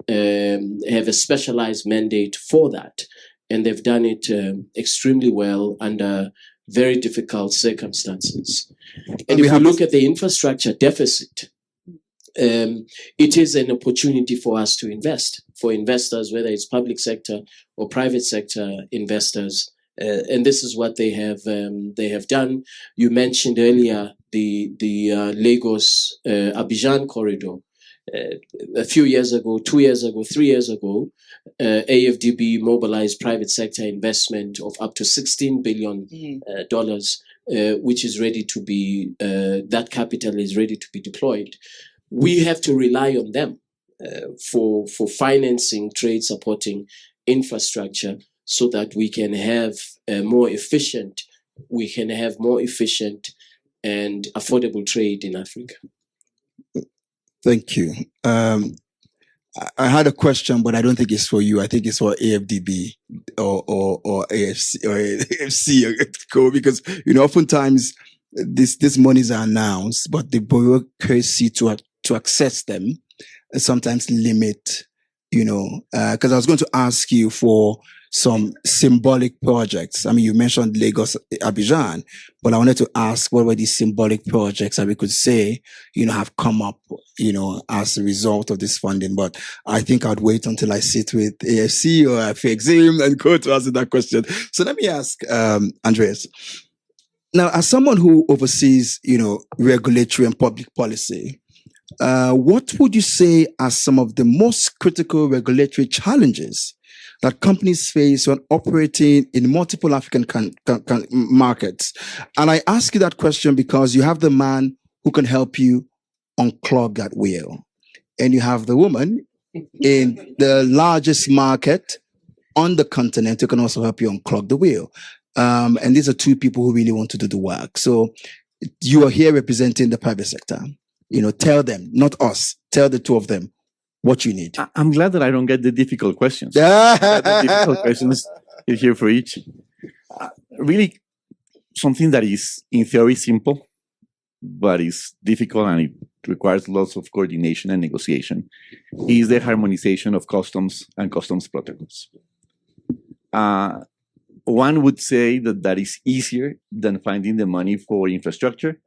have a specialized mandate for that, and they've done it extremely well under very difficult circumstances. And if we look at the infrastructure deficit, it is an opportunity for us to invest, for investors, whether it's public sector or private sector investors. And this is what they have done. You mentioned earlier the Lagos Abidjan corridor. A few years ago, 2 years ago, 3 years ago, AFDB mobilized private sector investment of up to $16 billion, which is ready to be, that capital is ready to be deployed. We have to rely on them for financing, trade supporting infrastructure so that we can have more efficient and affordable trade in Africa. Thank you. I had a question, but I don't think it's for you. I think it's for AFDB or AFC or AFC because oftentimes these monies are announced, but the bureaucracy to access them sometimes limit. Because I was going to ask you for some symbolic projects. I mean, you mentioned Lagos Abidjan, but I wanted to ask what were these symbolic projects that we could say, have come up, as a result of this funding. But I think I'd wait until I sit with AFC or FXIM and go to answer that question. So let me ask Andreas. Now, as someone who oversees, regulatory and public policy, what would you say are some of the most critical regulatory challenges that companies face when operating in multiple African markets? And I ask you that question because you have the man who can help you unclog that wheel, and you have the woman in the largest market on the continent who can also help you unclog the wheel. And these are two people who really want to do the work. So you are here representing the private sector. Tell them, not us, tell the two of them what you need. I'm glad that I don't get the difficult questions. The difficult questions are here for each. Really, something that is in theory simple, but is difficult and it requires lots of coordination and negotiation, is the harmonization of customs and customs protocols. One would say that is easier than finding the money for infrastructure,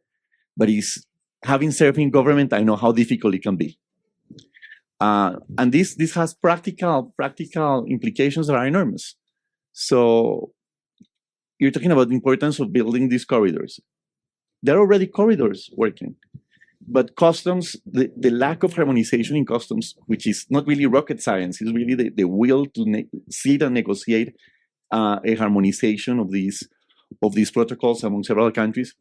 but is having served in government, I know how difficult it can be. And this has practical implications that are enormous. So you're talking about the importance of building these corridors. There are already corridors working, but customs, the lack of harmonization in customs, which is not really rocket science, is really the will to sit and negotiate a harmonization of these protocols among several countries,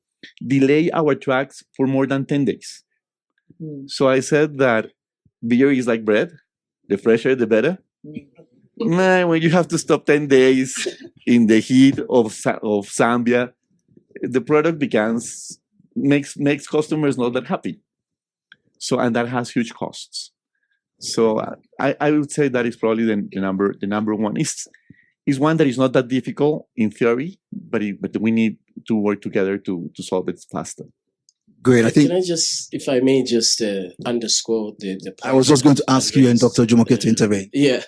delay our tracks for more than 10 days. So I said that beer is like bread, the fresher the better. Man, when you have to stop 10 days in the heat of Zambia, the product makes customers not that happy. So, and that has huge costs. So I would say that is probably the number one. Is one that is not that difficult in theory, but we need to work together to solve it faster. Great. I think. Can I just, if I may, just underscore the point. I was just going to ask you and Dr. Jumoke to intervene. Yeah,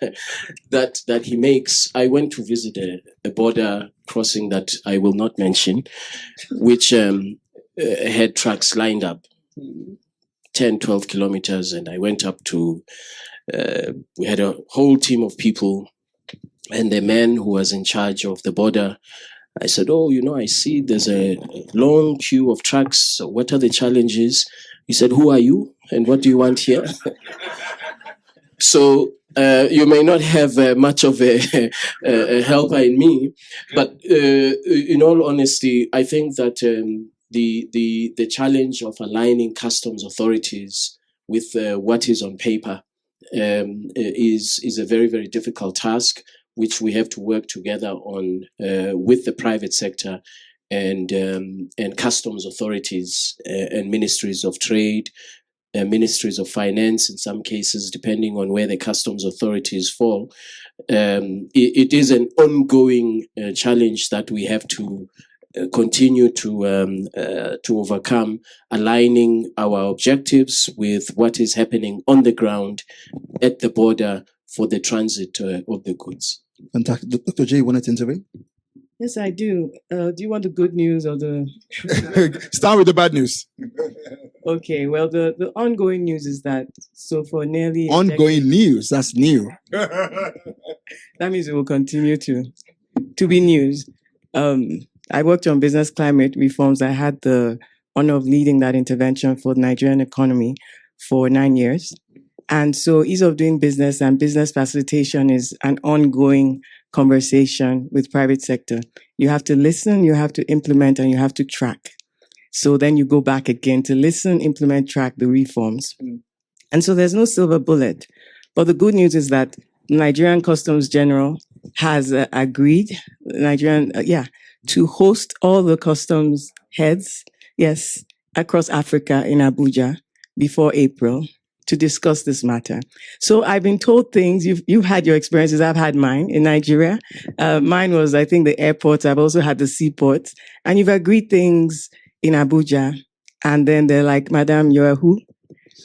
that he makes. I went to visit a border crossing that I will not mention, which had trucks lined up 10, 12 kilometers, and I went up to. We had a whole team of people. And the man who was in charge of the border, I said, I see there's a long queue of trucks. So what are the challenges? He said, who are you? And what do you want here? So you may not have much of a helper in me. But in all honesty, I think that the challenge of aligning customs authorities with what is on paper is a very, very difficult task, which we have to work together on with the private sector and customs authorities and ministries of trade, ministries of finance in some cases, depending on where the customs authorities fall. It is an ongoing challenge that we have to continue to overcome, aligning our objectives with what is happening on the ground at the border for the transit of the goods. Fantastic. Dr. J, you wanted to intervene? Yes, I do. Do you want the good news or the... Start with the bad news. Okay, well, the ongoing news is that, so for nearly a Ongoing news, that's new. that means it will continue to be news. I worked on business climate reforms. I had the honor of leading that intervention for the Nigerian economy for 9 years. And so ease of doing business and business facilitation is an ongoing conversation with private sector. You have to listen, you have to implement, and you have to track. So then you go back again to listen, implement, track the reforms. And so there's no silver bullet. But the good news is that Nigerian Customs General has agreed, to host all the customs heads, yes, across Africa in Abuja before April to discuss this matter. So I've been told things, you've had your experiences, I've had mine in Nigeria. Mine was, I think, the airports, I've also had the seaports. And you've agreed things in Abuja. And then they're like, Madam, you're who?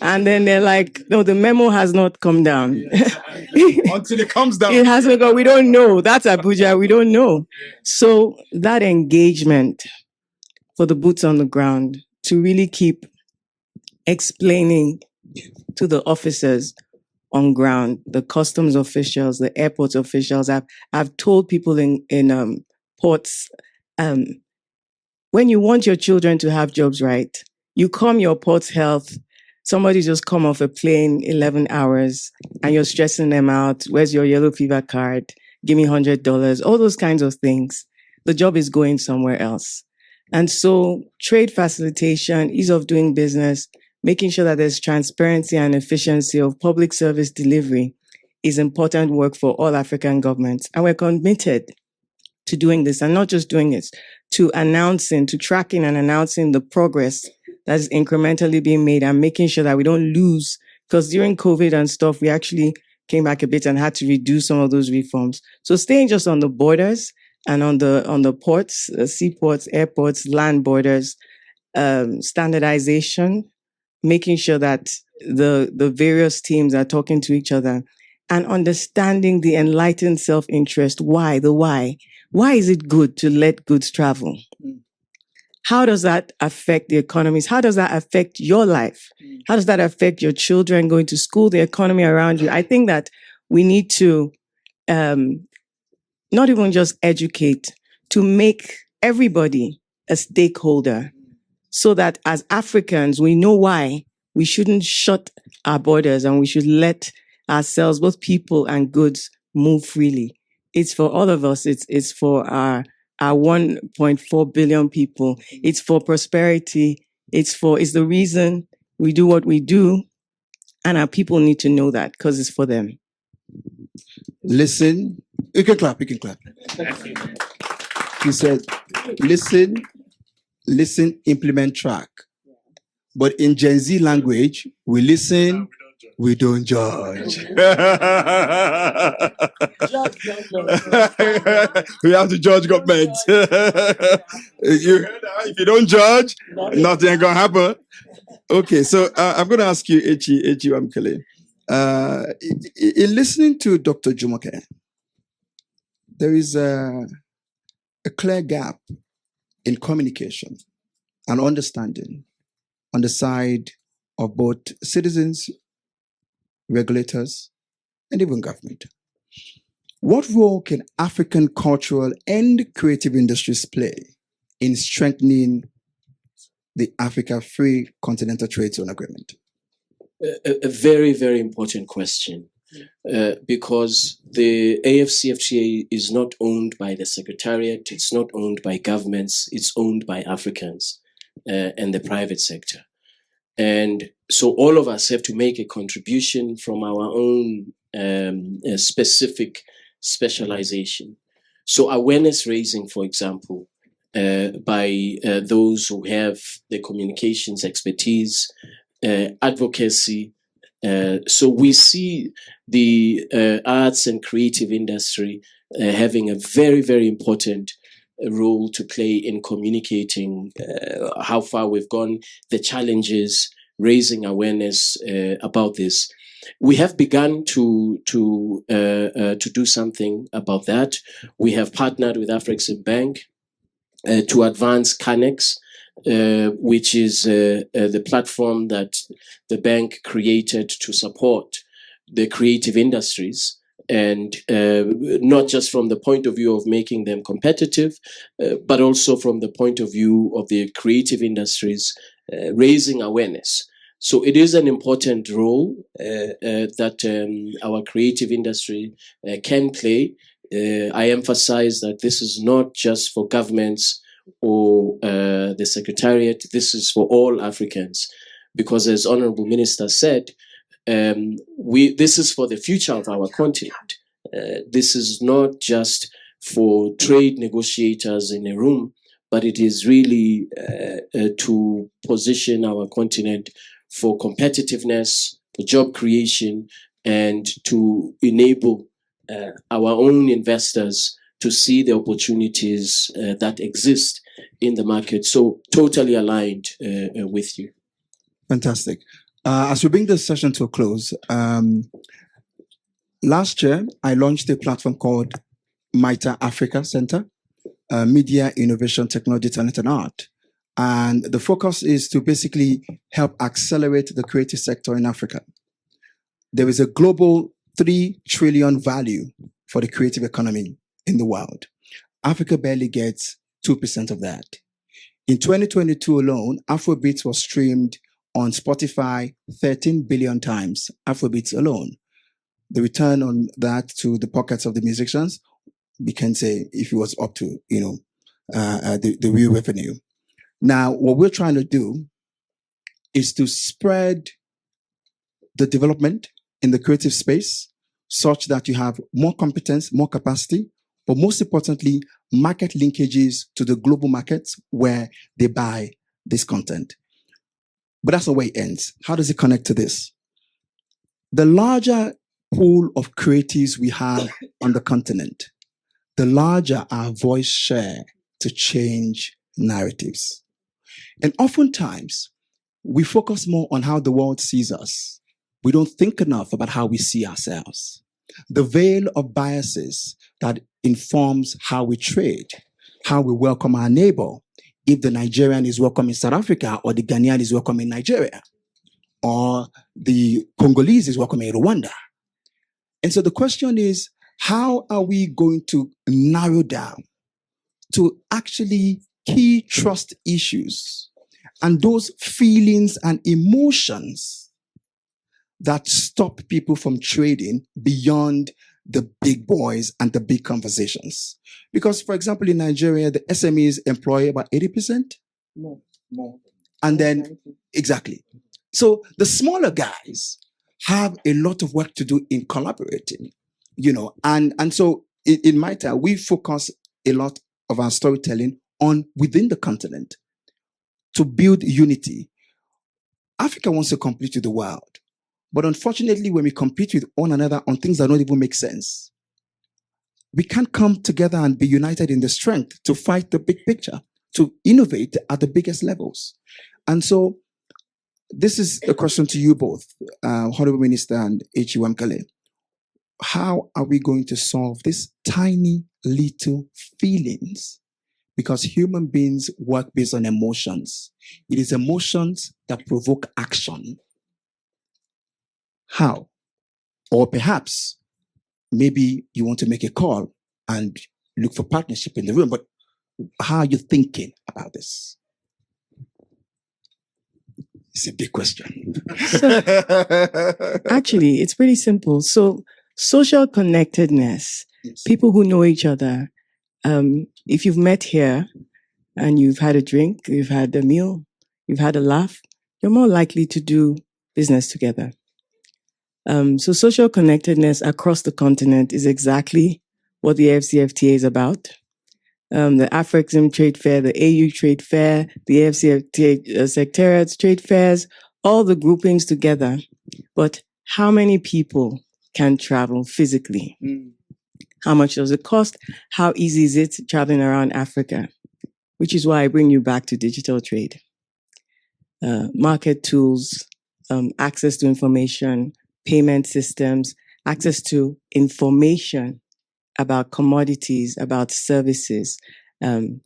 And then they're like, no, the memo has not come down. Until it comes down. It hasn't gone. We don't know. That's Abuja. We don't know. So that engagement for the boots on the ground to really keep explaining to the officers on ground, the customs officials, the airport officials. I've told people in ports, when you want your children to have jobs, right? You come your port's health. Somebody just come off a plane 11 hours and you're stressing them out. Where's your yellow fever card? Give me $100. All those kinds of things. The job is going somewhere else. And so trade facilitation, ease of doing business, making sure that there's transparency and efficiency of public service delivery is important work for all African governments. And we're committed to doing this, and not just doing it, to tracking and announcing the progress that is incrementally being made and making sure that we don't lose, because during COVID and stuff, we actually came back a bit and had to redo some of those reforms. So staying just on the borders and on the ports, seaports, airports, land borders, standardization, making sure that the various teams are talking to each other and understanding the enlightened self-interest. Why? The why. Why is it good to let goods travel? How does that affect the economies? How does that affect your life? How does that affect your children going to school, the economy around you? I think that we need to not even just educate, to make everybody a stakeholder so that as Africans, we know why we shouldn't shut our borders and we should let ourselves, both people and goods, move freely. It's for all of us. It's for our 1.4 billion people. It's for prosperity. It's the reason we do what we do. And our people need to know that because it's for them. Listen. You can clap. He said, listen, implement, track. But in Gen Z language, we listen, we don't judge. We have to judge government. If you don't judge, nothing ain't gonna happen. Okay, so I'm gonna ask you, Echi Wamkele. In listening to Dr. Jumoke, there is a clear gap in communication and understanding on the side of both citizens, regulators, and even government. What role can African cultural and creative industries play in strengthening the Africa Free Continental Trade Zone Agreement? A very, very important question. Because the AFCFTA is not owned by the Secretariat, it's not owned by governments, it's owned by Africans and the private sector. And so all of us have to make a contribution from our own specific specialization. So awareness raising, for example, by those who have the communications expertise, advocacy. So we see the arts and creative industry having a very, very important role to play in communicating how far we've gone, the challenges, raising awareness about this. We have begun to do something about that. We have partnered with Afrexim Bank to advance Canex, which is the platform that the bank created to support the creative industries, and not just from the point of view of making them competitive, but also from the point of view of the creative industries raising awareness. So it is an important role that our creative industry can play. I emphasize that this is not just for governments or the Secretariat, this is for all Africans. Because as Honorable Minister said, this is for the future of our continent. This is not just for trade negotiators in a room, but it is really to position our continent for competitiveness, for job creation, and to enable our own investors to see the opportunities that exist in the market. So totally aligned with you. Fantastic. As we bring this session to a close, last year I launched a platform called MITA Africa Center, Media, Innovation, Technology, Talent, and Art. And the focus is to basically help accelerate the creative sector in Africa. There is a global 3 trillion value for the creative economy in the world. Africa barely gets 2% of that. In 2022 alone, Afrobeats was streamed on Spotify 13 billion times, Afrobeats alone. The return on that to the pockets of the musicians, we can say if it was up to, the real revenue. Now, what we're trying to do is to spread the development in the creative space such that you have more competence, more capacity, but most importantly, market linkages to the global markets where they buy this content. But that's not where it ends. How does it connect to this? The larger pool of creatives we have on the continent, the larger our voice share to change narratives. And oftentimes, we focus more on how the world sees us. We don't think enough about how we see ourselves. The veil of biases that informs how we trade, how we welcome our neighbor, if the Nigerian is welcome in South Africa or the Ghanaian is welcome in Nigeria, or the Congolese is welcome in Rwanda. And so the question is, how are we going to narrow down to actually key trust issues and those feelings and emotions that stop people from trading beyond the big boys and the big conversations? Because, for example, in Nigeria, the SMEs employ about 80%. More. And then, exactly. So the smaller guys have a lot of work to do in collaborating, and so in MITA, we focus a lot of our storytelling on within the continent to build unity. Africa wants to compete with the world. But unfortunately, when we compete with one another on things that don't even make sense, we can't come together and be united in the strength to fight the big picture, to innovate at the biggest levels. And so this is a question to you both, Honorable Minister and H.U.M. Kale. How are we going to solve these tiny little feelings? Because human beings work based on emotions. It is emotions that provoke action. How? Or perhaps, maybe you want to make a call and look for partnership in the room, but how are you thinking about this? It's a big question. Actually, it's pretty simple. So social connectedness, people who know each other. If you've met here and you've had a drink, you've had a meal, you've had a laugh, you're more likely to do business together. So social connectedness across the continent is exactly what the AFCFTA is about. The Afrexim Trade Fair, the AU Trade Fair, the AFCFTA Secretariats Trade Fairs, all the groupings together. But how many people can travel physically? How much does it cost? How easy is it traveling around Africa? Which is why I bring you back to digital trade. Market tools, access to information, payment systems, access to information about commodities, about services,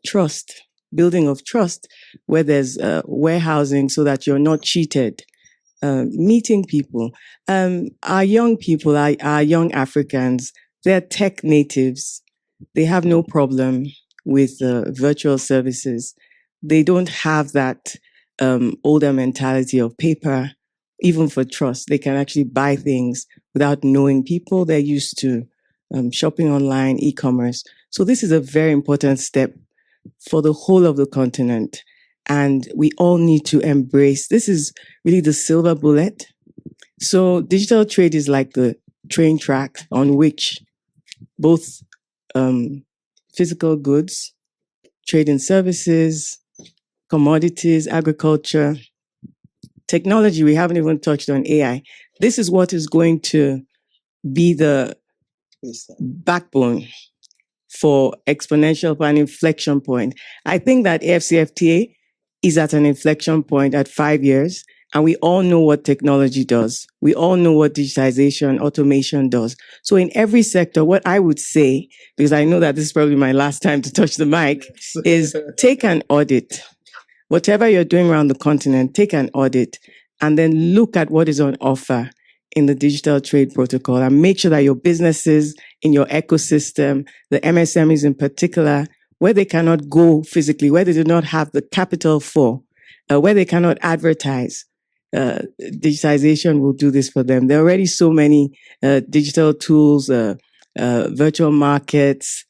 trust, building of trust, where there's warehousing so that you're not cheated, meeting people. Our young people, our young Africans, they're tech natives. They have no problem with virtual services. They don't have that older mentality of paper, even for trust. They can actually buy things without knowing people. They're used to shopping online, e-commerce. So this is a very important step for the whole of the continent. And we all need to embrace, this is really the silver bullet. So digital trade is like the train track on which both physical goods, trade and services, commodities, agriculture, technology, we haven't even touched on AI. This is what is going to be the backbone for exponential, for an inflection point. I think that AFCFTA is at an inflection point at 5 years, and we all know what technology does. We all know what digitization, automation does. So in every sector, what I would say, because I know that this is probably my last time to touch the mic, is take an audit. Whatever you're doing around the continent, take an audit and then look at what is on offer in the digital trade protocol and make sure that your businesses in your ecosystem, the MSMEs in particular, where they cannot go physically, where they do not have the capital for, where they cannot advertise, digitization will do this for them. There are already so many digital tools, virtual markets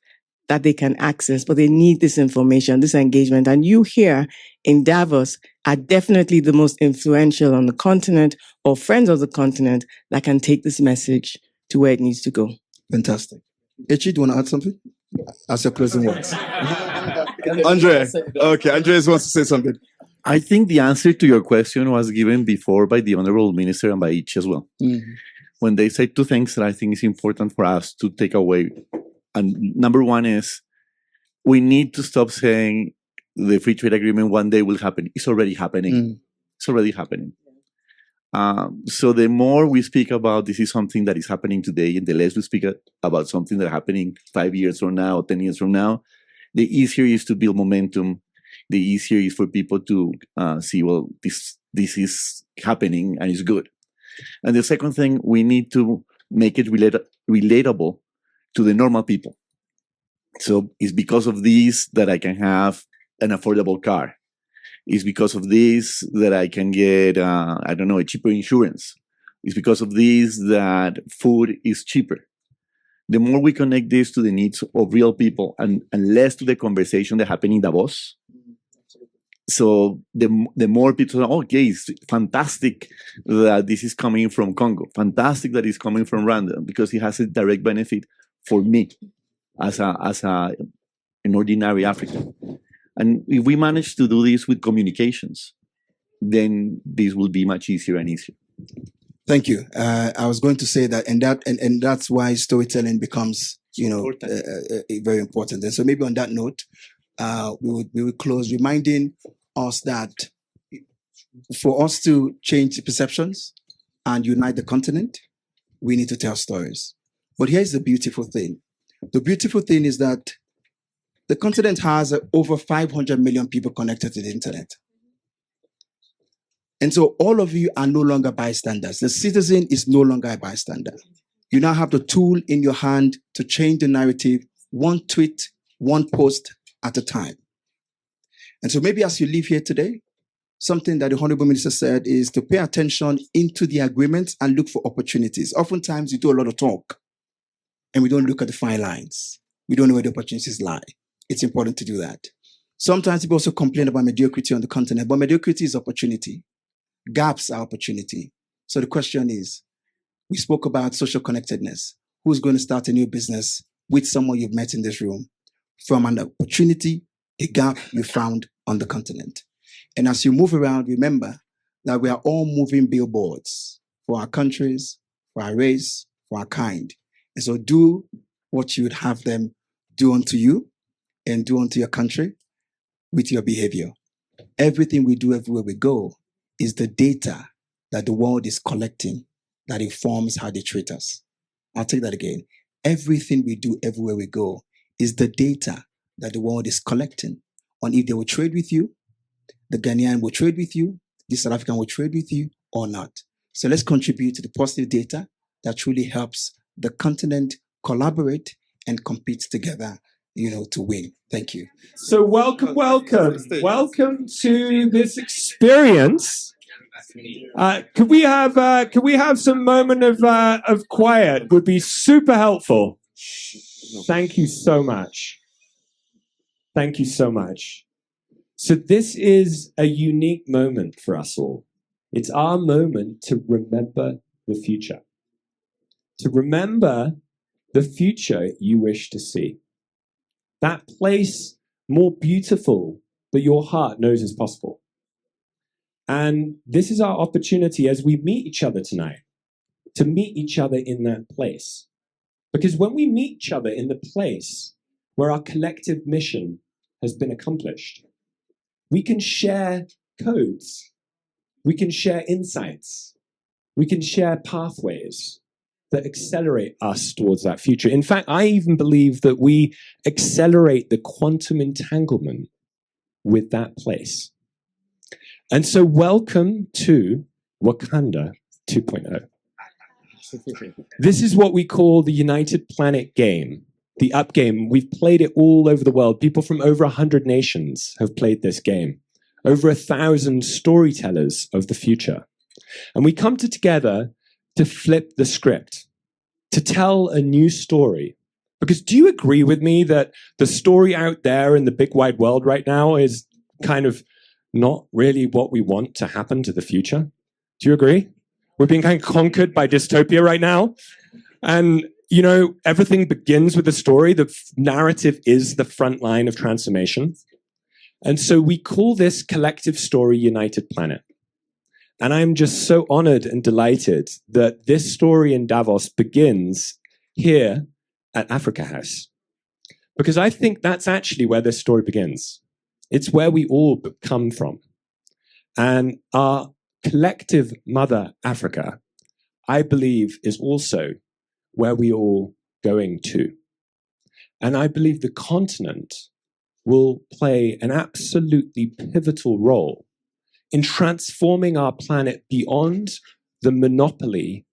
that they can access, but they need this information, this engagement. And you here in Davos are definitely the most influential on the continent or friends of the continent that can take this message to where it needs to go. Fantastic. Echi, do you want to add something? As your closing words. Andre. Okay, Andres wants to say something. I think the answer to your question was given before by the Honorable Minister and by each as well. Mm-hmm. When they say two things that I think is important for us to take away. And number one is we need to stop saying the free trade agreement one day will happen. It's already happening. Mm. It's already happening. So the more we speak about this is something that is happening today, and the less we speak about something that's happening 5 years from now, 10 years from now, the easier it is to build momentum. The easier it is for people to see, well, this is happening and it's good. And the second thing, we need to make it relatable to the normal people. So it's because of this that I can have an affordable car. It's because of this that I can get, a cheaper insurance. It's because of this that food is cheaper. The more we connect this to the needs of real people and less to the conversation that happened in Davos, so the more people say, okay, it's fantastic that this is coming from Congo, fantastic that it's coming from Rwanda, because it has a direct benefit for me as an ordinary African. And if we manage to do this with communications, then this will be much easier and easier. Thank you. I was going to say that, and that's why storytelling becomes, very important. And so maybe on that note, we will close reminding us that for us to change the perceptions and unite the continent, we need to tell stories. But here's the beautiful thing. The beautiful thing is that the continent has over 500 million people connected to the internet. And so all of you are no longer bystanders. The citizen is no longer a bystander. You now have the tool in your hand to change the narrative, one tweet, one post at a time. And so maybe as you leave here today, something that the Honorable Minister said is to pay attention into the agreements and look for opportunities. Oftentimes we do a lot of talk and we don't look at the fine lines. We don't know where the opportunities lie. It's important to do that. Sometimes people also complain about mediocrity on the continent, but mediocrity is opportunity. Gaps are opportunity. So the question is, we spoke about social connectedness. Who's going to start a new business with someone you've met in this room from an opportunity, a gap you found on the continent? And as you move around, remember that we are all moving billboards for our countries, for our race, for our kind. And so do what you would have them do unto you and do unto your country with your behavior. Everything we do everywhere we go is the data that the world is collecting that informs how they treat us. I'll take that again. Everything we do everywhere we go is the data that the world is collecting on if they will trade with you, the Ghanaian will trade with you, the South African will trade with you or not. So let's contribute to the positive data that truly helps the continent collaborate and compete together, to win. Thank you. So welcome to this experience. Could we have some moment of quiet? Would be super helpful. Thank you so much. Thank you so much. So this is a unique moment for us all. It's our moment to remember the future. To remember the future you wish to see. That place more beautiful that your heart knows is possible. And this is our opportunity as we meet each other tonight, to meet each other in that place. Because when we meet each other in the place where our collective mission has been accomplished, we can share codes, we can share insights, we can share pathways that accelerate us towards that future. In fact, I even believe that we accelerate the quantum entanglement with that place. And so welcome to Wakanda 2.0. This is what we call the United Planet game, the up game. We've played it all over the world. People from over 100 nations have played this game. Over 1,000 storytellers of the future. And we come together to flip the script, to tell a new story. Because do you agree with me that the story out there in the big wide world right now is kind of not really what we want to happen to the future? Do you agree? We're being kind of conquered by dystopia right now. And, everything begins with a story. The narrative is the front line of transformation. And so we call this collective story United Planet. And I'm just so honored and delighted that this story in Davos begins here at Africa House. Because I think that's actually where this story begins. It's where we all come from. And our collective mother, Africa, I believe is also where we all going to. And I believe the continent will play an absolutely pivotal role in transforming our planet beyond the monopoly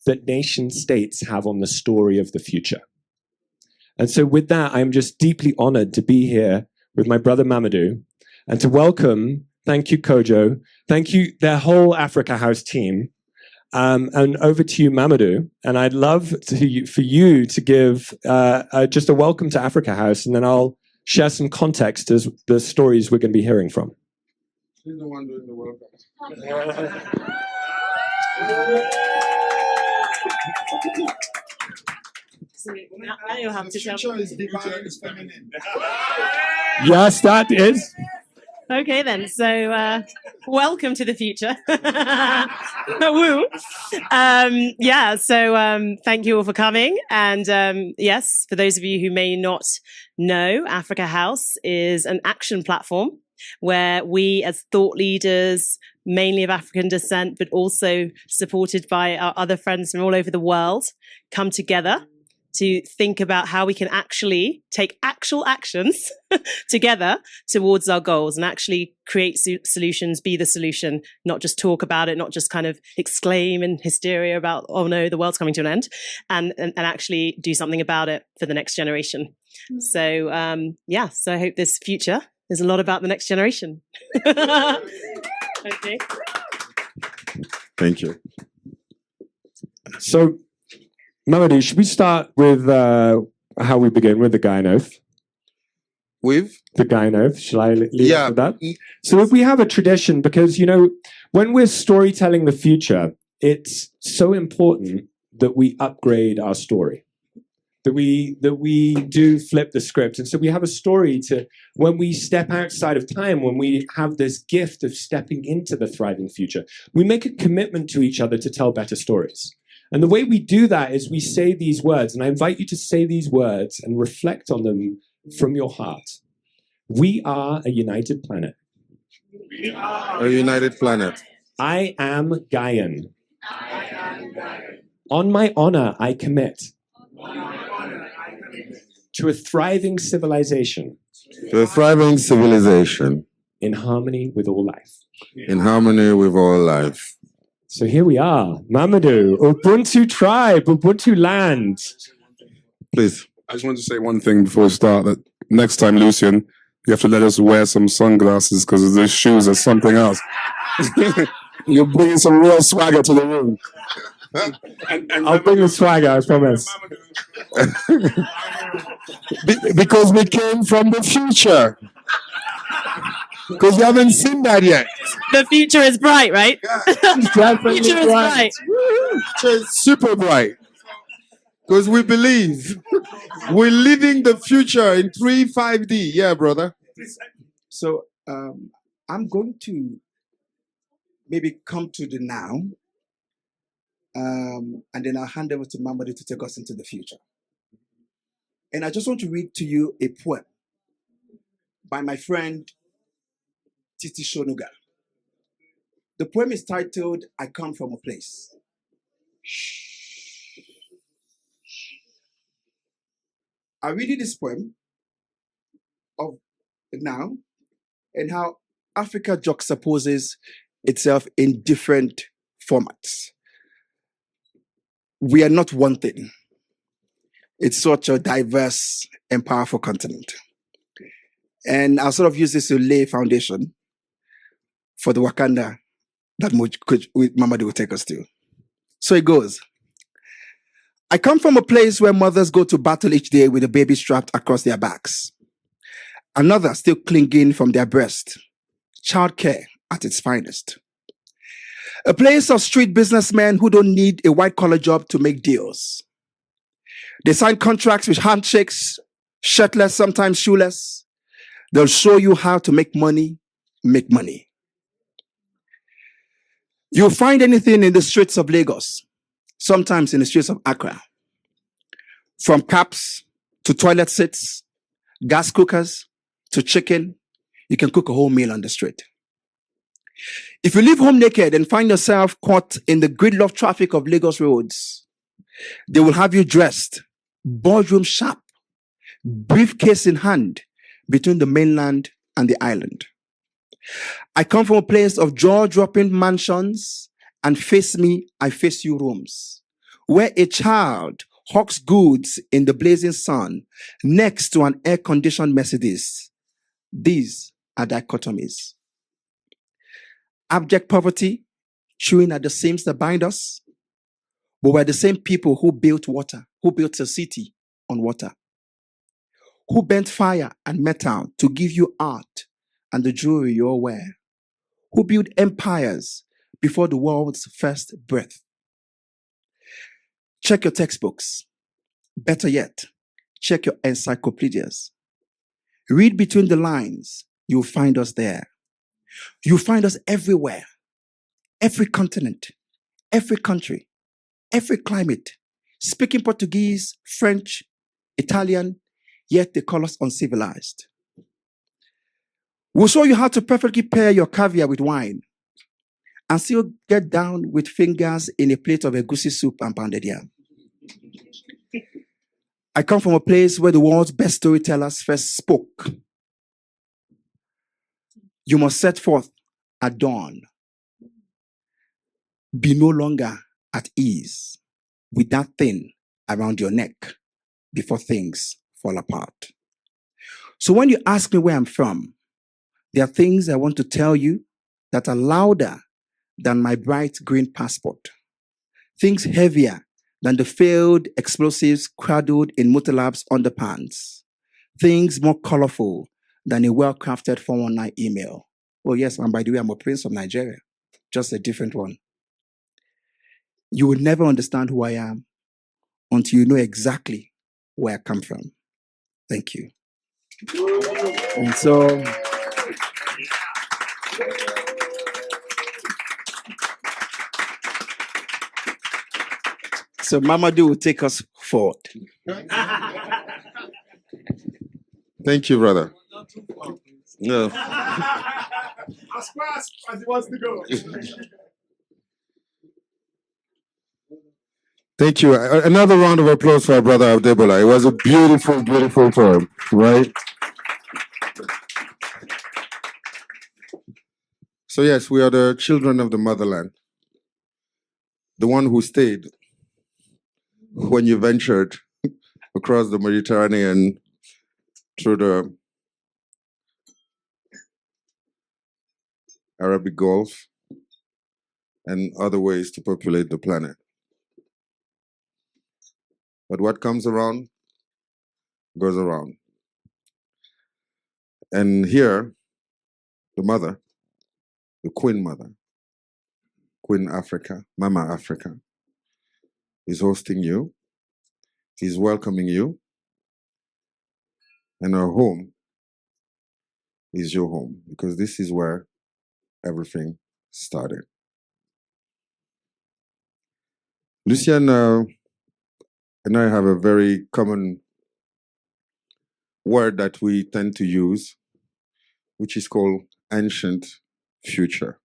that nation states have on the story of the future. And so with that, I'm just deeply honored to be here with my brother Mamadou and to welcome, thank you Kojo, thank you their whole Africa House team, and over to you Mamadou. And I'd love for you to give just a welcome to Africa House, and then I'll share some context as the stories we're going to be hearing from. She's the one doing the welcome. So now you'll have to tell me. Is divine, is feminine. Yes, that is. Okay then, so welcome to the future. Woo. Thank you all for coming. And yes, for those of you who may not know, Africa House is an action platform where we as thought leaders, mainly of African descent, but also supported by our other friends from all over the world, come together to think about how we can actually take actual actions together towards our goals and actually create solutions, be the solution, not just talk about it, not just kind of exclaim in hysteria about, oh no, the world's coming to an end, and actually do something about it for the next generation. So so I hope this future is a lot about the next generation. Okay. Thank you. So, Mamadou, should we start with how we begin with the Gaian Oath? With? The Gaian Oath. Shall I lead off with that? So if we have a tradition, because, when we're storytelling the future, it's so important that we upgrade our story, that we do flip the script. And so we have a story to, when we step outside of time, when we have this gift of stepping into the thriving future, we make a commitment to each other to tell better stories. And the way we do that is we say these words, and I invite you to say these words and reflect on them from your heart. We are a united planet. We are a united planet. I am Gaian. I am On my honor, I commit to a thriving civilization To a thriving civilization in harmony with all life. in harmony with all life. So here we are, Mamadou, Ubuntu tribe, Ubuntu land. Please. I just wanted to say one thing before we start, that next time, Lucian, you have to let us wear some sunglasses because those shoes are something else. You're bringing some real swagger to the room. I'll bring the swagger, I promise. Because we came from the future. Because we haven't seen that yet. The future is bright, right? Definitely future is bright. Future is super bright. Because we believe we're living the future in 5D. Yeah, brother. So I'm going to maybe come to the now, and then I'll hand over to Mamadou to take us into the future. And I just want to read to you a poem by my friend Titi Shonuga. The poem is titled, I Come From a Place. I read you this poem of now and how Africa juxtaposes itself in different formats. We are not one thing. It's such a diverse and powerful continent. And I'll sort of use this to lay foundation for the Wakanda that Mamadou will take us to. So it goes. I come from a place where mothers go to battle each day with a baby strapped across their backs. Another still clinging from their breast. Childcare at its finest. A place of street businessmen who don't need a white-collar job to make deals. They sign contracts with handshakes, shirtless, sometimes shoeless. They'll show you how to make money, make money. You'll find anything in the streets of Lagos, sometimes in the streets of Accra. From caps to toilet seats, gas cookers to chicken, you can cook a whole meal on the street. If you leave home naked and find yourself caught in the gridlock traffic of Lagos roads, they will have you dressed, boardroom sharp, briefcase in hand, between the mainland and the island. I come from a place of jaw-dropping mansions and face me, I face you rooms, where a child hawks goods in the blazing sun next to an air-conditioned Mercedes. These are dichotomies. Abject poverty, chewing at the seams that bind us, but we're the same people who built water, who built a city on water, who bent fire and metal to give you art and the jewelry you all wear, who built empires before the world's first breath. Check your textbooks. Better yet, check your encyclopedias. Read between the lines. You'll find us there. You'll find us everywhere. Every continent, every country, every climate, speaking Portuguese, French, Italian, yet they call us uncivilized. We'll show you how to perfectly pair your caviar with wine and still get down with fingers in a plate of egusi soup and pounded yam. I come from a place where the world's best storytellers first spoke. You must set forth at dawn. Be no longer at ease with that thing around your neck before things fall apart. So when you ask me where I'm from, there are things I want to tell you that are louder than my bright green passport. Things heavier than the failed explosives cradled in Mutalab's underpants. Things more colorful than a well-crafted 419 email. Oh yes, and by the way, I'm a prince of Nigeria. Just a different one. You will never understand who I am until you know exactly where I come from. Thank you. And so, Mamadou will take us forward. Thank you, brother. No. As far as he wants to go. Thank you. Another round of applause for our brother Abdebola. It was a beautiful, beautiful poem, right? So yes, we are the children of the motherland. The one who stayed when you ventured across the Mediterranean through the Arabic Gulf and other ways to populate the planet. But what comes around goes around. And here, the mother, the Queen Mother, Queen Africa, Mama Africa, is hosting you, is welcoming you, and her home is your home, because this is where everything started. Lucien and I have a very common word that we tend to use, which is called ancient future.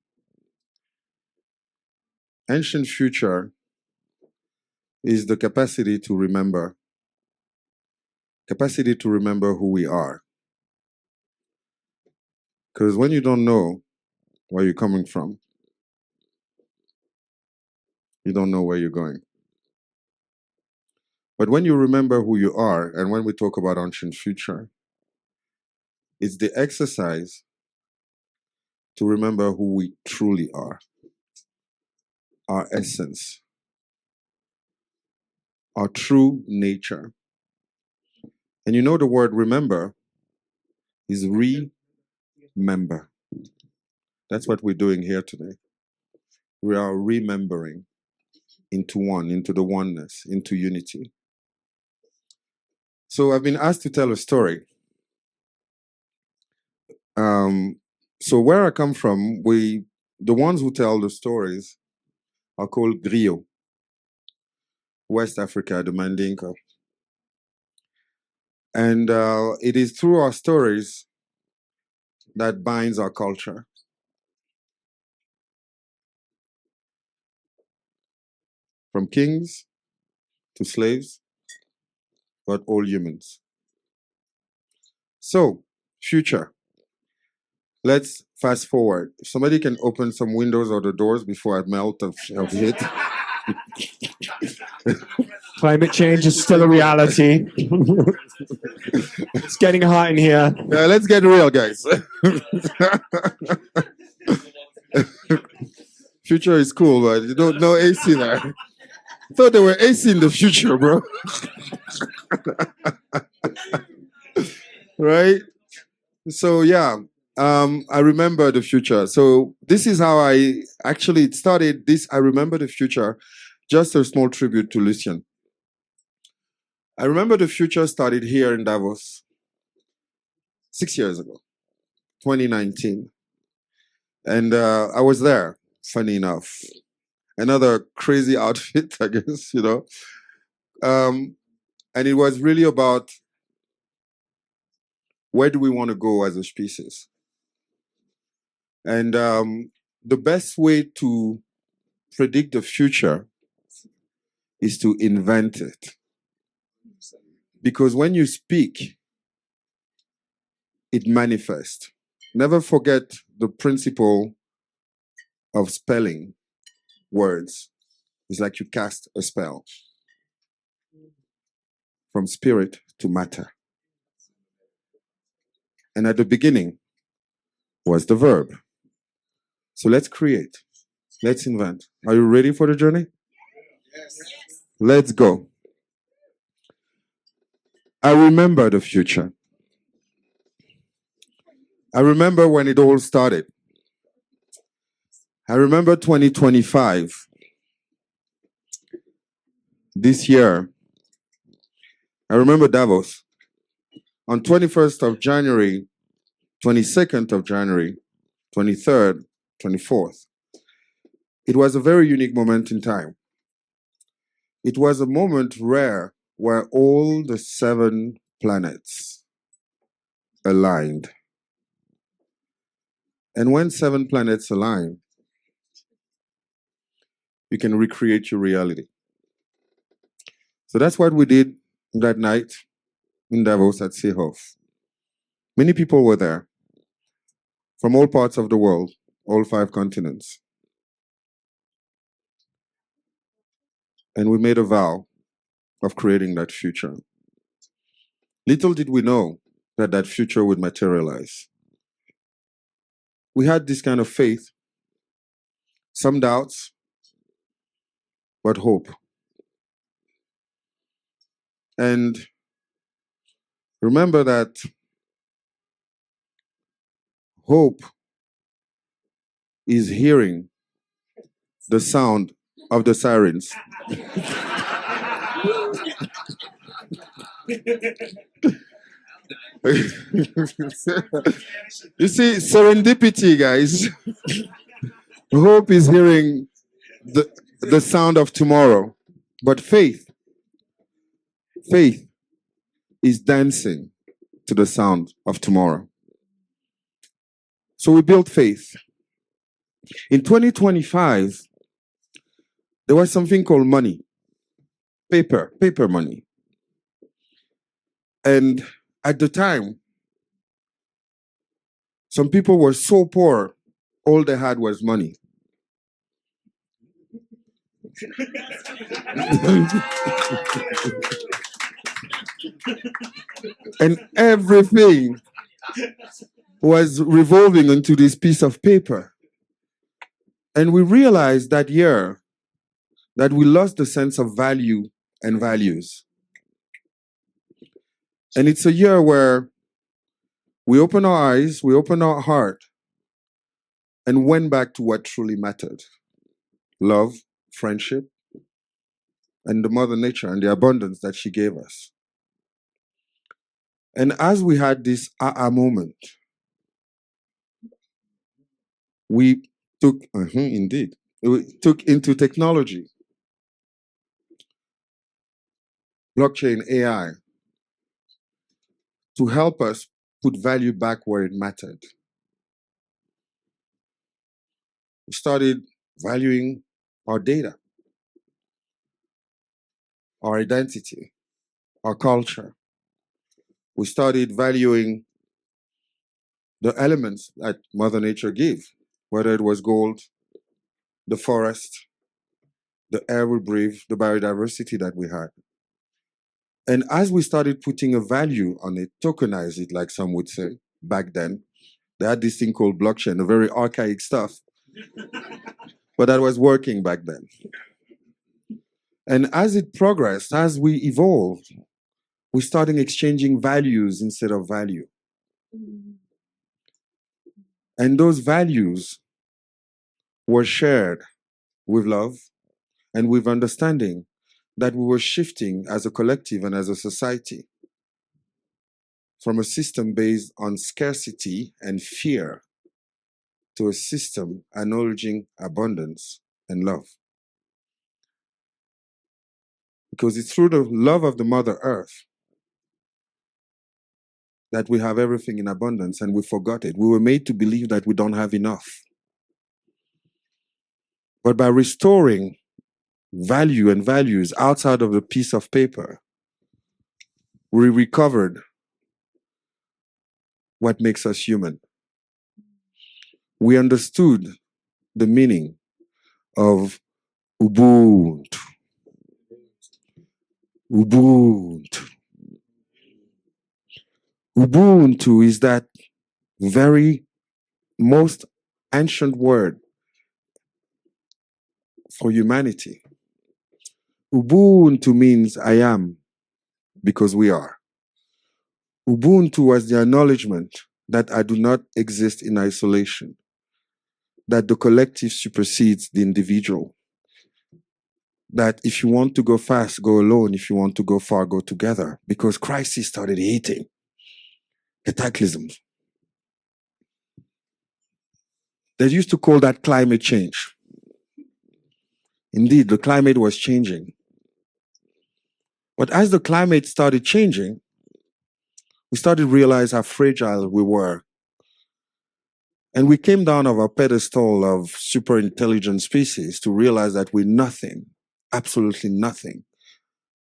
Ancient future is the capacity to remember who we are. Because when you don't know where you're coming from, you don't know where you're going. But when you remember who you are, and when we talk about ancient future, it's the exercise to remember who we truly are, our essence, our true nature. And you know the word remember is remember. That's what we're doing here today. We are remembering into one, into the oneness, into unity. So I've been asked to tell a story. So where I come from, the ones who tell the stories are called griots. West Africa, the Mandinka. And it is through our stories that binds our culture. From kings to slaves, but all humans. So, future. Let's fast forward. If somebody can open some windows or the doors before I melt of heat. Climate change is still a reality. It's getting hot in here. Yeah, let's get real, guys. Future is cool, but you don't know AC there. I thought there were AC in the future, bro. Right? So yeah, I remember the future. So this is how it started. I remember the future. Just a small tribute to Lucien. I remember the future started here in Davos 6 years ago, 2019. And I was there, funny enough. Another crazy outfit, I guess, you know. And it was really about where do we want to go as a species? And the best way to predict the future is to invent it. Because when you speak, it manifests. Never forget the principle of spelling words. It's like you cast a spell from spirit to matter. And at the beginning was the verb. So let's create. Let's invent. Are you ready for the journey? Yes. Let's go. I remember the future. I remember when it all started. I remember 2025. This year, I remember Davos. On 21st of January, 22nd of January, 23rd, 24th. It was a very unique moment in time. It was a moment rare where all the 7 planets aligned. And when 7 planets align, you can recreate your reality. So that's what we did that night in Davos at Seehof. Many people were there from all parts of the world, all 5 continents. And we made a vow of creating that future. Little did we know that that future would materialize. We had this kind of faith, some doubts, but hope. And remember that hope is hearing the sound of the sirens. You see, serendipity, guys. Hope is hearing the sound of tomorrow. But faith is dancing to the sound of tomorrow. So we built faith. In 2025, there was something called money, paper money. And at the time, some people were so poor, all they had was money. And everything was revolving into this piece of paper. And we realized that year that we lost the sense of value and values. And it's a year where we opened our eyes, we opened our heart, and went back to what truly mattered. Love, friendship, and the Mother Nature and the abundance that she gave us. And as we had this aha moment, we took, indeed, we took into technology, blockchain, AI, to help us put value back where it mattered. We started valuing our data, our identity, our culture. We started valuing the elements that Mother Nature gave, whether it was gold, the forest, the air we breathe, the biodiversity that we had. And as we started putting a value on it, tokenize it, like some would say, back then, they had this thing called blockchain, a very archaic stuff, but that was working back then. And as it progressed, as we evolved, we started exchanging values instead of value. And those values were shared with love and with understanding that we were shifting as a collective and as a society from a system based on scarcity and fear to a system acknowledging abundance and love. Because it's through the love of the Mother Earth that we have everything in abundance, and we forgot it. We were made to believe that we don't have enough. But by restoring value and values outside of the piece of paper, we recovered what makes us human. We understood the meaning of Ubuntu. Ubuntu. Ubuntu is that very most ancient word for humanity. Ubuntu means I am because we are. Ubuntu was the acknowledgement that I do not exist in isolation, that the collective supersedes the individual, that if you want to go fast, go alone. If you want to go far, go together. Because crisis started hitting. Cataclysms. They used to call that climate change. Indeed, the climate was changing. But as the climate started changing, we started to realize how fragile we were. And we came down off our pedestal of super intelligent species to realize that we're nothing, absolutely nothing,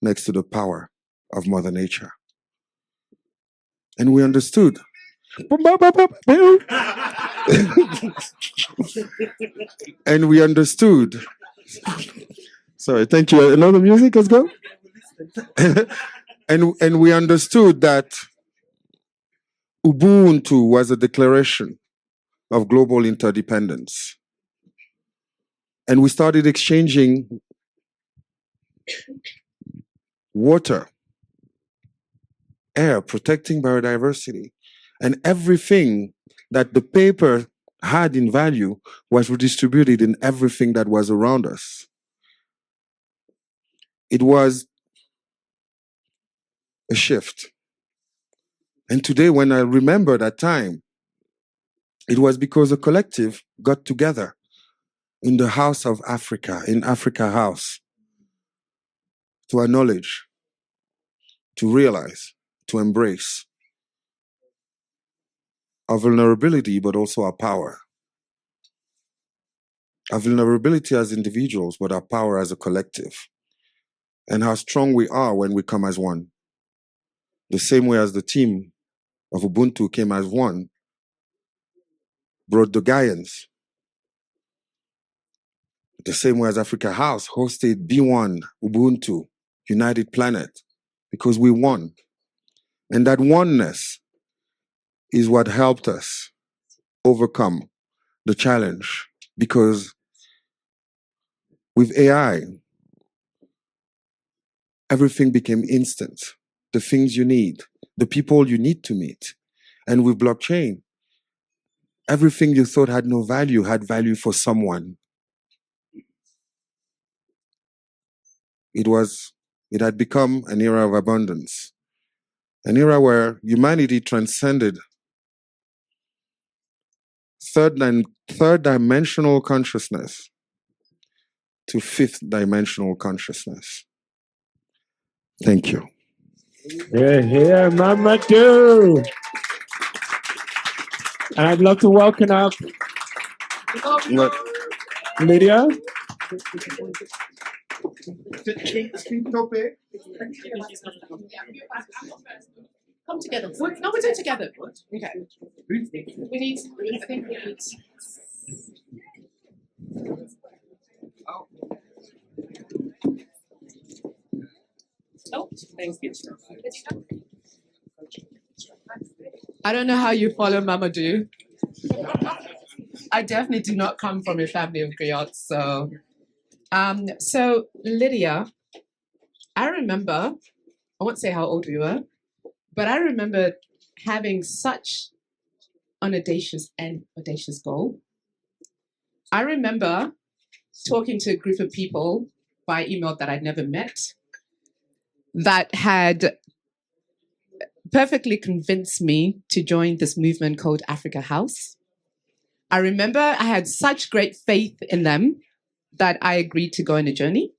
next to the power of Mother Nature. And we understood. And we understood. Sorry, thank you. Another music, let's go. and we understood that Ubuntu was a declaration of global interdependence. And we started exchanging water, air, protecting biodiversity, and everything that the paper had in value was redistributed in everything that was around us. It was a shift. And today, when I remember that time, it was because a collective got together in the House of Africa, in Africa House, to acknowledge, to realize, to embrace our vulnerability, but also our power. Our vulnerability as individuals, but our power as a collective. And how strong we are when we come as one. The same way as the team of Ubuntu came as one, brought the Gaians. The same way as Africa House hosted B1, Ubuntu, United Planet, because we won. And that oneness is what helped us overcome the challenge, because with AI, everything became instant. The things you need, the people you need to meet. And with blockchain, everything you thought had no value had value for someone. It had become an era of abundance, an era where humanity transcended third dimensional consciousness to fifth dimensional consciousness. Thank you. Yeah, Mamadou. And I'd love to welcome up Lydia. Come together. No, we'll do it together. Okay. We need, I think we need. Oh, thank you. I don't know how you follow Mamadou. I definitely do not come from a family of griots, so. So Lydia, I remember, I won't say how old we were, but I remember having such an audacious goal. I remember talking to a group of people by email that I'd never met that had perfectly convinced me to join this movement called Africa House. I remember I had such great faith in them that I agreed to go on a journey.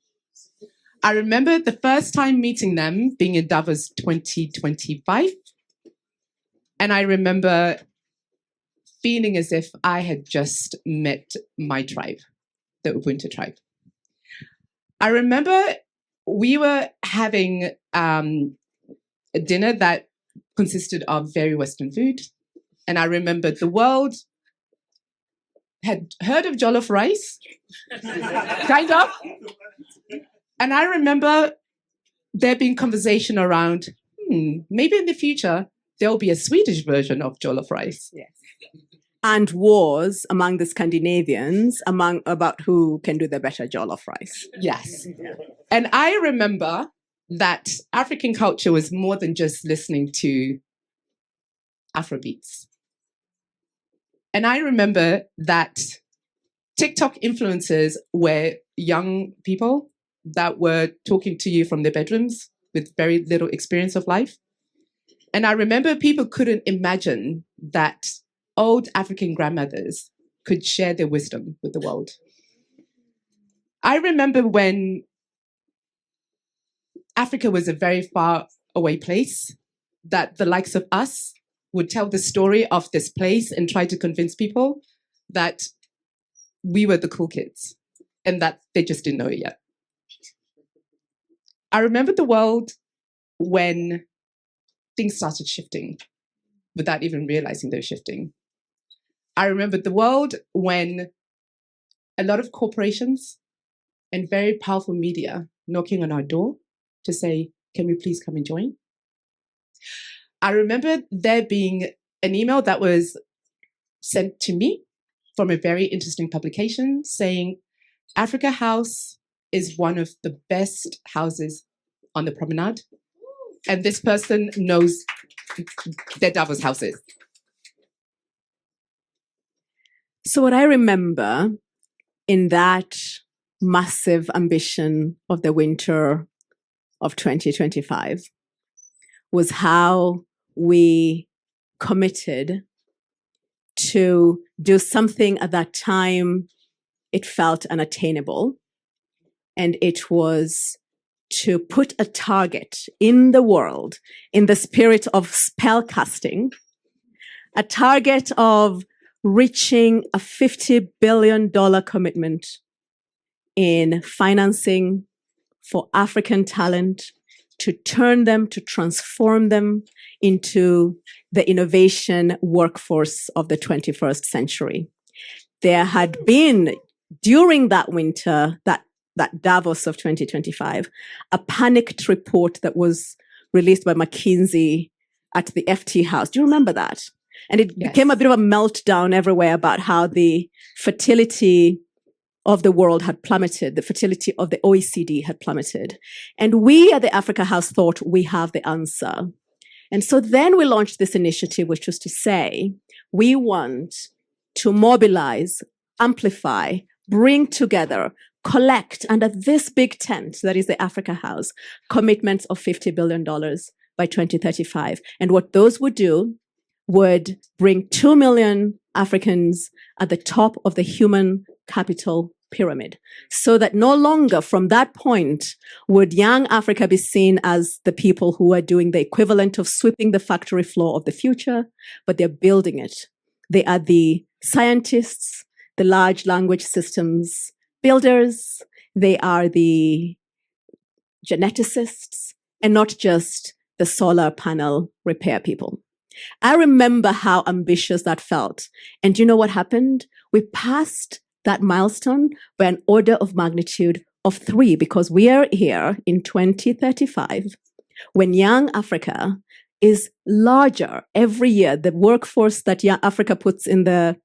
I remember the first time meeting them being in Davos 2025. And I remember feeling as if I had just met my tribe, the Ubuntu tribe. I remember we were having a dinner that consisted of very Western food. And I remember the world had heard of jollof rice, kind of. And I remember there being conversation around, maybe in the future, there'll be a Swedish version of jollof rice. Yes. And wars among the Scandinavians about who can do the better jollof rice. Yes. And I remember that African culture was more than just listening to Afrobeats. And I remember that TikTok influencers were young people that were talking to you from their bedrooms with very little experience of life. And I remember people couldn't imagine that old African grandmothers could share their wisdom with the world. I remember when Africa was a very far away place, that the likes of us would tell the story of this place and try to convince people that we were the cool kids and that they just didn't know it yet. I remember the world when things started shifting without even realizing they were shifting. I remember the world when a lot of corporations and very powerful media knocking on our door to say, can we please come and join? I remember there being an email that was sent to me from a very interesting publication saying, Africa House is one of the best houses on the promenade. And this person knows their Davos houses. So what I remember in that massive ambition of the winter of 2025 was how we committed to do something at that time it felt unattainable. And it was to put a target in the world in the spirit of spell casting, a target of reaching a $50 billion commitment in financing for African talent to turn them, to transform them into the innovation workforce of the 21st century. There had been, during that winter, that Davos of 2025, a panicked report that was released by McKinsey at the FT House. Do you remember that? And it became a bit of a meltdown everywhere about how the fertility of the world had plummeted, the fertility of the OECD had plummeted. And we at the Africa House thought we have the answer. And so then we launched this initiative, which was to say, we want to mobilize, amplify, bring together, collect under this big tent that is the Africa House, commitments of $50 billion by 2035. And what those would do would bring 2 million Africans at the top of the human capital pyramid, so that no longer from that point would young Africa be seen as the people who are doing the equivalent of sweeping the factory floor of the future, but they're building it. They are the scientists, the large language systems builders, they are the geneticists, and not just the solar panel repair people. I remember how ambitious that felt. And do you know what happened? We passed that milestone by an order of magnitude of 3, because we are here in 2035 when young Africa is larger every year. The workforce that young Africa puts in the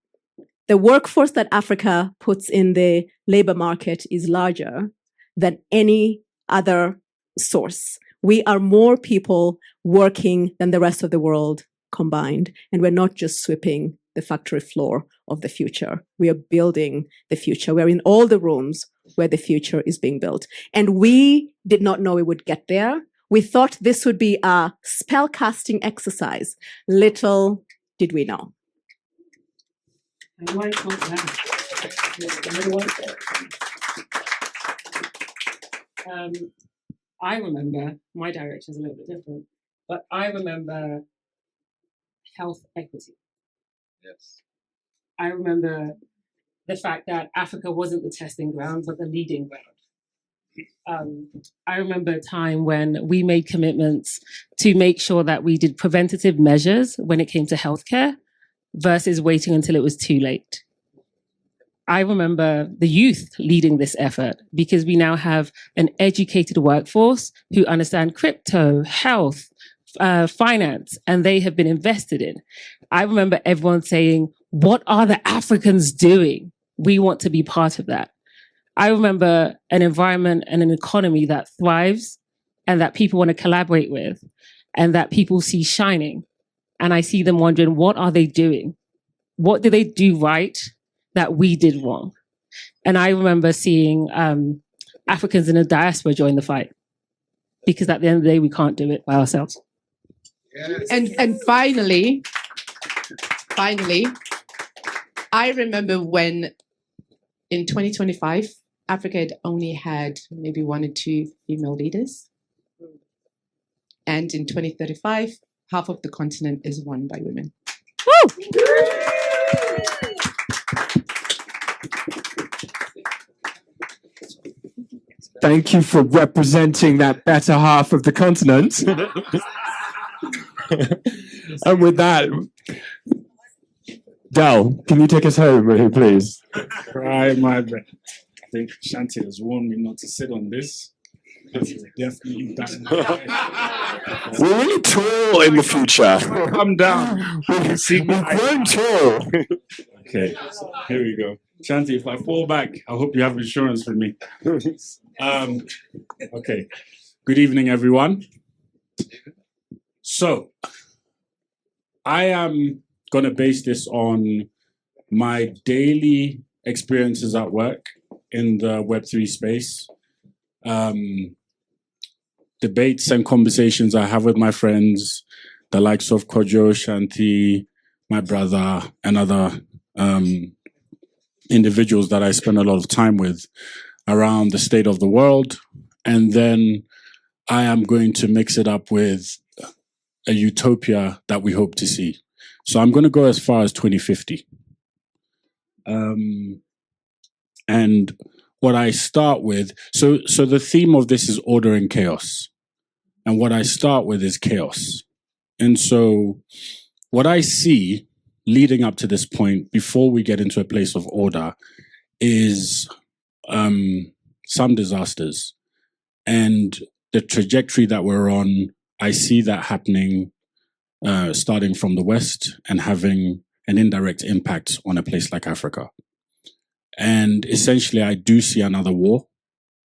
workforce that Africa puts in the labor market is larger than any other source. We are more people working than the rest of the world combined. And we're not just sweeping the factory floor of the future. We are building the future. We're in all the rooms where the future is being built. And we did not know we would get there. We thought this would be a spell casting exercise. Little did we know. I remember, my direction is a little bit different, but I remember health equity. Yes. I remember the fact that Africa wasn't the testing ground, but the leading ground. I remember a time when we made commitments to make sure that we did preventative measures when it came to healthcare versus waiting until it was too late. I remember the youth leading this effort because we now have an educated workforce who understand crypto, health, finance, and they have been invested in. I remember everyone saying, what are the Africans doing? We want to be part of that. I remember an environment and an economy that thrives and that people want to collaborate with and that people see shining. And I see them wondering, what are they doing? What did they do right that we did wrong? And I remember seeing Africans in the diaspora join the fight, because at the end of the day, we can't do it by ourselves. Yes. And finally, I remember when in 2025, Africa had only had maybe 1 or 2 female leaders. And in 2035, half of the continent is won by women. Woo! Thank you for representing that better half of the continent. And with that, Del, can you take us home, please? Right, my bad. I think Shanti has warned me not to sit on this. Definitely done. We're really tall in the future. Come down. We've grown tall. Okay, here we go. Shanti, if I fall back, I hope you have insurance for me. Okay, good evening, everyone. So, I am going to base this on my daily experiences at work in the Web3 space. Debates and conversations I have with my friends, the likes of Kojo, Shanti, my brother, and other individuals that I spend a lot of time with around the state of the world. And then I am going to mix it up with a utopia that we hope to see. So I'm going to go as far as 2050. And what I start with, so the theme of this is order and chaos. And what I start with is chaos. And so what I see leading up to this point, before we get into a place of order, is some disasters. And the trajectory that we're on, I see that happening starting from the West and having an indirect impact on a place like Africa. And essentially, I do see another war,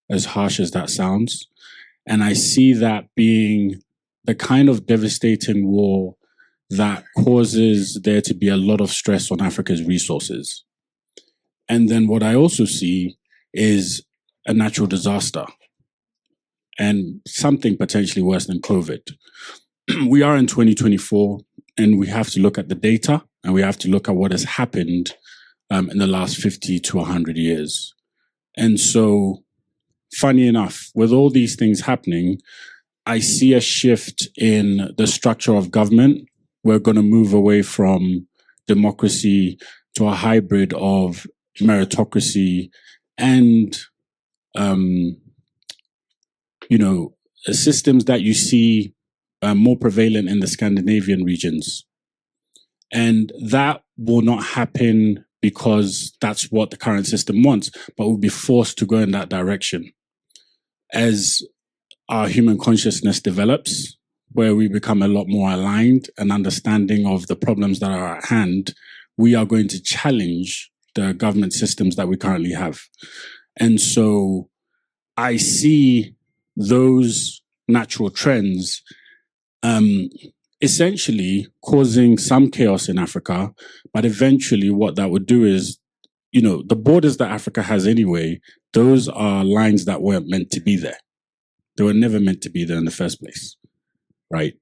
as harsh as that sounds. And I see that being the kind of devastating war that causes there to be a lot of stress on Africa's resources. And then what I also see is a natural disaster and something potentially worse than COVID. We are in 2024, and we have to look at the data, and we have to look at what has happened in the last 50 to 100 years. And so, funny enough, with all these things happening, I see a shift in the structure of government. We're going to move away from democracy to a hybrid of meritocracy and, systems that you see more prevalent in the Scandinavian regions. And that will not happen because that's what the current system wants, but we'll be forced to go in that direction. As our human consciousness develops, where we become a lot more aligned and understanding of the problems that are at hand, we are going to challenge the government systems that we currently have. And so I see those natural trends essentially causing some chaos in Africa, but eventually what that would do is, the borders that Africa has anyway, those are lines that weren't meant to be there. They were never meant to be there in the first place, right?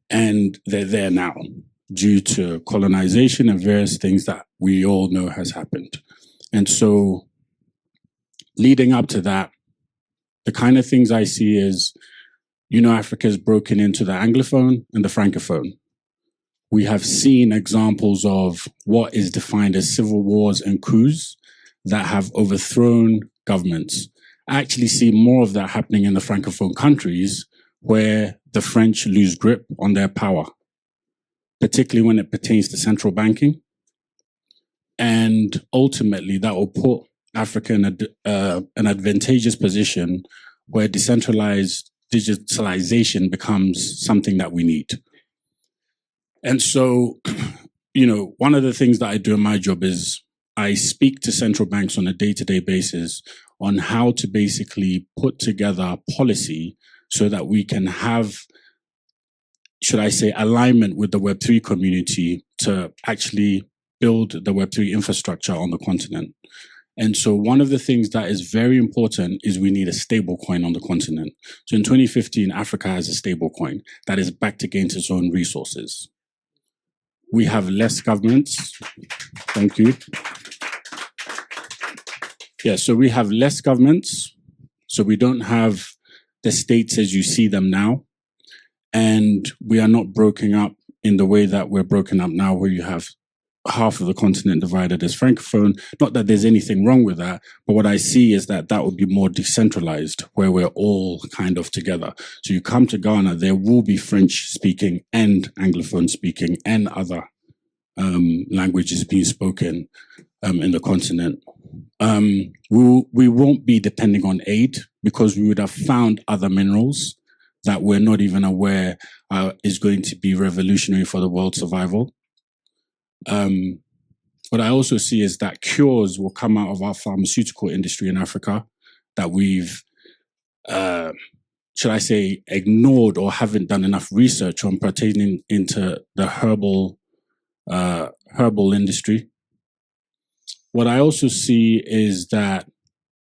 And they're there now due to colonization and various things that we all know has happened. And so leading up to that, the kind of things I see is, Africa is broken into the Anglophone and the Francophone. We have seen examples of what is defined as civil wars and coups that have overthrown governments. I actually see more of that happening in the Francophone countries where the French lose grip on their power, particularly when it pertains to central banking. And ultimately, that will put Africa in an advantageous position where decentralized digitalization becomes something that we need. And so, one of the things that I do in my job is I speak to central banks on a day-to-day basis on how to basically put together policy so that we can have, should I say, alignment with the Web3 community to actually build the Web3 infrastructure on the continent. And so one of the things that is very important is we need a stable coin on the continent. So in 2015, Africa has a stable coin that is backed against its own resources. We have less governments. Thank you. Yeah, so we have less governments. So we don't have the states as you see them now. And we are not broken up in the way that we're broken up now, where you have half of the continent divided as Francophone. Not that there's anything wrong with that, but what I see is that that would be more decentralized, where we're all kind of together. So you come to Ghana, there will be French speaking and Anglophone speaking and other languages being spoken in the continent. We won't be depending on aid because we would have found other minerals that we're not even aware is going to be revolutionary for the world's survival. What I also see is that cures will come out of our pharmaceutical industry in Africa that we've, should I say, ignored or haven't done enough research on pertaining into the herbal industry. What I also see is that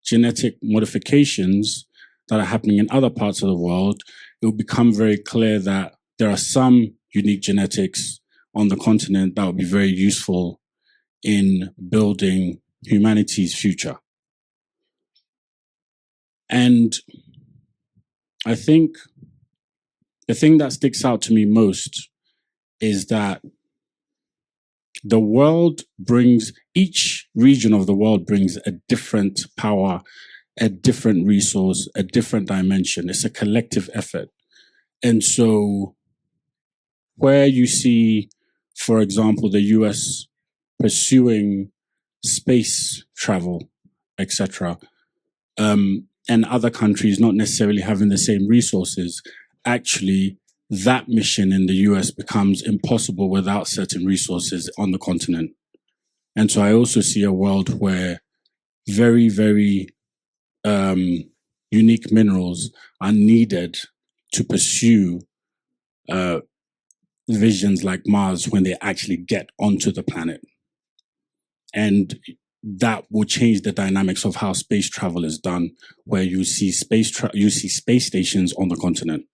genetic modifications that are happening in other parts of the world, it will become very clear that there are some unique genetics on the continent that will be very useful in building humanity's future. And I think the thing that sticks out to me most is that the world brings, each region of the world brings a different power, a different resource, a different dimension. It's a collective effort. And so where you see, for example, the US pursuing space travel, etc., and other countries not necessarily having the same resources, actually that mission in the US becomes impossible without certain resources on the continent. And so I also see a world where very, very unique minerals are needed to pursue visions like Mars when they actually get onto the planet. And that will change the dynamics of how space travel is done, where you see space stations on the continent.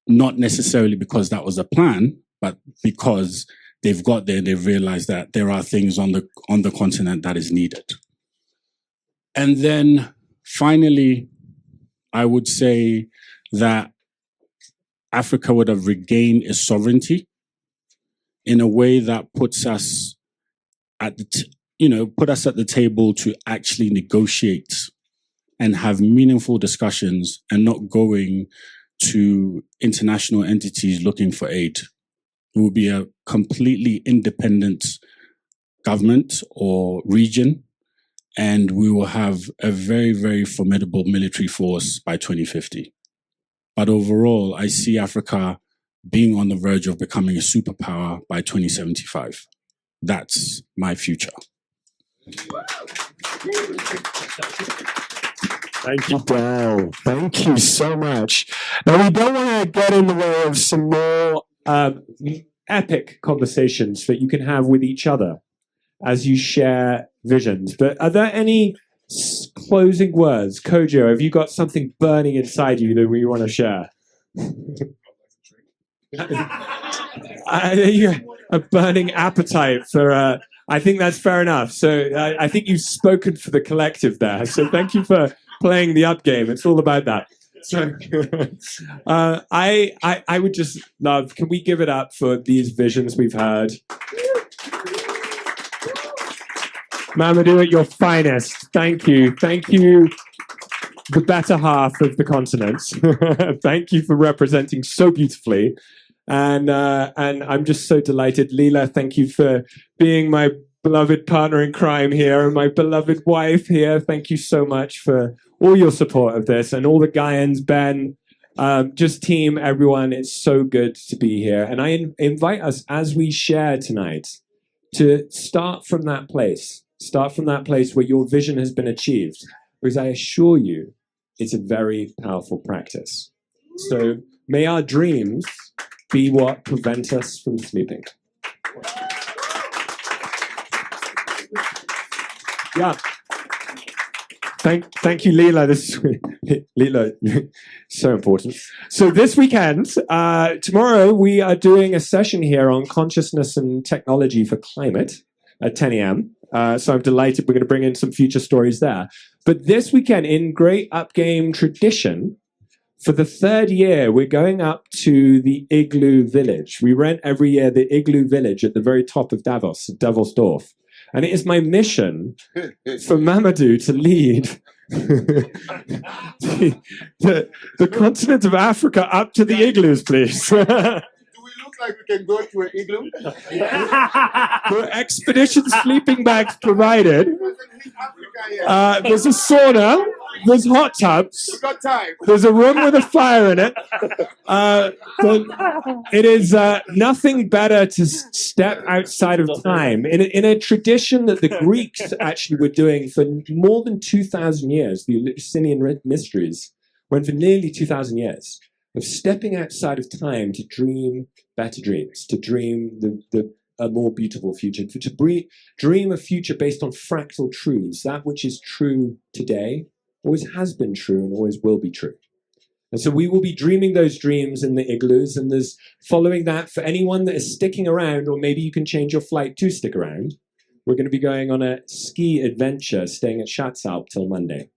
Not necessarily because that was a plan, but because they've got there and they've realized that there are things on the continent that is needed. And then finally, I would say that Africa would have regained its sovereignty in a way that puts us at the table to actually negotiate and have meaningful discussions and not going to international entities looking for aid. It will be a completely independent government or region, and we will have a very, very formidable military force by 2050. But overall, I see Africa being on the verge of becoming a superpower by 2075. That's my future. Thank you, Dale. Thank you so much. Now, we don't want to get in the way of some more epic conversations that you can have with each other as you share visions. But are there any closing words? Kojo, have you got something burning inside you that we want to share? A burning appetite for... I think that's fair enough. So I think you've spoken for the collective there. So thank you for playing the up game. It's all about that. So I would just love, can we give it up for these visions we've heard? Mamadou at your finest. Thank you. Thank you, the better half of the continent. Thank you for representing so beautifully. And I'm just so delighted. Leela, thank you for being my beloved partner in crime here and my beloved wife here. Thank you so much for all your support of this and all the Guyans, Ben, just team, everyone. It's so good to be here. And I invite us as we share tonight to start from that place. Start from that place where your vision has been achieved. Because I assure you, it's a very powerful practice. So may our dreams be what prevent us from sleeping. Yeah. Thank you, Leela. Leela, so important. So this weekend, tomorrow, we are doing a session here on consciousness and technology for climate at 10 a.m. So I'm delighted we're going to bring in some future stories there. But this weekend, in great Up Game tradition, For the third year, we're going up to the Igloo Village. We rent every year the Igloo Village at the very top of Davos, Davos. And it is my mission for Mamadou to lead the continent of Africa up to the igloos, please. Do we look like we can go to an igloo? There are expedition sleeping bags provided. There's a sauna. There's hot tubs. We got time. There's a room with a fire in it. But it is nothing better to step outside of time. In a tradition that the Greeks actually were doing for more than 2,000 years, the Eleusinian mysteries went for nearly 2,000 years of stepping outside of time to dream better dreams, to dream a more beautiful future, to dream a future based on fractal truths, that which is true today always has been true and always will be true. And so we will be dreaming those dreams in the igloos, and there's following that for anyone that is sticking around, or maybe you can change your flight to stick around. We're going to be going on a ski adventure, staying at Schatzalp till Monday.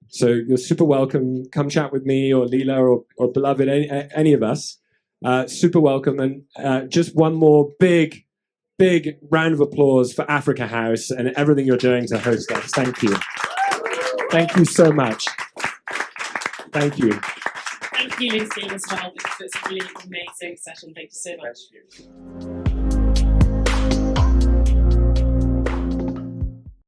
So you're super welcome. Come chat with me or Leela or Beloved, any of us. Super welcome. And just one more big round of applause for Africa House and everything you're doing to host us. Thank you. Thank you so much. Thank you. Thank you, Lucy, as well. It's a really amazing session. Thank you so much.